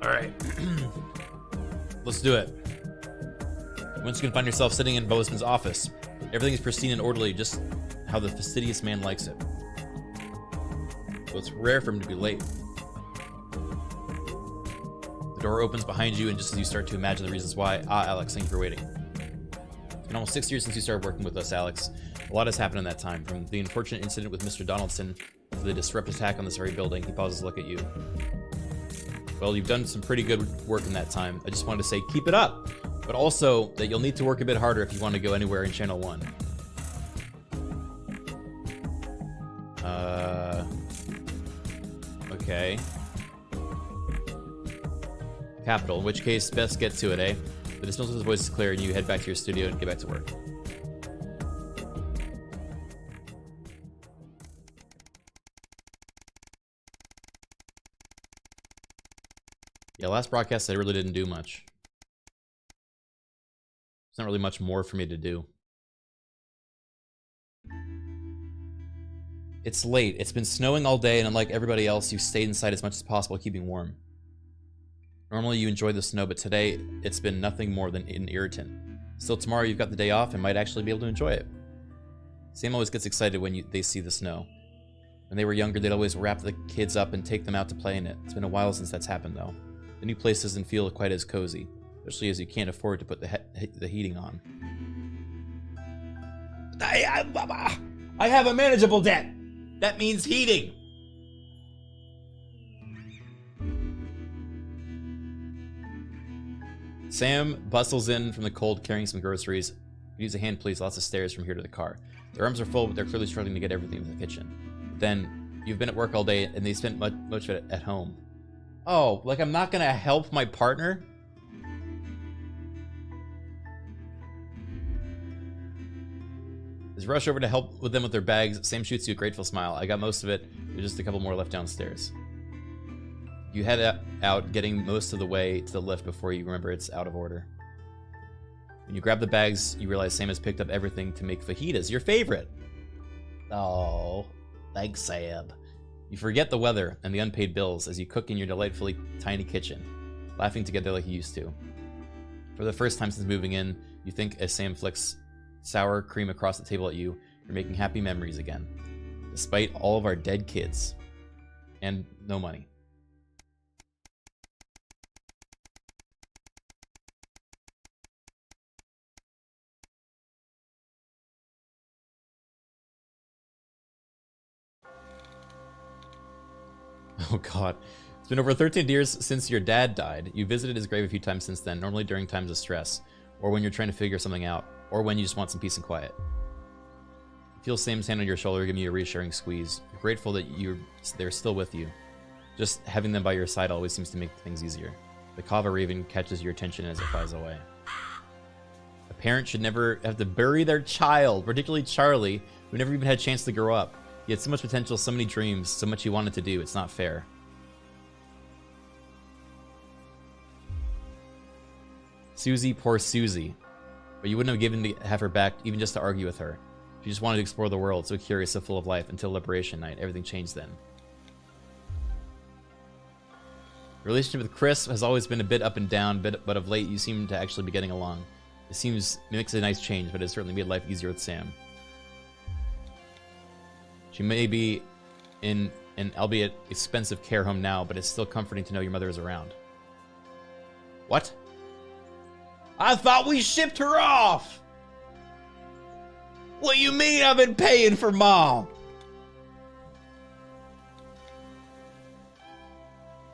All right. Let's do it. Once you can find yourself sitting in Bozeman's office, everything is pristine and orderly, just how the fastidious man likes it. So it's rare for him to be late. The door opens behind you, and just as you start to imagine the reasons why, Alex, thank you for waiting. It's been almost 6 years since you started working with us, Alex. A lot has happened in that time, from the unfortunate incident with Mr. Donaldson to the disruptive attack on this very building. He pauses to look at you. Well, you've done some pretty good work in that time. I just wanted to say, keep it up, but also that you'll need to work a bit harder if you want to go anywhere in Channel 1. Okay. Capital, in which case, best get to it, eh? The dismissal of his voice is clear, and you head back to your studio and get back to work. Yeah, last broadcast I really didn't do much. There's not really much more for me to do. It's late. It's been snowing all day, and unlike everybody else, you stayed inside as much as possible, keeping warm. Normally you enjoy the snow, but today it's been nothing more than an irritant. Still, tomorrow you've got the day off and might actually be able to enjoy it. Sam always gets excited when they see the snow. When they were younger, they'd always wrap the kids up and take them out to play in it. It's been a while since that's happened, though. The new place doesn't feel quite as cozy, especially as you can't afford to put the heating on. I have a manageable debt! That means heating! Sam bustles in from the cold, carrying some groceries. Use a hand, please. Lots of stairs from here to the car. Their arms are full, but they're clearly struggling to get everything into the kitchen. Then, you've been at work all day, and they spent much of it at home. Oh, like I'm not gonna help my partner? As you rush over to help with them with their bags, Sam shoots you a grateful smile. I got most of it. There's just a couple more left downstairs. You head out, getting most of the way to the lift before you remember it's out of order. When you grab the bags, you realize Sam has picked up everything to make fajitas, your favorite. Oh, thanks, Sam. You forget the weather and the unpaid bills as you cook in your delightfully tiny kitchen, laughing together like you used to. For the first time since moving in, you think as Sam flicks sour cream across the table at you, you're making happy memories again, despite all of our dead kids and no money. Oh god. It's been over 13 years since your dad died. You visited his grave a few times since then, normally during times of stress, or when you're trying to figure something out, or when you just want some peace and quiet. You feel Sam's hand on your shoulder giving you a reassuring squeeze. You're grateful that they're still with you. Just having them by your side always seems to make things easier. The kava raven catches your attention as it flies away. A parent should never have to bury their child, particularly Charlie, who never even had a chance to grow up. He had so much potential, so many dreams, so much he wanted to do. It's not fair. Susie, poor Susie. But you wouldn't have given to have her back even just to argue with her. She just wanted to explore the world, so curious, so full of life, until Liberation Night. Everything changed then. Your relationship with Chris has always been a bit up and down, but of late you seem to actually be getting along. It makes a nice change, but it certainly made life easier with Sam. She may be in an albeit expensive care home now, but it's still comforting to know your mother is around. What? I thought we shipped her off! What do you mean I've been paying for Mom?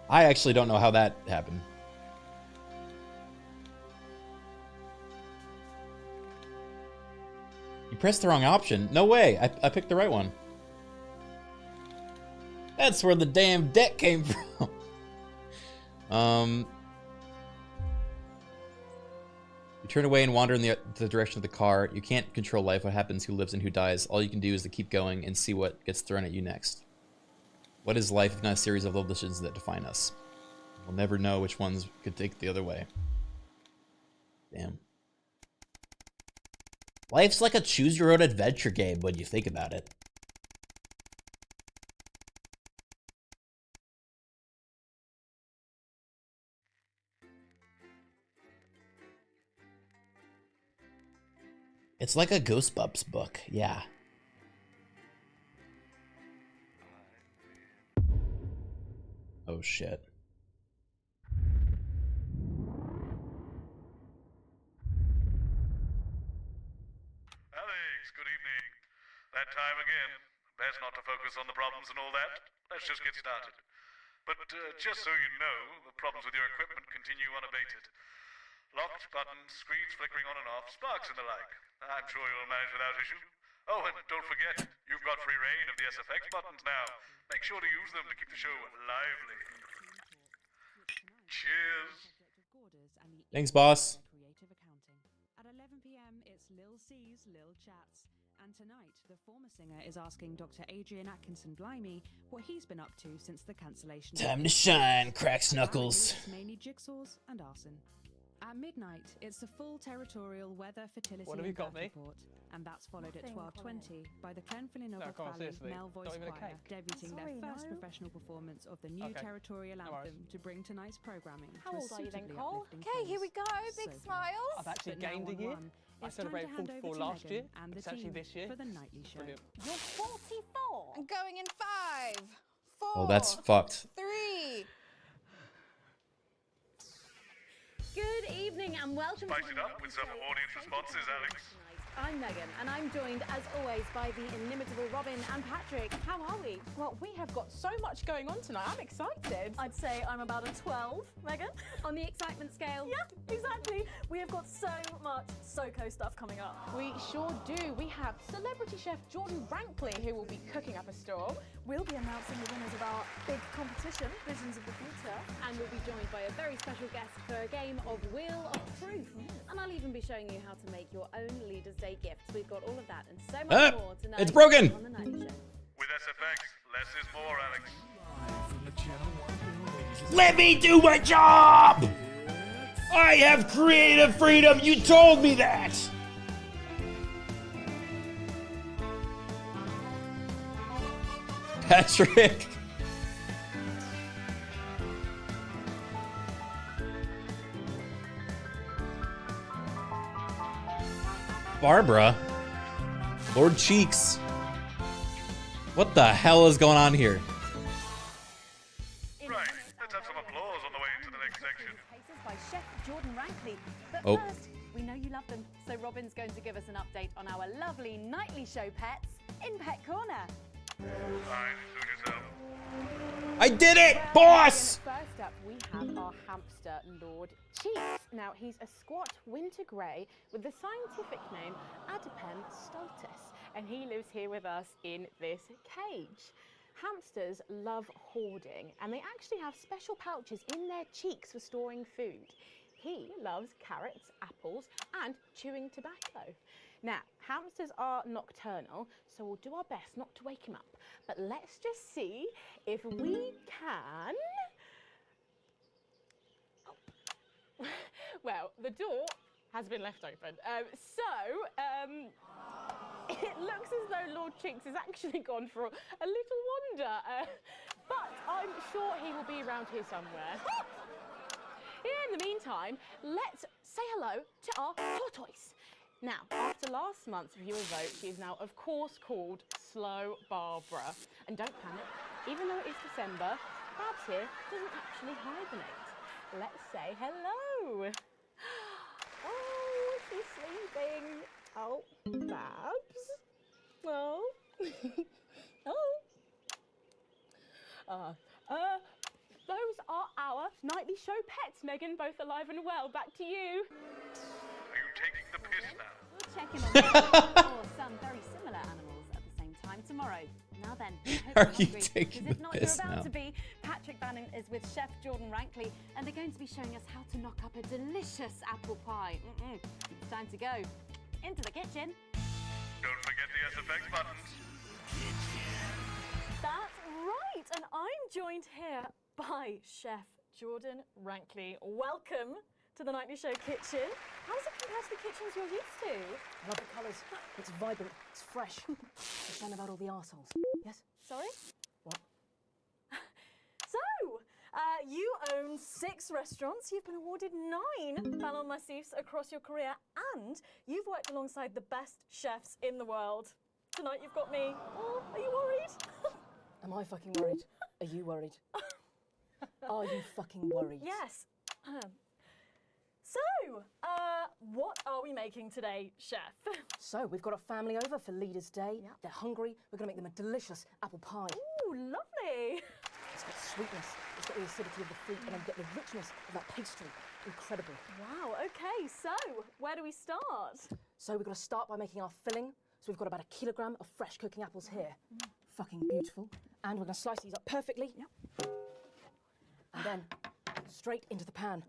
I actually don't know how that happened. You pressed the wrong option. No way. I picked the right one. That's where the damn debt came from. You turn away and wander in the direction of the car. You can't control life, what happens, who lives and who dies. All you can do is to keep going and see what gets thrown at you next. What is life if not a series of little decisions that define us? We'll never know which ones could take the other way. Damn. Life's like a choose-your-own adventure game when you think about it. It's like a Goosebumps book, yeah. Oh shit. Alex, good evening. That time again. Best not to focus on the problems and all that. Let's just get started. But just so you know, the problems with your equipment continue unabated. Locked buttons, screens flickering on and off, sparks and the like. I'm sure you'll manage without issue. Oh, and don't forget, you've got free reign of the SFX buttons now. Make sure to use them to keep the show lively. Cheers. Thanks, boss. Creative accounting. At 11 p.m., it's Lil C's Lil Chats. And tonight, the former singer is asking Dr. Adrian Atkinson Blimey what he's been up to since the cancellation. Time to shine, cracks knuckles. It's mainly jigsaws and arson. At midnight, it's the full territorial weather, fertility, What have you and got birth me? report, and that's followed Nothing, at 12:20 by the Clonfillinogall No, come on, Valley seriously. Male Voice Not even a Choir, cake. debuting Sorry, their first no. professional performance of the new Okay. territorial No worries. anthem to bring tonight's programming How to a old are you then, suitably Cole? uplifting Okay, here we close. go. Big So smiles. I've actually But now gained a on year. one, I it's time to celebrated hand over 44 to last Megan year. and the It's actually team this year. for the nightly show. Brilliant. You're 44. I'm going in 5, 4. Oh, that's fucked. 3. Good evening and welcome Spice to it up with some audience responses, Alex. I'm Megan, and I'm joined, as always, by the inimitable Robin and Patrick. How are we? Well, we have got so much going on tonight. I'm excited. I'd say I'm about a 12, Megan, on the excitement scale. Yeah, exactly. We have got so much SoCo stuff coming up. We sure do. We have celebrity chef Jordan Rankley, who will be cooking up a storm. We'll be announcing the winners of our big competition, Visions of the Future, and we'll be joined by a very special guest for a game of Wheel of Truth. And I'll even be showing you how to make your own Leaders' Day gifts. We've got all of that and so much more tonight. It's broken. On the Nightly Show. With SFX, less is more, Alex. Let me do my job! I have creative freedom, you told me that! Patrick! Barbara? Lord Cheeks? What the hell is going on here? Right, let's have some applause on the way into the next section. Cases by Chef Jordan Rankley. But Oh. first, we know you love them, so Robin's going to give us an update on our lovely nightly show pets in Pet Corner. Fine, suit yourself. I did it, boss! First up, we have our hamster, Lord Cheeks. Now, he's a squat winter grey with the scientific name Adipen stultus, and he lives here with us in this cage. Hamsters love hoarding, and they actually have special pouches in their cheeks for storing food. He loves carrots, apples, and chewing tobacco. Now, hamsters are nocturnal, so we'll do our best not to wake him up. But let's just see if we can... Oh. Well, the door has been left open. It looks as though Lord Cheeks has actually gone for a little wander. But I'm sure he will be around here somewhere. In the meantime, let's say hello to our tortoise. Now, after last month's viewer vote, she is now, of course, called Slow Barbara. And don't panic, even though it is December, Babs here doesn't actually hibernate. Let's say hello. Oh, she's sleeping. Oh, Babs. Oh. Those are our nightly show pets, Megan, both alive and well. Back to you. Are you taking the piss now? We'll check in on or some very similar animals at the same time tomorrow. Now then, I hope Are you're you hungry, taking because if the not, piss you're about now? to be. Patrick Bannon is with Chef Jordan Rankley, and they're going to be showing us how to knock up a delicious apple pie. It's time to go into the kitchen. Don't forget the SFX buttons. That's right, and I'm joined here by Chef Jordan Rankley. Welcome to the Nightly Show kitchen. How does it compare to the kitchens you're used to? I love the colours. It's vibrant. It's fresh. It's shame about all the arseholes. Yes? Sorry? What? So, You own 6 restaurants, you've been awarded 9 Ballon Massifs across your career, and you've worked alongside the best chefs in the world. Tonight you've got me. Oh, are you worried? Am I fucking worried? Are you worried? Are you fucking worried? Yes. So, what are we making today, chef? So, we've got a family over for Leaders' Day. Yep. They're hungry. We're going to make them a delicious apple pie. Ooh, lovely. It's got sweetness, it's got the acidity of the fruit, and then get the richness of that pastry. Incredible. Wow, okay, so where do we start? So, we've got to start by making our filling. So, we've got about 1 kilogram of fresh cooking apples here. Fucking beautiful. And we're going to slice these up perfectly. Yep. And then straight into the pan.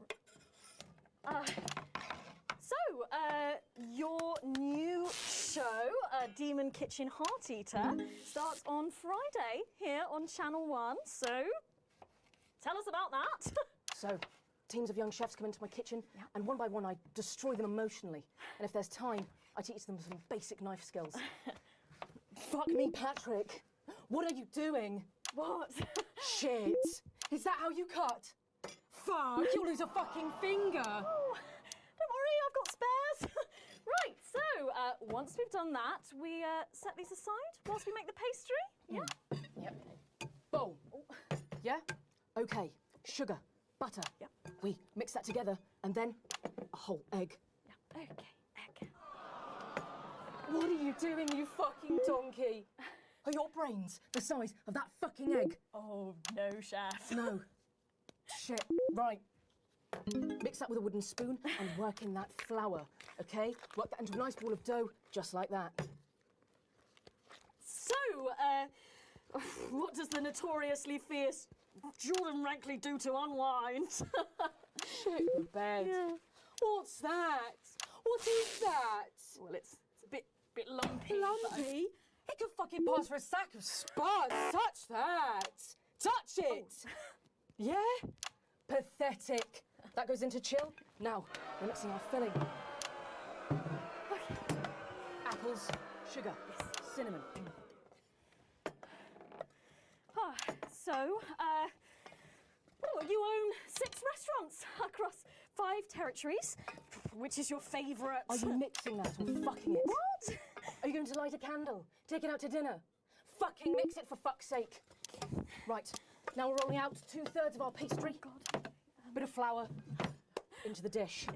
Your new show, Demon Kitchen Heart Eater, starts on Friday here on Channel 1, so tell us about that. So, teams of young chefs come into my kitchen, and one by one I destroy them emotionally. And if there's time, I teach them some basic knife skills. Fuck me, Patrick. What are you doing? What? Shit. Is that how you cut? Fuck, you'll lose a fucking finger. Oh, don't worry, I've got spares. Right, so once we've done that, we set these aside whilst we make the pastry. Yeah? Yep. Bowl. Yeah? Okay. Sugar, butter. Yep. We mix that together, and then a whole egg. Yeah. Okay, egg. What are you doing, you fucking donkey? Are your brains the size of that fucking egg? Oh, no, chef. No. Shit. Right. Mix that with a wooden spoon and work in that flour, okay? Work that into a nice ball of dough, just like that. So, what does the notoriously fierce Jordan Rankley do to unwind? Shit the bed. Yeah. What's that? What is that? Well, it's a bit lumpy. Lumpy? It could fucking pass for a sack of spuds. Touch that. Touch it. Yeah? Pathetic. That goes into chill. Now, we're mixing our filling. Okay. Apples, sugar, cinnamon. So, you own 6 restaurants across 5 territories. Which is your favourite? Are you mixing that or fucking it? What? Are you going to light a candle? Take it out to dinner? Fucking mix it for fuck's sake. Right, now we're rolling out 2/3 of our pastry. God. A bit of flour into the dish.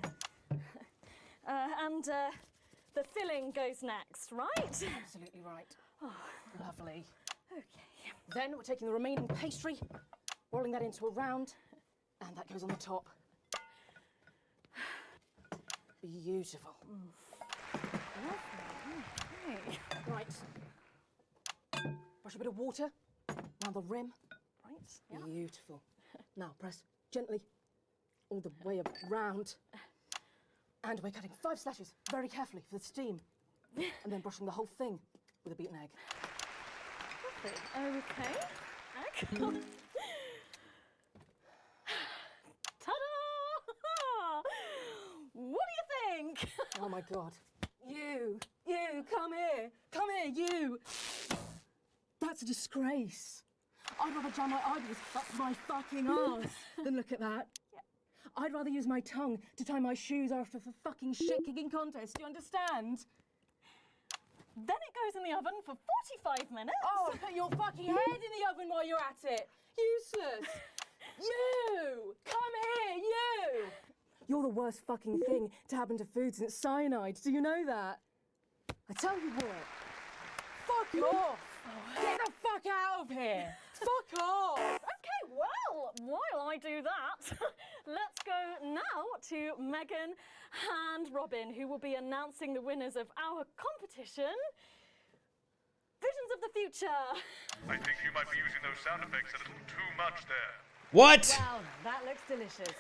And the filling goes next, right? Absolutely right. Oh. Lovely. Okay. Then we're taking the remaining pastry, rolling that into a round, and that goes on the top. Beautiful. Okay. Right. Brush a bit of water around the rim. Right. Yeah. Beautiful. Now press gently all the way around. And we're cutting 5 slashes very carefully for the steam. And then brushing the whole thing with a beaten egg. Okay. Ta-da! What do you think? Oh my God. You, come here, you. That's a disgrace. I'd rather jam my eyeballs up my fucking arse than look at that. Yeah. I'd rather use my tongue to tie my shoes after a fucking shit-kicking contest, do you understand? Then it goes in the oven for 45 minutes. Oh, put your fucking head in the oven while you're at it. Useless. You, come here, you. You're the worst fucking thing to happen to food since cyanide. Do you know that? I tell you what. Fuck off. Get the fuck out of here. Fuck off. Okay, well, while I do that, let's go now to Megan and Robin, who will be announcing the winners of our competition, Visions of the Future. I think you might be using those sound effects a little too much there. What? Well, that looks delicious.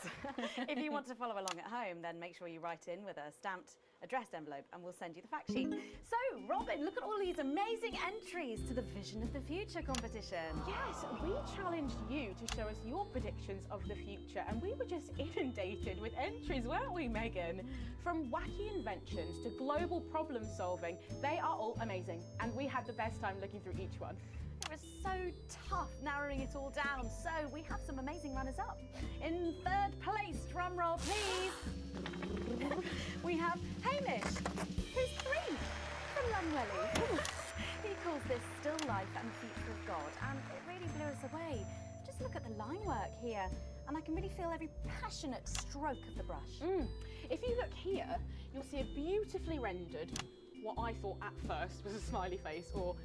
If you want to follow along at home, then make sure you write in with a stamped addressed envelope and we'll send you the fact sheet. So, Robin, look at all these amazing entries to the Vision of the Future competition. Yes, we challenged you to show us your predictions of the future, and we were just inundated with entries, weren't we, Megan? From wacky inventions to global problem solving, they are all amazing, and we had the best time looking through each one. was so tough narrowing it all down. So we have some amazing runners-up. In third place, drum roll please, we have Hamish, who's 3 from Lunwelly. He calls this Still Life and the Future of God, and it really blew us away. Just look at the line work here, and I can really feel every passionate stroke of the brush. If you look here, you'll see a beautifully rendered, what I thought at first was a smiley face or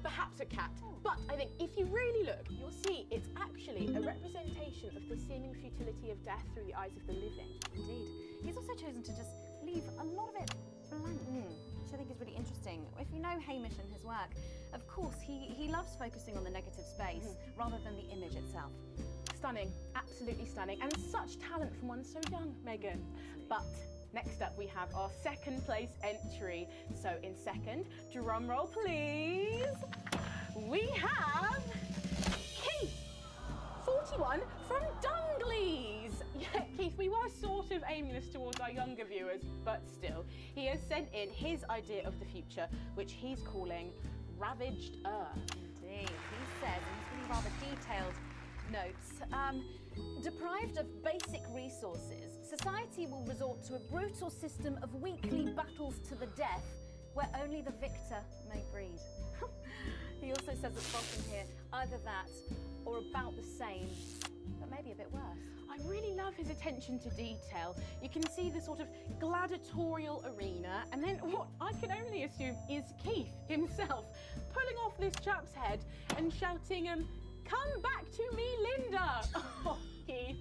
perhaps a cat. But I think if you really look, you'll see it's actually a representation of the seeming futility of death through the eyes of the living. Indeed. He's also chosen to just leave a lot of it blank, which I think is really interesting. If you know Hamish and his work, of course, he loves focusing on the negative space rather than the image itself. Stunning, absolutely stunning, and such talent from one so young, Megan. But next up we have our second place entry. So in second, drum roll please, we have Keith, 41 from Dungleys. Yeah, Keith, we were sort of aiming this towards our younger viewers, but still, he has sent in his idea of the future, which he's calling Ravaged Earth. Indeed, he says in his really rather detailed notes, deprived of basic resources, society will resort to a brutal system of weekly battles to the death, where only the victor may breed. He also says at the bottom here, either that or about the same, but maybe a bit worse. I really love his attention to detail. You can see the sort of gladiatorial arena, and then what I can only assume is Keith himself pulling off this chap's head and shouting, "Come back to me, Linda!" Oh, Keith.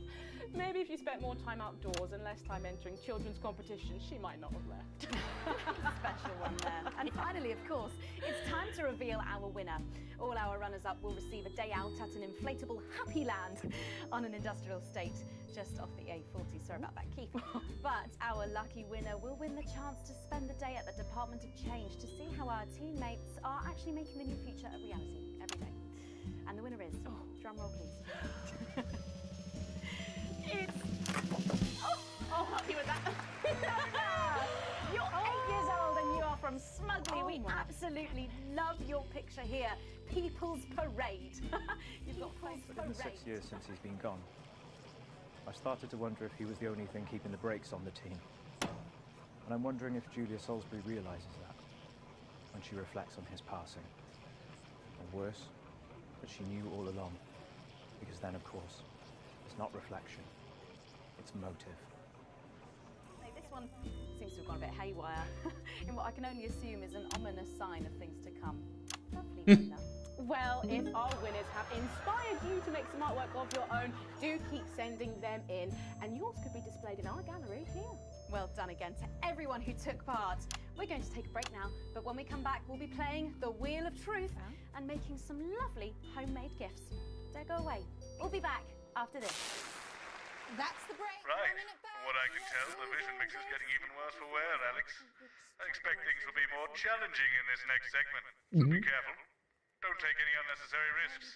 Maybe if you spent more time outdoors and less time entering children's competitions, she might not have left. Special one there. And finally, of course, it's time to reveal our winner. All our runners-up will receive a day out at an inflatable Happy Land on an industrial estate just off the A40. Sorry about that, Keith. But our lucky winner will win the chance to spend the day at the Department of Change to see how our teammates are actually making the new future a reality every day. And the winner is, drum roll please. It's... Oh, happy with that. You're 8 years old and you are from Smugly. We absolutely love your picture here. People's Parade. You've got People's But in the 6 years since he's been gone, I've started to wonder if he was the only thing keeping the brakes on the team. And I'm wondering if Julia Salisbury realises that when she reflects on his passing. Or worse, that she knew all along. Because then, of course, it's not reflection, it's motive. This one seems to have gone a bit haywire in what I can only assume is an ominous sign of things to come. Lovely, Linda. Well, if our winners have inspired you to make some artwork of your own, do keep sending them in, and yours could be displayed in our gallery here. Well done again to everyone who took part. We're going to take a break now, but when we come back, we'll be playing the Wheel of Truth and making some lovely homemade gifts. Don't go away. We'll be back after this. That's the break. Right. From what I can tell, the vision mix is getting even worse for wear, Alex. I expect things will be more challenging in this next segment. So be careful. Don't take any unnecessary risks.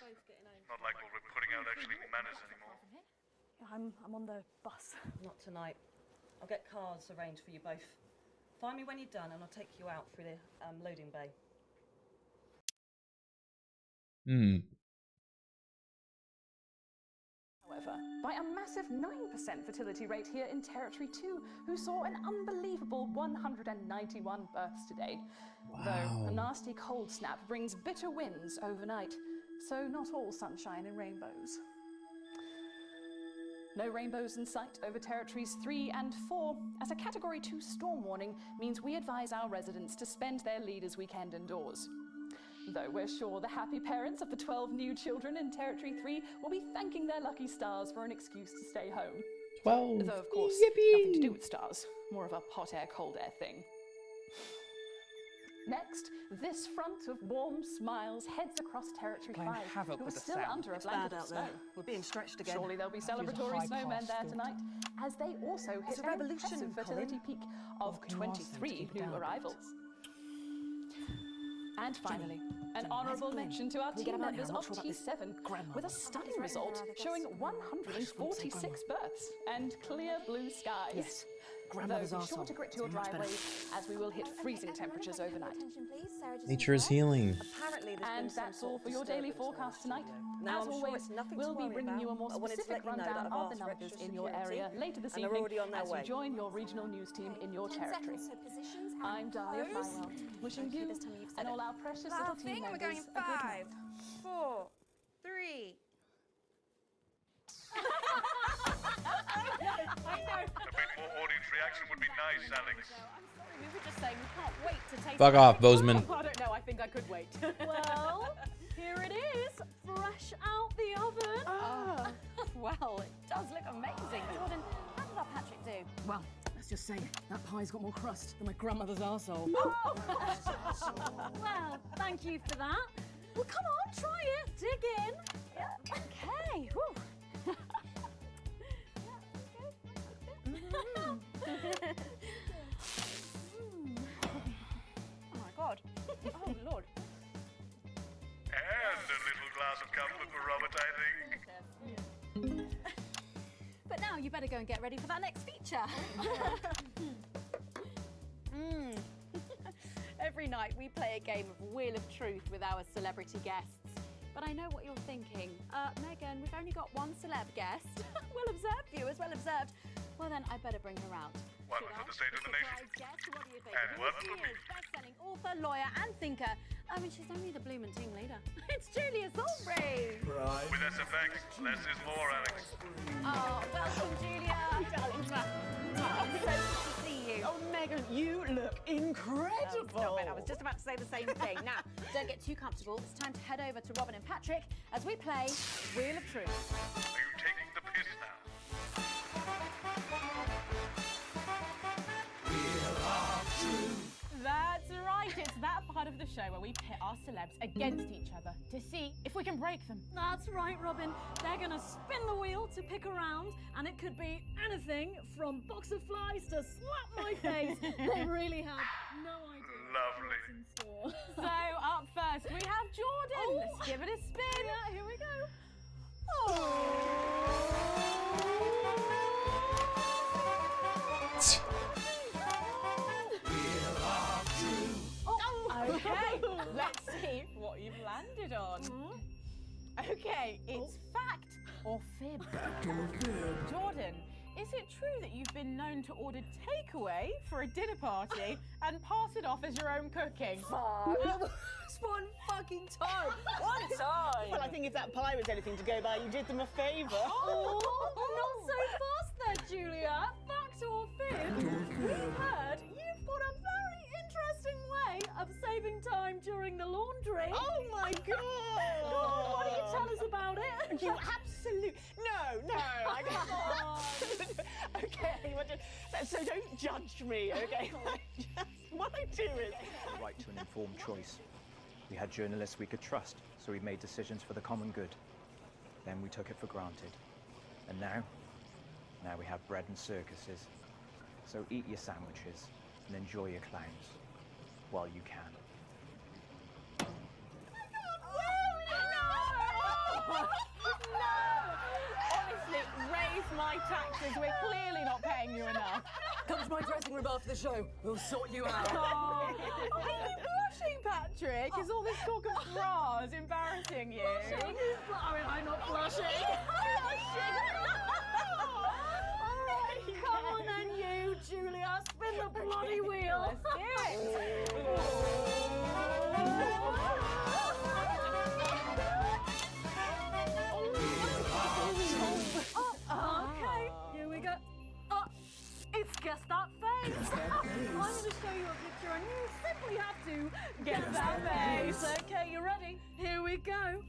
Not like what we're putting out actually matters anymore. I'm on the bus. Not tonight. I'll get cars arranged for you both. Find me when you're done and I'll take you out through the loading bay. However, by a massive 9% fertility rate here in Territory 2, who saw an unbelievable 191 births today. Though a nasty cold snap brings bitter winds overnight, so not all sunshine and rainbows. No rainbows in sight over Territories 3 and 4, as a Category 2 storm warning means we advise our residents to spend their Leaders' Weekend indoors. Though we're sure the happy parents of the 12 new children in Territory 3 will be thanking their lucky stars for an excuse to stay home. 12. Though, of course, nothing to do with stars. More of a hot air, cold air thing. Next, this front of warm smiles heads across Territory 5, who are still under a It's blanket bad of out snow. there. We're being stretched again. Surely there'll be That is a celebratory high snowmen pass there filter. tonight, as they also hit It's a an revolution, impressive fertility peak of can you ask them to 23 keep it new down a bit? arrivals. And finally, an honourable mention to our Can we get team a man members here? I'm of not sure about this T7, grandmother. with a stunning result showing 146 births and clear blue skies. Yes. Grandmother's Though be sure arsehole. to grit It's your much better. driveway as we will hit freezing temperatures overnight. Nature is healing. Apparently, there's And been some that's sort all of for your daily disturbance in forecast tonight. Now, As I'm sure always, it's nothing we'll to be worry bringing you a about. more I wanted to specific let you know that rundown I've of asked the for numbers extra in your security, area later this and they're evening already on their as way. you join your regional news team in your territory. I'm Dahlia Flywell, wishing you and all our precious little team We're going members in a good night. 5, 4, 3. A bit more audience reaction would be nice, Alex. We were just saying we can't wait to taste Fuck it. off, Bozeman. I don't know, I think I could wait. Well, here it is, fresh out the oven. Ah, well, it does look amazing. Jordan, how did our Patrick do? Well, let's just say that pie's got more crust than my grandmother's arsehole. Well, thank you for that. Well, come on, try it. Dig in. Okay. Whew. Oh my god. Oh lord. And a little glass of comfort for Robert, I think. But now you better go and get ready for that next feature. Every night we play a game of Wheel of Truth with our celebrity guests. But I know what you're thinking. Megan, we've only got one celeb guest. Well observed, viewers, well observed. Well then, I better bring her out. One for the state of the nation. Guest, what do you think? And one Here for she me. is, best-selling author, lawyer, and thinker. I mean, she's only the Bloomin' team leader. It's Julia Salisbury. With SFX, less is more, Alex. Oh, welcome, Julia. Darling. Oh, so good to see you. Oh, Megan, you look incredible. Stop it. I was just about to say the same thing. Now, don't get too comfortable. It's time to head over to Robin and Patrick as we play Wheel of Truth. Are you taking the piss now? That's right, it's that part of the show where we pit our celebs against each other to see if we can break them. That's right, Robin. They're going to spin the wheel to pick a round, and it could be anything from box of flies to slap my face. They really have no idea Lovely. what's in store. So, up first, we have Jordan. Let's give it a spin. Yeah, here we go. Okay, let's see what you've landed on. Okay, it's fact or fib. Jordan, is it true that you've been known to order takeaway for a dinner party and pass it off as your own cooking? Just one fucking time. One time. Well, I think if that pie was anything to go by, you did them a favour. Oh, not so fast there, Julia. Fact or fib? We've heard you've got a very interesting way of saving time during the laundry. Oh my God! Go on, why don't you tell us about it? You absolute no, I can't. Okay, so don't judge me, okay? What I do is The right to an informed choice. We had journalists we could trust, so we made decisions for the common good. Then we took it for granted. And now we have bread and circuses. So eat your sandwiches and enjoy your clowns while you can. Honestly, raise my taxes. We're clearly not paying you enough. come to my dressing room after the show. We'll sort you out. Oh, are you blushing, Patrick? Is all this talk of bras embarrassing you? Blushing? I mean, I'm not blushing. Come on then, you, Julia. Spin the bloody wheel. Let's do it. Okay, here we go. Oh, it's guess that face. I'm going to show you a picture and you simply have to guess that face. Okay, you ready? Here we go.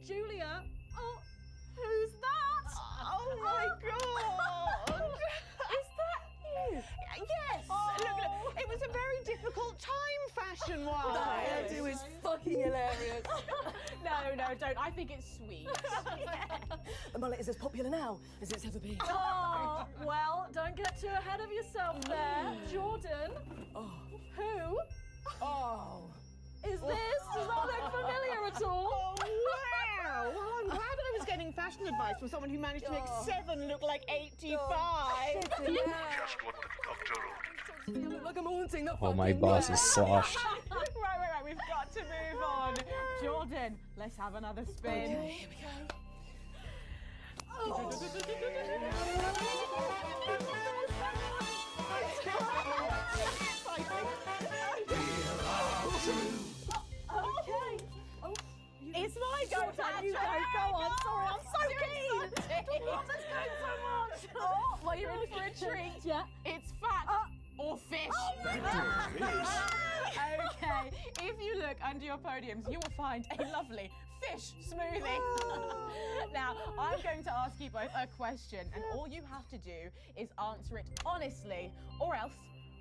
Julia. Oh, who's that? Oh my God! Is that you? Yes! Look, it was a very difficult time fashion-wise. That hairdo is fucking hilarious. No, don't. I think it's sweet. The mullet is as popular now as it's ever been. Oh, well, don't get too ahead of yourself there. Jordan, who is this? Does that look familiar at all? Oh, wow! Well, I'm glad I was getting fashion advice from someone who managed to make 7 look like 85. Just what the doctor your orders. Like I'm haunting that Oh, my fucking boss girl. is sloshed. Right, we've got to move on. Jordan, let's have another spin. Okay, here we go. Okay. It's my go time. You go. Go on. Sorry, I'm so keen. The water's going so much. Oh, well, you're in for a treat. Yeah. It's fact or fish. Okay. If you look under your podiums, you will find a lovely fish smoothie. Now, I'm going to ask you both a question, and all you have to do is answer it honestly, or else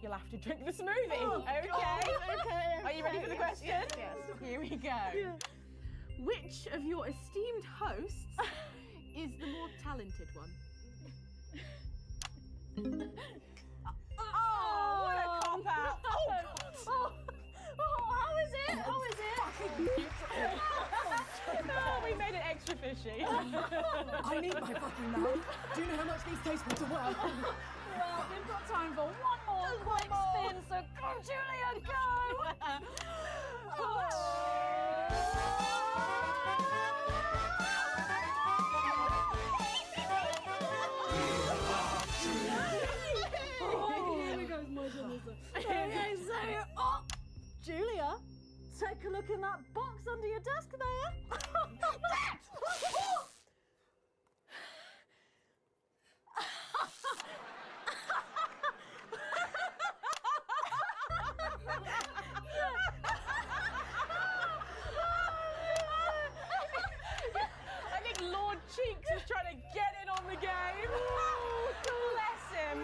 you'll have to drink the smoothie. Okay? Okay. Are you ready for the question? Yes. Here we go. Yeah. Which of your esteemed hosts is the more talented one? Oh, what a cop out! How is it? How is it? Oh, we made it extra fishy. I need my fucking mouth. Do you know how much these taste buds are worth? Well, we've got time for one more quick spin, so go, Julia, go! Here we go, my goodness. Okay, so, Julia, take a look in that box under your desk there. I think Lord Cheeks is trying to get in on the game. Bless him.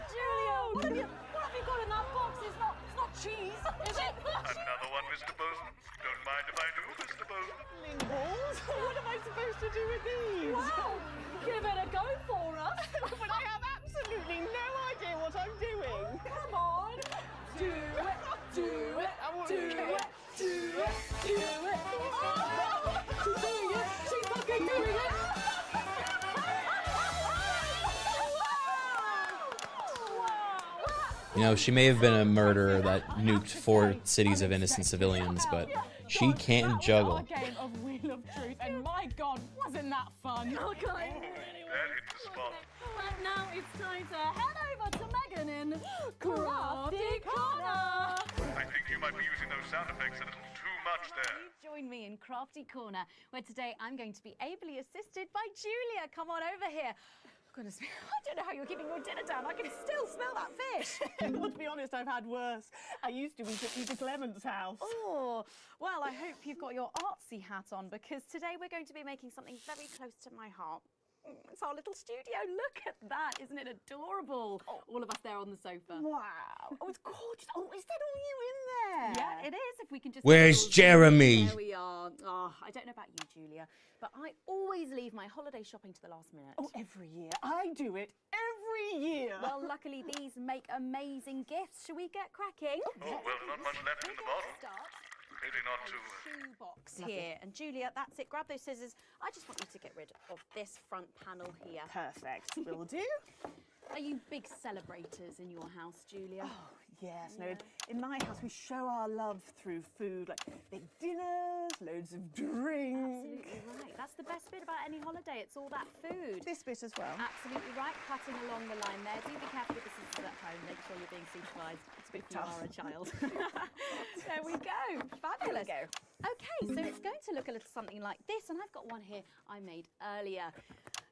Julia, what have you got in that box? It's not cheese, is it? Another one, Mr. Boson. Don't mind if I do, Mr. Boson. Balls? What am I supposed to do with these? Well, give it a go for us. But I have absolutely no idea what I'm doing. Come on. Do it, do it, do it, do it, do it. Oh, she's doing it. She's fucking doing it. You know, she may have been a murderer that nuked 4 cities of innocent civilians, but she can't juggle. Our game of Wheel of Truth, and my God, wasn't that fun? Okay. That hit the spot. Right now it's time to head over to Megan in Crafty Corner. I think you might be using those sound effects a little too much there. Join me in Crafty Corner, where today I'm going to be ably assisted by Julia. Come on over here. Goodness me, I don't know how you're keeping your dinner down. I can still smell that fish. Well, to be honest, I've had worse. I used to eat at Peter Clement's house. Oh, well, I hope you've got your artsy hat on, because today we're going to be making something very close to my heart. It's our little studio. Look at that. Isn't it adorable? All of us there on the sofa. Wow. Oh, it's gorgeous. Oh, is that all you in there? Yeah, it is. If we can just... Where's Jeremy? There we are. Oh, I don't know about you, Julia, but I always leave my holiday shopping to the last minute. Oh, every year. I do it every year. Well, luckily these make amazing gifts. Shall we get cracking? Oh, well, not much left in the bottle. Start. Maybe not too... Shoebox here. And Julia, that's it. Grab those scissors. I just want you to get rid of this front panel here. Perfect. Will do. Are you big celebrators in your house, Julia? Oh, yes. No, in my house, we show our love through food, like big dinners, loads of drinks. Absolutely right. That's the best bit about any holiday. It's all that food. This bit as well. Absolutely right. Cutting along the line there. Do be careful with the scissors at home. Make sure you're being supervised. It's a bit if you tough. are a child. There we go. Fabulous. There we go. Okay, so it's going to look a little something like this, and I've got one here I made earlier.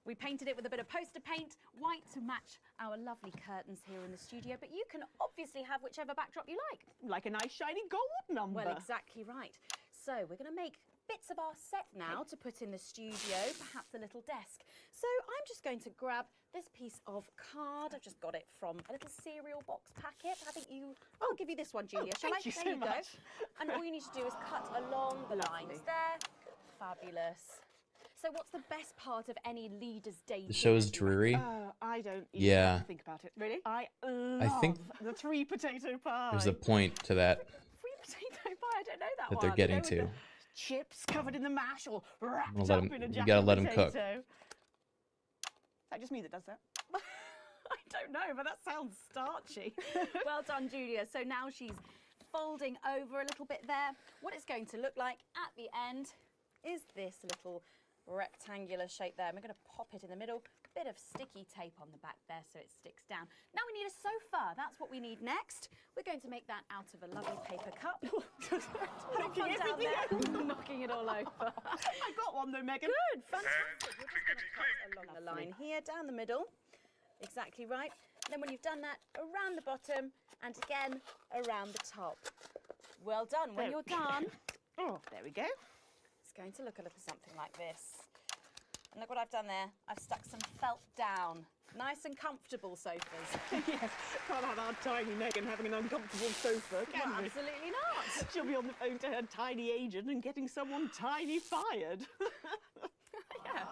We painted it with a bit of poster paint, white to match our lovely curtains here in the studio, but you can obviously have whichever backdrop you like. Like a nice shiny gold number. Well, exactly right. So we're going to make bits of our set now to put in the studio, perhaps a little desk. So I'm just going to grab this piece of card. I've just got it from a little cereal box packet. I think you... I'll give you this one, Julia. Shall I? Thank you There so you much. go. And all you need to do is cut along the lines there. Fabulous. So what's the best part of any Leader's Day? The show's dinner? dreary. I don't even Yeah. have to think about it. Really? I love think the 3 potato pie. There's a point to that 3 potato pie? I don't know that one. they're getting You know, to. with the chips covered in the mash or wrapped We'll let up 'em- in a you jacket gotta let 'em potato. cook. Is that just me that does that? I don't know, but that sounds starchy. Well done, Julia. So now she's folding over a little bit there. What it's going to look like at the end is this little rectangular shape there. And we're going to pop it in the middle. Bit of sticky tape on the back there so it sticks down. Now we need a sofa. That's what we need next. We're going to make that out of a lovely paper cup. Knocking everything knocking it all over. I got one though, Megan. Good, fantastic. We're just going to cut along the line here, down the middle. Exactly right. Then when you've done that, around the bottom and again around the top. Well done. When you're done, there we go. It's going to look a little something like this. And look what I've done there. I've stuck some felt down. Nice and comfortable sofas. Yes, can't have our tiny Megan having an uncomfortable sofa, can we? Absolutely not. She'll be on the phone to her tiny agent and getting someone tiny fired. Yeah.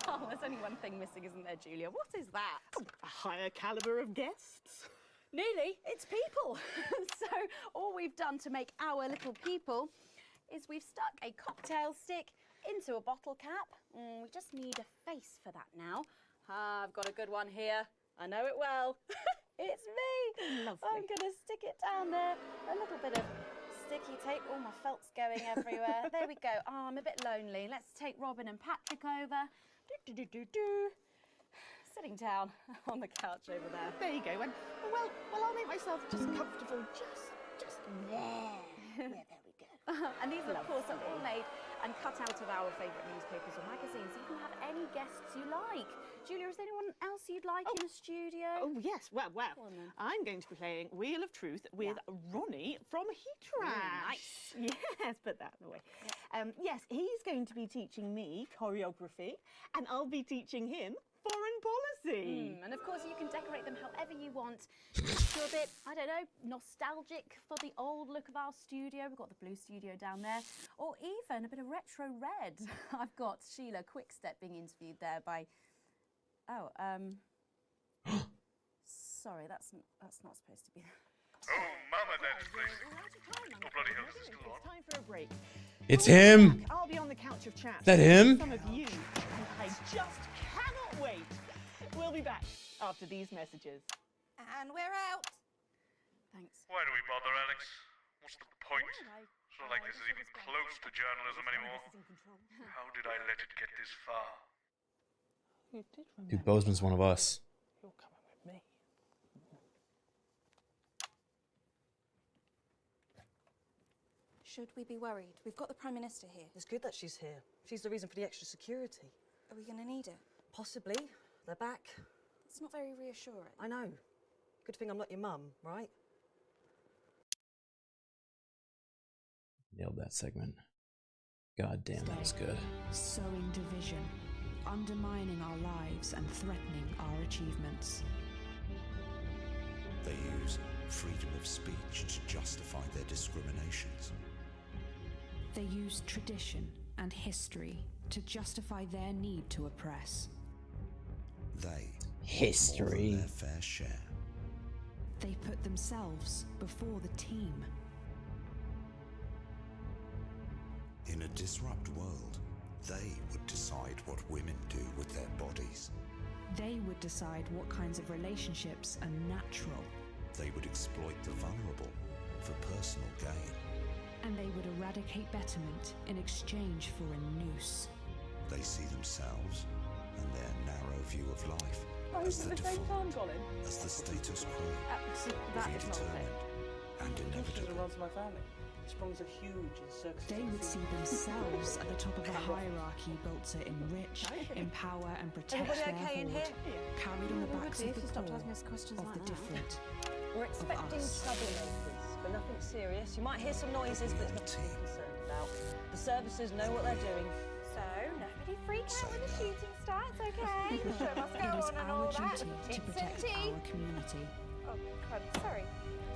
Well, there's only one thing missing, isn't there, Julia? What is that? A higher calibre of guests. Nearly. It's people. So all we've done to make our little people is we've stuck a cocktail stick into a bottle cap. We just need a face for that now. I've got a good one here. I know it well. It's me. Lovely. I'm going to stick it down there. A little bit of sticky tape. Oh, my felt's going everywhere. There we go. Oh, I'm a bit lonely. Let's take Robin and Patrick over. Sitting down on the couch over there. There you go. And, well, I'll make myself just comfortable. Just there. Yeah, there we go. And these, of course, are all made and cut out of our favourite newspapers or magazines. You can have any guests you like. Julia, is there anyone else you'd like in the studio? Oh, yes. Well, I'm going to be playing Wheel of Truth with Ronnie from Heatwave. Nice. Yes, put that away. Yes, he's going to be teaching me choreography, and I'll be teaching him foreign policy. And of course, you can decorate them however you want. If you're a bit, I don't know, nostalgic for the old look of our studio. We've got the blue studio down there. Or even a bit of retro red. I've got Sheila Quickstep being interviewed there by... Oh, sorry, that's not supposed to be... Oh, mama, that's blazing. Oh, bloody hell, is it still on? It's time for a break. It's him. I'll be on the couch of chat. Is that him? Some of you. I just cannot wait. We'll be back after these messages. And we're out. Thanks. Why do we bother, Alex? What's the point? It's not like this is even close to journalism anymore. How did I let it get this far? Dude, Bozeman's one of us. You're coming with me. Should we be worried? We've got the Prime Minister here. It's good that she's here. She's the reason for the extra security. Are we going to need it? Possibly. They're back. It's not very reassuring. I know. Good thing I'm not your mum, right? Nailed that segment. God damn, that was good. Sowing division, undermining our lives and threatening our achievements. They use freedom of speech to justify their discriminations. They use tradition and history to justify their need to oppress. They history their fair share. They put themselves before the team. In a disrupt world, they would decide what women do with their bodies. They would decide what kinds of relationships are natural. They would exploit the vulnerable for personal gain. And they would eradicate betterment in exchange for a noose. They see themselves and their narrow view of life Both at the same time, Colin? as the status quo, That is not predetermined and inevitable. runs my family. Sprungs are huge in circa. They would see themselves at the top of a hierarchy built to enrich, empower and protect Everybody their okay in horde, here? carried on the backs of the Stop poor, asking us questions of like the that. different. We're expecting us. troublemakers, but nothing serious. You might hear some noises, but it's nothing to be concerned about. The services know what they're doing. So, nobody freak out when the shooting starts, okay? The show must go It is on and our all that. duty to It's protect empty. our community. Oh, crud, sorry.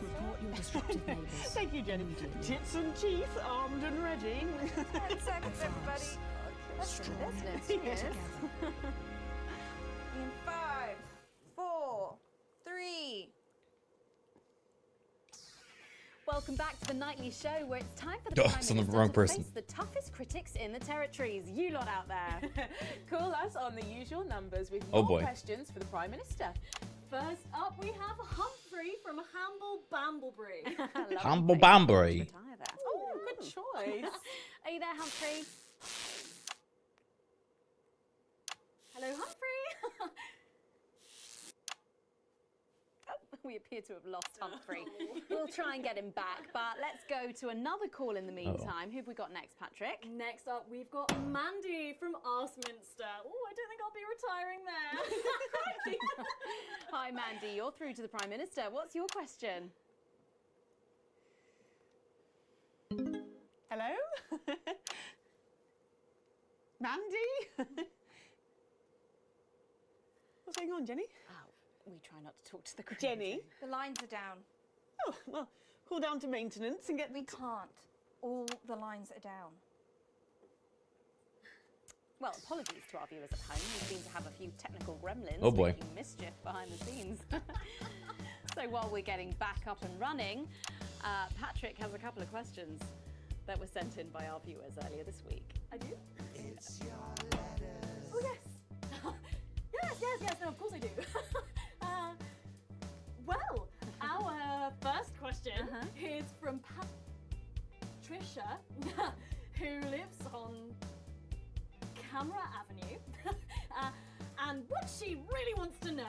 Report your disruptive neighbours. Thank you, Jenny. Tits and teeth, armed and ready. 10 seconds, everybody. Let's do this. Yes. In 5, 4, 3. Welcome back to the nightly show where it's time for the Duh, Prime it's on the Minister wrong to person. face the toughest critics in the territories. You lot out there. Call us on the usual numbers with Oh your boy. questions for the Prime Minister. First up, we have Humphrey from Hamble Bamblebury. Humble Bambury. Oh, good choice. Are you there, Humphrey? Hello, Humphrey. We appear to have lost Humphrey. We'll try and get him back, but let's go to another call in the meantime. Who have we got next, Patrick? Next up, we've got Mandy from Arsminster. Oh, I don't think I'll be retiring there. Hi, Mandy. You're through to the Prime Minister. What's your question? Hello? Mandy? What's going on, Jenny? We try not to talk to the crew. Jenny? The lines are down. Oh, well, call down to maintenance and get... We can't. All the lines are down. Well, apologies to our viewers at home. We seem to have a few technical gremlins making mischief behind the scenes. So while we're getting back up and running, Patrick has a couple of questions that were sent in by our viewers earlier this week. I do? It's your letters. Oh, yes. yes, no, of course I do. Well, our first question is from Patricia, who lives on Camera Avenue. And what she really wants to know...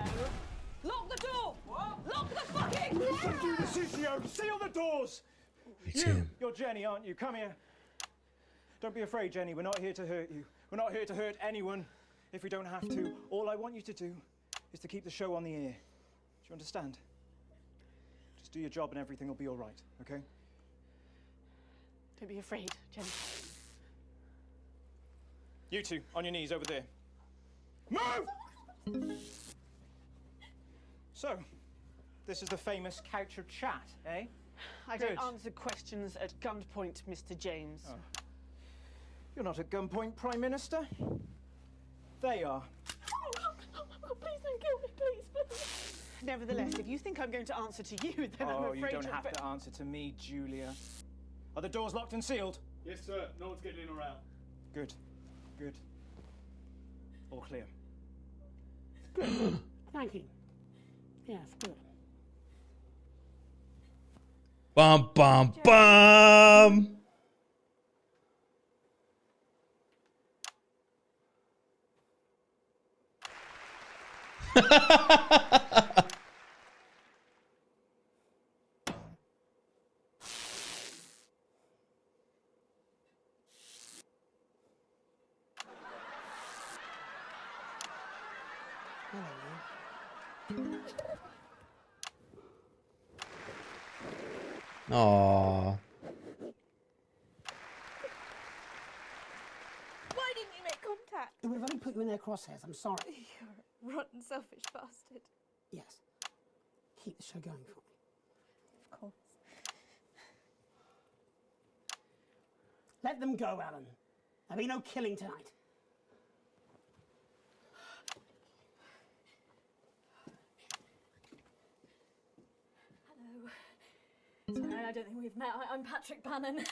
Lock the door! What? Lock the fucking door! Don't do the CCO! Seal the doors! You're Jenny, aren't you? Come here. Don't be afraid, Jenny. We're not here to hurt you. We're not here to hurt anyone if we don't have to. All I want you to do is to keep the show on the air. Do you understand? Just do your job and everything will be all right, okay? Don't be afraid, Jenny. You two, on your knees over there. Move! So, this is the famous couch of chat, eh? I don't answer questions at gunpoint, Mr. James. Oh. You're not at gunpoint, Prime Minister. They are. Oh, please don't kill me, please. Nevertheless, if you think I'm going to answer to you, then I'm afraid you don't have to answer to me, Julia. Are the doors locked and sealed? Yes, sir. No one's getting in or out. Good. Good. All clear. Good. Thank you. Yes, good. Bum, bum, bum! Aww. Why didn't you make contact? We've only put you in their crosshairs. I'm sorry. You're a rotten, selfish bastard. Yes. Keep the show going for me. Of course. Let them go, Alan. There'll be no killing tonight. Hello. Sorry, I don't think we've met. I'm Patrick Bannon. Is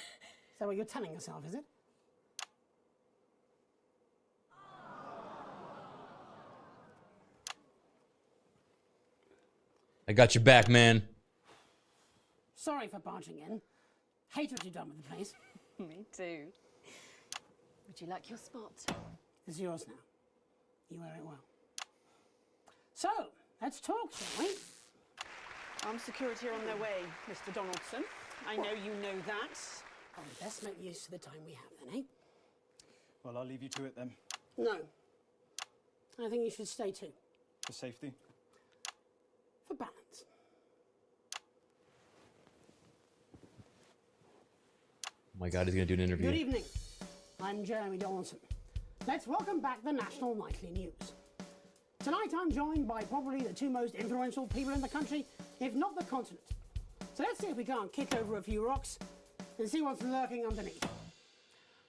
that what you're telling yourself, is it? I got your back, man. Sorry for barging in. Hate what you've done with the place. Me too. Would you like your spot? It's yours now. You wear it well. So, let's talk, shall we? Armed security are on their way, Mr. Donaldson. I know you know that. Well, best make use of the time we have then, eh? Well, I'll leave you to it then. No. I think you should stay too. For safety. For balance. Oh my God, he's gonna do an interview. Good evening. I'm Jeremy Donaldson. Let's welcome back the National Nightly News. Tonight I'm joined by probably the two most influential people in the country, if not the continent. So let's see if we can't kick over a few rocks and see what's lurking underneath.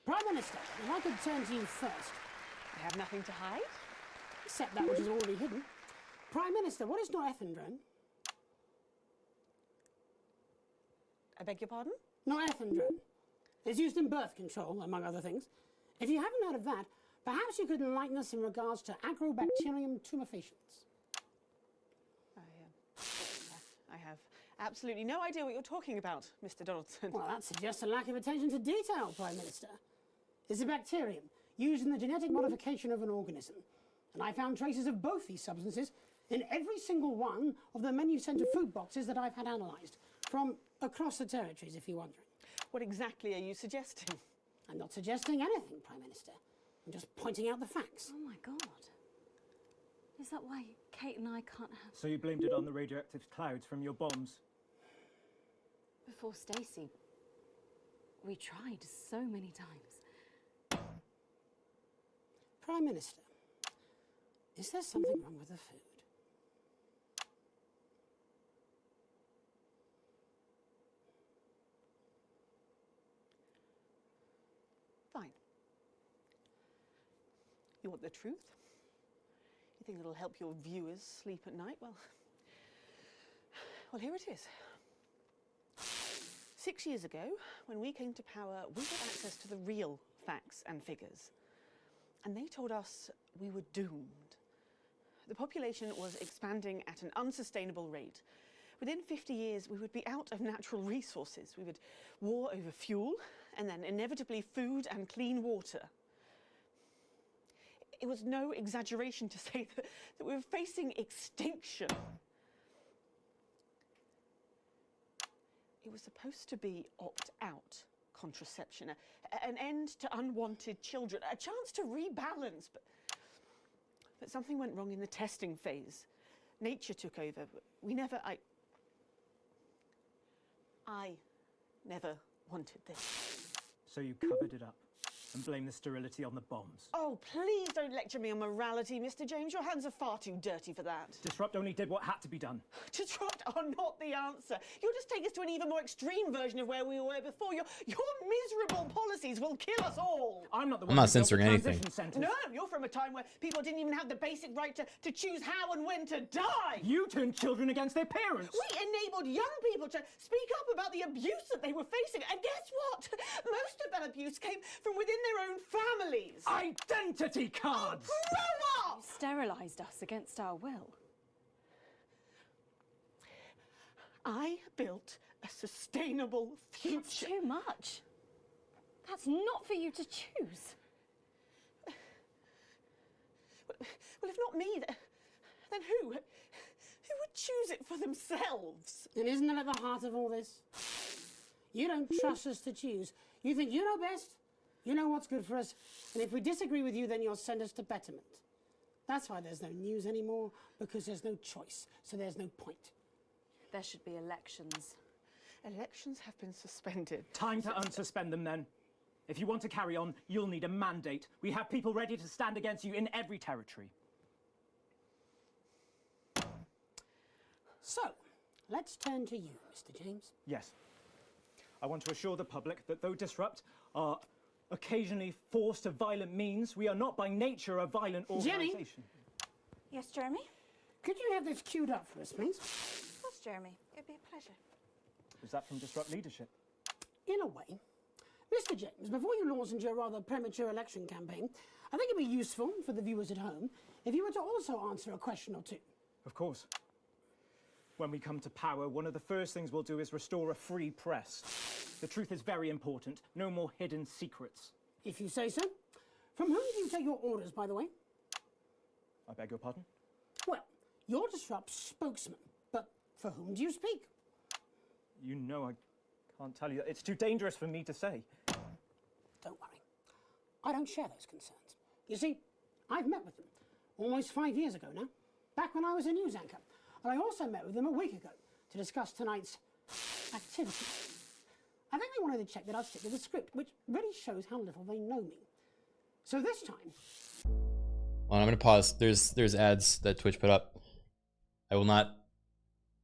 Prime Minister, if I could turn to you first. I have nothing to hide. Except that which is already hidden. Prime Minister, what is norethindrone? I beg your pardon? Norethindrone. It's used in birth control, among other things. If you haven't heard of that, perhaps you could enlighten us in regards to Agrobacterium tumefaciens. have absolutely no idea what you're talking about, Mr. Donaldson. Well, that suggests a lack of attention to detail, Prime Minister. It's a bacterium used in the genetic modification of an organism. And I found traces of both these substances in every single one of the menu centre food boxes that I've had analysed, from across the territories, if you're wondering. What exactly are you suggesting? I'm not suggesting anything, Prime Minister. I'm just pointing out the facts. Oh my God. Is that why Kate and I can't have... So you blamed it on the radioactive clouds from your bombs? Before Stacey, we tried so many times. Prime Minister, is there something wrong with the food? Fine. You want the truth? You think it'll help your viewers sleep at night? Well, here it is. 6 years ago, when we came to power, we got access to the real facts and figures. And they told us we were doomed. The population was expanding at an unsustainable rate. Within 50 years, we would be out of natural resources. We would war over fuel, and then inevitably food and clean water. It was no exaggeration to say that we were facing extinction. It was supposed to be opt-out contraception, an end to unwanted children, a chance to rebalance. But something went wrong in the testing phase. Nature took over. I never wanted this. So you covered it up and blamed the sterility on the bombs. Oh, please don't lecture me on morality, Mr. James. Your hands are far too dirty for that. Disrupt only did what had to be done. Disrupt are not the answer. You'll just take us to an even more extreme version of where we were before. Your miserable policies will kill us all. I'm not the one. I'm not censoring anything. No, you're from a time where people didn't even have the basic right to choose how and when to die. You turned children against their parents. We enabled young people to speak up about the abuse that they were facing. And guess what? Most of that abuse came from within their own families. Identity cards! Oh, grow up! You sterilised us against our will. I built a sustainable future. That's too much. That's not for you to choose. Well, if not me, then who? Who would choose it for themselves? And isn't that at the heart of all this? You don't trust us to choose. You think you know best, you know what's good for us, and if we disagree with you, then you'll send us to betterment. That's why there's no news anymore, because there's no choice, so there's no point. There should be elections. Elections have been suspended. Time to unsuspend them then. If you want to carry on, you'll need a mandate. We have people ready to stand against you in every territory. So, let's turn to you, Mr. James. Yes. I want to assure the public that though Disrupt are occasionally forced to violent means, we are not by nature a violent organisation. Jenny? Yes, Jeremy? Could you have this queued up for us, please? Of course, Jeremy. It'd be a pleasure. Was that from Disrupt leadership? In a way. Mr. James, before you launch into your rather premature election campaign, I think it'd be useful for the viewers at home if you were to also answer a question or two. Of course. When we come to power, one of the first things we'll do is restore a free press. The truth is very important. No more hidden secrets. If you say so. From whom do you take your orders, by the way? I beg your pardon? Well, you're Disrupt's spokesman, but for whom do you speak? You know I can't tell you. It's too dangerous for me to say. Don't worry. I don't share those concerns. You see, I've met with them almost 5 years ago now, back when I was a news anchor. And I also met with them a week ago to discuss tonight's activity. I think they wanted to check that I'd stick to the script, which really shows how little they know me. So this time... Well, I'm gonna pause. There's ads that Twitch put up. I will not...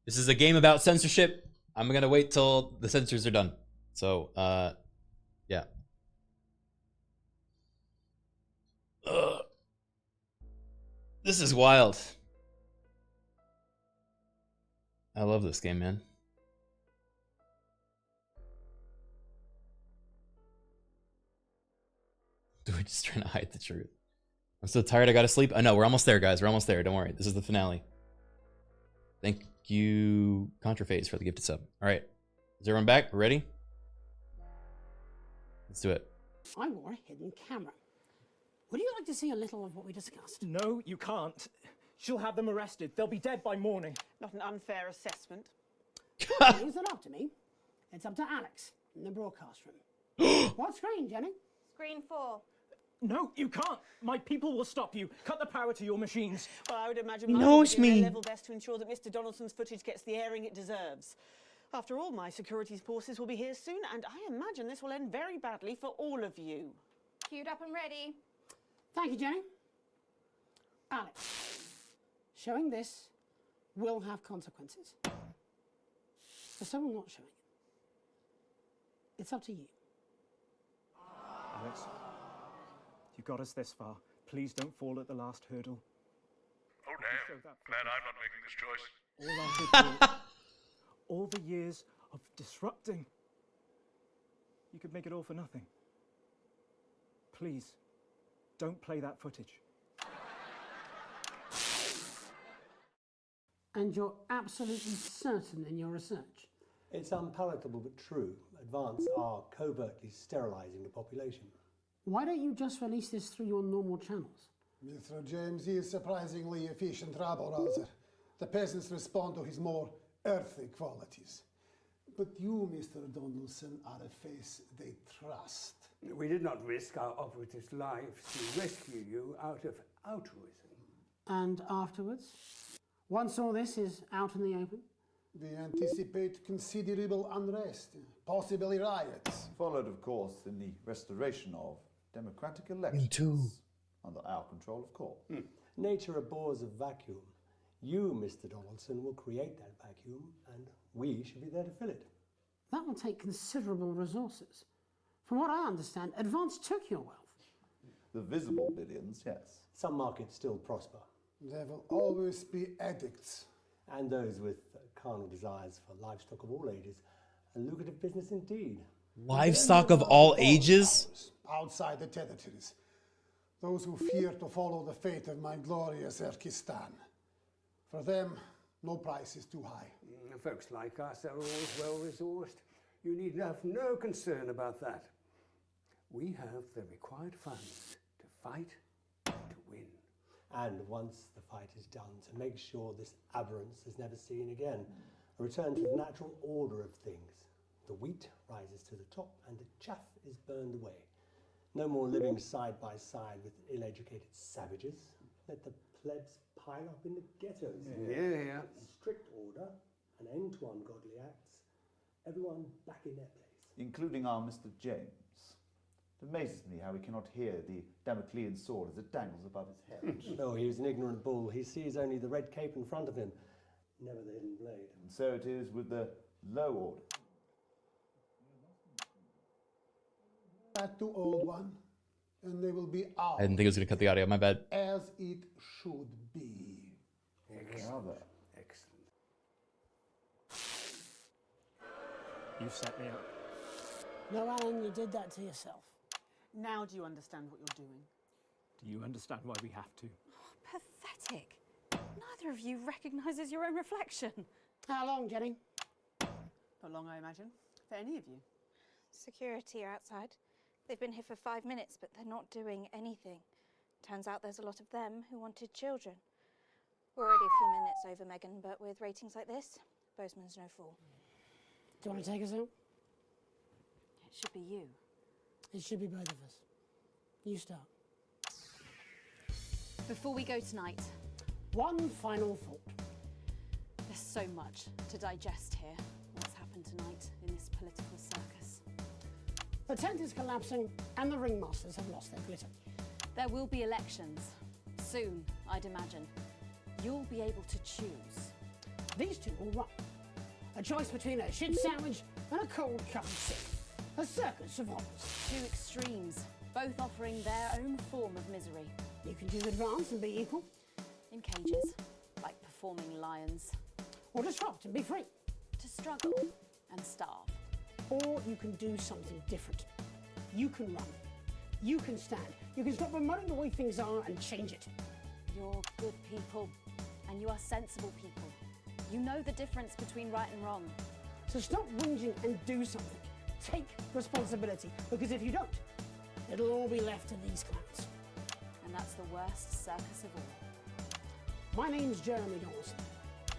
This is a game about censorship. I'm gonna wait till the censors are done. So, yeah. Ugh. This is wild. I love this game, man. We're just trying to hide the truth. I'm so tired I gotta sleep. I know, we're almost there, guys. We're almost there. Don't worry. This is the finale. Thank you Contraphase for the gifted sub. All right, is everyone back? We're ready? Let's do it. I wore a hidden camera. Would you like to see a little of what we discussed? No, you can't. She'll have them arrested. They'll be dead by morning. Not an unfair assessment. It's not up to me. It's up to Alex in the broadcast room. What screen, Jenny? Screen 4. No, you can't. My people will stop you. Cut the power to your machines. Well, I would imagine He mine knows will do me. their level best to ensure that Mr. Donaldson's footage gets the airing it deserves. After all, my security forces will be here soon, and I imagine this will end very badly for all of you. Queued up and ready. Thank you, Jenny. Alex, showing this will have consequences. For someone not showing it, it's up to you. Alex, you got us this far. Please don't fall at the last hurdle. Oh damn, glad I'm not making this choice. All our good work, all the years of disrupting. You could make it all for nothing. Please, don't play that footage. And you're absolutely certain in your research? It's unpalatable but true. Advance are covertly sterilising the population. Why don't you just release this through your normal channels? Mr. James is surprisingly efficient rabble-rouser. The peasants respond to his more earthly qualities. But you, Mr. Donaldson, are a face they trust. We did not risk our operatives' lives to rescue you out of altruism. And afterwards? Once all this is out in the open? We anticipate considerable unrest, possibly riots. Followed, of course, in the restoration of democratic elections. Under our control, of course. Nature abhors a vacuum. You, Mr. Donaldson, will create that vacuum, and we should be there to fill it. That will take considerable resources. From what I understand, Advance took your wealth. The visible billions, yes. Some markets still prosper. There will always be addicts. And those with carnal desires for livestock of all ages. A lucrative business indeed. Livestock of all ages? Outside the territories. Those who fear to follow the fate of my glorious Erkistan. For them, no price is too high. Folks like us are always well-resourced. You need have no concern about that. We have the required funds to fight, to win. And once the fight is done, to make sure this aberrance is never seen again. A return to the natural order of things. The wheat rises to the top and the chaff is burned away. No more living side by side with ill-educated savages. Let the plebs pile up in the ghettos. Yeah. Strict order, an end to ungodly acts. Everyone back in their place. Including our Mr. James. It amazes me how he cannot hear the Damoclean sword as it dangles above his head. Oh, he was an ignorant bull. He sees only the red cape in front of him, never the hidden blade. And so it is with the low order. That to old one, and they will be ours. I didn't think it was going to cut the audio. My bad. As it should be. Excellent. You've set me up. No, Alan, you did that to yourself. Now do you understand what you're doing? Do you understand why we have to? Pathetic. Neither of you recognises your own reflection. How long, Jenny? Not long, I imagine. For any of you. Security are outside. They've been here for 5 minutes, but they're not doing anything. Turns out there's a lot of them who wanted children. We're already a few minutes over, Megan, but with ratings like this, Bozeman's no fool. Do you want to take us out? It should be you. It should be both of us. You start. Before we go tonight, one final thought. There's so much to digest here. What's happened tonight in this political circus? The tent is collapsing and the ringmasters have lost their glitter. There will be elections. Soon, I'd imagine. You'll be able to choose. These two will run. A choice between a shit sandwich and a cold cup of soup. A circus of horrors. Two extremes, both offering their own form of misery. You can choose Advance and be equal. In cages, like performing lions. Or disrupt and be free. To struggle and starve. Or you can do something different. You can run. You can stand. You can stop promoting the way things are and change it. You're good people, and you are sensible people. You know the difference between right and wrong. So stop whinging and do something. Take responsibility, because if you don't, it'll all be left to these clowns. And that's the worst circus of all. My name's Jeremy Dawson.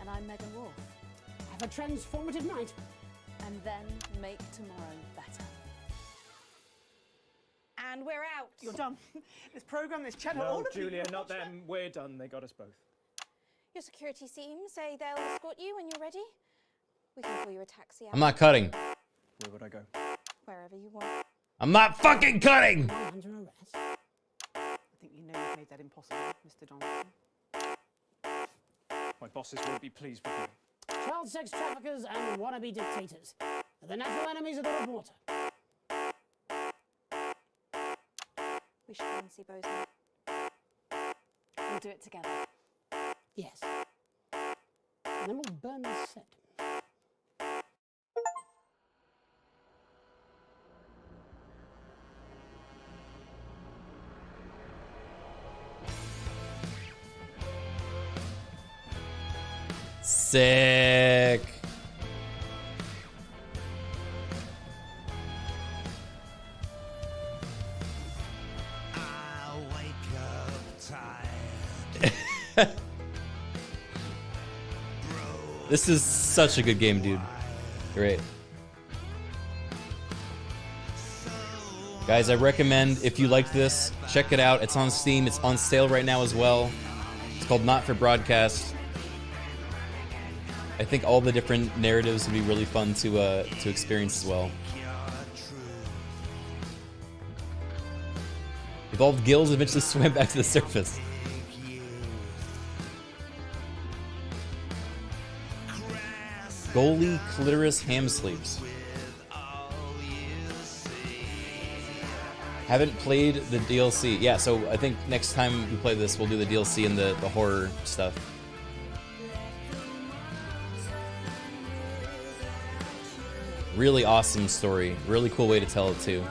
And I'm Megan Wolf. Have a transformative night. And then make tomorrow better. And we're out. You're done. This program, this channel, No, all of Julia, you. not them. We're done. They got us both. Your security team say they'll escort you when you're ready. We can call you a taxi out. I'm not cutting. Where would I go? Wherever you want. I'm not fucking cutting! Under arrest. I think you know you've made that impossible, Mr. Donaldson. My bosses won't be pleased with me. Child sex traffickers and wannabe dictators are the natural enemies of the reporter. We should go and see Bozeman. We'll do it together. Yes. And then we'll burn this set. Sick. I wake up tired. This is such a good game, dude. Great. Guys, I recommend, if you liked this, check it out. It's on Steam. It's on sale right now as well. It's called Not For Broadcast. I think all the different narratives would be really fun to experience as well. Evolved gills eventually swam back to the surface. Goalie clitoris ham sleeves. Haven't played the DLC. Yeah, so I think next time we play this, we'll do the DLC and the horror stuff. Really awesome story. Really cool way to tell it too.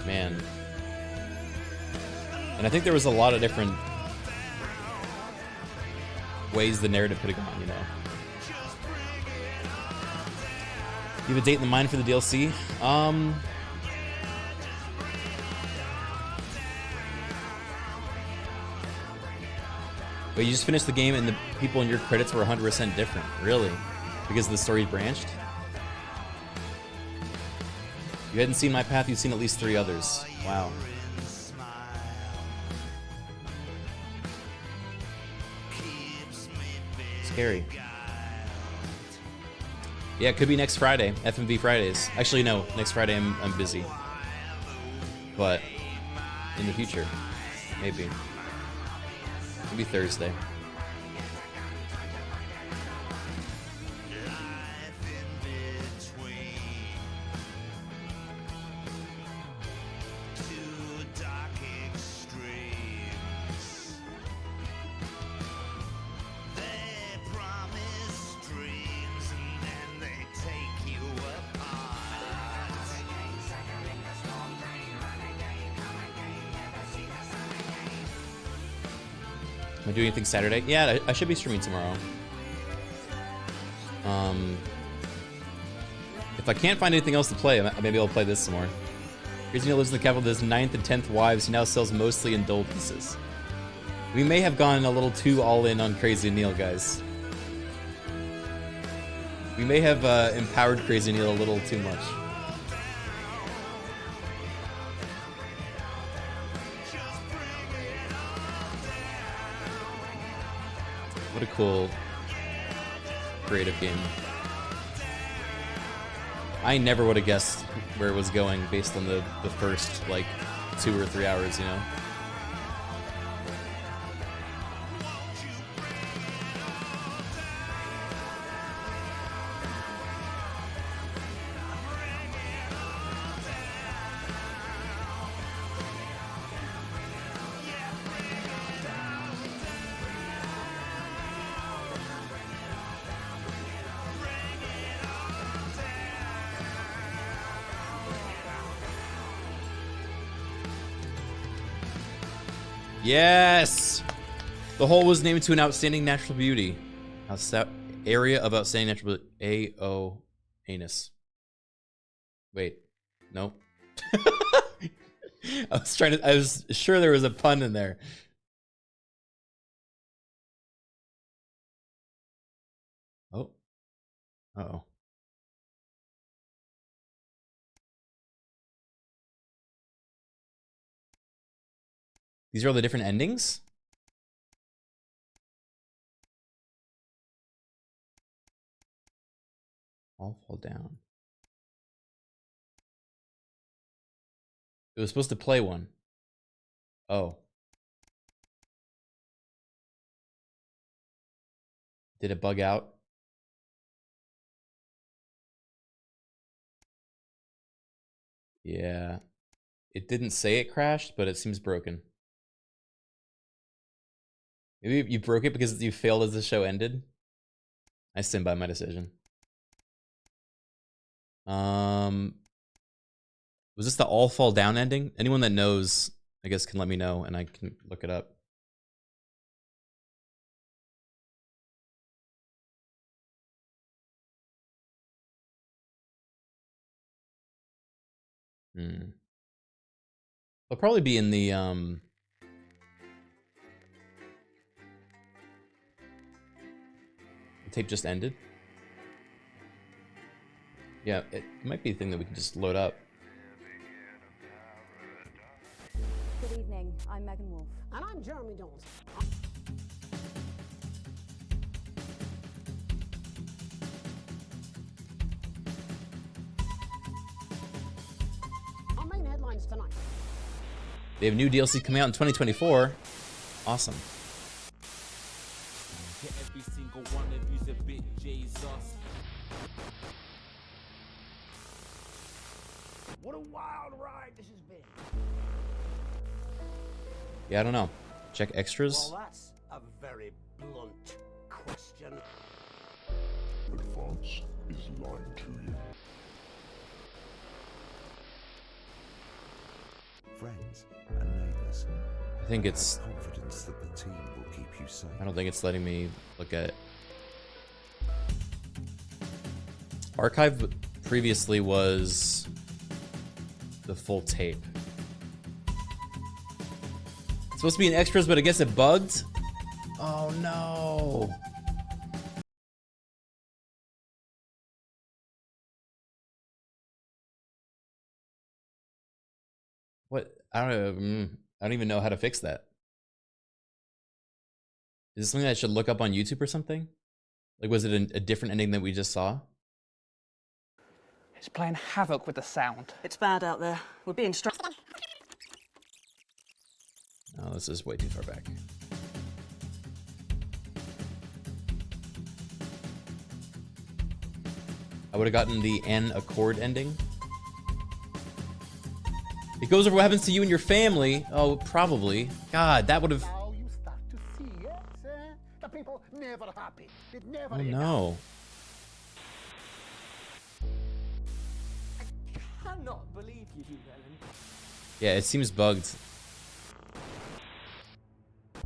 Man. And I think there was a lot of different ways the narrative could have gone, you know. You have a date in mind for the DLC? But you just finished the game and the people in your credits were 100% different. Really? Because the story branched? You hadn't seen my path, you've seen at least 3 others. Wow. Scary. Yeah, it could be next Friday. FMV Fridays. Actually, no. Next Friday I'm busy. But in the future, maybe. Maybe Thursday. Am I doing anything Saturday? Yeah, I should be streaming tomorrow. If I can't find anything else to play, maybe I'll play this some more. Crazy Neil lives in the capital with his 9th and 10th wives. He now sells mostly indulgences. We may have gone a little too all-in on Crazy Neil, guys. We may have empowered Crazy Neil a little too much. What a cool creative game. I never would have guessed where it was going based on the first, like, 2 or 3 hours, you know? Yes! The hole was named to an outstanding natural beauty. Area of outstanding natural beauty. A-O anus. Wait. No. I was sure there was a pun in there. Oh. Uh-oh. These are all the different endings? All fall down. It was supposed to play one. Oh. Did it bug out? Yeah. It didn't say it crashed, but it seems broken. Maybe you broke it because you failed as the show ended? I stand by my decision. Was this the all fall down ending? Anyone that knows, I guess, can let me know and I can look it up. It'll probably be in the the tape just ended. Yeah, it might be a thing that we can just load up. Good evening, I'm Megan Wolf. And I'm Jeremy Dawes. Our main headlines tonight. They have new DLC coming out in 2024. Awesome. Every single one of you's a bit Jesus. What a wild ride this has been. Yeah, I don't know. Check extras. Well, that's a very blunt question. Advance is lying to you. Friends and neighbours. I think it's confidence that the team will keep you safe. I don't think it's letting me look at it. Archive previously was the full tape. It's supposed to be in extras, but I guess it bugged. Oh no. What? I don't even know how to fix that. Is this something I should look up on YouTube or something? Like, was it a different ending that we just saw? It's playing havoc with the sound. It's bad out there. We're being struck. Oh, this is way too far back. I would have gotten the N Accord ending. It goes over what happens to you and your family. Oh, probably. God, that would have. Now you start to see, yes? The people never happy. It never Oh enough. no. I cannot believe you, Ellen. Yeah, it seems bugged.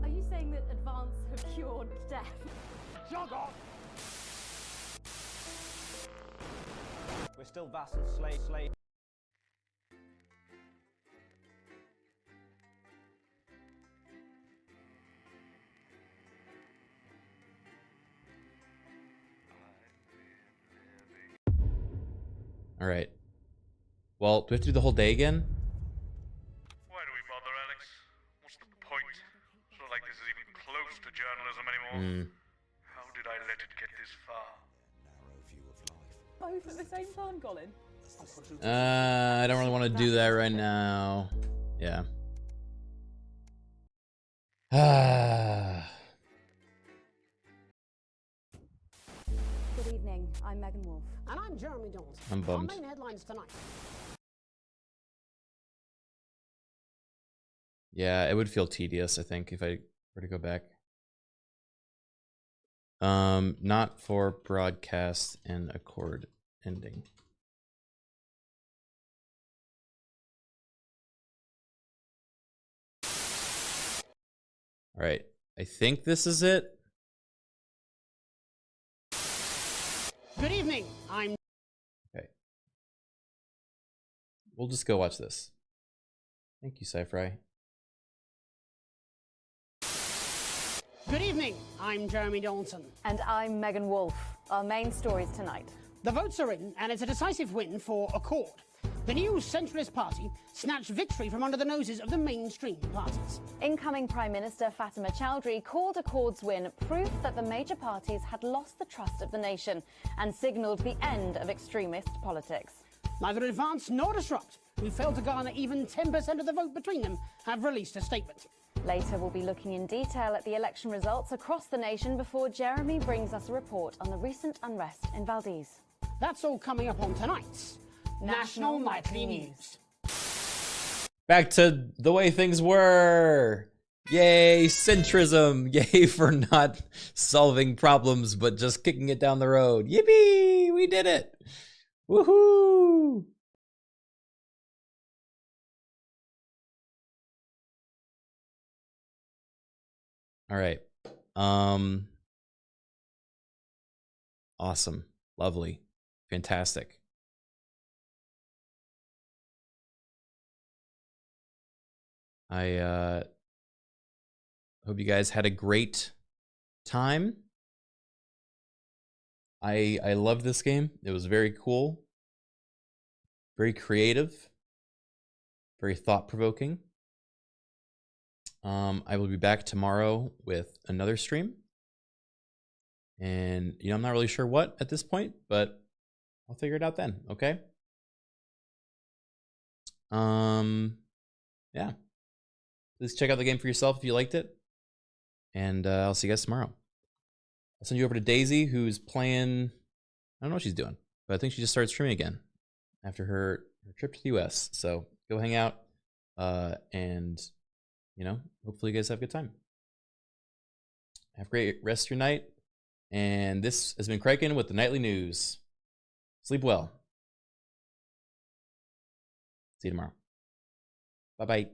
Are you saying that Advance have cured death? Jog off! We're still vassals, slave. All right. Well, do we have to do the whole day again? Why do we bother, Alex? What's the point? It's not like this is even close to journalism anymore. How did I let it get this far? Both at the same time, Colin? I don't really want to do that right now. Yeah. Good evening, I'm Megan Wolf. And I'm Jeremy Dawes. I'm bummed. Our main headlines tonight. Yeah, it would feel tedious, I think, if I were to go back. Not for broadcast and Accord ending. All right. I think this is it. Good evening. I'm. Okay. We'll just go watch this. Thank you, Sci-Fry. Good evening. I'm Jeremy Donaldson. And I'm Megan Wolfe. Our main stories tonight. The votes are in, and it's a decisive win for Accord. The new centralist party snatched victory from under the noses of the mainstream parties. Incoming Prime Minister Fatima Chowdhury called Accord's win proof that the major parties had lost the trust of the nation and signalled the end of extremist politics. Neither Advance nor Disrupt, who failed to garner even 10% of the vote between them, have released a statement. Later, we'll be looking in detail at the election results across the nation before Jeremy brings us a report on the recent unrest in Valdez. That's all coming up on tonight's National Nightly News. Back to the way things were. Yay, centrism. Yay for not solving problems, but just kicking it down the road. Yippee! We did it. Woohoo! All right. Awesome. Lovely. Fantastic. I hope you guys had a great time. I loved this game. It was very cool. Very creative. Very thought-provoking. I will be back tomorrow with another stream. And, you know, I'm not really sure what at this point, but I'll figure it out then, okay? Yeah. Please check out the game for yourself if you liked it. And I'll see you guys tomorrow. I'll send you over to Daisy, who's playing... I don't know what she's doing, but I think she just started streaming again after her trip to the US. So go hang out and, you know, hopefully you guys have a good time. Have a great rest of your night. And this has been Criken with the Nightly News. Sleep well. See you tomorrow. Bye-bye.